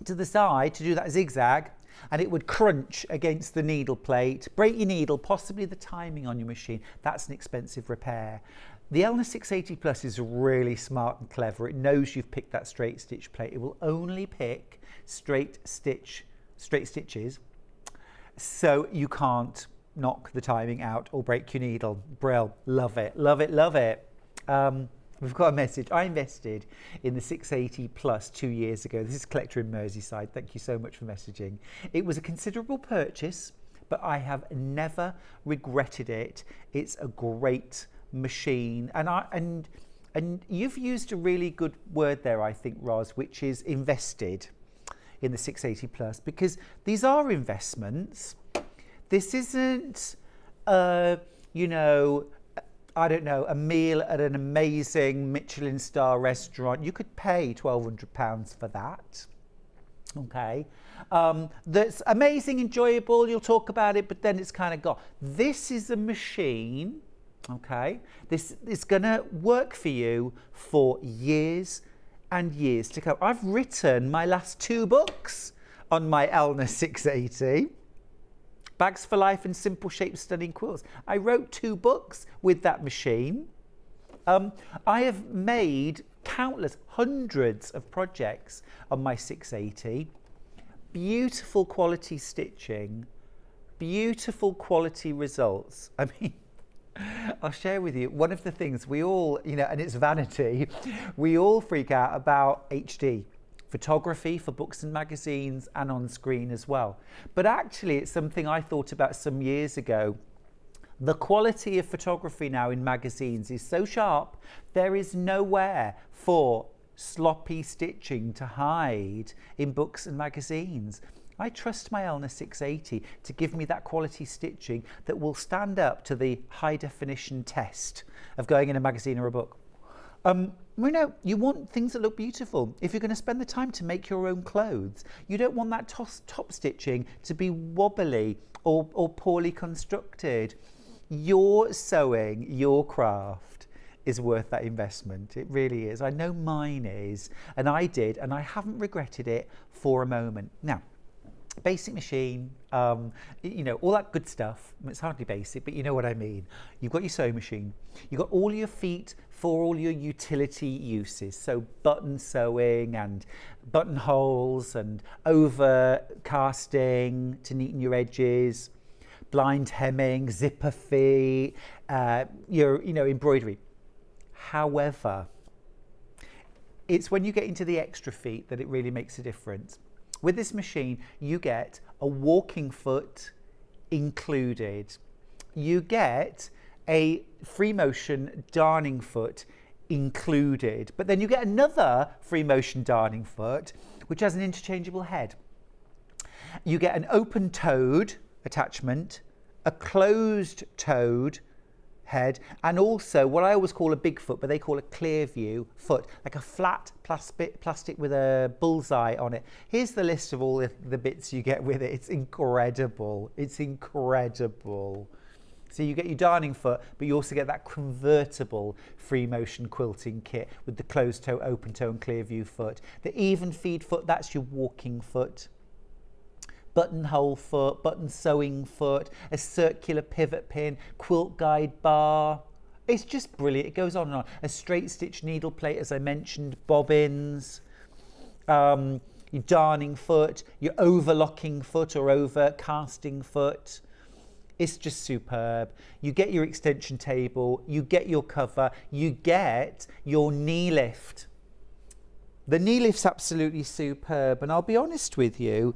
to the side to do that zigzag, and it would crunch against the needle plate, break your needle, possibly the timing on your machine. That's an expensive repair. The Elna 680 Plus is really smart and clever. It knows you've picked that straight stitch plate. It will only pick straight stitches, so you can't knock the timing out or break your needle. Brill, love it, love it, love it. We've got a message. I invested in the 680 Plus 2 years ago. This is Collector in Merseyside. Thank you so much for messaging. It was a considerable purchase, but I have never regretted it. It's a great machine. And you've used a really good word there, I think, Roz, which is invested in the 680 Plus, because these are investments. This isn't, I don't know, a meal at an amazing Michelin star restaurant. You could pay £1,200 for that. Okay. That's amazing, enjoyable, you'll talk about it, but then it's kind of gone. This is a machine Okay, this is going to work for you for years and years to come. I've written my last 2 books on my Elna 680. Bags for Life and Simple Shaped Stunning Quilts. I wrote 2 books with that machine. I have made countless, hundreds of projects on my 680. Beautiful quality stitching, beautiful quality results. I mean, I'll share with you one of the things we all, and it's vanity, we all freak out about HD. Photography for books and magazines and on screen as well. But actually it's something I thought about some years ago. The quality of photography now in magazines is so sharp, there is nowhere for sloppy stitching to hide in books and magazines. I trust my Elna 680 to give me that quality stitching that will stand up to the high definition test of going in a magazine or a book. You want things that look beautiful. If you're going to spend the time to make your own clothes, you don't want that top stitching to be wobbly or poorly constructed. Your sewing, your craft is worth that investment. It really is. I know mine is, and I did, and I haven't regretted it for a moment. Now, basic machine, all that good stuff. It's hardly basic, but you know what I mean. You've got your sewing machine. You've got all your feet for all your utility uses. So button sewing and buttonholes and over casting to neaten your edges, blind hemming, zipper feet, your embroidery. However, it's when you get into the extra feet that it really makes a difference. With this machine, you get a walking foot included. You get a free motion darning foot included, but then you get another free motion darning foot, which has an interchangeable head. You get an open-toed attachment, a closed-toed head, and also what I always call a big foot, but they call a clear view foot, like a flat plastic with a bullseye on it. Here's the list of all the bits you get with it. It's incredible. It's incredible. So you get your darning foot, but you also get that convertible free motion quilting kit with the closed toe, open toe and clear view foot. The even feed foot, that's your walking foot. Buttonhole foot, button sewing foot, a circular pivot pin, quilt guide bar. It's just brilliant. It goes on and on. A straight stitch needle plate, as I mentioned, bobbins, your darning foot, your overlocking foot or over casting foot. It's just superb. You get your extension table, you get your cover, you get your knee lift. The knee lift's absolutely superb, and I'll be honest with you,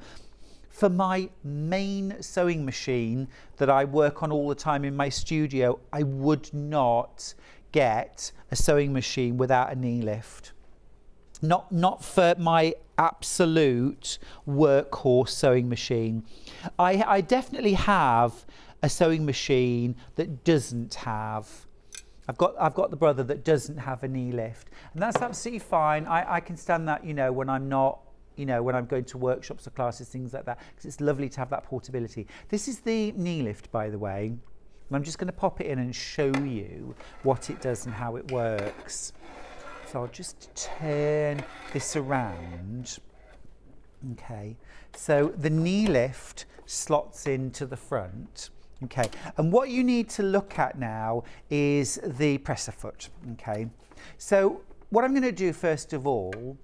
for my main sewing machine that I work on all the time in my studio, I would not get a sewing machine without a knee lift. Not for my absolute workhorse sewing machine. I definitely have a sewing machine that doesn't have. I've got the brother that doesn't have a knee lift, and that's absolutely fine. I can stand that, when I'm not, when I'm going to workshops or classes, things like that, because it's lovely to have that portability. This is the knee lift, by the way, and I'm just going to pop it in and show you what it does and how it works. So I'll just turn this around. Okay, so the knee lift slots into the front. Okay, and what you need to look at now is the presser foot. Okay, so what I'm going to do first of all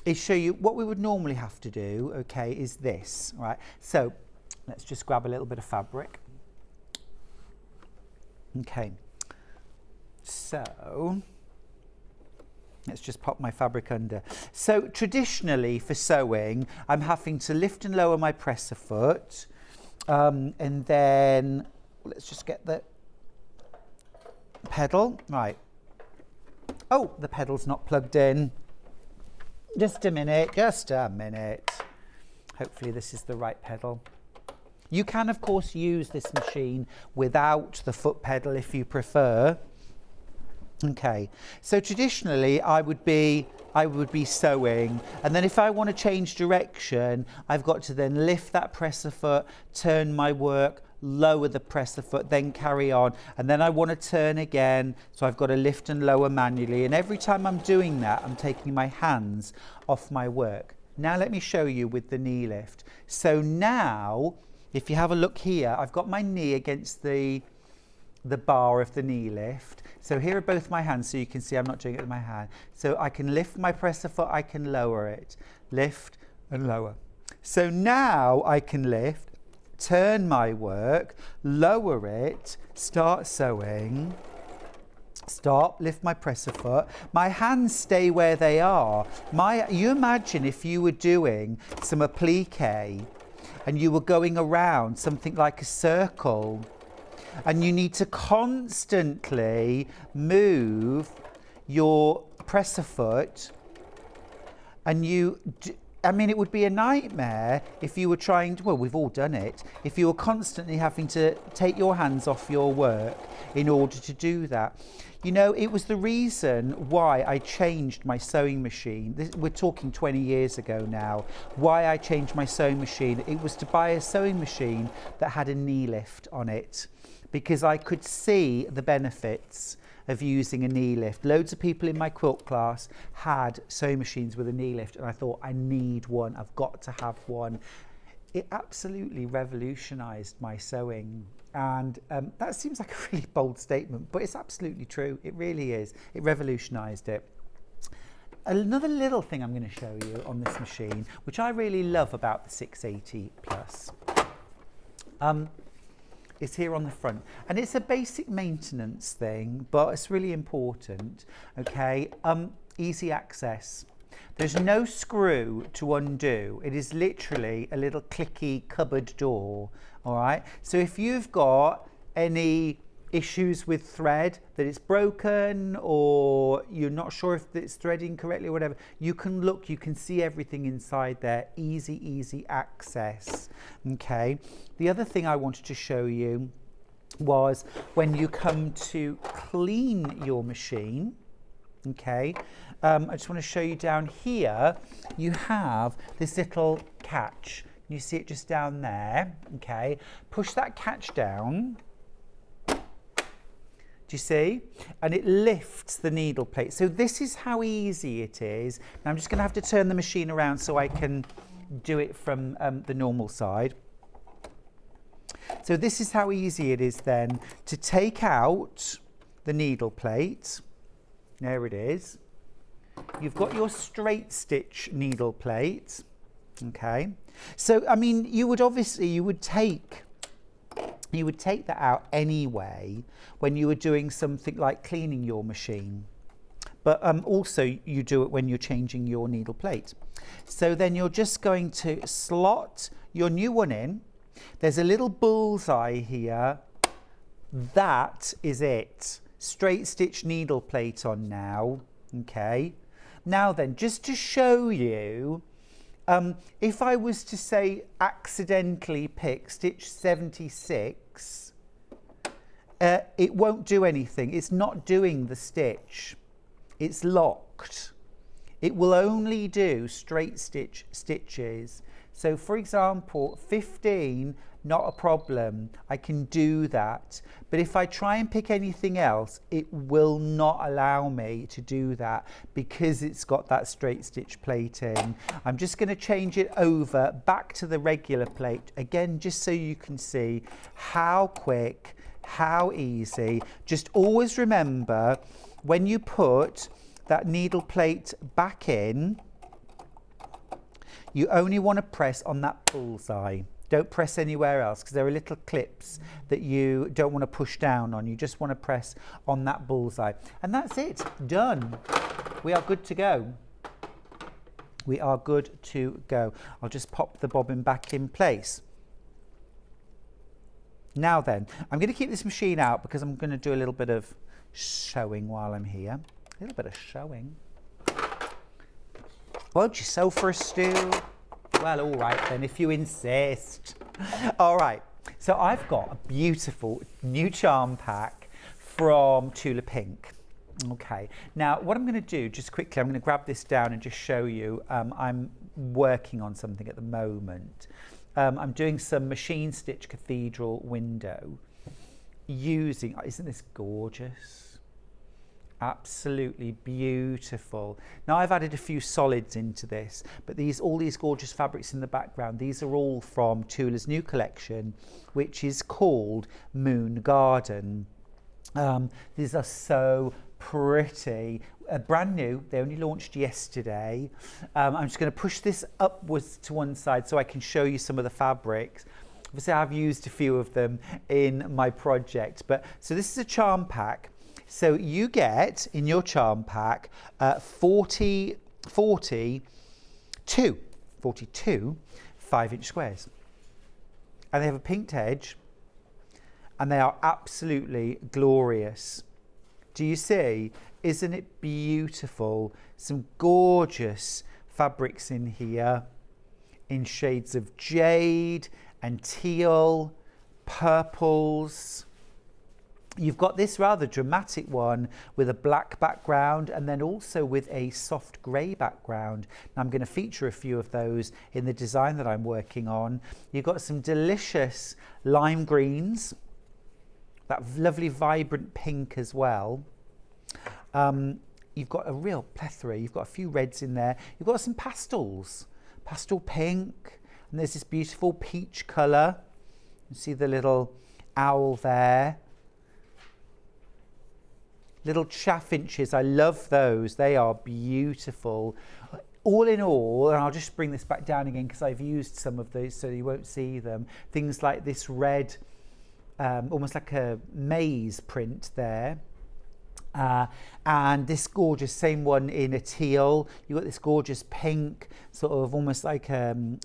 is show you what we would normally have to do. Okay, is this, right? So let's just grab a little bit of fabric. Okay, so let's just pop my fabric under. So traditionally for sewing, I'm having to lift and lower my presser foot, and then let's just get the pedal. Right. Oh, the pedal's not plugged in. Just a minute, just a minute. Hopefully this is the right pedal. You can, of course, use this machine without the foot pedal if you prefer. Okay, so traditionally I would be sewing, and then if I want to change direction, I've got to then lift that presser foot, turn my work, lower the presser foot, then carry on. And then I want to turn again, so I've got to lift and lower manually. And every time I'm doing that, I'm taking my hands off my work. Now let me show you with the knee lift. So now, if you have a look here, I've got my knee against the bar of the knee lift. So here are both my hands, so you can see I'm not doing it with my hand. So I can lift my presser foot, I can lower it, lift and lower. So now I can lift, turn my work, lower it, start sewing, stop, lift my presser foot. My hands stay where they are. You imagine if you were doing some applique and you were going around something like a circle, and you need to constantly move your presser foot, and I mean, it would be a nightmare if you were trying to, well, we've all done it, if you were constantly having to take your hands off your work in order to do that. You know, it was the reason why I changed my sewing machine. We're talking 20 years ago now. Why I changed my sewing machine. It was to buy a sewing machine that had a knee lift on it, because I could see the benefits of using a knee lift. Loads of people in my quilt class had sewing machines with a knee lift, and I thought, I need one, I've got to have one. It absolutely revolutionised my sewing, and that seems like a really bold statement, but it's absolutely true. It really is. It revolutionised it. Another little thing I'm going to show you on this machine, which I really love about the 680 Plus, is here on the front, and it's a basic maintenance thing, but it's really important. Okay, easy access. There's no screw to undo. It is literally a little clicky cupboard door. All right, so if you've got any issues with thread, that it's broken, or you're not sure if it's threading correctly or whatever, you can look, you can see everything inside there. Easy access. Okay, the other thing I wanted to show you was when you come to clean your machine. Okay, I just want to show you down here, you have this little catch. You see it just down there. Okay, push that catch down. Do you see? And it lifts the needle plate. So this is how easy it is. Now I'm just going to have to turn the machine around so I can do it from the normal side. So this is how easy it is then to take out the needle plate. There it is. You've got your straight stitch needle plate. Okay. So, I mean, you would take that out anyway when you were doing something like cleaning your machine, but also you do it when you're changing your needle plate. So then you're just going to slot your new one in. There's a little bullseye here. That is it. Straight stitch needle plate on now. Okay. Now then, just to show you, if I was to say accidentally pick stitch 76, it won't do anything. It's not doing the stitch. It's locked. It will only do straight stitch stitches. So for example, 15, not a problem. I can do that. But if I try and pick anything else, it will not allow me to do that because it's got that straight stitch plating. I'm just going to change it over back to the regular plate again, just so you can see how quick, how easy. Just always remember, when you put that needle plate back in, you only want to press on that bullseye. Don't press anywhere else, because there are little clips that you don't want to push down on. You just want to press on that bullseye. And that's it. Done. We are good to go. We are good to go. I'll just pop the bobbin back in place. Now then, I'm going to keep this machine out because I'm going to do a little bit of sewing while I'm here. A little bit of sewing. Won't you sew for a stew? Well, all right then, if you insist. All right, so I've got a beautiful new charm pack from Tula Pink. Okay, now what I'm going to do, just quickly, I'm going to grab this down and just show you. I'm working on something at the moment. I'm doing some machine stitch cathedral window using, isn't this gorgeous? Absolutely beautiful. Now I've added a few solids into this, but all these gorgeous fabrics in the background, these are all from Tula's new collection, which is called Moon Garden. These are so pretty, brand new. They only launched yesterday. I'm just going to push this upwards to one side so I can show you some of the fabrics. Obviously I've used a few of them in my project, but so this is a charm pack. So you get in your charm pack 42 5-inch squares, and they have a pinked edge, and they are absolutely glorious. Do you see? Isn't it beautiful? Some gorgeous fabrics in here in shades of jade and teal, purples. You've got this rather dramatic one with a black background and then also with a soft grey background. Now I'm going to feature a few of those in the design that I'm working on. You've got some delicious lime greens, that lovely vibrant pink as well. You've got a real plethora. You've got a few reds in there. You've got some pastels, pastel pink, and there's this beautiful peach colour. You see the little owl there. Little chaffinches, I love those. They are beautiful. All in all, and I'll just bring this back down again because I've used some of those so you won't see them. Things like this red, almost like a maze print there. And this gorgeous same one in a teal. You've got this gorgeous pink, sort of almost like, you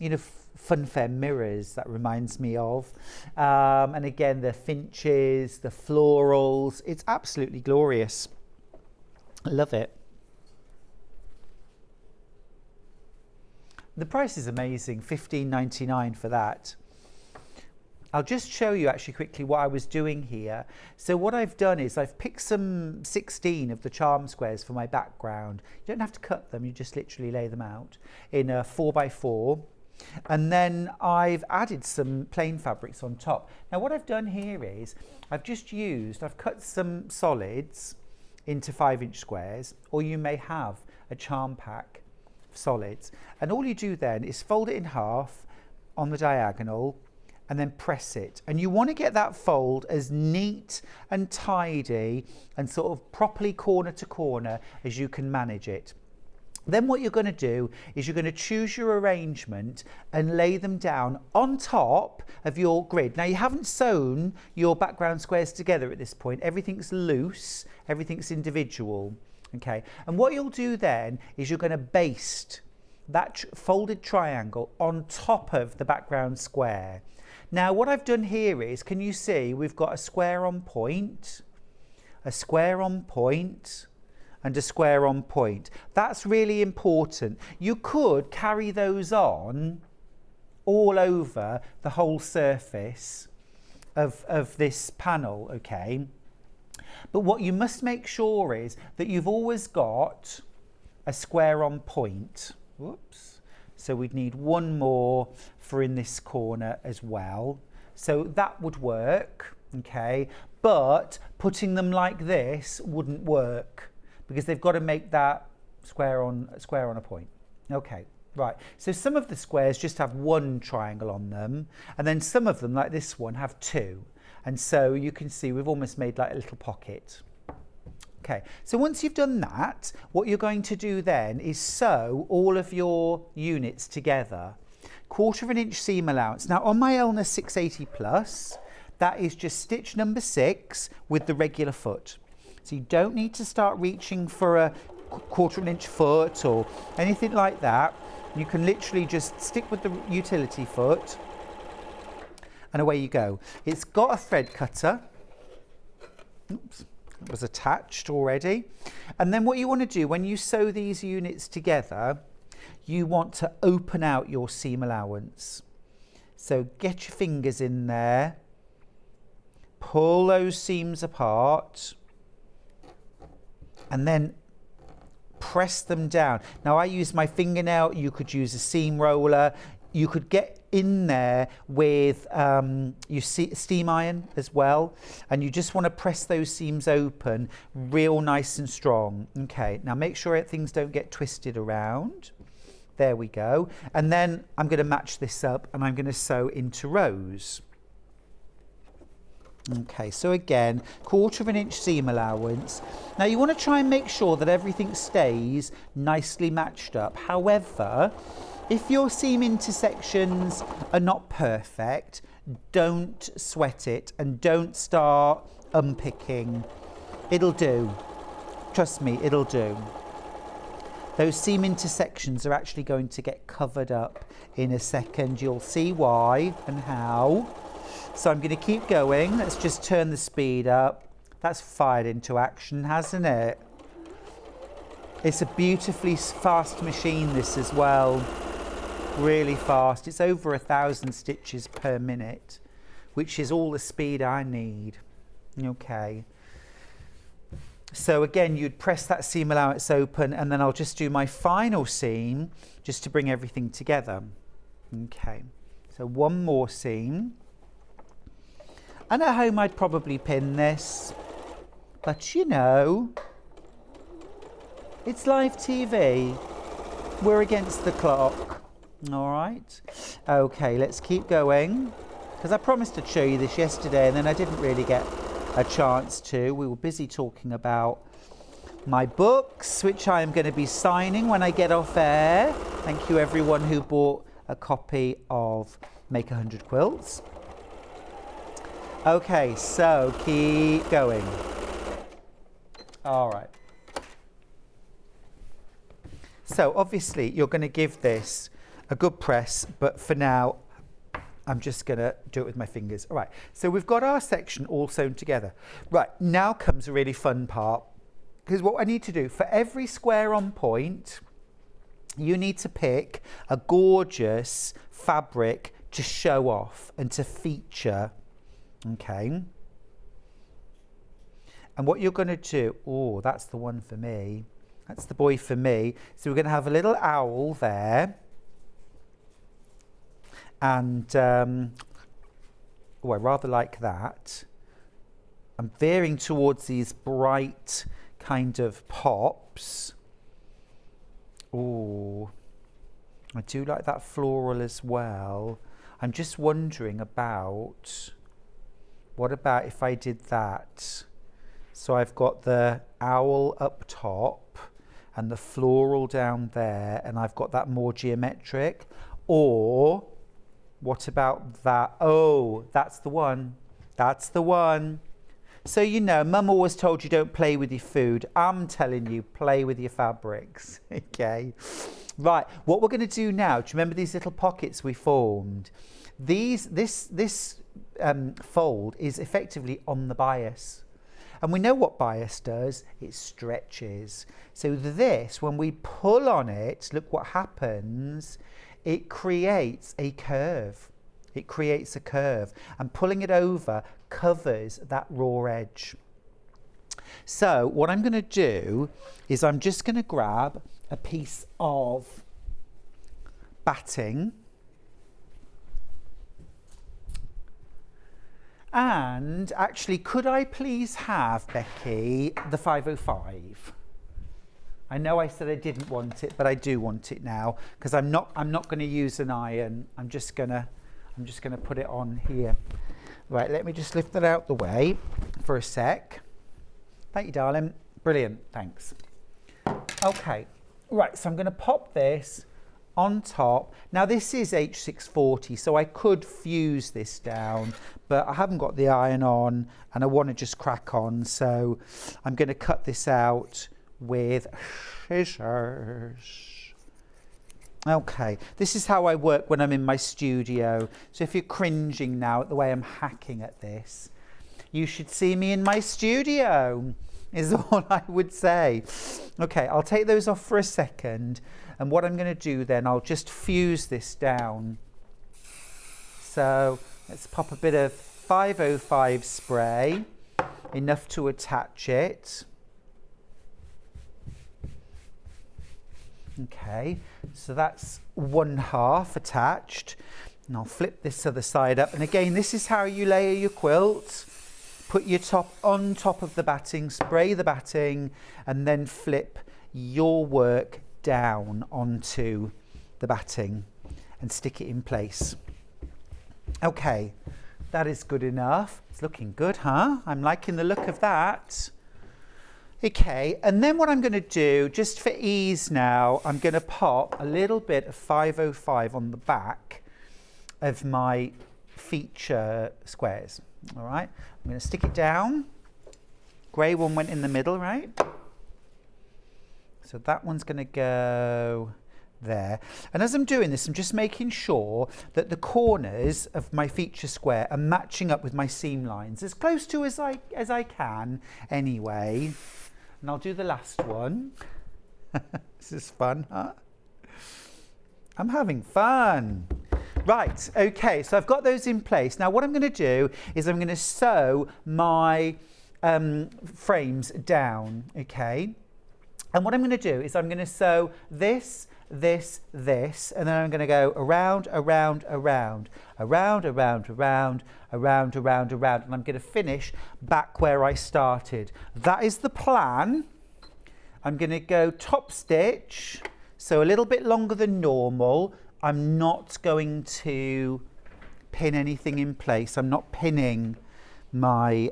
know, funfair mirrors that reminds me of. And again, the finches, the florals. It's absolutely glorious. I love it. The price is amazing, $15.99 for that. I'll just show you actually quickly what I was doing here. So what I've done is I've picked some 16 of the charm squares for my background. You don't have to cut them, you just literally lay them out in a 4x4. And then I've added some plain fabrics on top. Now what I've done here is I've cut some solids into 5-inch squares, or you may have a charm pack of solids. And all you do then is fold it in half on the diagonal and then press it. And you want to get that fold as neat and tidy and sort of properly corner to corner as you can manage it. Then what you're going to do is you're going to choose your arrangement and lay them down on top of your grid. Now you haven't sewn your background squares together at this point. Everything's loose, everything's individual. Okay, and what you'll do then is you're going to baste that folded triangle on top of the background square. Now what I've done here is, can you see we've got a square on point, a square on point, and a square on point. That's really important. You could carry those on all over the whole surface of this panel, okay? But what you must make sure is that you've always got a square on point. Whoops. So we'd need one more for in this corner as well. So that would work, okay? But putting them like this wouldn't work because they've got to make that square on a point. Okay, right. So some of the squares just have one triangle on them, and then some of them, like this one, have two. And so you can see we've almost made like a little pocket. Okay, so once you've done that, what you're going to do then is sew all of your units together. 1/4 inch seam allowance. Now on my Elna 680 Plus, that is just stitch number 6 with the regular foot. So you don't need to start reaching for a 1/4 inch foot or anything like that. You can literally just stick with the utility foot and away you go. It's got a thread cutter. Oops. Was attached already. And then what you want to do when you sew these units together, you want to open out your seam allowance. So get your fingers in there, pull those seams apart, and then press them down. Now I use my fingernail, you could use a seam roller. you could get in there with steam iron as well, and you just want to press those seams open real nice and strong. Okay, now make sure things don't get twisted around. There we go. And then I'm going to match this up and I'm going to sew into rows. Okay, so again, 1/4 inch seam allowance. Now you want to try and make sure that everything stays nicely matched up. However, if your seam intersections are not perfect, don't sweat it and don't start unpicking. It'll do. Trust me, it'll do. Those seam intersections are actually going to get covered up in a second. You'll see why and how. So I'm going to keep going. Let's just turn the speed up. That's fired into action, hasn't it? It's a beautifully fast machine, this as well. Really fast. It's over 1,000 stitches per minute, which is all the speed I need. Okay. So again, you'd press that seam allowance open, and then I'll just do my final seam just to bring everything together. Okay. So one more seam. And at home I'd probably pin this, but you know, it's live TV. We're against the clock. All right. Okay, let's keep going, because I promised to show you this yesterday and then I didn't really get a chance to. We were busy talking about my books, which I am going to be signing when I get off air. Thank you everyone who bought a copy of Make 100 Quilts. Okay, so keep going. All right. So obviously you're going to give this a good press, but for now I'm just going to do it with my fingers. All right, so we've got our section all sewn together. Right, now comes a really fun part, because what I need to do, for every square on point, you need to pick a gorgeous fabric to show off and to feature. Okay, and what you're going to do, oh, that's the one for me, that's the boy for me. So we're going to have a little owl there, and oh, I rather like that. I'm veering towards these bright kind of pops. Oh, I do like that floral as well. I'm just wondering about, what about if I did that? So I've got the owl up top and the floral down there, and I've got that more geometric. Or what about that? Oh, that's the one. That's the one. So, you know, Mum always told you don't play with your food. I'm telling you, play with your fabrics. Okay. Right, what we're going to do now, do you remember these little pockets we formed? This fold is effectively on the bias. And we know what bias does, it stretches. So this, when we pull on it, look what happens, it creates a curve. It creates a curve, and pulling it over covers that raw edge. So what I'm going to do is I'm just going to grab a piece of batting, and actually, could I please have, Becky, the 505? I know I said I didn't want it, but I do want it now, because I'm not going to use an iron. I'm just going to put it on here. Right, let me just lift that out the way for a sec. Thank you, darling. Brilliant, thanks. Okay, right, so I'm going to pop this on top. Now this is H640, so I could fuse this down, but I haven't got the iron on and I want to just crack on, so I'm going to cut this out with scissors. Okay, this is how I work when I'm in my studio. So if you're cringing now at the way I'm hacking at this, you should see me in my studio, is all I would say. Okay, I'll take those off for a second, and what I'm going to do then, I'll just fuse this down. So let's pop a bit of 505 spray, enough to attach it. Okay, so that's one half attached. And I'll flip this other side up. And again, this is how you layer your quilt. Put your top on top of the batting, spray the batting, and then flip your work down onto the batting and stick it in place. Okay, that is good enough. It's looking good, huh? I'm liking the look of that. Okay, and then what I'm going to do, just for ease now, I'm going to pop a little bit of 505 on the back of my feature squares. All right, I'm going to stick it down. Grey one went in the middle, right? So that one's going to go there. And as I'm doing this, I'm just making sure that the corners of my feature square are matching up with my seam lines as close to as I can anyway. And I'll do the last one. This is fun, huh? I'm having fun. Right, okay, so I've got those in place. Now what I'm going to do is I'm going to sew my frames down, okay? And what I'm going to do is I'm going to sew this, this, this, and then I'm going to go around, around, around, around, around, around, around, around, around, and I'm going to finish back where I started. That is the plan. I'm going to go top stitch, so a little bit longer than normal. I'm not going to pin anything in place. I'm not pinning my...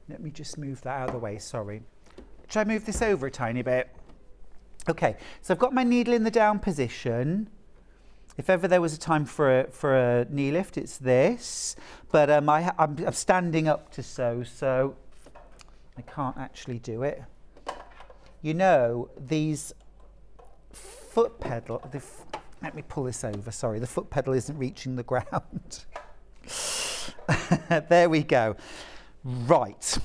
let me just move that out of the way, sorry. Should I move this over a tiny bit? Okay, so I've got my needle in the down position. If ever there was a time for a knee lift, it's this. But I'm standing up to sew, so I can't actually do it. You know, these foot pedal, let me pull this over, sorry, the foot pedal isn't reaching the ground. There we go. Right,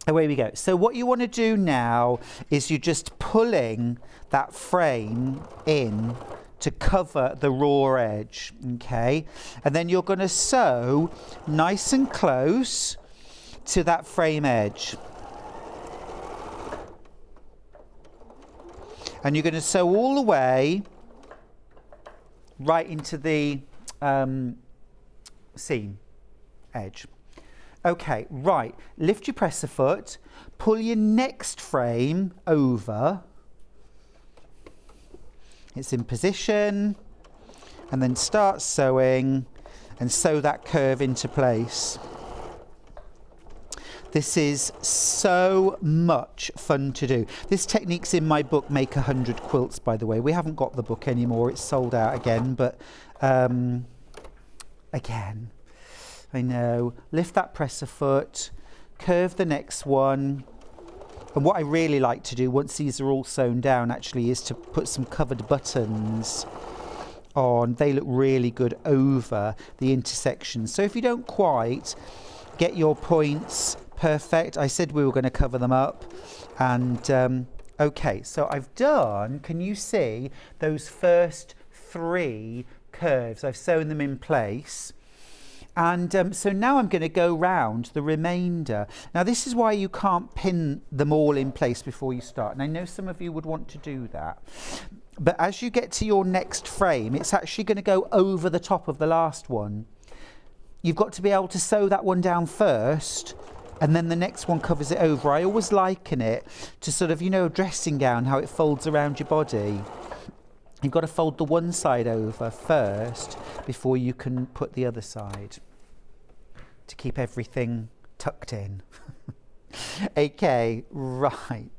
away we go. So what you want to do now is you're just pulling that frame in to cover the raw edge, okay? And then you're going to sew nice and close to that frame edge. And you're going to sew all the way right into the seam edge. Okay, right, lift your presser foot, pull your next frame over. It's in position, and then start sewing and sew that curve into place. This is so much fun to do. This technique's in my book, Make 100 Quilts, by the way. We haven't got the book anymore, it's sold out again, but again, I know, lift that presser foot, curve the next one. And what I really like to do once these are all sewn down actually is to put some covered buttons on. They look really good over the intersections. So if you don't quite get your points perfect, I said we were going to cover them up. And okay, so I've done, can you see those first 3 curves? I've sewn them in place. And so now I'm going to go round the remainder. Now this is why you can't pin them all in place before you start. And I know some of you would want to do that. But as you get to your next frame, it's actually going to go over the top of the last one. You've got to be able to sew that one down first, and then the next one covers it over. I always liken it to sort of, you know, a dressing gown, how it folds around your body. You've got to fold the one side over first before you can put the other side to keep everything tucked in. Okay, right.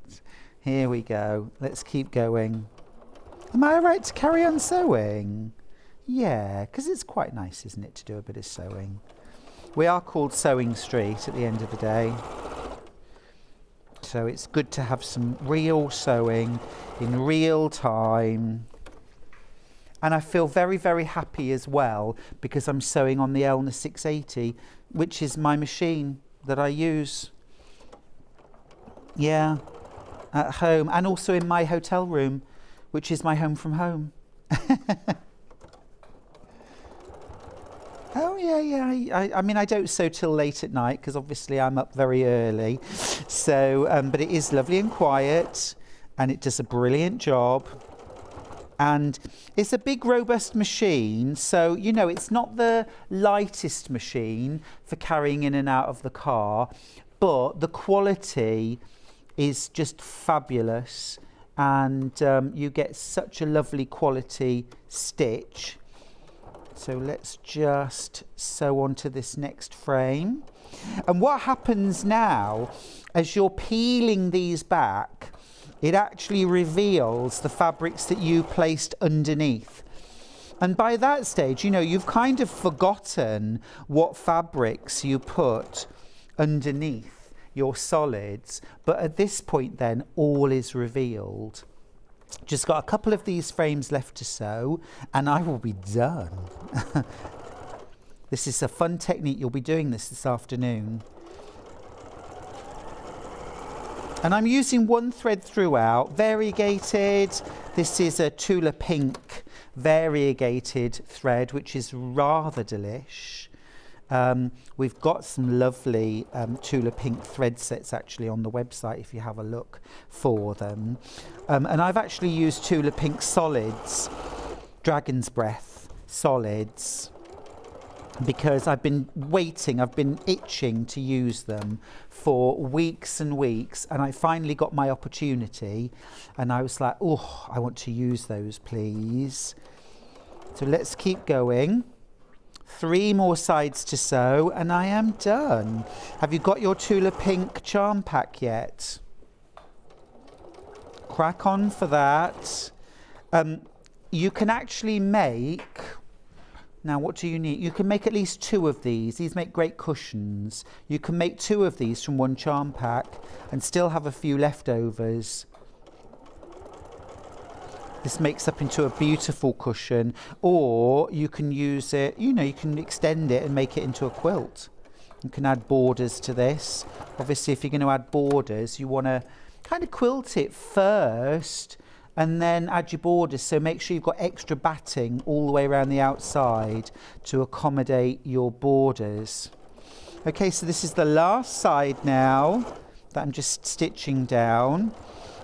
Here we go. Let's keep going. Am I all right to carry on sewing? Yeah, because it's quite nice, isn't it, to do a bit of sewing. We are called Sewing Street at the end of the day. So it's good to have some real sewing in real time. And I feel very, very happy as well because I'm sewing on the Elna 680, which is my machine that I use. Yeah, at home, and also in my hotel room, which is my home from home. Oh yeah. I mean, I don't sew till late at night because obviously I'm up very early. So, but it is lovely and quiet, and it does a brilliant job. And it's a big, robust machine. So, you know, it's not the lightest machine for carrying in and out of the car, but the quality is just fabulous. And you get such a lovely quality stitch. So let's just sew onto this next frame. And what happens now, as you're peeling these back, it actually reveals the fabrics that you placed underneath. And by that stage, you know, you've kind of forgotten what fabrics you put underneath your solids. But at this point then, all is revealed. Just got a couple of these frames left to sew and I will be done. This is a fun technique. You'll be doing this afternoon. And I'm using one thread throughout, variegated. This is a Tula Pink variegated thread, which is rather delish. We've got some lovely Tula Pink thread sets actually on the website if you have a look for them. And I've actually used Tula Pink solids, Dragon's Breath solids, because I've been itching to use them for weeks and weeks, and I finally got my opportunity and I was like, oh, I want to use those, please. So let's keep going. 3 more sides to sew and I am done. Have you got your Tula Pink charm pack yet? Crack on for that. You can actually make, now what do you need? You can make at least 2 of these. These make great cushions. You can make 2 of these from one charm pack and still have a few leftovers. This makes up into a beautiful cushion, or you can use it, you know, you can extend it and make it into a quilt. You can add borders to this. Obviously, if you're going to add borders, you want to kind of quilt it first and then add your borders. So make sure you've got extra batting all the way around the outside to accommodate your borders. Okay, so this is the last side now that I'm just stitching down.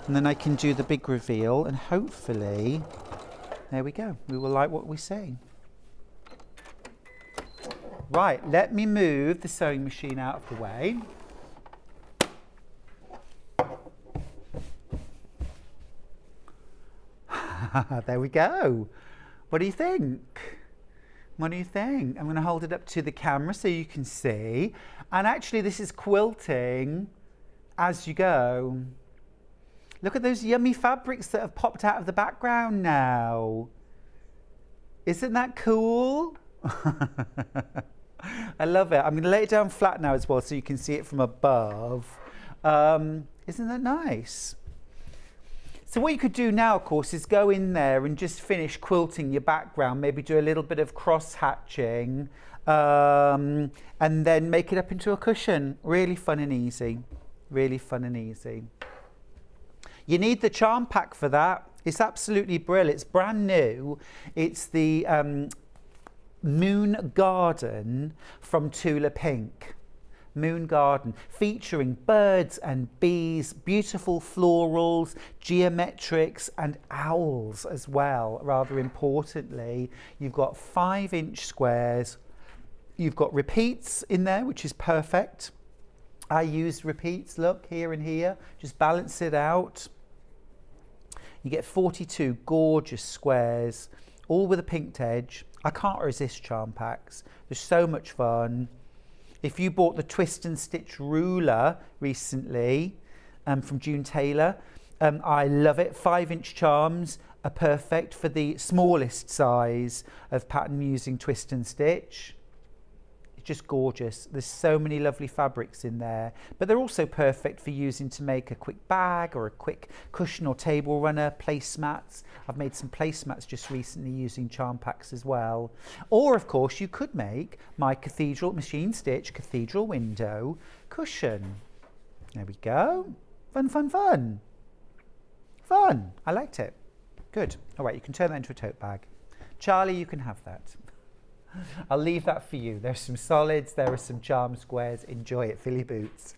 And then I can do the big reveal and hopefully, there we go, we will like what we see. Right, let me move the sewing machine out of the way. There we go. What do you think? What do you think? I'm going to hold it up to the camera so you can see. And actually this is quilting as you go. Look at those yummy fabrics that have popped out of the background now. Isn't that cool? I love it. I'm going to lay it down flat now as well so you can see it from above. Isn't that nice? So what you could do now, of course, is go in there and just finish quilting your background. Maybe do a little bit of cross-hatching and then make it up into a cushion. Really fun and easy. Really fun and easy. You need the charm pack for that. It's absolutely brilliant. It's brand new. It's the Moon Garden from Tula Pink. Moon Garden, featuring birds and bees, beautiful florals, geometrics and owls as well. Rather importantly, you've got 5-inch squares. You've got repeats in there, which is perfect. I use repeats, look, here and here. Just balance it out. You get 42 gorgeous squares, all with a pinked edge. I can't resist charm packs. They're so much fun. If you bought the Twist and Stitch ruler recently from June Taylor, I love it. 5-inch charms are perfect for the smallest size of pattern using Twist and Stitch. It's just gorgeous. There's so many lovely fabrics in there, but they're also perfect for using to make a quick bag or a quick cushion or table runner, placemats. I've made some placemats just recently using charm packs as well. Or of course you could make my cathedral machine stitch cathedral window cushion. There we go. Fun, fun, fun. Fun. I liked it. Good. All right, you can turn that into a tote bag. Charlie, you can have that. I'll leave that for you. There's some solids, there are some charm squares. Enjoy it, Philly boots.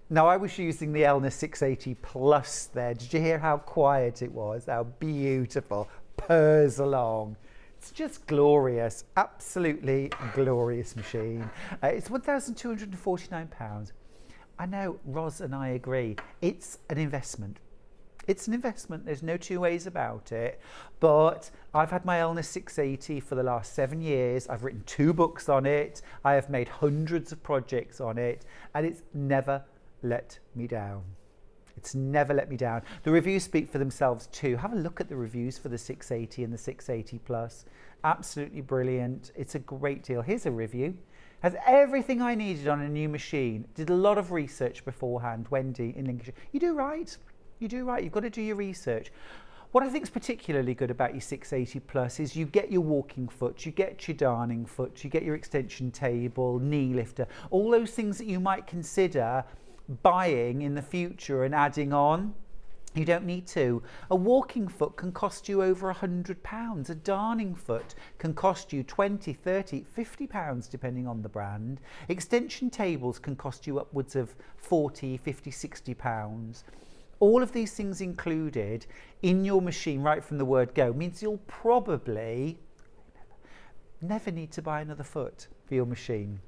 Now, I was using the Elna 680 Plus there. Did you hear how quiet it was? How beautiful. Purrs along. It's just glorious. Absolutely glorious machine. It's £1,249. I know Roz and I agree. It's an investment. It's an investment. There's no two ways about it. But I've had my Elna 680 for the last 7 years. I've written 2 books on it. I have made hundreds of projects on it. And it's never let me down. It's never let me down. The reviews speak for themselves too. Have a look at the reviews for the 680 and the 680 Plus. Absolutely brilliant. It's a great deal. Here's a review. Has everything I needed on a new machine. Did a lot of research beforehand. Wendy in Lincolnshire. You do right. You do right. You've got to do your research. What I think is particularly good about your 680 Plus is you get your walking foot, you get your darning foot, you get your extension table, knee lifter, all those things that you might consider buying in the future and adding on. You don't need to. A walking foot can cost you over £100. A darning foot can cost you £20, £30, £50 depending on the brand. Extension tables can cost you upwards of £40, £50, £60. All of these things included in your machine right from the word go means you'll probably never need to buy another foot for your machine.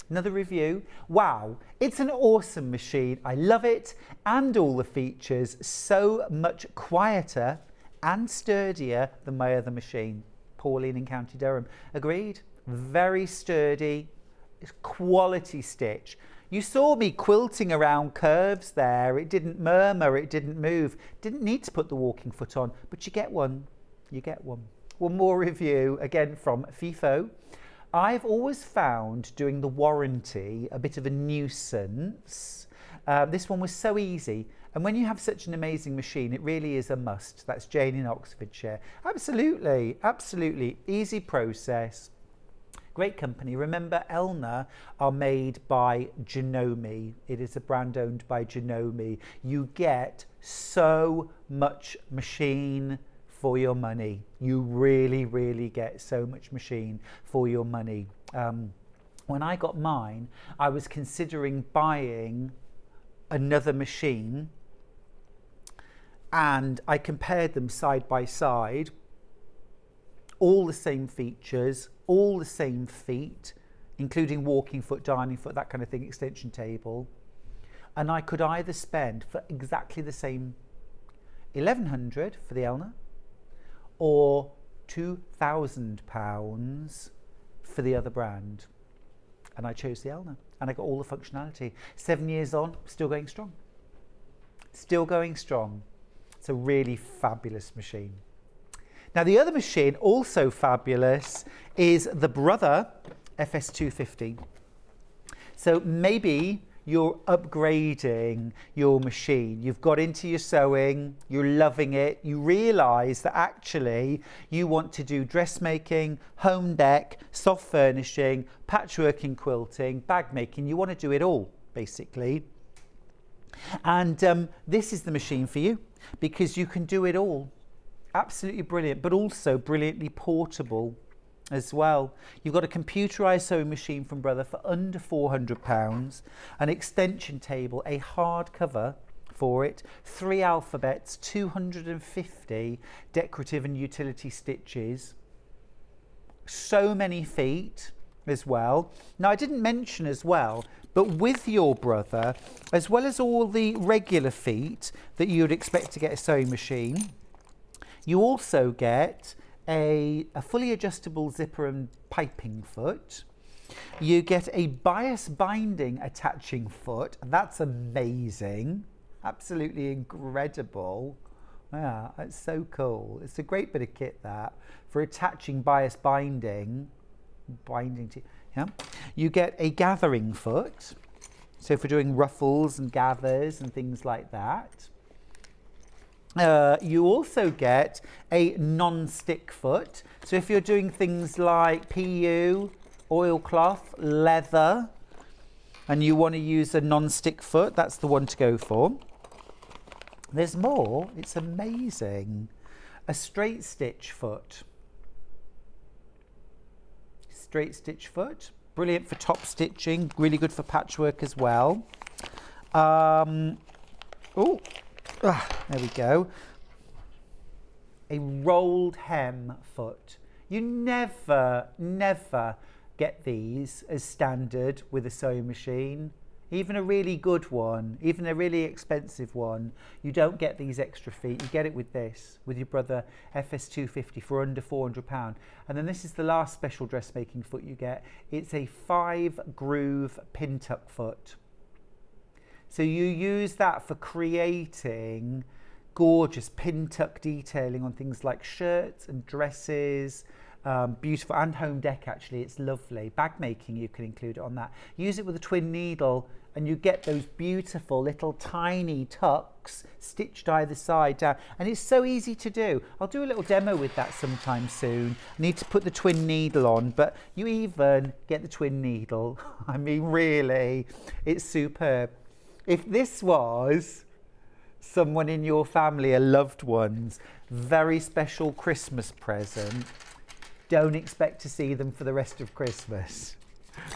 Another review. Wow, it's an awesome machine. I love it and all the features. So much quieter and sturdier than my other machine. Pauline in County Durham. Agreed. Very sturdy. It's quality stitch. You saw me quilting around curves there. It didn't murmur, it didn't move. Didn't need to put the walking foot on, but you get one. You get one. One more review, again from FIFO. I've always found doing the warranty a bit of a nuisance. This one was so easy. And when you have such an amazing machine, it really is a must. That's Jane in Oxfordshire. Absolutely, absolutely. Easy process. Great company. Remember, Elna are made by Janome. It is a brand owned by Janome. You get so much machine for your money. You really, really get so much machine for your money. When I got mine, I was considering buying another machine, and I compared them side by side. All the same features, all the same feet, including walking foot, darning foot, that kind of thing, extension table. And I could either spend for exactly the same £1,100 for the Elna or £2,000 for the other brand. And I chose the Elna and I got all the functionality. 7 years on, still going strong. Still going strong. It's a really fabulous machine. Now the other machine, also fabulous, is the Brother FS250. So maybe you're upgrading your machine. You've got into your sewing, you're loving it, you realise that actually you want to do dressmaking, home deck, soft furnishing, patchworking, quilting, bag making. You want to do it all, basically. And this is the machine for you because you can do it all. Absolutely brilliant, but also brilliantly portable as well. You've got a computerized sewing machine from Brother for under £400, an extension table, a hardcover for it, 3 alphabets, 250 decorative and utility stitches, so many feet as well. Now I didn't mention as well, but with your Brother, as well as all the regular feet that you would expect to get a sewing machine, you also get a fully adjustable zipper and piping foot. You get a bias binding attaching foot. That's amazing. Absolutely incredible. Yeah, that's so cool. It's a great bit of kit that for attaching bias binding to, yeah. You get a gathering foot. So for doing ruffles and gathers and things like that. You also get a non-stick foot. So if you're doing things like PU, oilcloth, leather, and you want to use a non-stick foot, that's the one to go for. There's more. It's amazing. A straight stitch foot. straight stitch foot. Brilliant for top stitching, really good for patchwork as well. There we go. A rolled hem foot. You never get these as standard with a sewing machine. Even a really good one, even a really expensive one, you don't get these extra feet. You get it with this, with your brother FS250 for under £400. And then this is the last special dressmaking foot you get. It's a 5-groove pin tuck foot. So you use that for creating gorgeous pin tuck detailing on things like shirts and dresses. Beautiful, and home deck actually, it's lovely. Bag making, you can include it on that. Use it with a twin needle and you get those beautiful little tiny tucks stitched either side down, and it's so easy to do. I'll do a little demo with that sometime soon. I need to put the twin needle on, but you even get the twin needle. I mean, really, it's superb. If this was someone in your family, a loved one's very special Christmas present, don't expect to see them for the rest of Christmas.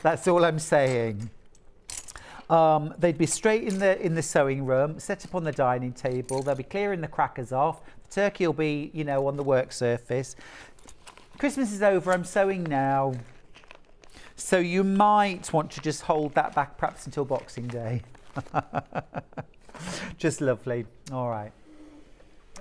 That's all I'm saying. They'd be straight in the sewing room, set up on the dining table. They'll be clearing the crackers off. The turkey will be, you know, on the work surface. Christmas is over. I'm sewing now. So you might want to just hold that back perhaps until Boxing Day. Just lovely. All right.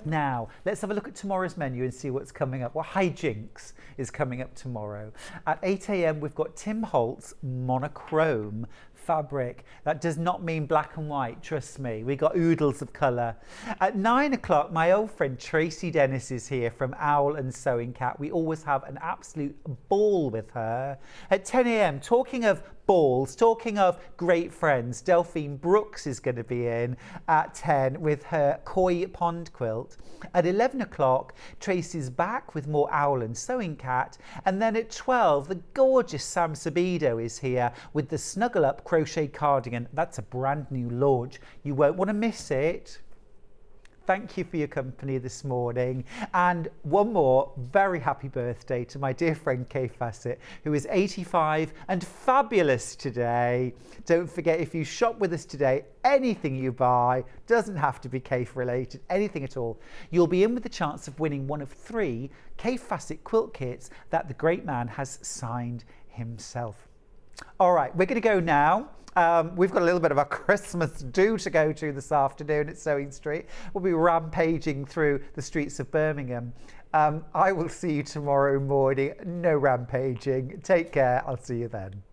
Now, let's have a look at tomorrow's menu and see what's coming up. Well, Hijinks is coming up tomorrow. At 8 a.m, we've got Tim Holt's monochrome fabric. That does not mean black and white, trust me. We got oodles of colour. At 9 o'clock, my old friend Tracy Dennis is here from Owl and Sewing Cat. We always have an absolute ball with her. At 10 a.m, talking of balls, talking of great friends, Delphine Brooks is going to be in at 10 with her koi pond quilt. At 11 o'clock, Tracy's back with more Owl and Sewing Cat. And then at 12, the gorgeous Sam Sabido is here with the Snuggle Up crochet cardigan. That's a brand new launch. You won't want to miss it. Thank you for your company this morning. And one more very happy birthday to my dear friend Kaffe Fassett, who is 85 and fabulous today. Don't forget, if you shop with us today, anything you buy doesn't have to be Kaffe related, anything at all. You'll be in with the chance of winning one of 3 Kaffe Fassett quilt kits that the great man has signed himself. All right, we're going to go now. We've got a little bit of a Christmas do to go to this afternoon at Sewing Street. We'll be rampaging through the streets of Birmingham. I will see you tomorrow morning. No rampaging. Take care. I'll see you then.